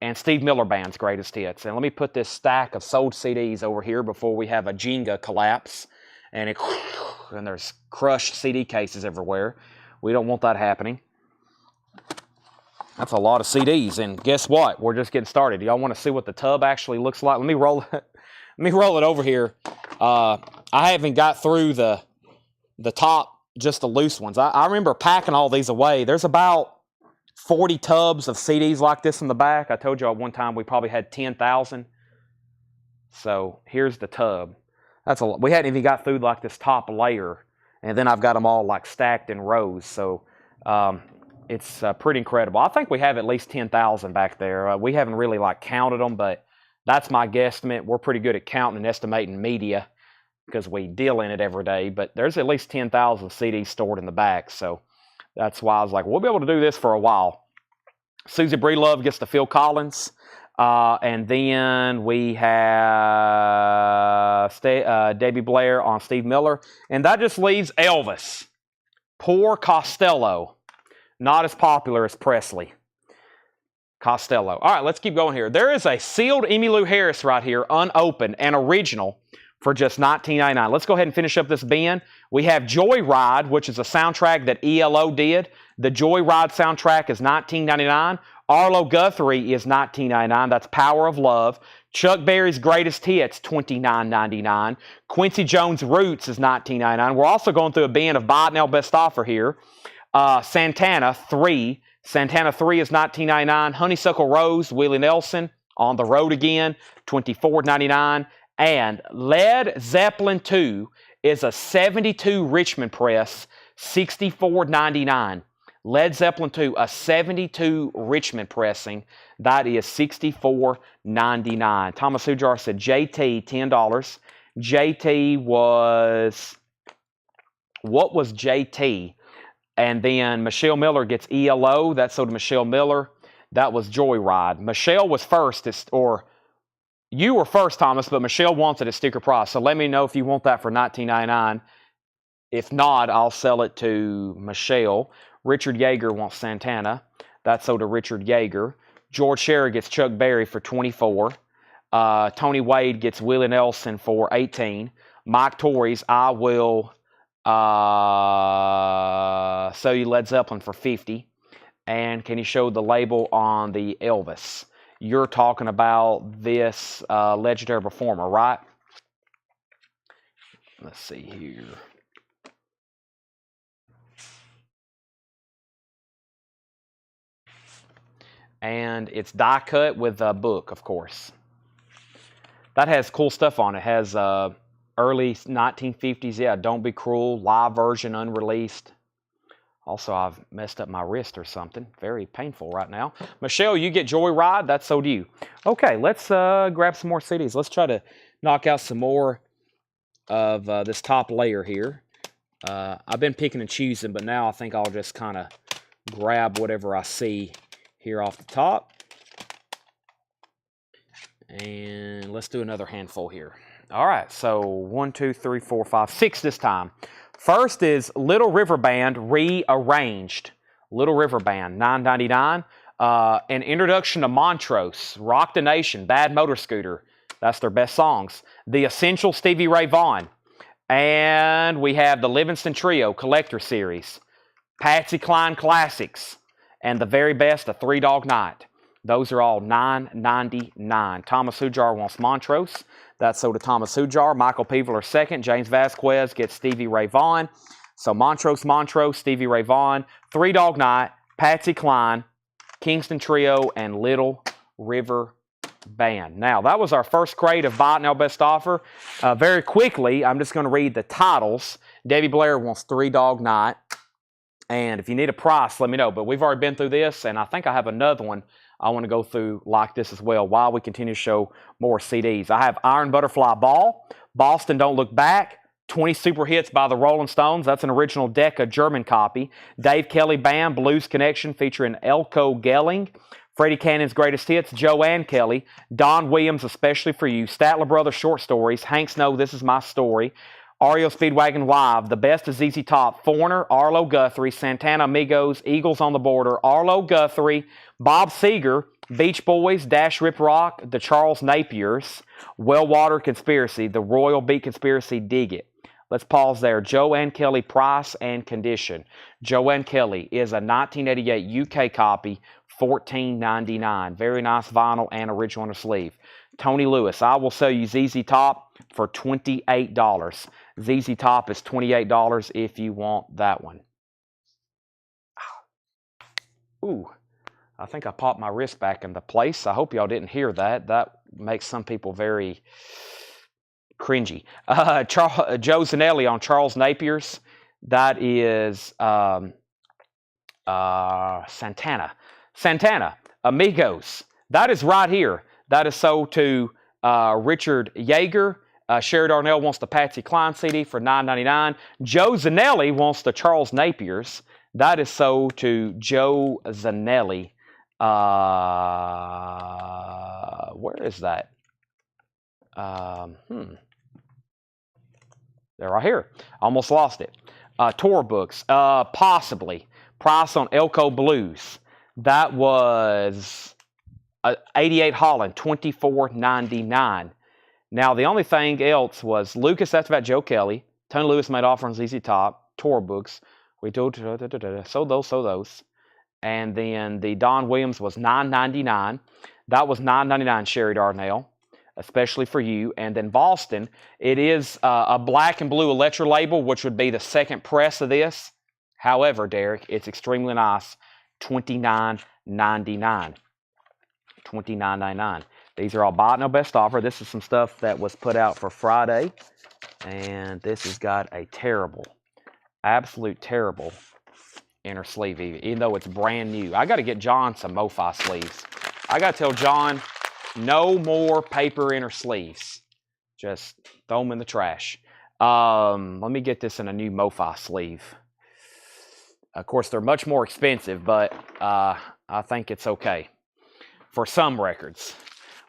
and Steve Miller Band's Greatest Hits. And let me put this stack of sold CDs over here before we have a Jenga collapse. And there's crushed CD cases everywhere. We don't want that happening. That's a lot of CDs. And guess what? We're just getting started. Y'all want to see what the tub actually looks like? Let me roll it. Let me roll it over here. I haven't got through the top, just the loose ones. I remember packing all these away. There's about 40 tubs of CDs like this in the back. I told you at one time we probably had 10,000. So here's the tub. That's a lot. We hadn't even got through like this top layer. And then I've got them all like stacked in rows. So it's pretty incredible. I think we have at least 10,000 back there. We haven't really like counted them, but that's my guesstimate. We're pretty good at counting and estimating media because we deal in it every day. But there's at least 10,000 CDs stored in the back. So that's why I was like, we'll be able to do this for a while. Susie Breelove gets to Phil Collins. And then we have Debbie Blair on Steve Miller. And that just leaves Elvis. Poor Costello. Not as popular as Presley. Costello. All right, let's keep going here. There is a sealed Emmylou Harris right here, unopened and original for just $19.99. Let's go ahead and finish up this bin. We have Joyride, which is a soundtrack that ELO did. The Joyride soundtrack is $19.99. Arlo Guthrie is $19.99. That's Power of Love. Chuck Berry's Greatest Hits, $29.99. Quincy Jones' Roots is $19.99. We're also going through a bin of Buy It Now Best Offer here. Santana 3. Santana 3 is $19.99. Honeysuckle Rose, Willie Nelson, On the Road Again, $24.99. And Led Zeppelin 2 is a 72 Richmond press, $64.99. Led Zeppelin 2, a 72 Richmond pressing, that is $64.99. Thomas Hujar said JT, $10. JT was, what was JT? And then Michelle Miller gets ELO, that's sold to Michelle Miller. That was Joyride. Michelle was first, or you were first, Thomas, but Michelle wants it at sticker price. So let me know if you want that for $19.99. If not, I'll sell it to Michelle. Richard Yeager wants Santana. That's sold to Richard Yeager. George Sherry gets Chuck Berry for $24. Tony Wade gets Willie Nelson for $18. Mike Torrey's I Will Sell You Led Zeppelin for $50. And can you show the label on the Elvis? You're talking about this legendary performer, right? Let's see here. And it's die cut with a book, of course. That has cool stuff on it. It has early 1950s, yeah, Don't Be Cruel, live version, unreleased. Also, I've messed up my wrist or something. Very painful right now. Michelle, you get Joyride. That's so do you. Okay, let's grab some more CDs. Let's try to knock out some more of this top layer here. I've been picking and choosing, but now I think I'll just kind of grab whatever I see here off the top. And let's do another handful here. All right, so 1, 2, 3, 4, 5, 6 this time. First is Little River Band Rearranged. Little River Band, $9.99. An introduction to Montrose, Rock the Nation, Bad Motor Scooter. That's their best songs. The Essential, Stevie Ray Vaughan. And we have the Livingston Trio Collector Series. Patsy Cline Classics. And the very best, A Three Dog Night. Those are all $9.99. Thomas Hujar wants Montrose. That's sold to Thomas Hujar. Michael Peevler second. James Vasquez gets Stevie Ray Vaughan. So Montrose, Stevie Ray Vaughan. Three Dog Night, Patsy Cline, Kingston Trio, and Little River Band. Now, that was our first crate of Buy It Now Best Offer. Very quickly, I'm just going to read the titles. Debbie Blair wants Three Dog Night. And if you need a price, let me know. But we've already been through this, and I think I have another one I want to go through like this as well while we continue to show more CDs. I have Iron Butterfly Ball, Boston Don't Look Back, 20 Super Hits by the Rolling Stones. That's an original Decca German copy. Dave Kelly Band, Blues Connection featuring Elko Gelling. Freddie Cannon's Greatest Hits, Joanne Kelly. Don Williams, Especially for You. Statler Brothers Short Stories. Hank Snow, This Is My Story. REO Speedwagon Live, The Best of ZZ Top, Foreigner, Arlo Guthrie, Santana Amigos, Eagles on the Border, Arlo Guthrie, Bob Seger, Beach Boys, Dash Rip Rock, The Charles Napiers, Well Water Conspiracy, The Royal Beat Conspiracy, Dig It. Let's pause there. Joanne Kelly, Price and Condition. Joanne Kelly is a 1988 UK copy, $14.99. Very nice vinyl and original on the sleeve. Tony Lewis, I Will Sell You ZZ Top for $28. ZZ Top is $28 if you want that one. Ooh, I think I popped my wrist back into place. I hope y'all didn't hear that. That makes some people very cringy. Joe Zanelli on Charles Napier's. That is Santana. Santana, Amigos. That is right here. That is sold to Richard Yeager. Sherry Darnell wants the Patsy Cline CD for $9.99. Joe Zanelli wants the Charles Napiers. That is sold to Joe Zanelli. Where is that? They're right here. Almost lost it. Tour books. Possibly. Price on Elko Blues. That was 88 Holland, $24.99. Now, the only thing else was Lucas, that's about Joe Kelly. Tony Lewis made offer on ZZ Top, tour books. We told sold those. And then the Don Williams was $9.99. That was $9.99 Sherry Darnell, Especially for You. And then Boston, it is a black and blue Electra label, which would be the second press of this. However, Derek, it's extremely nice, $29.99. $29.99. These are all Buy It Now Best Offer. This is some stuff that was put out for Friday. And this has got a terrible, absolute terrible inner sleeve, even though it's brand new. I got to get John some MoFi sleeves. I got to tell John, no more paper inner sleeves. Just throw them in the trash. Let me get this in a new MoFi sleeve. Of course, they're much more expensive, but I think it's okay. For some records.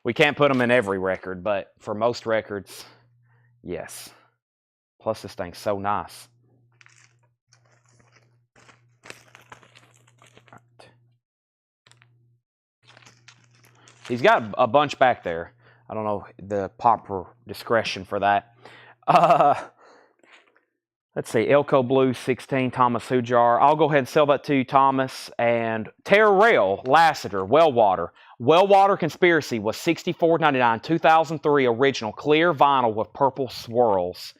We can't put them in every record, but for most records, yes. Plus, this thing's so nice. Right. He's got a bunch back there. I don't know the proper discretion for that. Let's see, Elko Blue 16, Thomas Hujar. I'll go ahead and sell that to you, Thomas. And Terra Rail, Lassiter, Wellwater. Wellwater Conspiracy was $64.99, 2003 original, clear vinyl with purple swirls.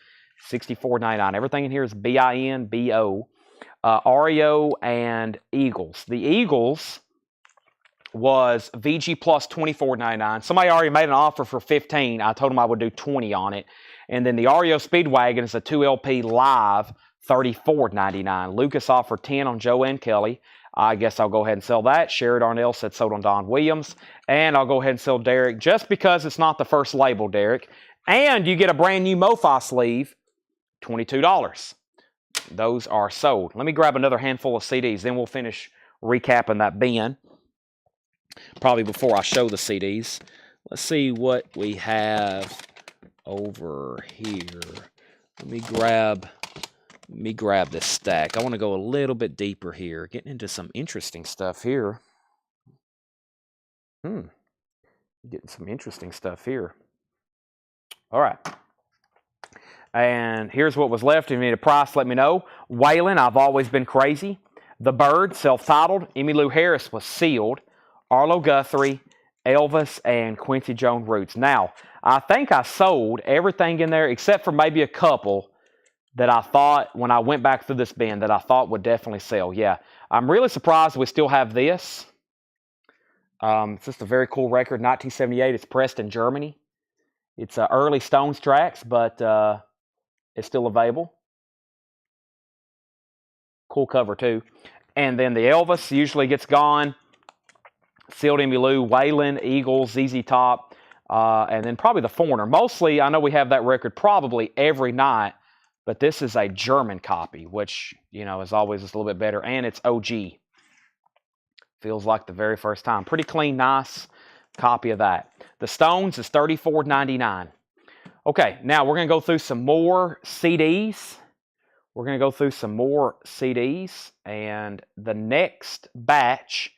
$64.99. Everything in here is B-I-N-B-O. REO and Eagles. The Eagles was VG Plus $24.99. Somebody already made an offer for $15. I told them I would do $20 on it. And then the REO Speedwagon is a 2LP live, $34.99. Lucas offered $10 on Joanne Kelly. I guess I'll go ahead and sell that. Sherry Darnell said sold on Don Williams. And I'll go ahead and sell Derek just because it's not the first label, Derek. And you get a brand new MoFi sleeve, $22. Those are sold. Let me grab another handful of CDs. Then we'll finish recapping that bin. Probably before I show the CDs. Let's see what we have over here. Let me grab this stack. I want to go a little bit deeper here. Getting into some interesting stuff here. Getting some interesting stuff here. All right. And here's what was left. If you need a price, let me know. Waylon, I've Always Been Crazy. The Bird, self-titled. Emmylou Harris was sealed. Arlo Guthrie, Elvis, and Quincy Jones Roots. Now, I think I sold everything in there except for maybe a couple that I thought, when I went back through this bin, that I thought would definitely sell. Yeah, I'm really surprised we still have this. It's just a very cool record, 1978. It's pressed in Germany. It's early Stones tracks, but it's still available. Cool cover, too. And then the Elvis usually gets gone. Sealed Emmylou, Waylon, Eagles, ZZ Top, and then probably the Foreigner. Mostly, I know we have that record probably every night, but this is a German copy, which, you know, is always just a little bit better, and it's OG. Feels like the very first time. Pretty clean, nice copy of that. The Stones is $34.99. Okay, now we're going to go through some more CDs. We're going to go through some more CDs, and the next batch,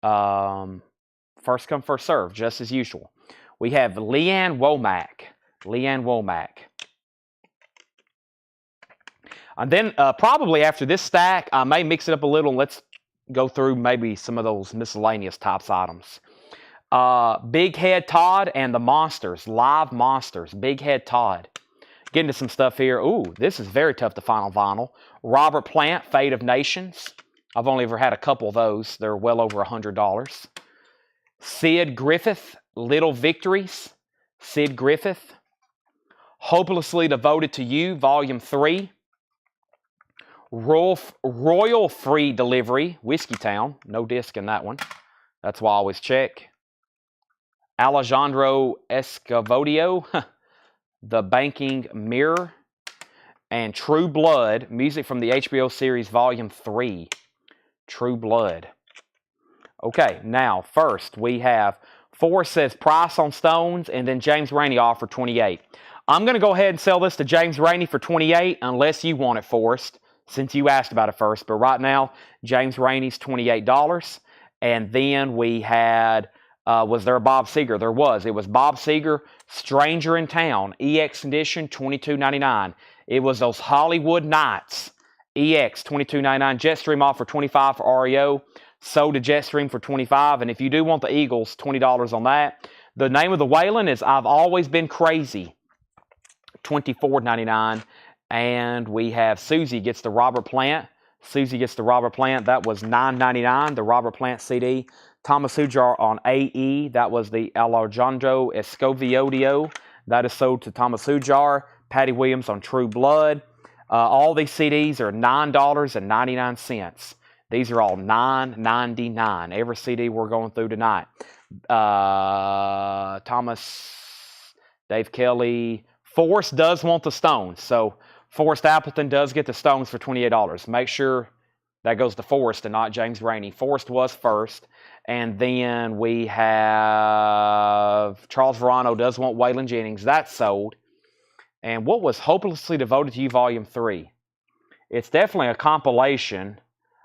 first come, first serve, just as usual. We have Leanne Womack. Leanne Womack. And then probably after this stack, I may mix it up a little. Let's go through maybe some of those miscellaneous types items. Big Head Todd and the Monsters. Live Monsters. Big Head Todd. Getting to some stuff here. Ooh, this is very tough to find on vinyl. Robert Plant, Fate of Nations. I've only ever had a couple of those. They're well over $100. Sid Griffith, Little Victories. Sid Griffith. Hopelessly Devoted to You, Volume 3. Royal Free Delivery, Whiskey Town. No disc in that one. That's why I always check. Alejandro Escovedo, The Banking Mirror. And True Blood, music from the HBO series Volume 3. True Blood. Okay, now first we have Forrest says price on Stones, and then James Rainey offered $28. I'm going to go ahead and sell this to James Rainey for $28 unless you want it, Forrest, since you asked about it first. But right now, James Rainey's $28. And then we had, was there a Bob Seger? There was. It was Bob Seger, Stranger in Town, EX edition, $22.99. It was those Hollywood Nights, EX, $22.99. Jetstream offered $25 for REO. Sold to Jetstream for $25. And if you do want the Eagles, $20 on that. The name of the Waylon is I've Always Been Crazy, $24.99. And we have Susie gets the Robert Plant. Susie gets the Robert Plant. That was $9.99, the Robert Plant CD. Thomas Hujar on AE. That was the Alejandro Escovedo. That is sold to Thomas Hujar. Patty Williams on True Blood. All these CDs are $9.99. These are all $9.99. Every CD we're going through tonight. Thomas, Dave Kelly. Forrest does want the Stones. So Forrest Appleton does get the Stones for $28. Make sure that goes to Forrest and not James Rainey. Forrest was first. And then we have Charles Verano does want Waylon Jennings. That's sold. And what was Hopelessly Devoted to You, Volume 3? It's definitely a compilation.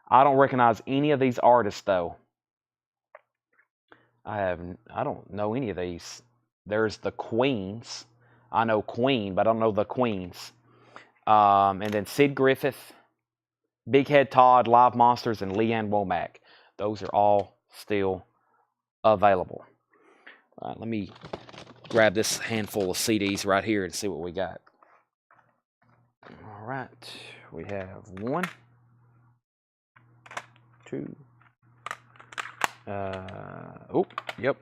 I don't recognize any of these artists, though. I don't know any of these. There's the Queens. I know Queen, but I don't know the Queens. And then Sid Griffith, Big Head Todd, Live Monsters, and Leanne Womack. Those are all still available. All right, let me grab this handful of CDs right here and see what we got. All right, we have 1, 2. Yep.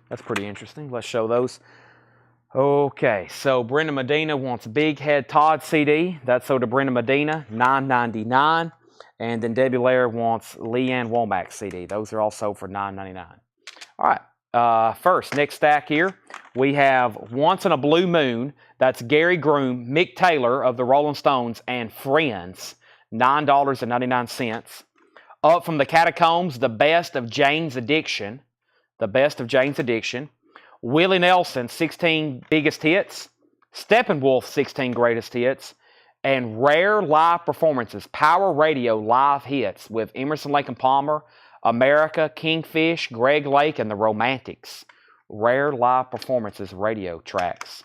That's pretty interesting. Let's show those. Okay, so Brenda Medina wants Big Head Todd CD. That's sold to Brenda Medina, $9.99. And then Debbie Lair wants Leanne Womack CD. Those are all sold for $9.99. All right, first, next stack here, we have Once in a Blue Moon. That's Gary Groom, Mick Taylor of the Rolling Stones, and Friends, $9.99. Up from the Catacombs, The Best of Jane's Addiction. The Best of Jane's Addiction. Willie Nelson, 16 Biggest Hits. Steppenwolf, 16 Greatest Hits. And Rare Live Performances, Power Radio Live Hits with Emerson, Lake and Palmer, America, Kingfish, Greg Lake, and the Romantics. Rare Live Performances radio tracks.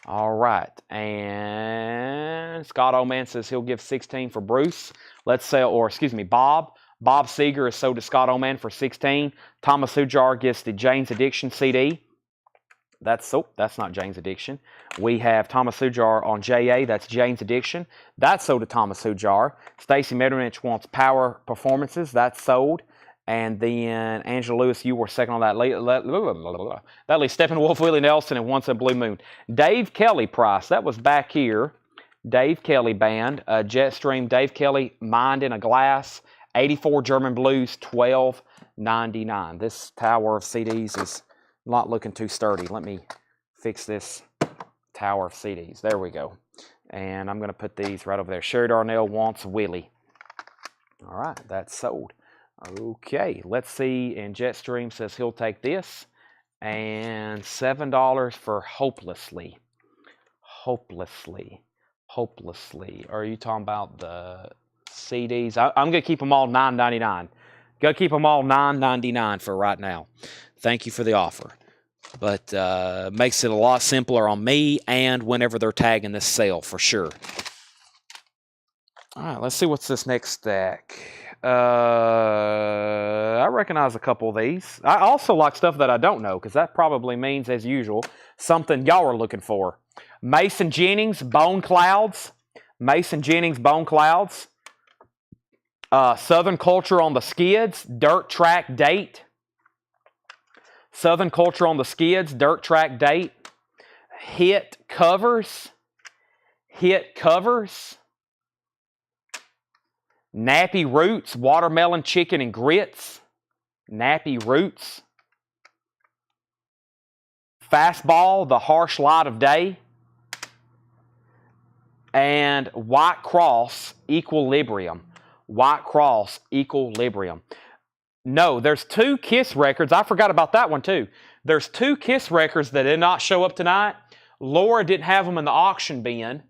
All right. And Scott Oman says he'll give 16 for Bruce. Bob. Bob Seger is sold to Scott Oman for $16. Thomas Hujar gets the Jane's Addiction CD. That's not Jane's Addiction. We have Thomas Hujar on JA. That's Jane's Addiction. That's sold to Thomas Hujar. Stacy Metternich wants Power Performances. That's sold. And then Angela Lewis, you were second on that. That leaves Steppenwolf, Willie Nelson, and Once a Blue Moon. Dave Kelly price. That was back here. Dave Kelly band. Jetstream. Dave Kelly, Mind in a Glass. 84 German Blues, $12.99. This tower of CDs is not looking too sturdy. Let me fix this tower of CDs. There we go. And I'm going to put these right over there. Sherry Darnell wants Willie. All right, that's sold. Okay, let's see. And Jetstream says he'll take this. And $7 for Hopelessly. Hopelessly. Are you talking about the CDs? I'm going to keep them all $9.99. Going to keep them all $9.99 for right now. Thank you for the offer. But makes it a lot simpler on me and whenever they're tagging this sale for sure. All right, let's see what's this next stack. I recognize a couple of these. I also like stuff that I don't know because that probably means, as usual, something y'all are looking for. Mason Jennings, Bone Clouds. Mason Jennings, Bone Clouds. Southern Culture on the Skids, Dirt Track Date. Southern Culture on the Skids, Dirt Track Date. Hit Covers. Nappy Roots, Watermelon Chicken and Grits. Nappy Roots. Fastball, The Harsh Light of Day. And White Cross, Equilibrium. White Cross, Equilibrium. No, there's 2 Kiss records. I forgot about that one too. There's 2 Kiss records that did not show up tonight. Laura didn't have them in the auction bin,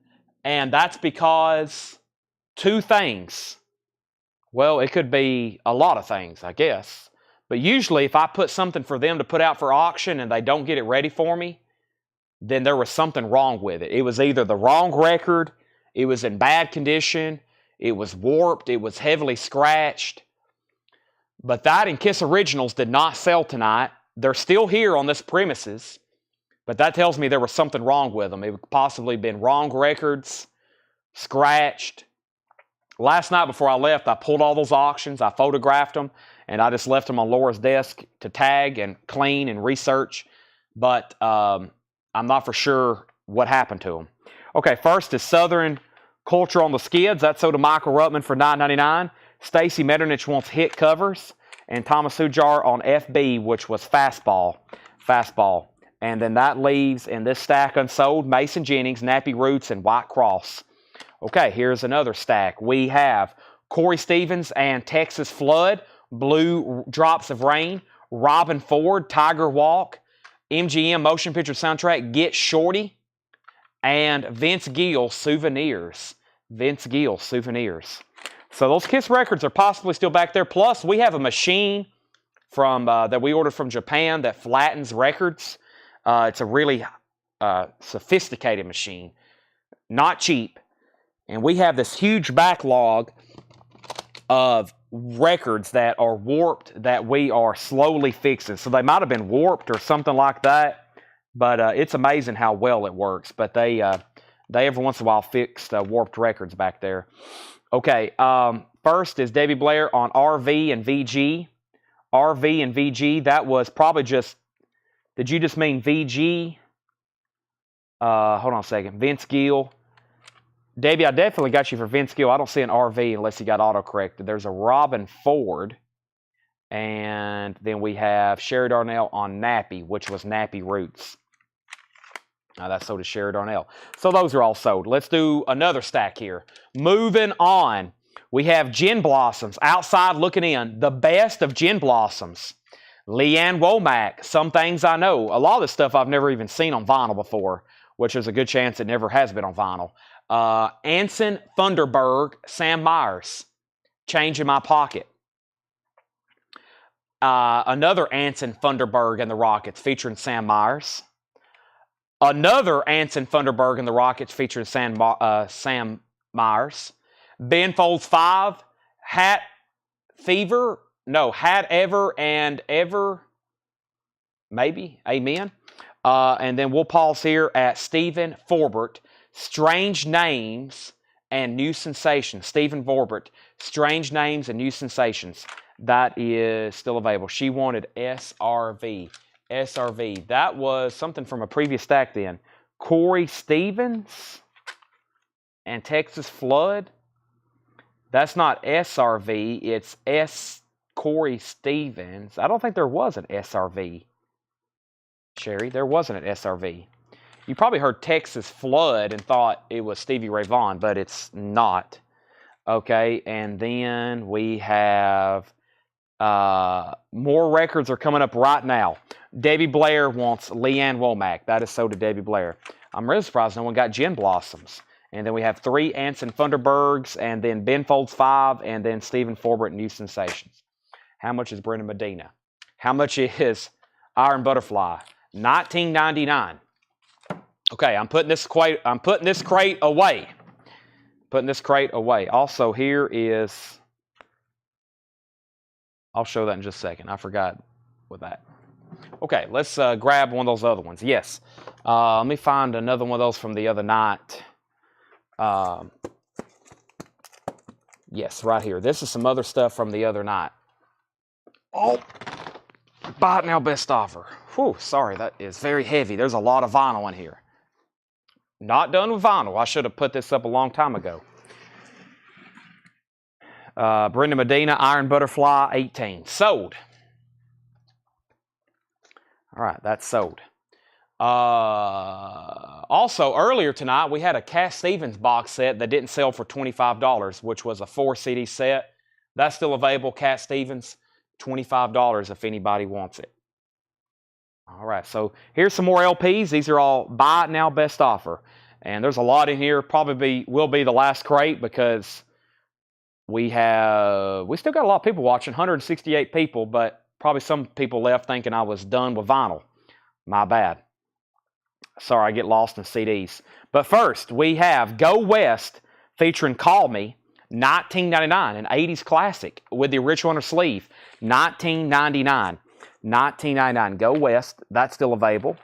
and that's because 2 things. Well, it could be a lot of things, I guess. But usually if I put something for them to put out for auction and they don't get it ready for me, then there was something wrong with it. It was either the wrong record, it was in bad condition, it was warped, it was heavily scratched. But that and Kiss Originals did not sell tonight. They're still here on this premises, but that tells me there was something wrong with them. It would possibly been wrong records, scratched. Last night before I left, I pulled all those auctions, I photographed them, and I just left them on Laura's desk to tag and clean and research. But I'm not for sure what happened to them. Okay, first is Southern Culture on the Skids. That's sold to Michael Ruttman for $9.99. Stacy Metternich wants Hit Covers. And Thomas Hujar on FB, which was Fastball. And then that leaves in this stack unsold, Mason Jennings, Nappy Roots, and White Cross. Okay, here's another stack. We have Corey Stevens and Texas Flood, Blue Drops of Rain, Robin Ford, Tiger Walk, MGM Motion Picture Soundtrack, Get Shorty, and Vince Gill, Souvenirs. So those Kiss records are possibly still back there. Plus, we have a machine from that we ordered from Japan that flattens records. It's a really sophisticated machine, not cheap. And we have this huge backlog of records that are warped that we are slowly fixing. So they might have been warped or something like that, but it's amazing how well it works. But they every once in a while fixed warped records back there. Okay, first is Debbie Blair on RV and VG. RV and VG, that was probably just, did you just mean VG? Hold on a second. Vince Gill. Debbie, I definitely got you for Vince Gill. I don't see an RV unless he got autocorrected. There's a Robin Ford. And then we have Sherry Darnell on Nappy, which was Nappy Roots. Now that's sold to Sherry Darnell. So those are all sold. Let's do another stack here. Moving on. We have Gin Blossoms, Outside Looking In, the best of Gin Blossoms. Leanne Womack, Some Things I Know. A lot of this stuff I've never even seen on vinyl before, which is a good chance it never has been on vinyl. Anson Thunderberg, Sam Myers, Change in My Pocket. Another Anson Thunderberg and the Rockets featuring Sam Myers. Another Anson Thunderberg and the Rockets featuring Sam Myers. Ben Folds 5, Fever, no, Had Ever and Ever, maybe, amen. And then we'll pause here at Stephen Forbert, Strange Names and New Sensations. Stephen Forbert, Strange Names and New Sensations. That is still available. She wanted SRV. SRV. That was something from a previous stack then. Corey Stevens and Texas Flood. That's not SRV. It's Corey Stevens. I don't think there was an SRV. Sherry, there wasn't an SRV. You probably heard Texas Flood and thought it was Stevie Ray Vaughan, but it's not. Okay, and then we have more records are coming up right now. Debbie Blair wants Leanne Womack. That is so to Debbie Blair. I'm really surprised no one got Gin Blossoms. And then we have 3 Anson Thunderbergs, and then Ben Folds 5, and then Stephen Forbert, New Sensations. How much is Brenda Medina? How much is Iron Butterfly? $19.99. Okay, I'm putting this crate away. Putting this crate away. Also, here is. I'll show that in just a second. I forgot with that. Okay, let's grab one of those other ones. Yes. Let me find another one of those from the other night. Yes, right here. This is some other stuff from the other night. Oh, buy it now, best offer. Whew, sorry, that is very heavy. There's a lot of vinyl in here. Not done with vinyl. I should have put this up a long time ago. Brenda Medina, Iron Butterfly, 18. Sold. All right, that's sold. Also, earlier tonight, we had a Cat Stevens box set that didn't sell for $25, which was a 4 CD set. That's still available, Cat Stevens, $25 if anybody wants it. All right, so here's some more LPs. These are all buy it now, best offer. And there's a lot in here. Probably will be the last crate because we still got a lot of people watching, 168 people, but probably some people left thinking I was done with vinyl. My bad. Sorry, I get lost in CDs. But first, we have Go West featuring Call Me, $19.99, an 80s classic with the original on the sleeve, $19.99. $19.99. Go West, that's still available.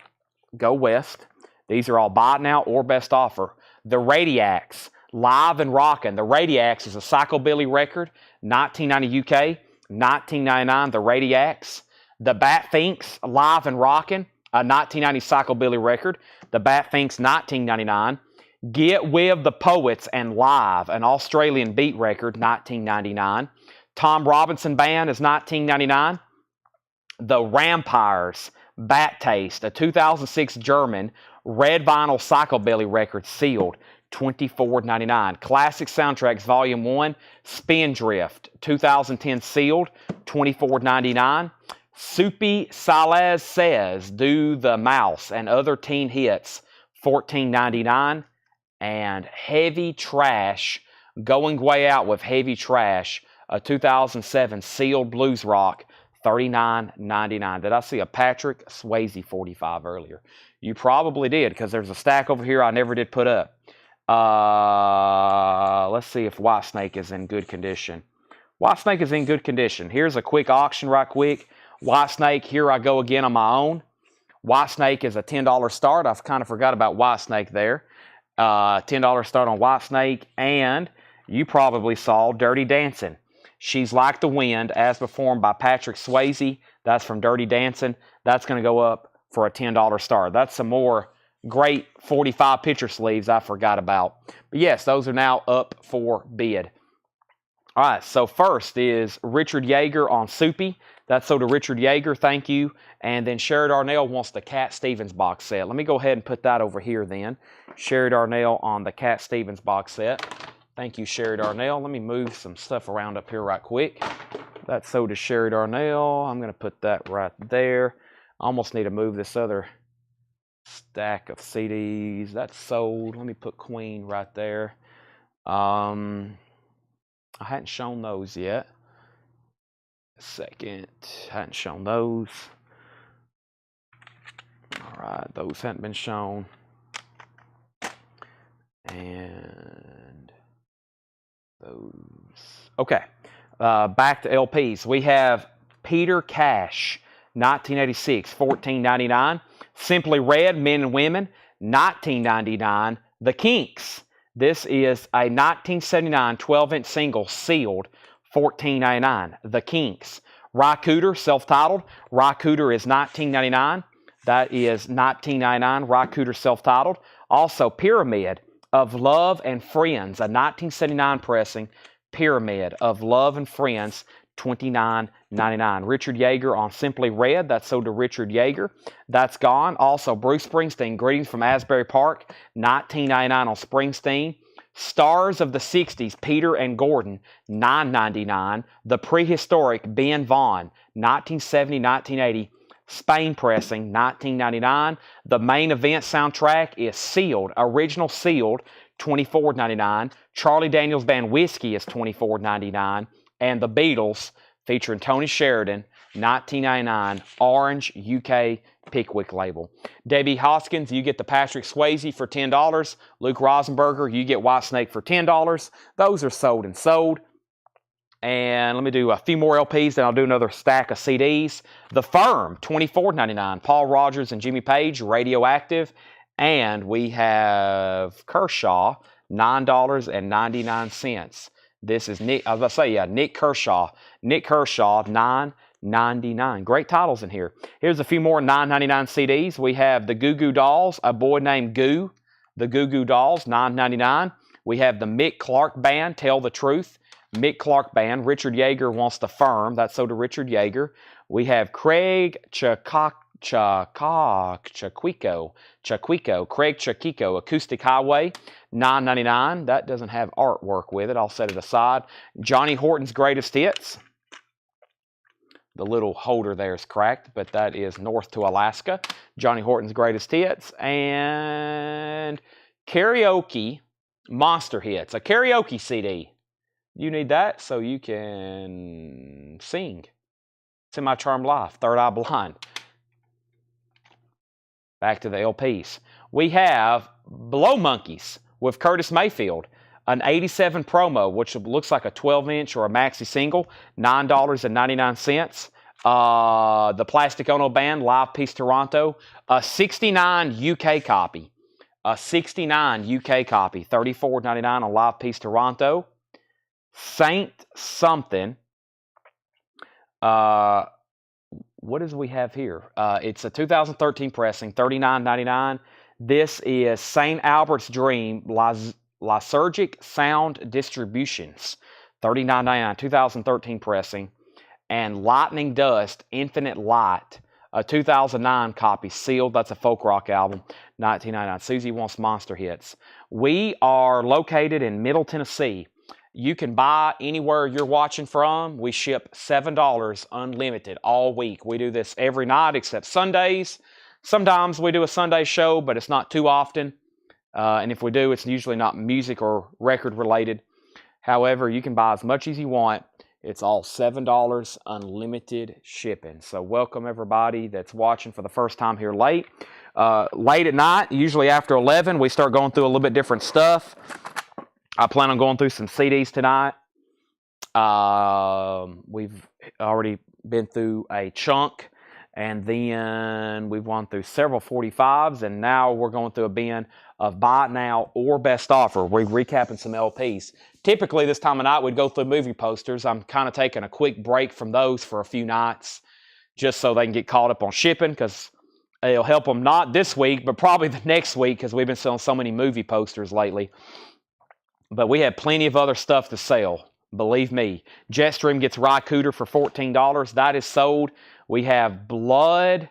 Go West. These are all buy it now or best offer. The Radiacs, Live and Rockin'. The Radiacs is a psychobilly record, $19.90 UK, $19.99. The Radiacs. The Bat Finks, Live and Rockin', a 1990 psychobilly record. The Bat Finks, $19.99. Get With the Poets and Live, an Australian beat record, $19.99. Tom Robinson Band is $19.99. The Rampires, Bat Taste, a 2006 German red vinyl psychobilly record, sealed, $24.99. Classic Soundtracks Volume 1, Spindrift, 2010 sealed, $24.99. Soupy Salaz Says, Do the Mouse and Other Teen Hits, $14.99. And Heavy Trash, Going Way Out with Heavy Trash, a 2007 sealed blues rock, $39.99. Did I see a Patrick Swayze 45 earlier? You probably did, because there's a stack over here I never did put up. Let's see if Whitesnake is in good condition. Whitesnake is in good condition. Here's a quick auction right quick. Whitesnake, here I go again on my own. Whitesnake is a $10 start. I've kind of forgot about Whitesnake there. $10 start on Whitesnake. And you probably saw Dirty Dancing. She's Like the Wind, as performed by Patrick Swayze. That's from Dirty Dancing. That's going to go up for a $10 start. That's some more great 45 picture sleeves I forgot about. But yes, those are now up for bid. All right, so first is Richard Yeager on Soupy. That's so to Richard Yeager, thank you. And then Sherry Darnell wants the Cat Stevens box set. Let me go ahead and put that over here then. Sherry Darnell on the Cat Stevens box set. Thank you, Sherry Darnell. Let me move some stuff around up here right quick. That's so to Sherry Darnell. I'm going to put that right there. I almost need to move this other stack of CDs. That's sold. Let me put Queen right there. I hadn't shown those yet. A second. Hadn't shown those. All right, those hadn't been shown. And those. Okay. Back to LPs. We have Peter Cash, 1986, $14.99. Simply Red, Men and Women, $19.99. The Kinks. This is a 1979 12-inch single sealed, $14.99. The Kinks. Rycooter, self-titled. Rycooter is $19.99. That is $19.99. Rycooter, self-titled. Also, Pyramid of Love and Friends, a 1979 pressing. Pyramid of Love and Friends, $29.99. Richard Yeager on Simply Red. That's sold to Richard Yeager. That's gone. Also, Bruce Springsteen, Greetings from Asbury Park, $19.99 on Springsteen. Stars of the 60s, Peter and Gordon, $9.99. The Prehistoric, Ben Vaughn, 1970-1980. Spain pressing, $19.99. The Main Event soundtrack is sealed, original sealed, $24.99. Charlie Daniels Band Whiskey is $24.99. And The Beatles, featuring Tony Sheridan, $19.99. Orange UK Pickwick label. Debbie Hoskins, you get the Patrick Swayze for $10. Luke Rosenberger, you get Whitesnake for $10. Those are sold and sold. And let me do a few more LPs, then I'll do another stack of CDs. The Firm, $24.99. Paul Rogers and Jimmy Page, Radioactive. And we have Kershaw, $9.99. This is Nick, I was about to say, yeah, Nick Kershaw. Nick Kershaw, $9.99. Great titles in here. Here's a few more $9.99 CDs. We have the Goo Goo Dolls, A Boy Named Goo. The Goo Goo Dolls, $9.99. We have the Mick Clark Band, Tell the Truth. Mick Clark Band. Richard Yeager wants The Firm. That's sold to Richard Yeager. We have Craig Chaquico, Craig Chaquico, Acoustic Highway, $9.99. That doesn't have artwork with it. I'll set it aside. Johnny Horton's Greatest Hits. The little holder there is cracked, but that is North to Alaska. Johnny Horton's Greatest Hits. And Karaoke Monster Hits, a karaoke CD. You need that so you can sing. Semi-Charmed Life, Third Eye Blind. Back to the LPs. We have Blow Monkeys with Curtis Mayfield, an 87 promo, which looks like a 12-inch or a maxi single, $9.99. The Plastic Ono Band, Live Peace Toronto, a 69 UK copy. A 69 UK copy, $34.99 on Live Peace Toronto. Saint Something. What does we have here? It's a 2013 pressing, $39.99. This is St. Albert's Dream, Lysergic Sound Distributions, $39.99, 2013 pressing. And Lightning Dust, Infinite Light, a 2009 copy, sealed. That's a folk rock album, $19.99. Susie wants Monster Hits. We are located in Middle Tennessee. You can buy anywhere you're watching from. We ship $7 unlimited all week. We do this every night except Sundays. Sometimes we do a Sunday show, but it's not too often. And if we do, it's usually not music or record related. However, you can buy as much as you want. It's all $7 unlimited shipping. So welcome everybody that's watching for the first time here late. Late at night, usually after 11, we start going through a little bit different stuff. I plan on going through some CDs tonight. We've already been through a chunk, and then we've gone through several 45s, and now we're going through a bin of Buy It Now or Best Offer. We're recapping some LPs. Typically, this time of night, we'd go through movie posters. I'm kind of taking a quick break from those for a few nights, just so they can get caught up on shipping, because it'll help them not this week, but probably the next week, because we've been selling so many movie posters lately. But we have plenty of other stuff to sell, believe me. Jetstream gets Rycooter for $14. That is sold. We have Blood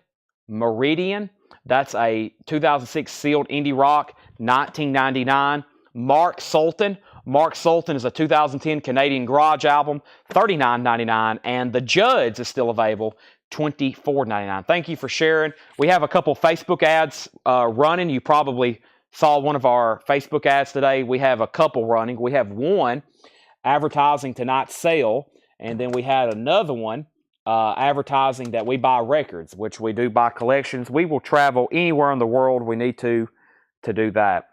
Meridian. That's a 2006 sealed indie rock, $19.99. Mark Sultan. Mark Sultan is a 2010 Canadian garage album, $39.99. And The Judds is still available, $24.99. Thank you for sharing. We have a couple Facebook ads running. You probably saw one of our Facebook ads today. We have a couple running. We have one advertising tonight's sale, and then we had another one advertising that we buy records, which we do buy collections. We will travel anywhere in the world we need to do that.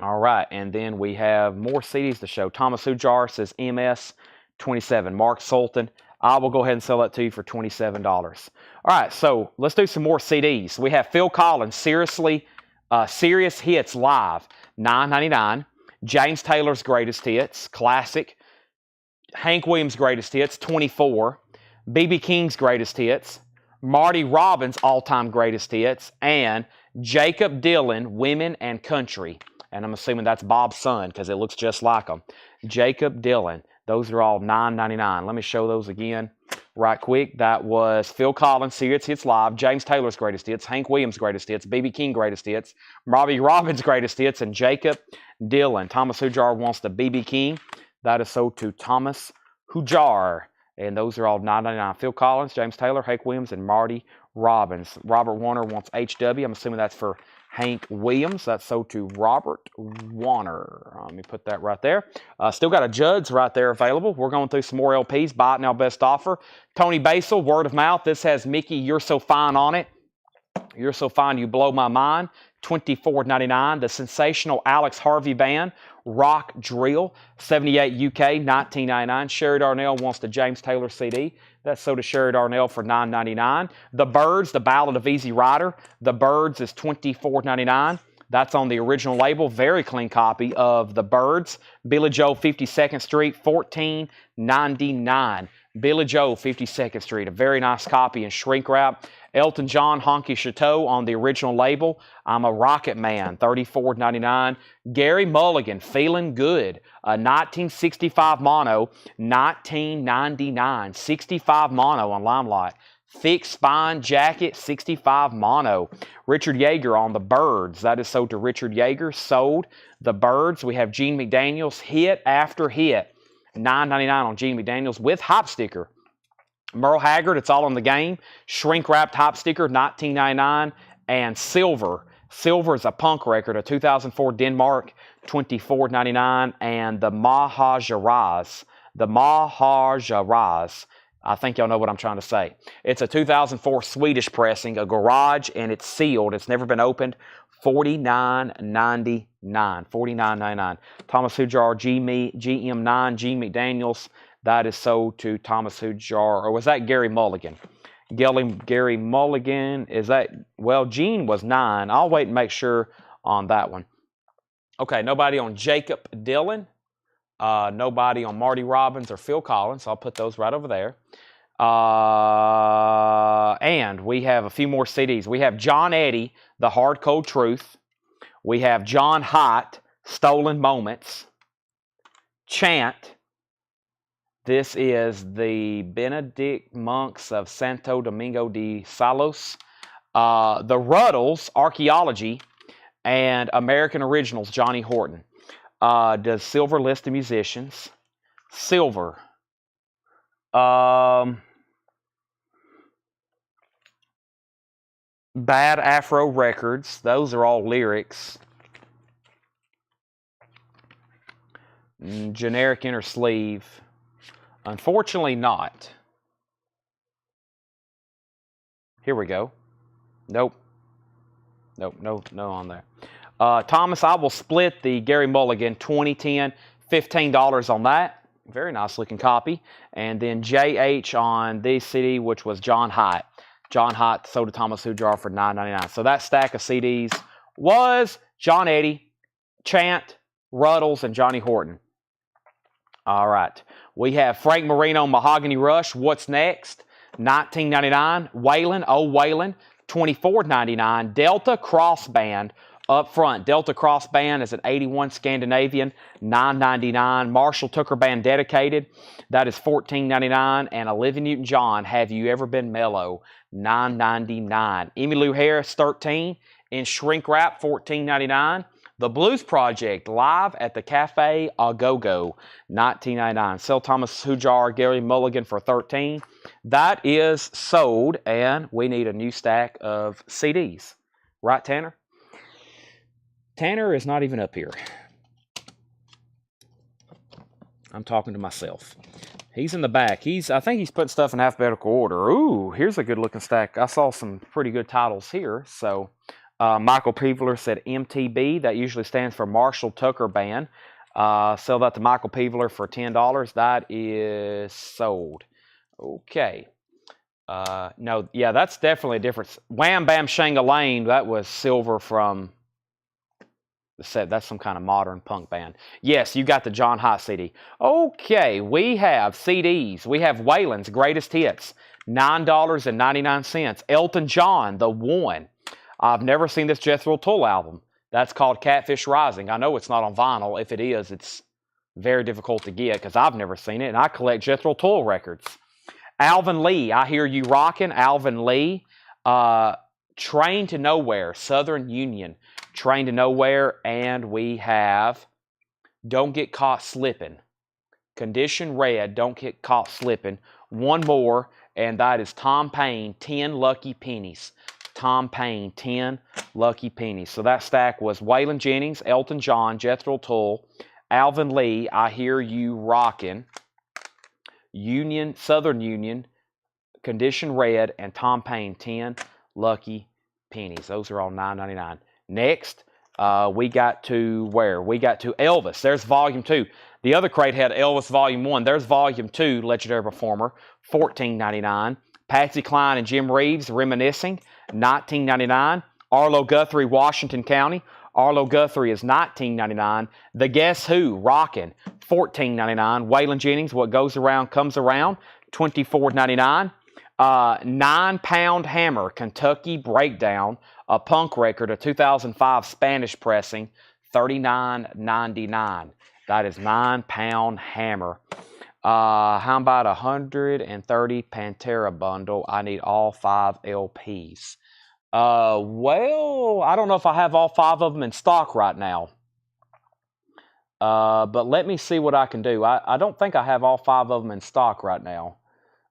All right, and then we have more CDs to show. Thomas Hujar says MS $27. Mark Sultan, I will go ahead and sell that to you for $27. All right, so let's do some more CDs. We have Phil Collins, Serious Hits Live, $9.99. James Taylor's Greatest Hits, Classic. Hank Williams' Greatest Hits, $24. B.B. King's Greatest Hits. Marty Robbins' All-Time Greatest Hits. And Jacob Dylan, Women and Country. And I'm assuming that's Bob's son because it looks just like him. Jacob Dylan. Those are all $9.99. Let me show those again right quick. That was Phil Collins, Serious Hits Live, James Taylor's Greatest Hits, Hank Williams' Greatest Hits, B.B. King Greatest Hits, Marty Robbins' Greatest Hits, and Jacob Dylan. Thomas Hujar wants the B.B. King. That is sold to Thomas Hujar. And those are all $9.99. Phil Collins, James Taylor, Hank Williams, and Marty Robbins. Robert Warner wants HW. I'm assuming that's for Hank Williams. That's sold to Robert Warner. Let me put that right there. Still got a Judd's right there available. We're going through some more LPs. Buy it now, best offer. Tony Basil, Word of Mouth. This has Mickey, You're So Fine on it. You're So Fine, You Blow My Mind. $24.99. The sensational Alex Harvey Band, Rock Drill, 78 UK, $19.99. Sherry Darnell wants the James Taylor CD. That's sold to Sherry Darnell for $9.99. The Byrds, The Ballad of Easy Rider. The Byrds is $24.99. That's on the original label. Very clean copy of The Byrds. Billy Joe, 52nd Street, $14.99. Billy Joe, 52nd Street. A very nice copy in shrink wrap. Elton John, Honky Chateau on the original label. I'm a Rocket Man, $34.99. Gary Mulligan, Feeling Good, a 1965 mono, $19.99. 65 mono on Limelight. Thick Spine Jacket, 65 mono. Richard Yeager on The Byrds. That is sold to Richard Yeager. Sold The Byrds. We have Gene McDaniels, Hit After Hit, $9.99 on Gene McDaniels with hop sticker. Merle Haggard, It's All in the Game. Shrink-wrapped hop sticker, $19.99. And Silver. Silver is a punk record, a 2004 Denmark, $24.99. And the Mahajaraz. The Mahajaraz. I think y'all know what I'm trying to say. It's a 2004 Swedish pressing, a garage, and it's sealed. It's never been opened. $49.99. $49.99. Thomas Hujar, GM9, Gene McDaniels. That is sold to Thomas Hujar. Or was that Gary Mulligan? Gary Mulligan, is that, well, Gene was 9. I'll wait and make sure on that one. Okay, nobody on Jacob Dylan. Nobody on Marty Robbins or Phil Collins. So I'll put those right over there. And we have a few more CDs. We have John Eddy, The Hard Cold Truth. We have John Haidt, Stolen Moments. Chant. This is the Benedict monks of Santo Domingo de Salos. The Ruddles, Archaeology. And American Originals, Johnny Horton. Does Silver list the musicians? Silver. Bad Afro Records. Those are all lyrics. Generic Inner Sleeve. Unfortunately not. Here we go. Nope. Nope, no on there. Thomas, I will split the Gary Mulligan 2010, $15 on that. Very nice looking copy. And then JH on this CD, which was John Haidt. John Haidt sold to Thomas Hujar for $9.99. So that stack of CDs was John Eddy, Chant, Ruddles, and Johnny Horton. All right. We have Frank Marino, Mahogany Rush, What's Next? $19.99. Waylon, Oh Waylon, $24.99. Delta Cross Band up front. Delta Cross Band is an 81 Scandinavian, $9.99. Marshall Tucker Band Dedicated, that is $14.99. And Olivia Newton-John, Have You Ever Been Mellow? $9.99. Emmylou Harris, 13 in shrink wrap, $14.99. The Blues Project, live at the Cafe Agogo, $19.99. Sell Thomas Hujar, Gary Mulligan for $13. That is sold, and we need a new stack of CDs. Right, Tanner? Tanner is not even up here. I'm talking to myself. He's in the back. I think he's putting stuff in alphabetical order. Ooh, here's a good-looking stack. I saw some pretty good titles here, so... Michael Peveler said MTB. That usually stands for Marshall Tucker Band. Sell that to Michael Peevler for $10. That is sold. Okay. No, yeah, that's definitely a difference. Wham Bam Shangha-Lane, that was silver from the set. That's some kind of modern punk band. Yes, you got the John Hott CD. Okay, we have CDs. We have Waylon's Greatest Hits, $9.99. Elton John, The One. I've never seen this Jethro Tull album. That's called Catfish Rising. I know it's not on vinyl. If it is, it's very difficult to get because I've never seen it, and I collect Jethro Tull records. Alvin Lee, I Hear You Rockin', Alvin Lee. Train to Nowhere, Southern Union, Train to Nowhere, and we have Don't Get Caught Slippin'. Condition Red, Don't Get Caught Slippin'. One more, and that is Tom Paine, 10 Lucky Pennies. Tom Paine, 10 Lucky Pennies. So that stack was Waylon Jennings, Elton John, Jethro Tull, Alvin Lee, I Hear You Rockin', Union, Southern Union, Condition Red, and Tom Paine, 10 Lucky Pennies. Those are all $9.99. Next, we got to where? We got to Elvis. There's Volume 2. The other crate had Elvis Volume 1. There's Volume 2, Legendary Performer, $14.99. Patsy Cline and Jim Reeves, Reminiscing, $19.99. Arlo Guthrie, Washington County. Arlo Guthrie is $19.99. The Guess Who, Rockin', $14.99. Waylon Jennings, What Goes Around Comes Around, $24.99. 9-Pound Hammer, Kentucky Breakdown, a punk record, a 2005 Spanish pressing, $39.99. That is 9-Pound Hammer. How about 130 Pantera bundle? I need all 5 LPs. Well, I don't know if I have all 5 of them in stock right now. But let me see what I can do. I don't think I have all 5 of them in stock right now.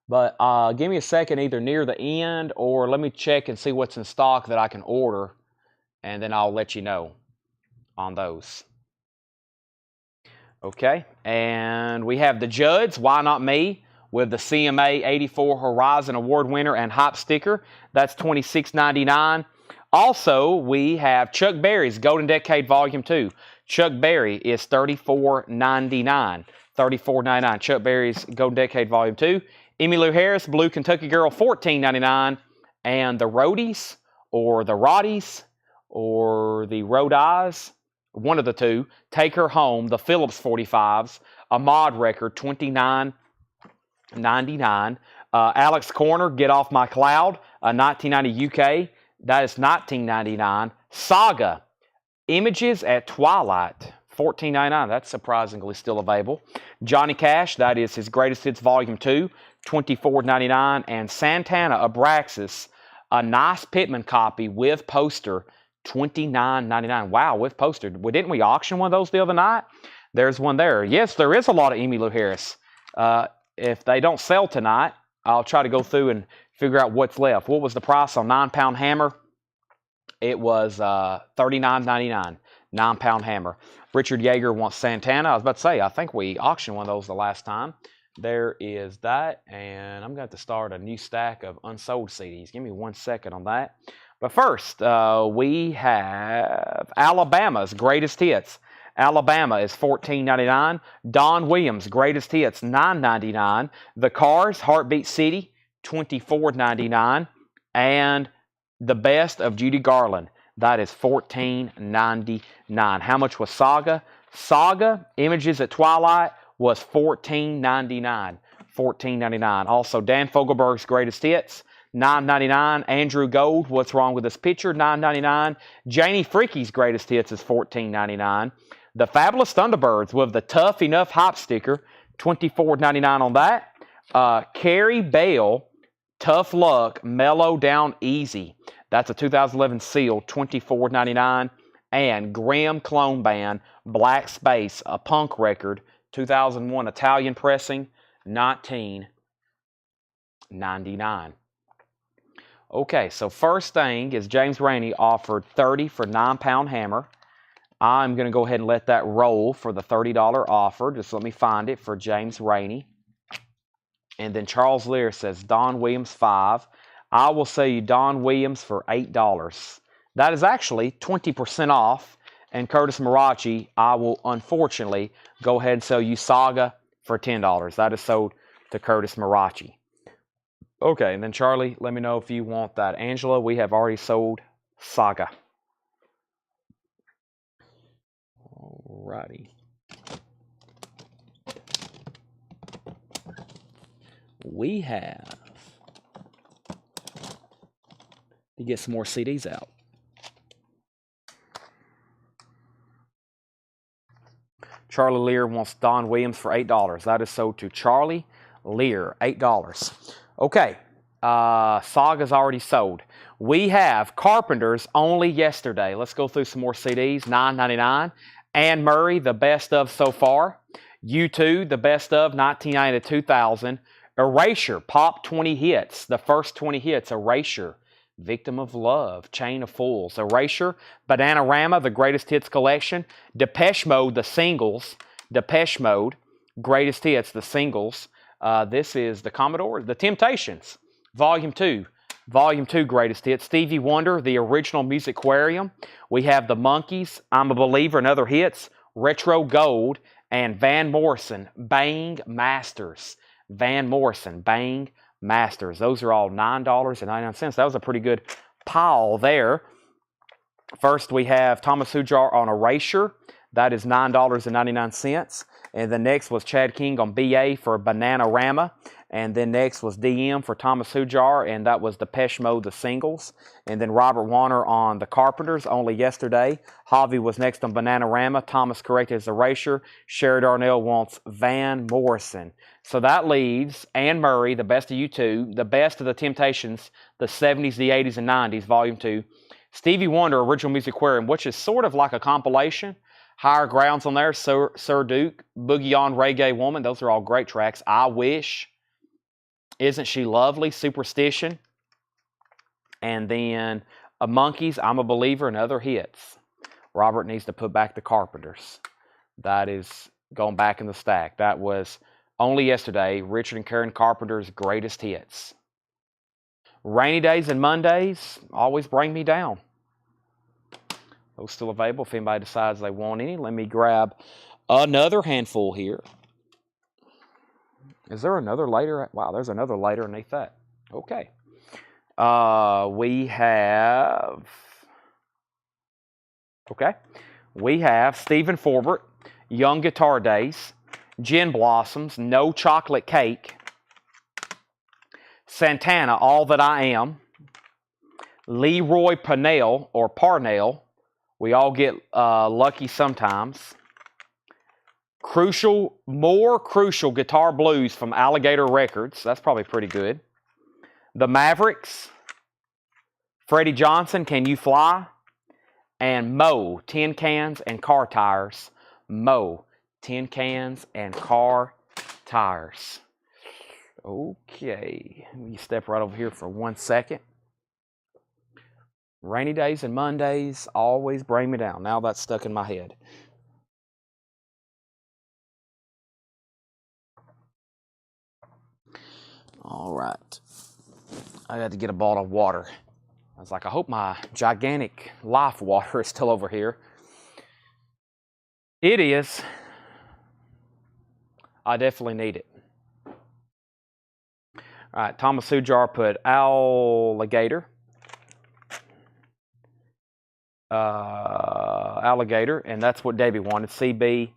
But give me a second, either near the end, or let me check and see what's in stock that I can order, and then I'll let you know on those. Okay, and we have the Judds, Why Not Me, with the CMA 84 Horizon Award winner and Hop sticker. That's $26.99. Also, we have Chuck Berry's Golden Decade Volume 2. Chuck Berry is $34.99. $34.99. Chuck Berry's Golden Decade Volume 2. Emmylou Harris, Blue Kentucky Girl, $14.99. And the Roadies, or the Roddies, or the Rodies, one of the two, Take Her Home, the Phillips 45s, a mod record, $29.99. Alex Corner, Get Off My Cloud, 1990 UK, that is $19.99. Saga, Images at Twilight, $14.99. That's surprisingly still available. Johnny Cash, that is his Greatest Hits Volume 2, $24.99. And Santana Abraxas, a nice Pittman copy with poster, $29.99. Wow, with poster. Well, didn't we auction one of those the other night? There's one there. Yes, there is a lot of Emmylou Harris. If they don't sell tonight, I'll try to go through and figure out what's left. What was the price on 9-Pound Hammer? It was $39.99. 9-Pound Hammer. Richard Yeager wants Santana. I was about to say, I think we auctioned one of those the last time. There is that, and I'm going to start a new stack of unsold CDs. Give me 1 second on that. But first, we have Alabama's Greatest Hits. Alabama is $14.99. Don Williams, Greatest Hits, $9.99. The Cars, Heartbeat City, $24.99. And The Best of Judy Garland, that is $14.99. How much was Saga? Saga, Images at Twilight, was $14.99. $14.99. Also, Dan Fogelberg's Greatest Hits, $9.99. Andrew Gold, What's Wrong with This Picture, $9.99. Janie Freaky's Greatest Hits is $14.99. The Fabulous Thunderbirds with the Tough Enough Hop sticker, $24.99 on that. Carrie Bell, Tough Luck, Mellow Down Easy. That's a 2011 seal, $24.99. And Graham Clone Band, Black Space, a punk record, 2001 Italian pressing, $19.99. Okay, so first thing is James Rainey offered $30 for 9-Pound Hammer. I'm going to go ahead and let that roll for the $30 offer. Just let me find it for James Rainey. And then Charles Lear says Don Williams $5. I will sell you Don Williams for $8. That is actually 20% off. and Curtis Marachi, I will unfortunately go ahead and sell you Saga for $10. That is sold to Curtis Marachi. Okay, and then Charlie, let me know if you want that. Angela, we have already sold Saga. Alrighty. We have to get some more CDs out. Charlie Lear wants Don Williams for $8. That is sold to Charlie Lear, $8. Okay, Saga's already sold. We have Carpenters only yesterday. Let's go through some more CDs. $9.99. Anne Murray, the best of so far. U2, the best of 1990 to 2000. Erasure, Pop 20 hits. The first 20 hits, Erasure. Victim of Love, Chain of Fools, Erasure, Bananarama, the Greatest Hits Collection, Depeche Mode, the singles, Depeche Mode, Greatest Hits, the singles. This is the Commodore, The Temptations, Volume 2, Greatest Hits, Stevie Wonder, the original Musicquarium. We have the Monkees, I'm a Believer, and Other Hits, Retro Gold, and Van Morrison, Bang Masters. Van Morrison, Bang Masters. Those are all $9.99. That was a pretty good pile there. First, we have Thomas Hujar on Erasure. That is $9.99. And then next was Chad King on BA for Bananarama. And then next was DM for Thomas Hujar, and that was Depeche Mode, the singles. And then Robert Warner on The Carpenters, only yesterday. Javi was next on Bananarama. Thomas corrected his Erasure. Sherry Darnell wants Van Morrison. So that leaves Anne Murray, the best of U2, the best of the Temptations, the 70s, the 80s, and 90s, Volume 2. Stevie Wonder, Original Musicquarium, which is sort of like a compilation. Higher Grounds on there, Sir Duke, Boogie On, Reggae Woman. Those are all great tracks. I Wish, Isn't She Lovely, Superstition. And then Monkees, I'm a Believer, and Other Hits. Robert needs to put back the Carpenters. That is going back in the stack. That was only yesterday, Richard and Karen Carpenter's Greatest Hits. Rainy Days and Mondays always bring me down. Those still available if anybody decides they want any. Let me grab another handful here. Is there another later? Wow, there's another later underneath that. Okay. We have Stephen Forbert, Young Guitar Days, Gin Blossoms, No Chocolate Cake, Santana, All That I Am, Leroy Parnell, or Parnell, we all get lucky sometimes, More Crucial Guitar Blues from Alligator Records, that's probably pretty good, The Mavericks, Freddie Johnson, Can You Fly, and Mo, Tin Cans and Car Tires, Mo, Tin Cans and Car Tires. Okay, let me step right over here for 1 second. Rainy Days and Mondays always bring me down. Now that's stuck in my head. All right. I got to get a bottle of water. I was like, I hope my gigantic life water is still over here. It is. I definitely need it. All right, Thomas Hujar put Alligator. Alligator, and that's what Davey wanted, CB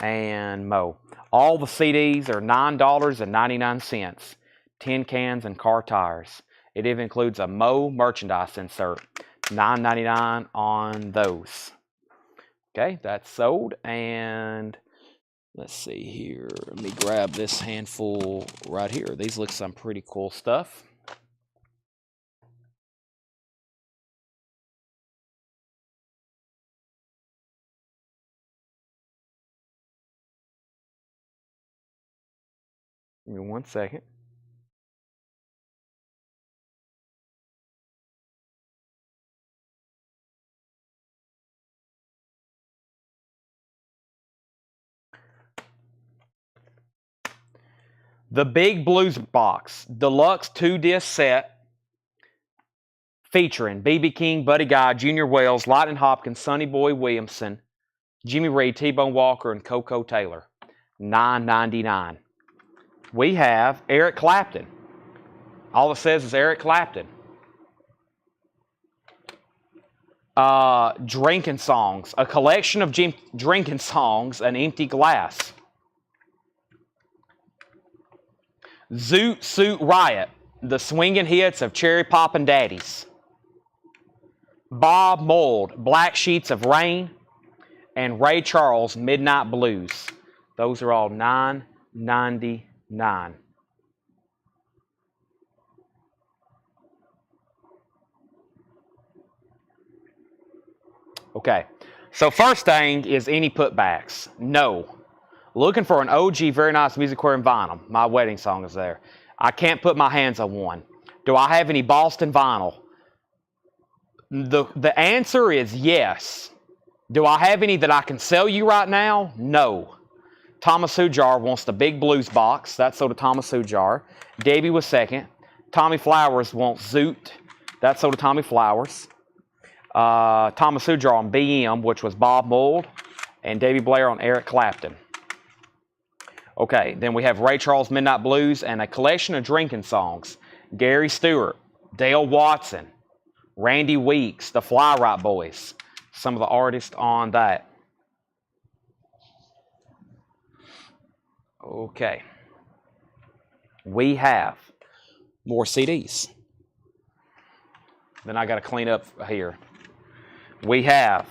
and Mo. All the CDs are $9.99, Tin Cans and Car Tires. It even includes a Mo merchandise insert, $9.99 on those. Okay, that's sold, and let's see here. Let me grab this handful right here. These look some pretty cool stuff. Give me 1 second. The Big Blues Box, Deluxe 2-disc set, featuring B.B. King, Buddy Guy, Junior Wells, Lightning Hopkins, Sonny Boy Williamson, Jimmy Reed, T-Bone Walker, and Coco Taylor. $9.99. We have Eric Clapton. All it says is Eric Clapton. Drinking songs. A collection of drinking songs, An Empty Glass. Zoot Suit Riot. The swinging hits of Cherry Poppin' Daddies. Bob Mould, Black Sheets of Rain. And Ray Charles, Midnight Blues. Those are all $9.99. Okay, so first thing is any putbacks. No. Looking for an OG Very Nice Music Aquarium vinyl. My wedding song is there. I can't put my hands on one. Do I have any Boston vinyl? The answer is yes. Do I have any that I can sell you right now? No. Thomas Hujar wants the Big Blues box. That's sold to Thomas Hujar. Debbie was second. Tommy Flowers wants Zoot. That's sold to Tommy Flowers. Thomas Hujar on BM, which was Bob Mould. And Davy Blair on Eric Clapton. Okay, then we have Ray Charles, Midnight Blues, and a collection of drinking songs. Gary Stewart, Dale Watson, Randy Weeks, the Fly Right Boys. Some of the artists on that. Okay. We have more CDs. Then I got to clean up here. We have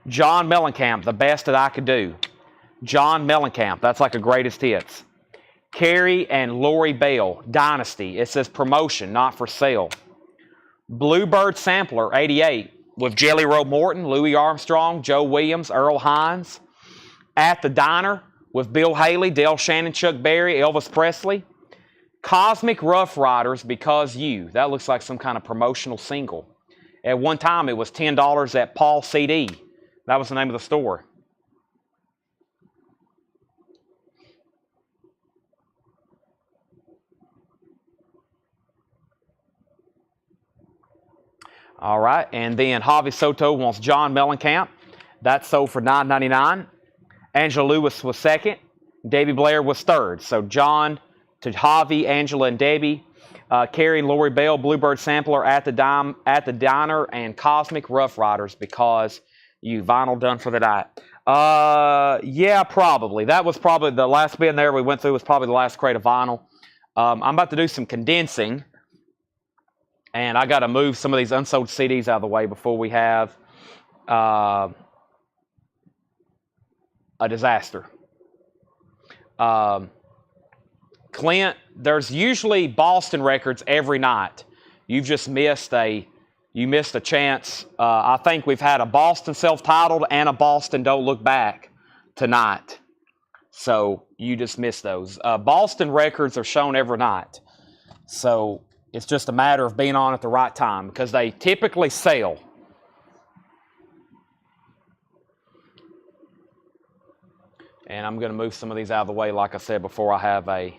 John Mellencamp, The Best That I Could Do. John Mellencamp, that's like a greatest hits. Carrie and Lori Bell, Dynasty. It says promotion, not for sale. Bluebird Sampler, 88, with Jelly Roll Morton, Louis Armstrong, Joe Williams, Earl Hines. At the Diner, with Bill Haley, Dale Shannon, Chuck Berry, Elvis Presley. Cosmic Rough Riders, Because You. That looks like some kind of promotional single. At one time, it was $10 at Paul CD. That was the name of the store. All right, and then Javi Soto wants John Mellencamp. That sold for $9.99. Angela Lewis was second. Debbie Blair was third. So John to Javi, Angela, and Debbie. Carrie and Lori Bell, Bluebird Sampler, At the Diner, and Cosmic Rough Riders, Because You. Vinyl done for the night. Yeah, probably. That was probably the last bin there we went through was probably the last crate of vinyl. I'm about to do some condensing. And I got to move some of these unsold CDs out of the way before we have a disaster. Clint, there's usually Boston records every night. You've just missed a chance. I think we've had a Boston self-titled and a Boston Don't Look Back tonight. So you just missed those. Boston records are shown every night. So it's just a matter of being on at the right time because they typically sell. And I'm going to move some of these out of the way, like I said, before I have a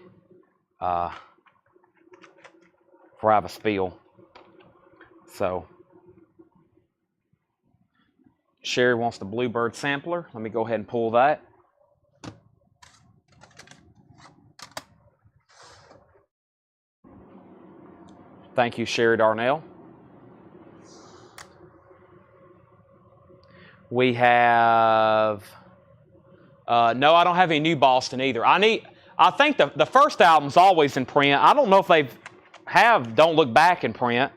spiel. So Sherry wants the Bluebird Sampler. Let me go ahead and pull that. Thank you, Sherry Darnell. We have... no, I don't have any new Boston either. I think the first album's always in print. I don't know if they have Don't Look Back in print.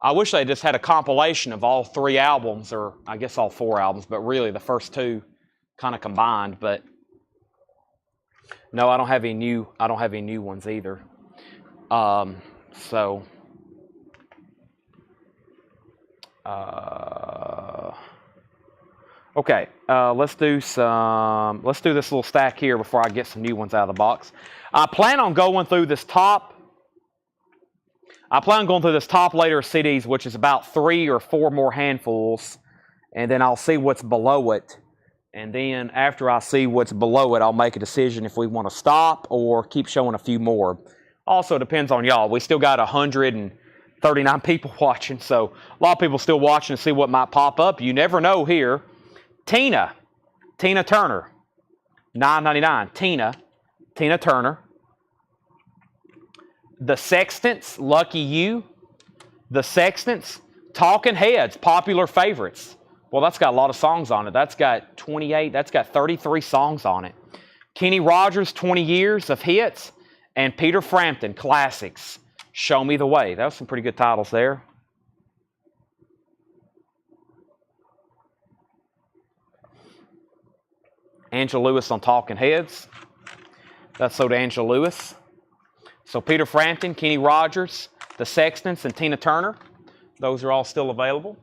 I wish they just had a compilation of all three albums, or I guess all four albums, but really the first two kind of combined. But no, I don't have any new ones either. Okay, let's do this little stack here before I get some new ones out of the box. I plan on going through this top layer of CDs, which is about 3 or 4 more handfuls, and then I'll see what's below it. And then after I see what's below it, I'll make a decision if we want to stop or keep showing a few more. Also depends on y'all. We still got 130 39 people watching, so a lot of people still watching to see what might pop up. You never know here. Tina Turner, $9.99. Tina Turner. The Sextants, Lucky You. The Sextants, Talking Heads, popular favorites. Well, that's got a lot of songs on it. That's got 28, that's got 33 songs on it. Kenny Rogers, 20 Years of Hits. And Peter Frampton, Classics, Show Me the Way. That was some pretty good titles there. Angela Lewis on Talking Heads. That's sold to Angela Lewis. So Peter Frampton, Kenny Rogers, the Sextants, and Tina Turner. Those are all still available.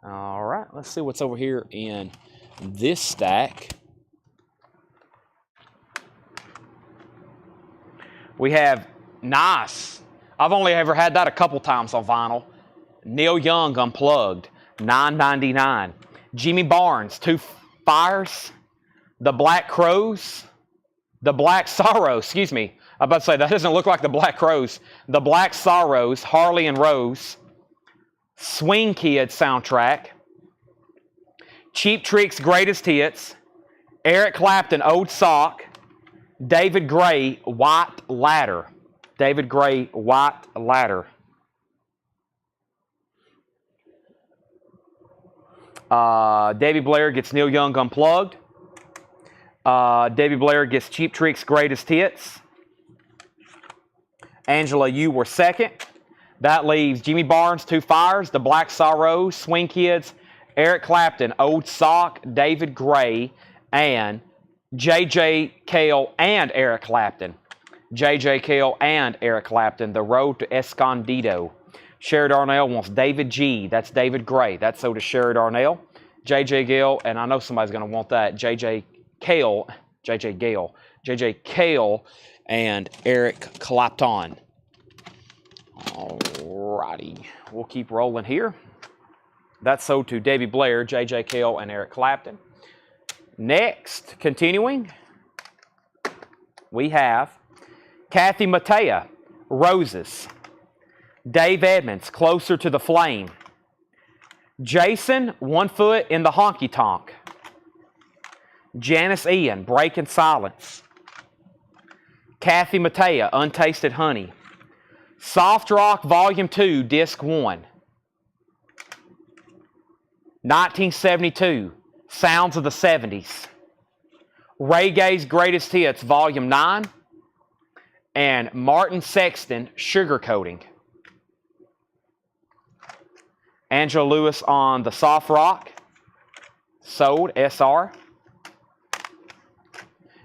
All right, let's see what's over here in this stack. We have nice. I've only ever had that a couple times on vinyl. Neil Young Unplugged, $9.99. Jimmy Barnes, Two Fires. The Black Crows. The Black Sorrows, excuse me. I'm about to say, that doesn't look like the Black Crows. The Black Sorrows, Harley and Rose. Swing Kids soundtrack. Cheap Trick's Greatest Hits. Eric Clapton, Old Sock. David Gray, White Ladder. David Gray, White Ladder. Davy Blair gets Neil Young Unplugged. Davy Blair gets Cheap Trick's Greatest Hits. Angela, you were second. That leaves Jimmy Barnes, Two Fires, The Black Sorrows, Swing Kids, Eric Clapton, Old Sock, David Gray, and J.J. Cale and Eric Clapton. J.J. Cale and Eric Clapton, The Road to Escondido. Sherry Darnell wants David G. That's David Gray. That's so to Sherry Darnell. J.J. Gale, and I know somebody's going to want that. J.J. Cale, and Eric Clapton. Alrighty, we'll keep rolling here. That's sold to Davy Blair, J.J. Cale, and Eric Clapton. Next, continuing, we have Kathy Mattea, Roses. Dave Edmonds, Closer to the Flame. Jason, One Foot in the Honky Tonk. Janice Ian, Breaking Silence. Kathy Mattea, Untasted Honey. Soft Rock Volume 2, Disc 1. 1972, Sounds of the 70s. Ray Gay's Greatest Hits, Volume 9. And Martin Sexton, Sugarcoating. Angela Lewis on the Soft Rock, sold, SR.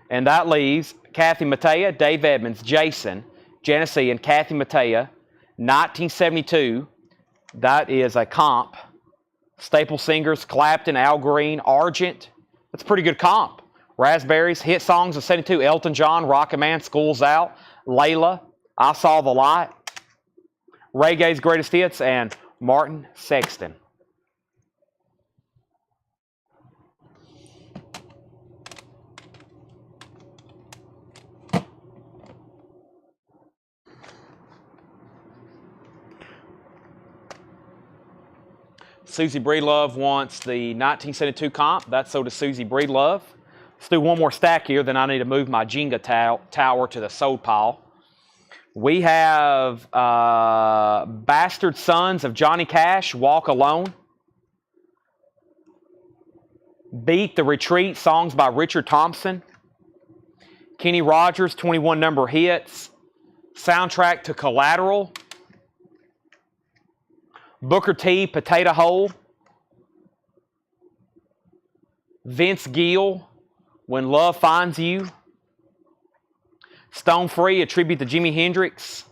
And that leaves Kathy Mattea, Dave Edmonds, Jason, Janice Ian, Kathy Mattea, 1972. That is a comp. Staple Singers, Clapton, Al Green, Argent. That's a pretty good comp. Raspberries, Hit Songs of 72, Elton John, Rocket Man, School's Out, Layla, I Saw the Light, Ray Gay's Greatest Hits, and Martin Sexton. Susie Breedlove wants the 1972 comp. That's so to Susie Breedlove. Let's do one more stack here, then I need to move my Jenga tower to the sold pile. We have Bastard Sons of Johnny Cash, Walk Alone. Beat the Retreat, songs by Richard Thompson. Kenny Rogers, 21 number hits. Soundtrack to Collateral. Booker T, Potato Hole. Vince Gill, When Love Finds You. Stone Free, a tribute to Jimi Hendrix.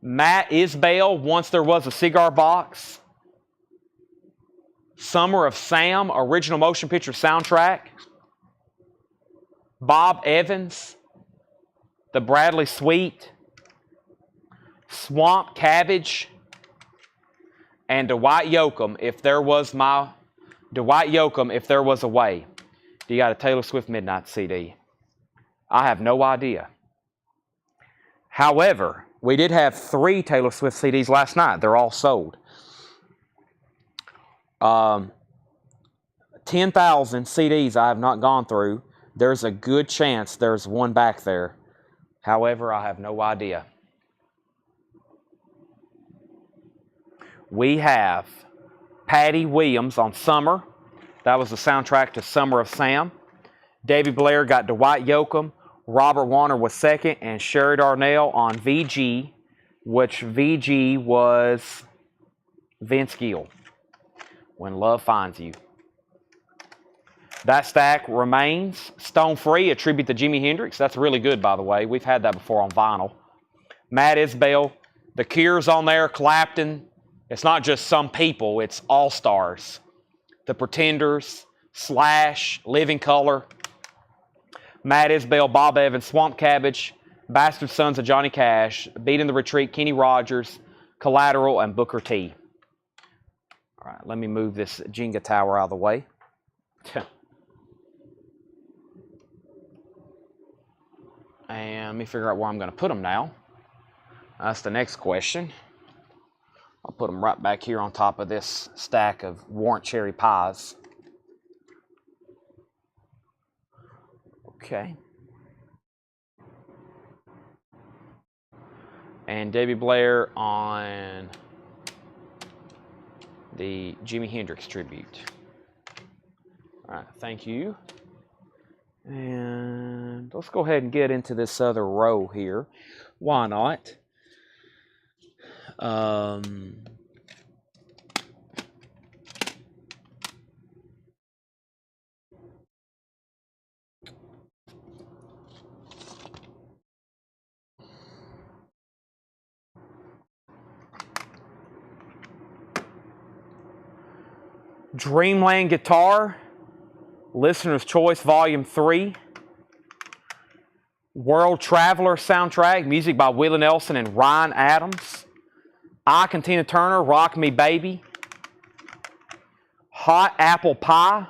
Matt Isbell, Once There Was a Cigar Box. Summer of Sam, original motion picture soundtrack. Bob Evans, The Bradley Suite. Swamp Cabbage. And Dwight Yoakam, If There Was a Way. Do you got a Taylor Swift Midnight CD? I have no idea. However, We did have 3 Taylor Swift CDs last night. They're all sold. 10,000 CDs I have not gone through. There's a good chance there's one back there. However, I have no idea. We have Patty Williams on Summer. That was the soundtrack to Summer of Sam. Davy Blair got Dwight Yoakam. Robert Warner was second. And Sherry Darnell on VG, which VG was Vince Gill. When Love Finds You. That stack remains. Stone Free, a tribute to Jimi Hendrix. That's really good, by the way. We've had that before on vinyl. Matt Isbell. The Cure's on there. Clapton. It's not just some people. It's all stars. The Pretenders. Slash. Living Colour. Matt Isbell. Bob Evans. Swamp Cabbage. Bastard Sons of Johnny Cash. Beating the Retreat. Kenny Rogers. Collateral. And Booker T. All right, let me move this Jenga tower out of the way. And let me figure out where I'm going to put them now. That's the next question. I'll put them right back here on top of this stack of Warrant Cherry Pies. Okay. And Davy Blair on the Jimi Hendrix tribute. All right, thank you. And let's go ahead and get into this other row here. Why not? Dreamland Guitar, Listener's Choice Volume 3. World Traveler soundtrack, music by Willie Nelson and Ryan Adams. Ike and Tina Turner, Rock Me Baby. Hot Apple Pie.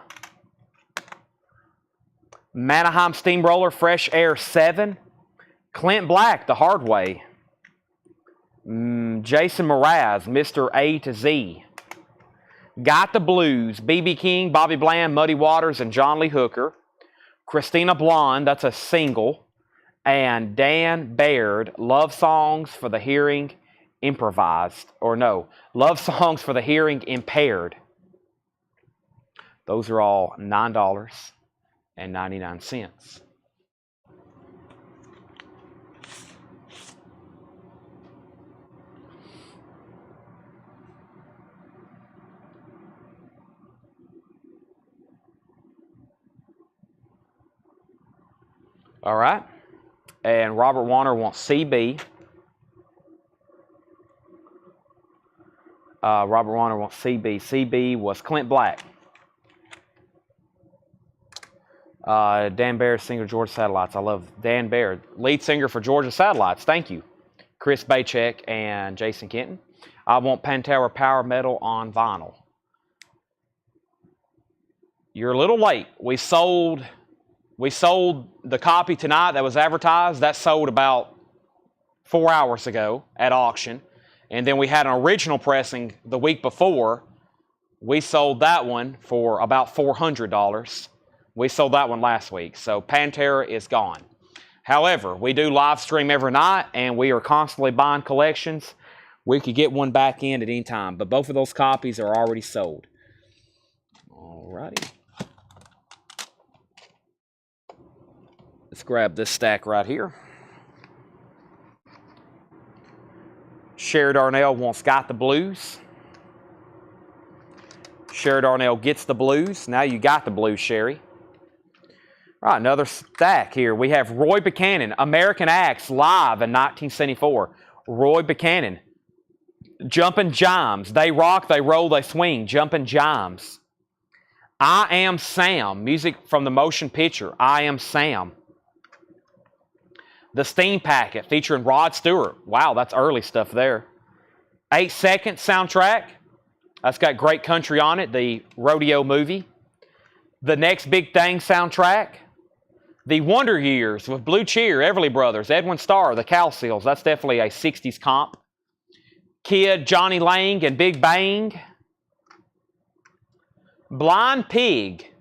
Manaheim Steamroller, Fresh Air 7. Clint Black, The Hard Way. Jason Mraz, Mr. A to Z. Got the Blues, B.B. King, Bobby Bland, Muddy Waters, and John Lee Hooker. Christina Blonde, that's a single. And Dan Baird, Love Songs for the Hearing Improvised. Or no, Love Songs for the Hearing Impaired. Those are all $9.99. All right. And Robert Warner wants CB. Robert Warner wants CB. CB was Clint Black. Dan Baird, singer, Georgia Satellites. I love Dan Baird. Lead singer for Georgia Satellites. Thank you. Chris Bachek and Jason Kenton. I want Pantera Power Metal on vinyl. You're a little late. We sold the copy tonight that was advertised. That sold about 4 hours ago at auction. And then we had an original pressing the week before. We sold that one for about $400. We sold that one last week. So Pantera is gone. However, we do live stream every night, and we are constantly buying collections. We could get one back in at any time. But both of those copies are already sold. All righty. Let's grab this stack right here. Sherry Darnell wants Got the Blues. Sherry Darnell gets the blues. Now you got the blues, Sherry. All right, another stack here. We have Roy Buchanan, American Acts, live in 1974. Roy Buchanan. Jumpin' Jimes. They rock, they roll, they swing. Jumpin' Jimes. I Am Sam. Music from the motion picture. I Am Sam. The Steam Packet featuring Rod Stewart. Wow, that's early stuff there. 8 Seconds soundtrack. That's got great country on it, the rodeo movie. The Next Big Thing soundtrack. The Wonder Years with Blue Cheer, Everly Brothers, Edwin Starr, the Cowsills. That's definitely a 60s comp. Kid, Johnny Lang, and Big Bang. Blind Pig,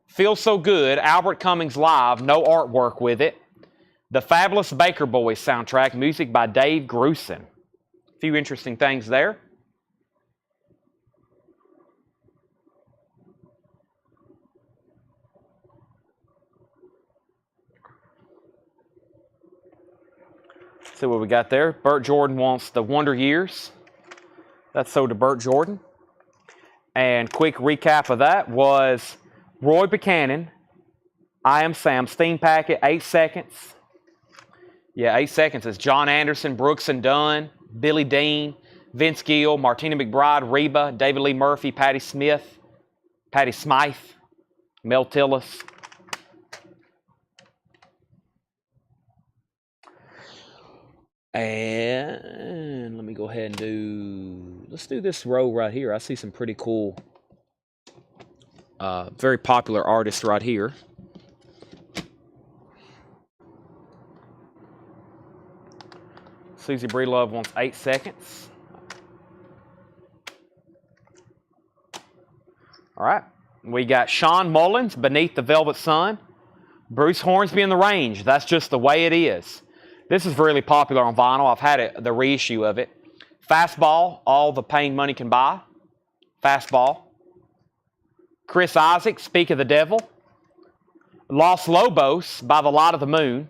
Feel So Good, Albert Cummings Live, no artwork with it. The Fabulous Baker Boys soundtrack, music by Dave Grusin. A few interesting things there. See what we got there. Burt Jordan wants the Wonder Years. That's sold to Burt Jordan. And quick recap of that was Roy Buchanan, I Am Sam, Steam Packet, 8 Seconds. Yeah, 8 Seconds is John Anderson, Brooks and Dunn, Billy Dean, Vince Gill, Martina McBride, Reba, David Lee Murphy, Patti Smythe, Mel Tillis. And let me go ahead and let's do this row right here. I see some pretty cool, very popular artists right here. Susie Breedlove wants 8 Seconds. All right. We got Sean Mullins, Beneath the Velvet Sun. Bruce Hornsby in the Range. That's just the way it is. This is really popular on vinyl. I've had the reissue of it. Fastball, All the Pain Money Can Buy. Fastball. Chris Isaac, Speak of the Devil. Los Lobos, By the Light of the Moon.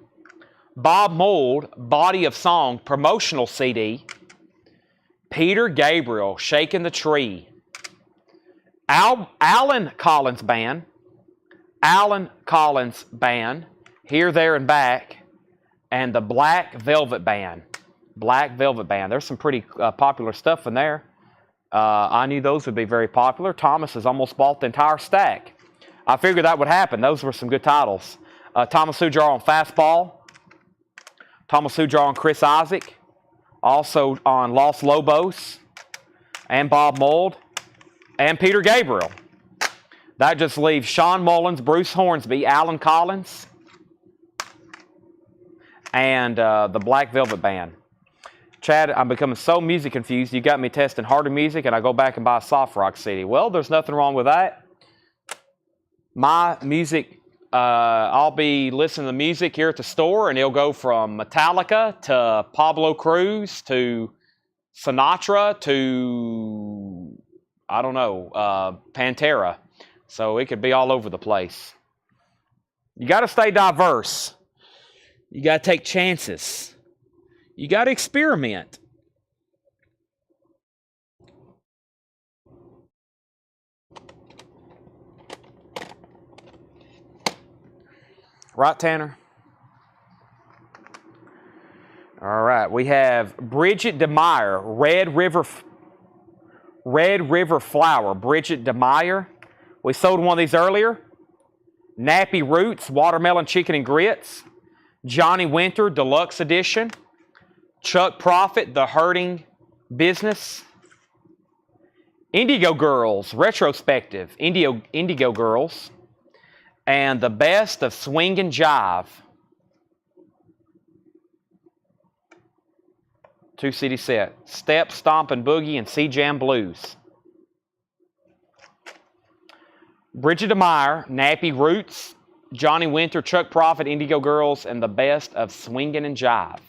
Bob Mould, Body of Song, promotional CD. Peter Gabriel, Shaking the Tree. Alan Collins Band. Alan Collins Band, Here, There, and Back. And the Black Velvet Band. Black Velvet Band. There's some pretty popular stuff in there. I knew those would be very popular. Thomas has almost bought the entire stack. I figured that would happen. Those were some good titles. Thomas Hujar on Fastball. Thomas Hujar on Chris Isaac. Also on Los Lobos. And Bob Mould. And Peter Gabriel. That just leaves Sean Mullins, Bruce Hornsby, Alan Collins, and the Black Velvet Band. Chad, I'm becoming so music confused. You got me testing harder music, and I go back and buy a soft rock CD. Well, there's nothing wrong with that. My music, I'll be listening to music here at the store, and it'll go from Metallica to Pablo Cruz to Sinatra to, I don't know, Pantera. So it could be all over the place. You got to stay diverse. You got to take chances. You got to experiment. Right, Tanner? All right. We have Bridget DeMeyer, Red River Flower. Bridget DeMeyer. We sold one of these earlier. Nappy Roots, Watermelon Chicken and Grits. Johnny Winter, Deluxe Edition. Chuck Prophet, The Hurting Business. Indigo Girls, Retrospective. Indigo Girls. And The Best of Swing and Jive. 2 CD set. Step, Stomp and Boogie, and C-Jam Blues. Bridget DeMeyer, Nappy Roots, Johnny Winter, Chuck Prophet, Indigo Girls, and The Best of Swingin' and Jive.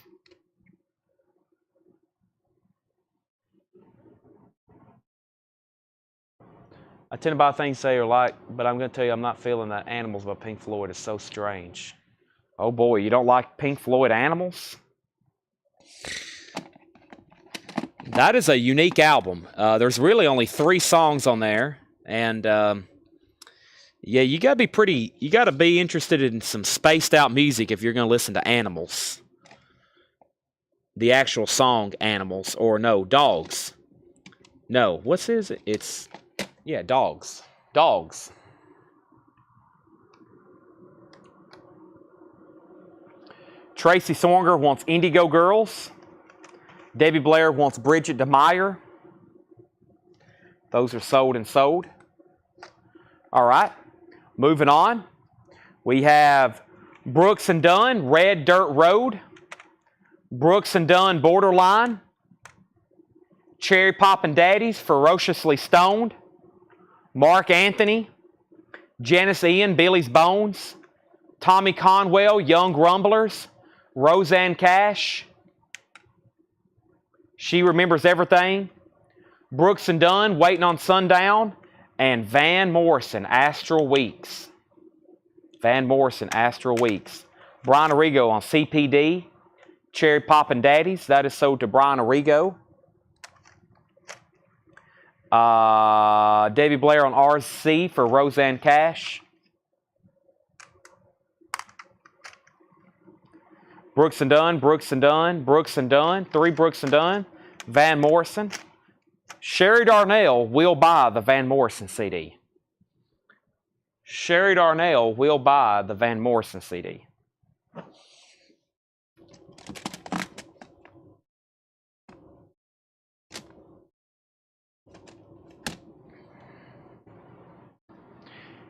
I tend to buy things they are like, but I'm going to tell you I'm not feeling that Animals by Pink Floyd is so strange. Oh boy, you don't like Pink Floyd Animals? That is a unique album. There's really only 3 songs on there, and yeah, you got to be interested in some spaced out music if you're going to listen to Animals. The actual song Animals, or no, Dogs. No, what's his? It's, yeah, Dogs. Dogs. Tracy Songer wants Indigo Girls. Debbie Blair wants Bridget DeMeyer. Those are sold and sold. All right. Moving on. We have Brooks and Dunn, Red Dirt Road. Brooks and Dunn, Borderline. Cherry Poppin' Daddies, Ferociously Stoned. Mark Anthony. Janice Ian, Billy's Bones. Tommy Conwell, Young Grumblers. Roseanne Cash. She Remembers Everything. Brooks and Dunn, Waiting on Sundown. And Van Morrison, Astral Weeks. Van Morrison, Astral Weeks. Brian Arrigo on CPD. Cherry Poppin' Daddies, that is sold to Brian Arrigo. Davy Blair on RC for Roseanne Cash. Brooks and Dunn, Brooks and Dunn, Brooks and Dunn, 3 Brooks and Dunn, Van Morrison. Sherry Darnell will buy the Van Morrison CD. Sherry Darnell will buy the Van Morrison CD.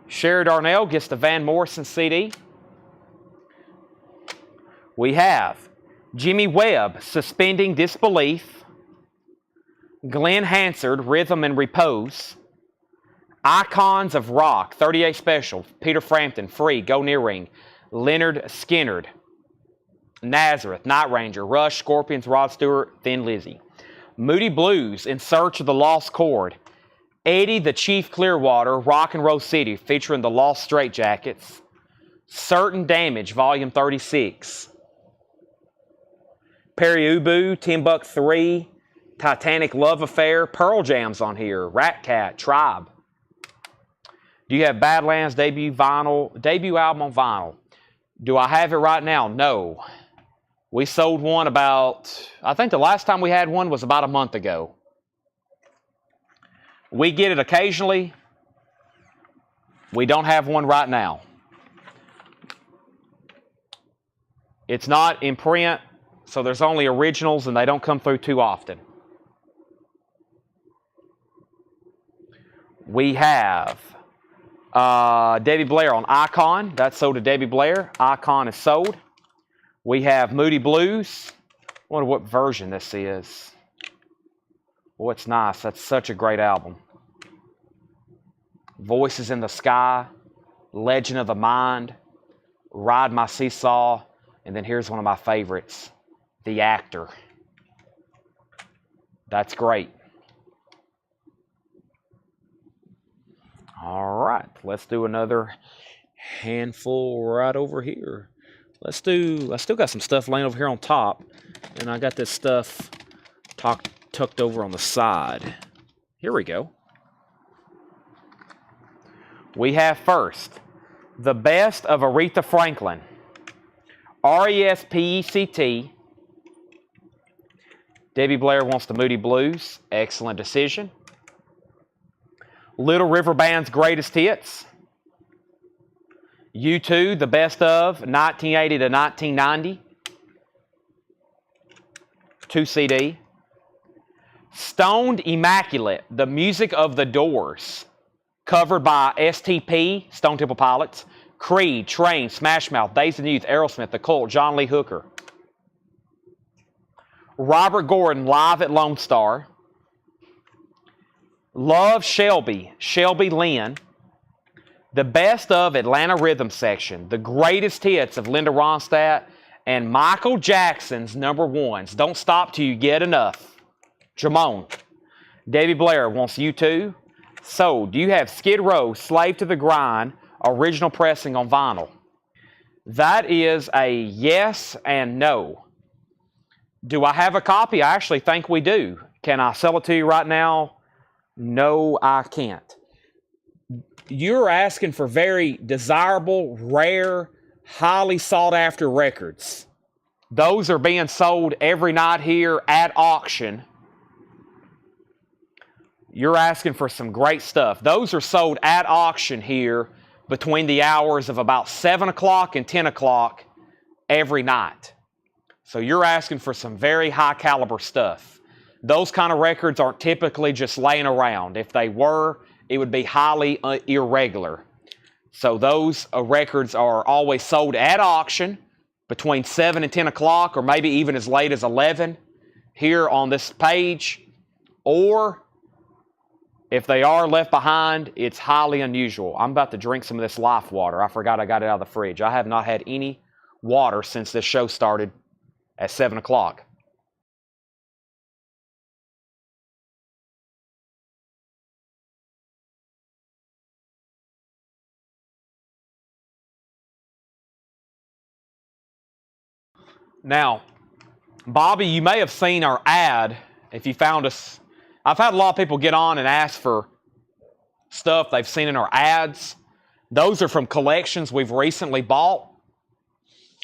Sherry Darnell gets the Van Morrison CD. We have Jimmy Webb, Suspending Disbelief. Glenn Hansard, Rhythm and Repose. Icons of Rock, 38 Special. Peter Frampton, Free, Go Near Ring. Leonard Skinnard. Nazareth, Night Ranger, Rush, Scorpions, Rod Stewart, Thin Lizzy. Moody Blues, In Search of the Lost Chord. Eddie the Chief Clearwater, Rock and Roll City, featuring the Lost Straitjackets. Certain Damage, Volume 36. Perry Ubu, Timbuk 3, Titanic Love Affair, Pearl Jam's on here, Rat Cat, Tribe. Do you have Badlands debut album on vinyl? Do I have it right now? No. We sold one I think the last time we had one was about a month ago. We get it occasionally. We don't have one right now. It's not in print, so there's only originals and they don't come through too often. We have Debbie Blair on Icon. That's sold to Debbie Blair. Icon is sold. We have Moody Blues. I wonder what version this is. Oh, it's nice. That's such a great album. Voices in the Sky, Legend of the Mind, Ride My Seesaw, and then here's one of my favorites, The Actor. That's great. All right, let's do another handful right over here. I still got some stuff laying over here on top, and I got this stuff tucked over on the side. Here we go. We have first, The Best of Aretha Franklin. RESPECT. Debbie Blair wants the Moody Blues. Excellent decision. Little River Band's Greatest Hits. U2, The Best of 1980 to 1990. 2 CD. Stoned Immaculate, The Music of the Doors. Covered by STP, Stone Temple Pilots. Creed, Train, Smash Mouth, Days of Youth, Aerosmith, The Cult, John Lee Hooker. Robert Gordon, Live at Lone Star. Love Shelby, Shelby Lynn. The Best of Atlanta Rhythm Section. The Greatest Hits of Linda Ronstadt. And Michael Jackson's number ones. Don't stop till you get enough. Jamone. Debbie Blair wants U2. So, do you have Skid Row, Slave to the Grind, original pressing on vinyl? That is a yes and no. Do I have a copy? I actually think we do. Can I sell it to you right now? No, I can't. You're asking for very desirable, rare, highly sought after records. Those are being sold every night here at auction. You're asking for some great stuff. Those are sold at auction here between the hours of about 7 o'clock and 10 o'clock every night. So you're asking for some very high caliber stuff. Those kind of records aren't typically just laying around. If they were, it would be highly irregular. So those records are always sold at auction between 7 and 10 o'clock, or maybe even as late as 11 here on this page. Or if they are left behind, it's highly unusual. I'm about to drink some of this Life water. I forgot I got it out of the fridge. I have not had any water since this show started at 7 o'clock. Now, Bobby, you may have seen our ad if you found us. I've had a lot of people get on and ask for stuff they've seen in our ads. Those are from collections we've recently bought,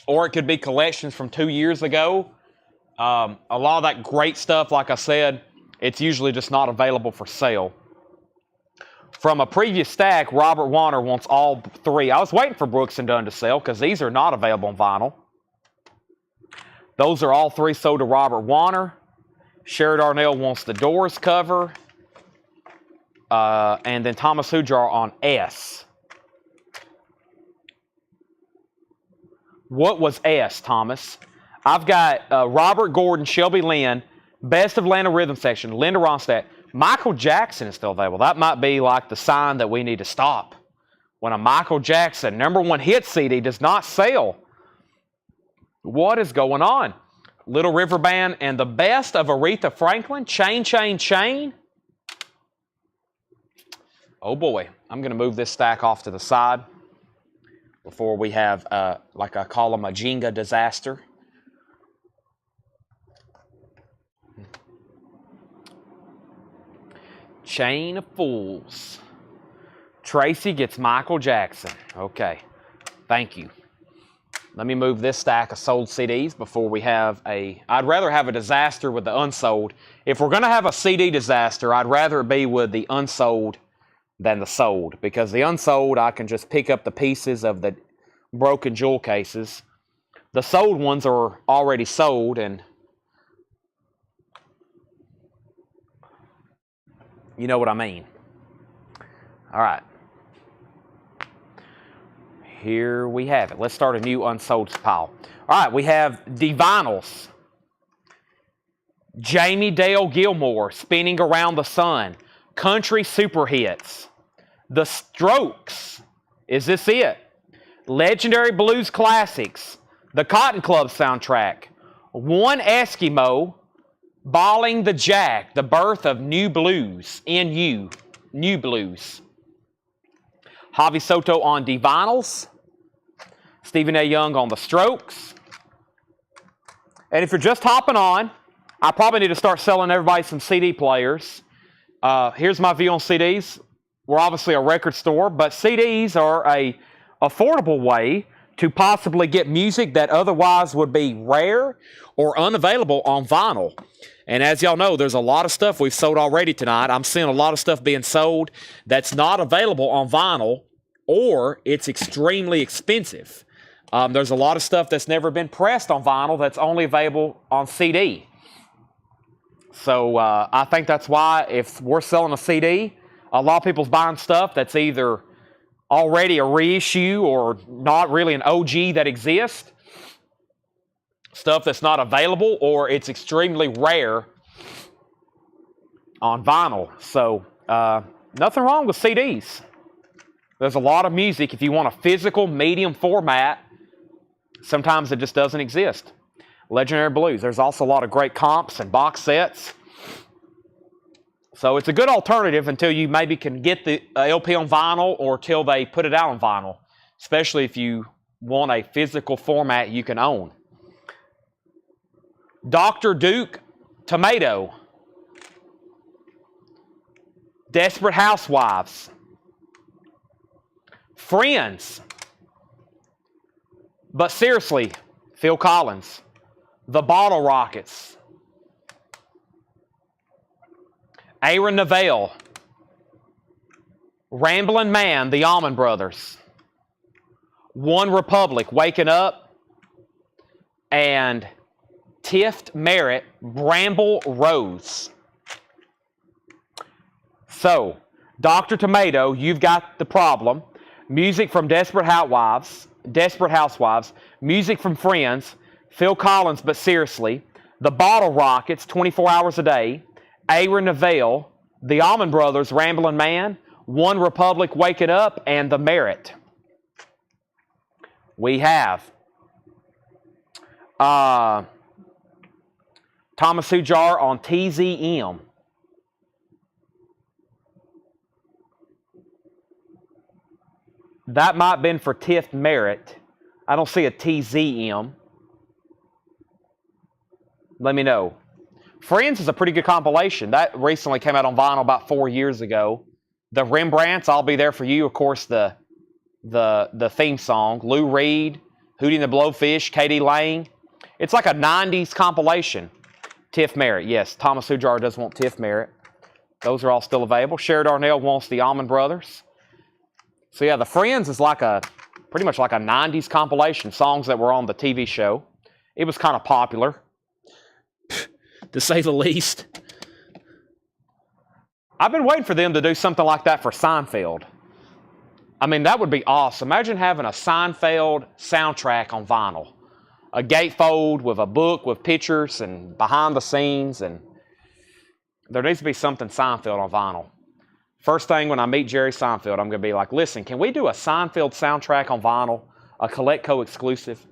or it could be collections from 2 years ago. A lot of that great stuff, like I said, it's usually just not available for sale. From a previous stack, Robert Warner wants all three. I was waiting for Brooks & Dunn to sell because these are not available on vinyl. Those are all three sold to Robert Warner. Sherry Darnell wants the Doors cover. And then Thomas Hujar on S. What was S, Thomas? I've got Robert Gordon, Shelby Lynn, Best of Atlanta Rhythm Section, Linda Ronstadt. Michael Jackson is still available. That might be like the sign that we need to stop. When a Michael Jackson #1 hit CD does not sell. What is going on? Little River Band and the best of Aretha Franklin, Chain, Chain, Chain. Oh boy, I'm going to move this stack off to the side before we have, like I call them, a Jenga disaster. Chain of Fools. Tracy gets Michael Jackson. Okay, thank you. Let me move this stack of sold CDs before we have I'd rather have a disaster with the unsold. If we're going to have a CD disaster, I'd rather it be with the unsold than the sold. Because the unsold, I can just pick up the pieces of the broken jewel cases. The sold ones are already sold, and you know what I mean. All right. Here we have it. Let's start a new unsold pile. All right, we have the vinyls. Jamie Dale Gilmore, Spinning Around the Sun. Country Super Hits. The Strokes. Is this it? Legendary Blues Classics. The Cotton Club soundtrack. One Eskimo, Balling the Jack, The Birth of New Blues. N-U. New Blues. Javi Soto on the vinyls. Stephen A. Young on the Strokes. And if you're just hopping on, I probably need to start selling everybody some CD players. Here's my view on CDs. We're obviously a record store, but CDs are a affordable way to possibly get music that otherwise would be rare or unavailable on vinyl. And as y'all know, there's a lot of stuff we've sold already tonight. I'm seeing a lot of stuff being sold that's not available on vinyl, or it's extremely expensive. There's a lot of stuff that's never been pressed on vinyl that's only available on CD. So I think that's why if we're selling a CD, a lot of people's buying stuff that's either already a reissue or not really an OG that exists. Stuff that's not available, or it's extremely rare on vinyl. So nothing wrong with CDs. There's a lot of music. If you want a physical medium format, sometimes it just doesn't exist. Legendary Blues. There's also a lot of great comps and box sets. So it's a good alternative until you maybe can get the LP on vinyl, or till they put it out on vinyl, especially if you want a physical format you can own. Dr. Duke, Tomato. Desperate Housewives. Friends. But seriously, Phil Collins. The Bottle Rockets. Aaron Neville. Ramblin' Man, the Allman Brothers. One Republic, Waking Up. And Tift Merritt, Bramble Rose. So, Dr. Tomato, you've got the problem. Music from Desperate Housewives, music from Friends, Phil Collins, But Seriously, The Bottle Rockets, 24 Hours a Day, Aaron Neville, The Allman Brothers, Ramblin' Man, One Republic, Wake It Up, and The Merit. We have Thomas Hujar on TZM. That might have been for Tiff Merritt. I don't see a TZM. Let me know. Friends is a pretty good compilation. That recently came out on vinyl about 4 years ago. The Rembrandts, I'll Be There For You, of course, the theme song. Lou Reed, Hootie and the Blowfish, Katie Lang. It's like a 90s compilation. Tiff Merritt, yes. Thomas Hujar does want Tiff Merritt. Those are all still available. Sherry Darnell wants the Allman Brothers. So yeah, the Friends is pretty much like a 90s compilation, songs that were on the TV show. It was kind of popular, to say the least. I've been waiting for them to do something like that for Seinfeld. I mean, that would be awesome. Imagine having a Seinfeld soundtrack on vinyl. A gatefold with a book with pictures and behind the scenes, and there needs to be something Seinfeld on vinyl. First thing when I meet Jerry Seinfeld, I'm going to be like, listen, can we do a Seinfeld soundtrack on vinyl, a Colectco exclusive?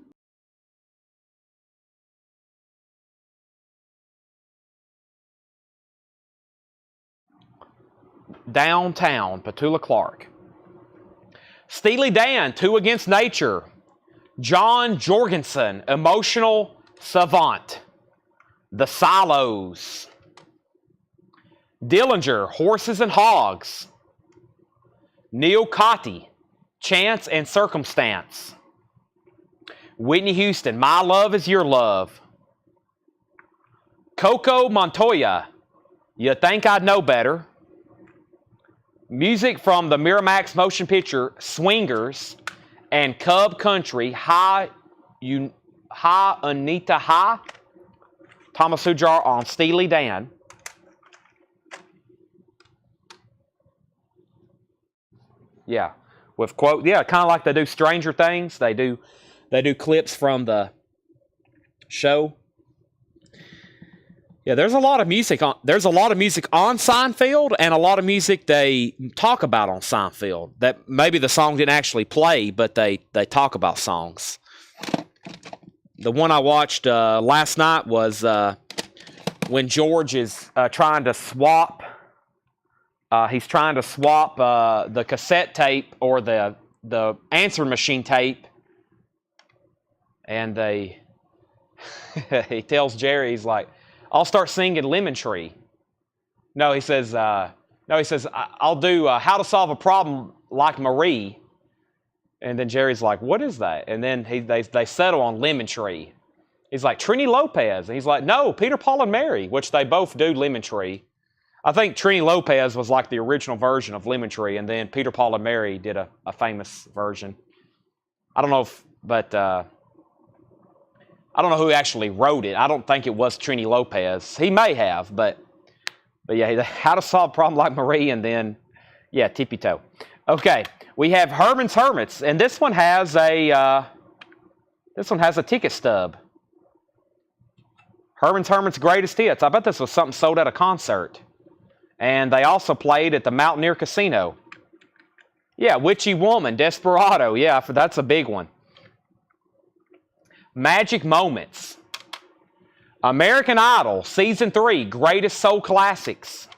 Downtown, Petula Clark. Steely Dan, Two Against Nature. John Jorgensen, Emotional Savant. The Silos. Dillinger, Horses and Hogs. Neil Cotti, Chance and Circumstance. Whitney Houston, My Love Is Your Love. Coco Montoya, You Think I'd Know Better. Music from the Miramax motion picture Swingers and Cub Country, Ha Anita Ha. Thomas Hujar on Steely Dan. Yeah, with quote. Yeah, kind of like they do Stranger Things. They do clips from the show. Yeah, there's a lot of music on Seinfeld, and a lot of music they talk about on Seinfeld that maybe the song didn't actually play, but they talk about songs. The one I watched last night was when George is trying to swap. He's trying to swap the cassette tape or the answering machine tape, and he tells Jerry, he's like, I'll start singing Lemon Tree. No, he says, I'll do How to Solve a Problem Like Marie. And then Jerry's like, what is that? And then they settle on Lemon Tree. He's like, Trini Lopez. And he's like, no, Peter, Paul, and Mary, which they both do Lemon Tree. I think Trini Lopez was like the original version of Lemon Tree, and then Peter, Paul, and Mary did a famous version. I don't know I don't know who actually wrote it. I don't think it was Trini Lopez. He may have, but yeah, How to Solve a Problem Like Marie, and then, yeah, Tippy Toe. Okay, we have Herman's Hermits, and this one has a ticket stub. Herman's Hermits Greatest Hits. I bet this was something sold at a concert. And they also played at the Mountaineer Casino. Yeah, Witchy Woman, Desperado. Yeah, that's a big one. Magic Moments. American Idol, Season 3, Greatest Soul Classics.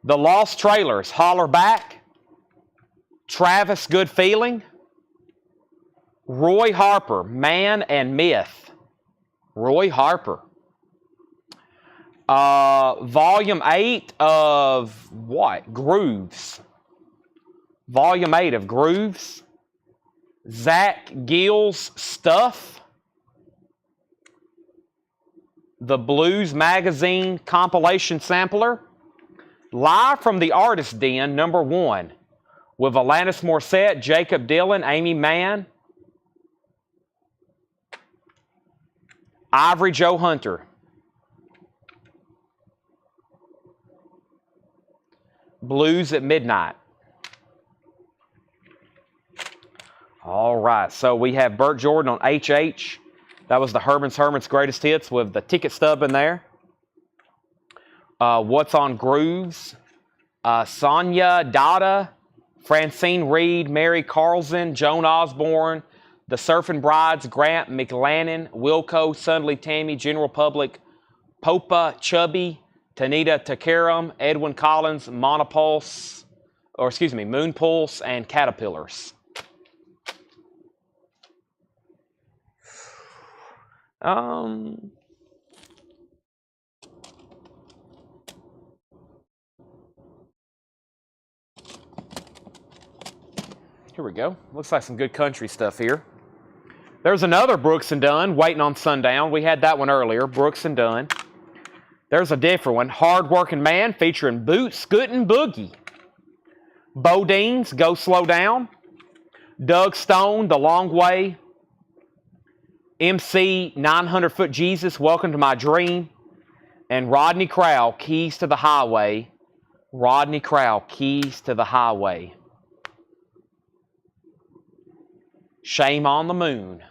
The Lost Trailers, Holler Back. Travis, Good Feeling. Roy Harper, Man and Myth. Roy Harper. Volume 8 of what? Grooves. Volume 8 of Grooves. Zach Gill's Stuff. The Blues Magazine compilation sampler. Live from the Artist Den, number 1. With Alanis Morissette, Jacob Dylan, Amy Mann. Ivory Joe Hunter. Blues at Midnight. All right, so we have Burt Jordan on HH. That was the Herman's Greatest Hits with the ticket stub in there. What's on Grooves? Sonia Dada, Francine Reed, Mary Carlson, Joan Osborne, The Surfing Brides, Grant McLannan, Wilco, Sundley Tammy, General Public, Popa Chubby, Tanita Takaram, Edwin Collins, Moonpulse, and Caterpillars. Here we go. Looks like some good country stuff here. There's another Brooks and Dunn, Waiting on Sundown. We had that one earlier, Brooks and Dunn. There's a different one, Hard Working Man, featuring Boot Scootin' Boogie. Bodine's Go Slow Down. Doug Stone, The Long Way. MC 900 Foot Jesus, Welcome to My Dream. And Rodney Crowell, Keys to the Highway. Rodney Crowell, Keys to the Highway. Shame on the Moon.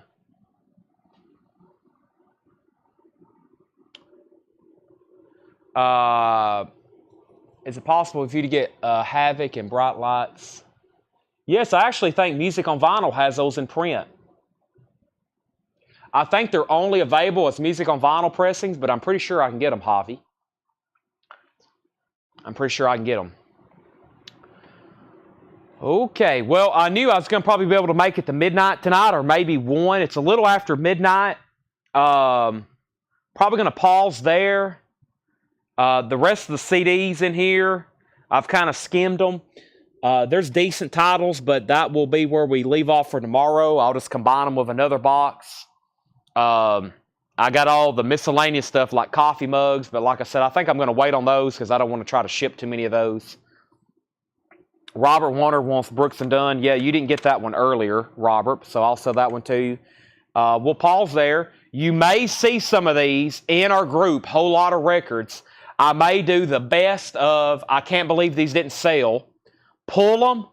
Is it possible for you to get Havoc and Bright Lights? Yes, I actually think Music on Vinyl has those in print. I think they're only available as Music on Vinyl pressings, but I'm pretty sure I can get them, Javi. I'm pretty sure I can get them. Okay, well, I knew I was going to probably be able to make it to midnight tonight, or maybe 1. It's a little after midnight. Probably going to pause there. The rest of the CDs in here, I've kind of skimmed them. There's decent titles, but that will be where we leave off for tomorrow. I'll just combine them with another box. I got all the miscellaneous stuff like coffee mugs, but like I said, I think I'm going to wait on those because I don't want to try to ship too many of those. Robert Warner wants Brooks and Dunn. Yeah, you didn't get that one earlier, Robert, so I'll sell that one to you. We'll pause there. You may see some of these in our group, Whole Lot of Records. I may do the best of, I can't believe these didn't sell. Pull them,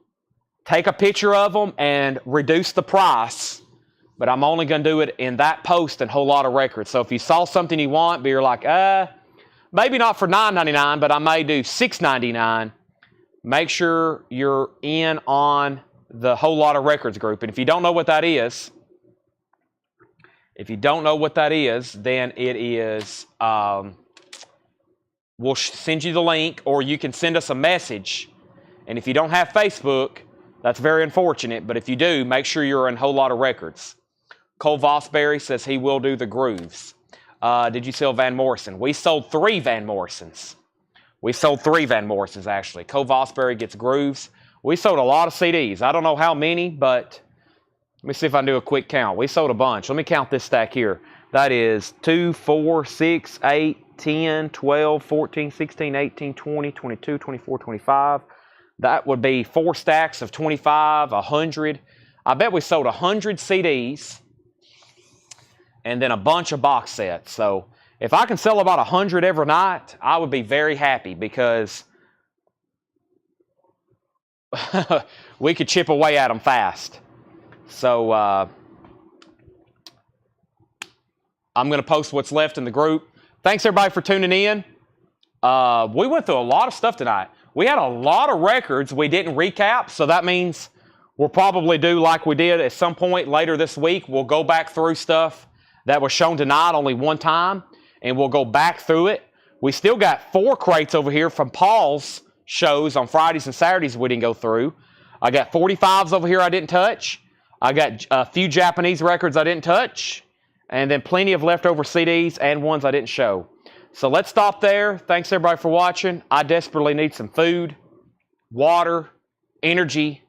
take a picture of them, and reduce the price. But I'm only going to do it in that post and Whole Lot of Records. So if you saw something you want, but you're like, maybe not for $9.99, but I may do $6.99. Make sure you're in on the Whole Lot of Records group. And if you don't know what that is, then it is, we'll send you the link, or you can send us a message. And if you don't have Facebook, that's very unfortunate. But if you do, make sure you're in Whole Lot of Records. Cole Vosberry says he will do the grooves. Did you sell Van Morrison? We sold 3 Van Morrisons. We sold 3 Van Morrisons, actually. Cole Vosberry gets grooves. We sold a lot of CDs. I don't know how many, but let me see if I can do a quick count. We sold a bunch. Let me count this stack here. That is 2, 4, 6, 8, 10, 12, 14, 16, 18, 20, 22, 24, 25. That would be 4 stacks of 25, 100. I bet we sold 100 CDs and then a bunch of box sets. So if I can sell about 100 every night, I would be very happy because we could chip away at them fast. So I'm going to post what's left in the group. Thanks, everybody, for tuning in. We went through a lot of stuff tonight. We had a lot of records we didn't recap, so that means we'll probably do like we did at some point later this week. We'll go back through stuff that was shown tonight only one time, and we'll go back through it. We still got 4 crates over here from Paul's shows on Fridays and Saturdays we didn't go through. I got 45s over here I didn't touch. I got a few Japanese records I didn't touch, and then plenty of leftover CDs and ones I didn't show. So let's stop there. Thanks, everybody, for watching. I desperately need some food, water, energy,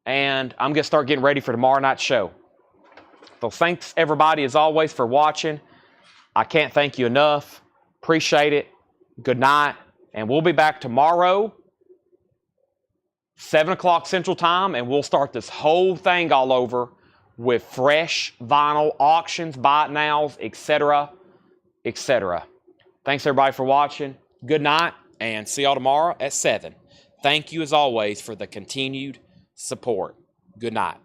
and I'm going to start getting ready for tomorrow night's show. So thanks, everybody, as always, for watching. I can't thank you enough. Appreciate it. Good night. And we'll be back tomorrow, 7 o'clock Central Time, and we'll start this whole thing all over with fresh vinyl auctions, buy it nows, etc., etc. Thanks, everybody, for watching. Good night, and see y'all tomorrow at 7. Thank you, as always, for the continued support. Good night.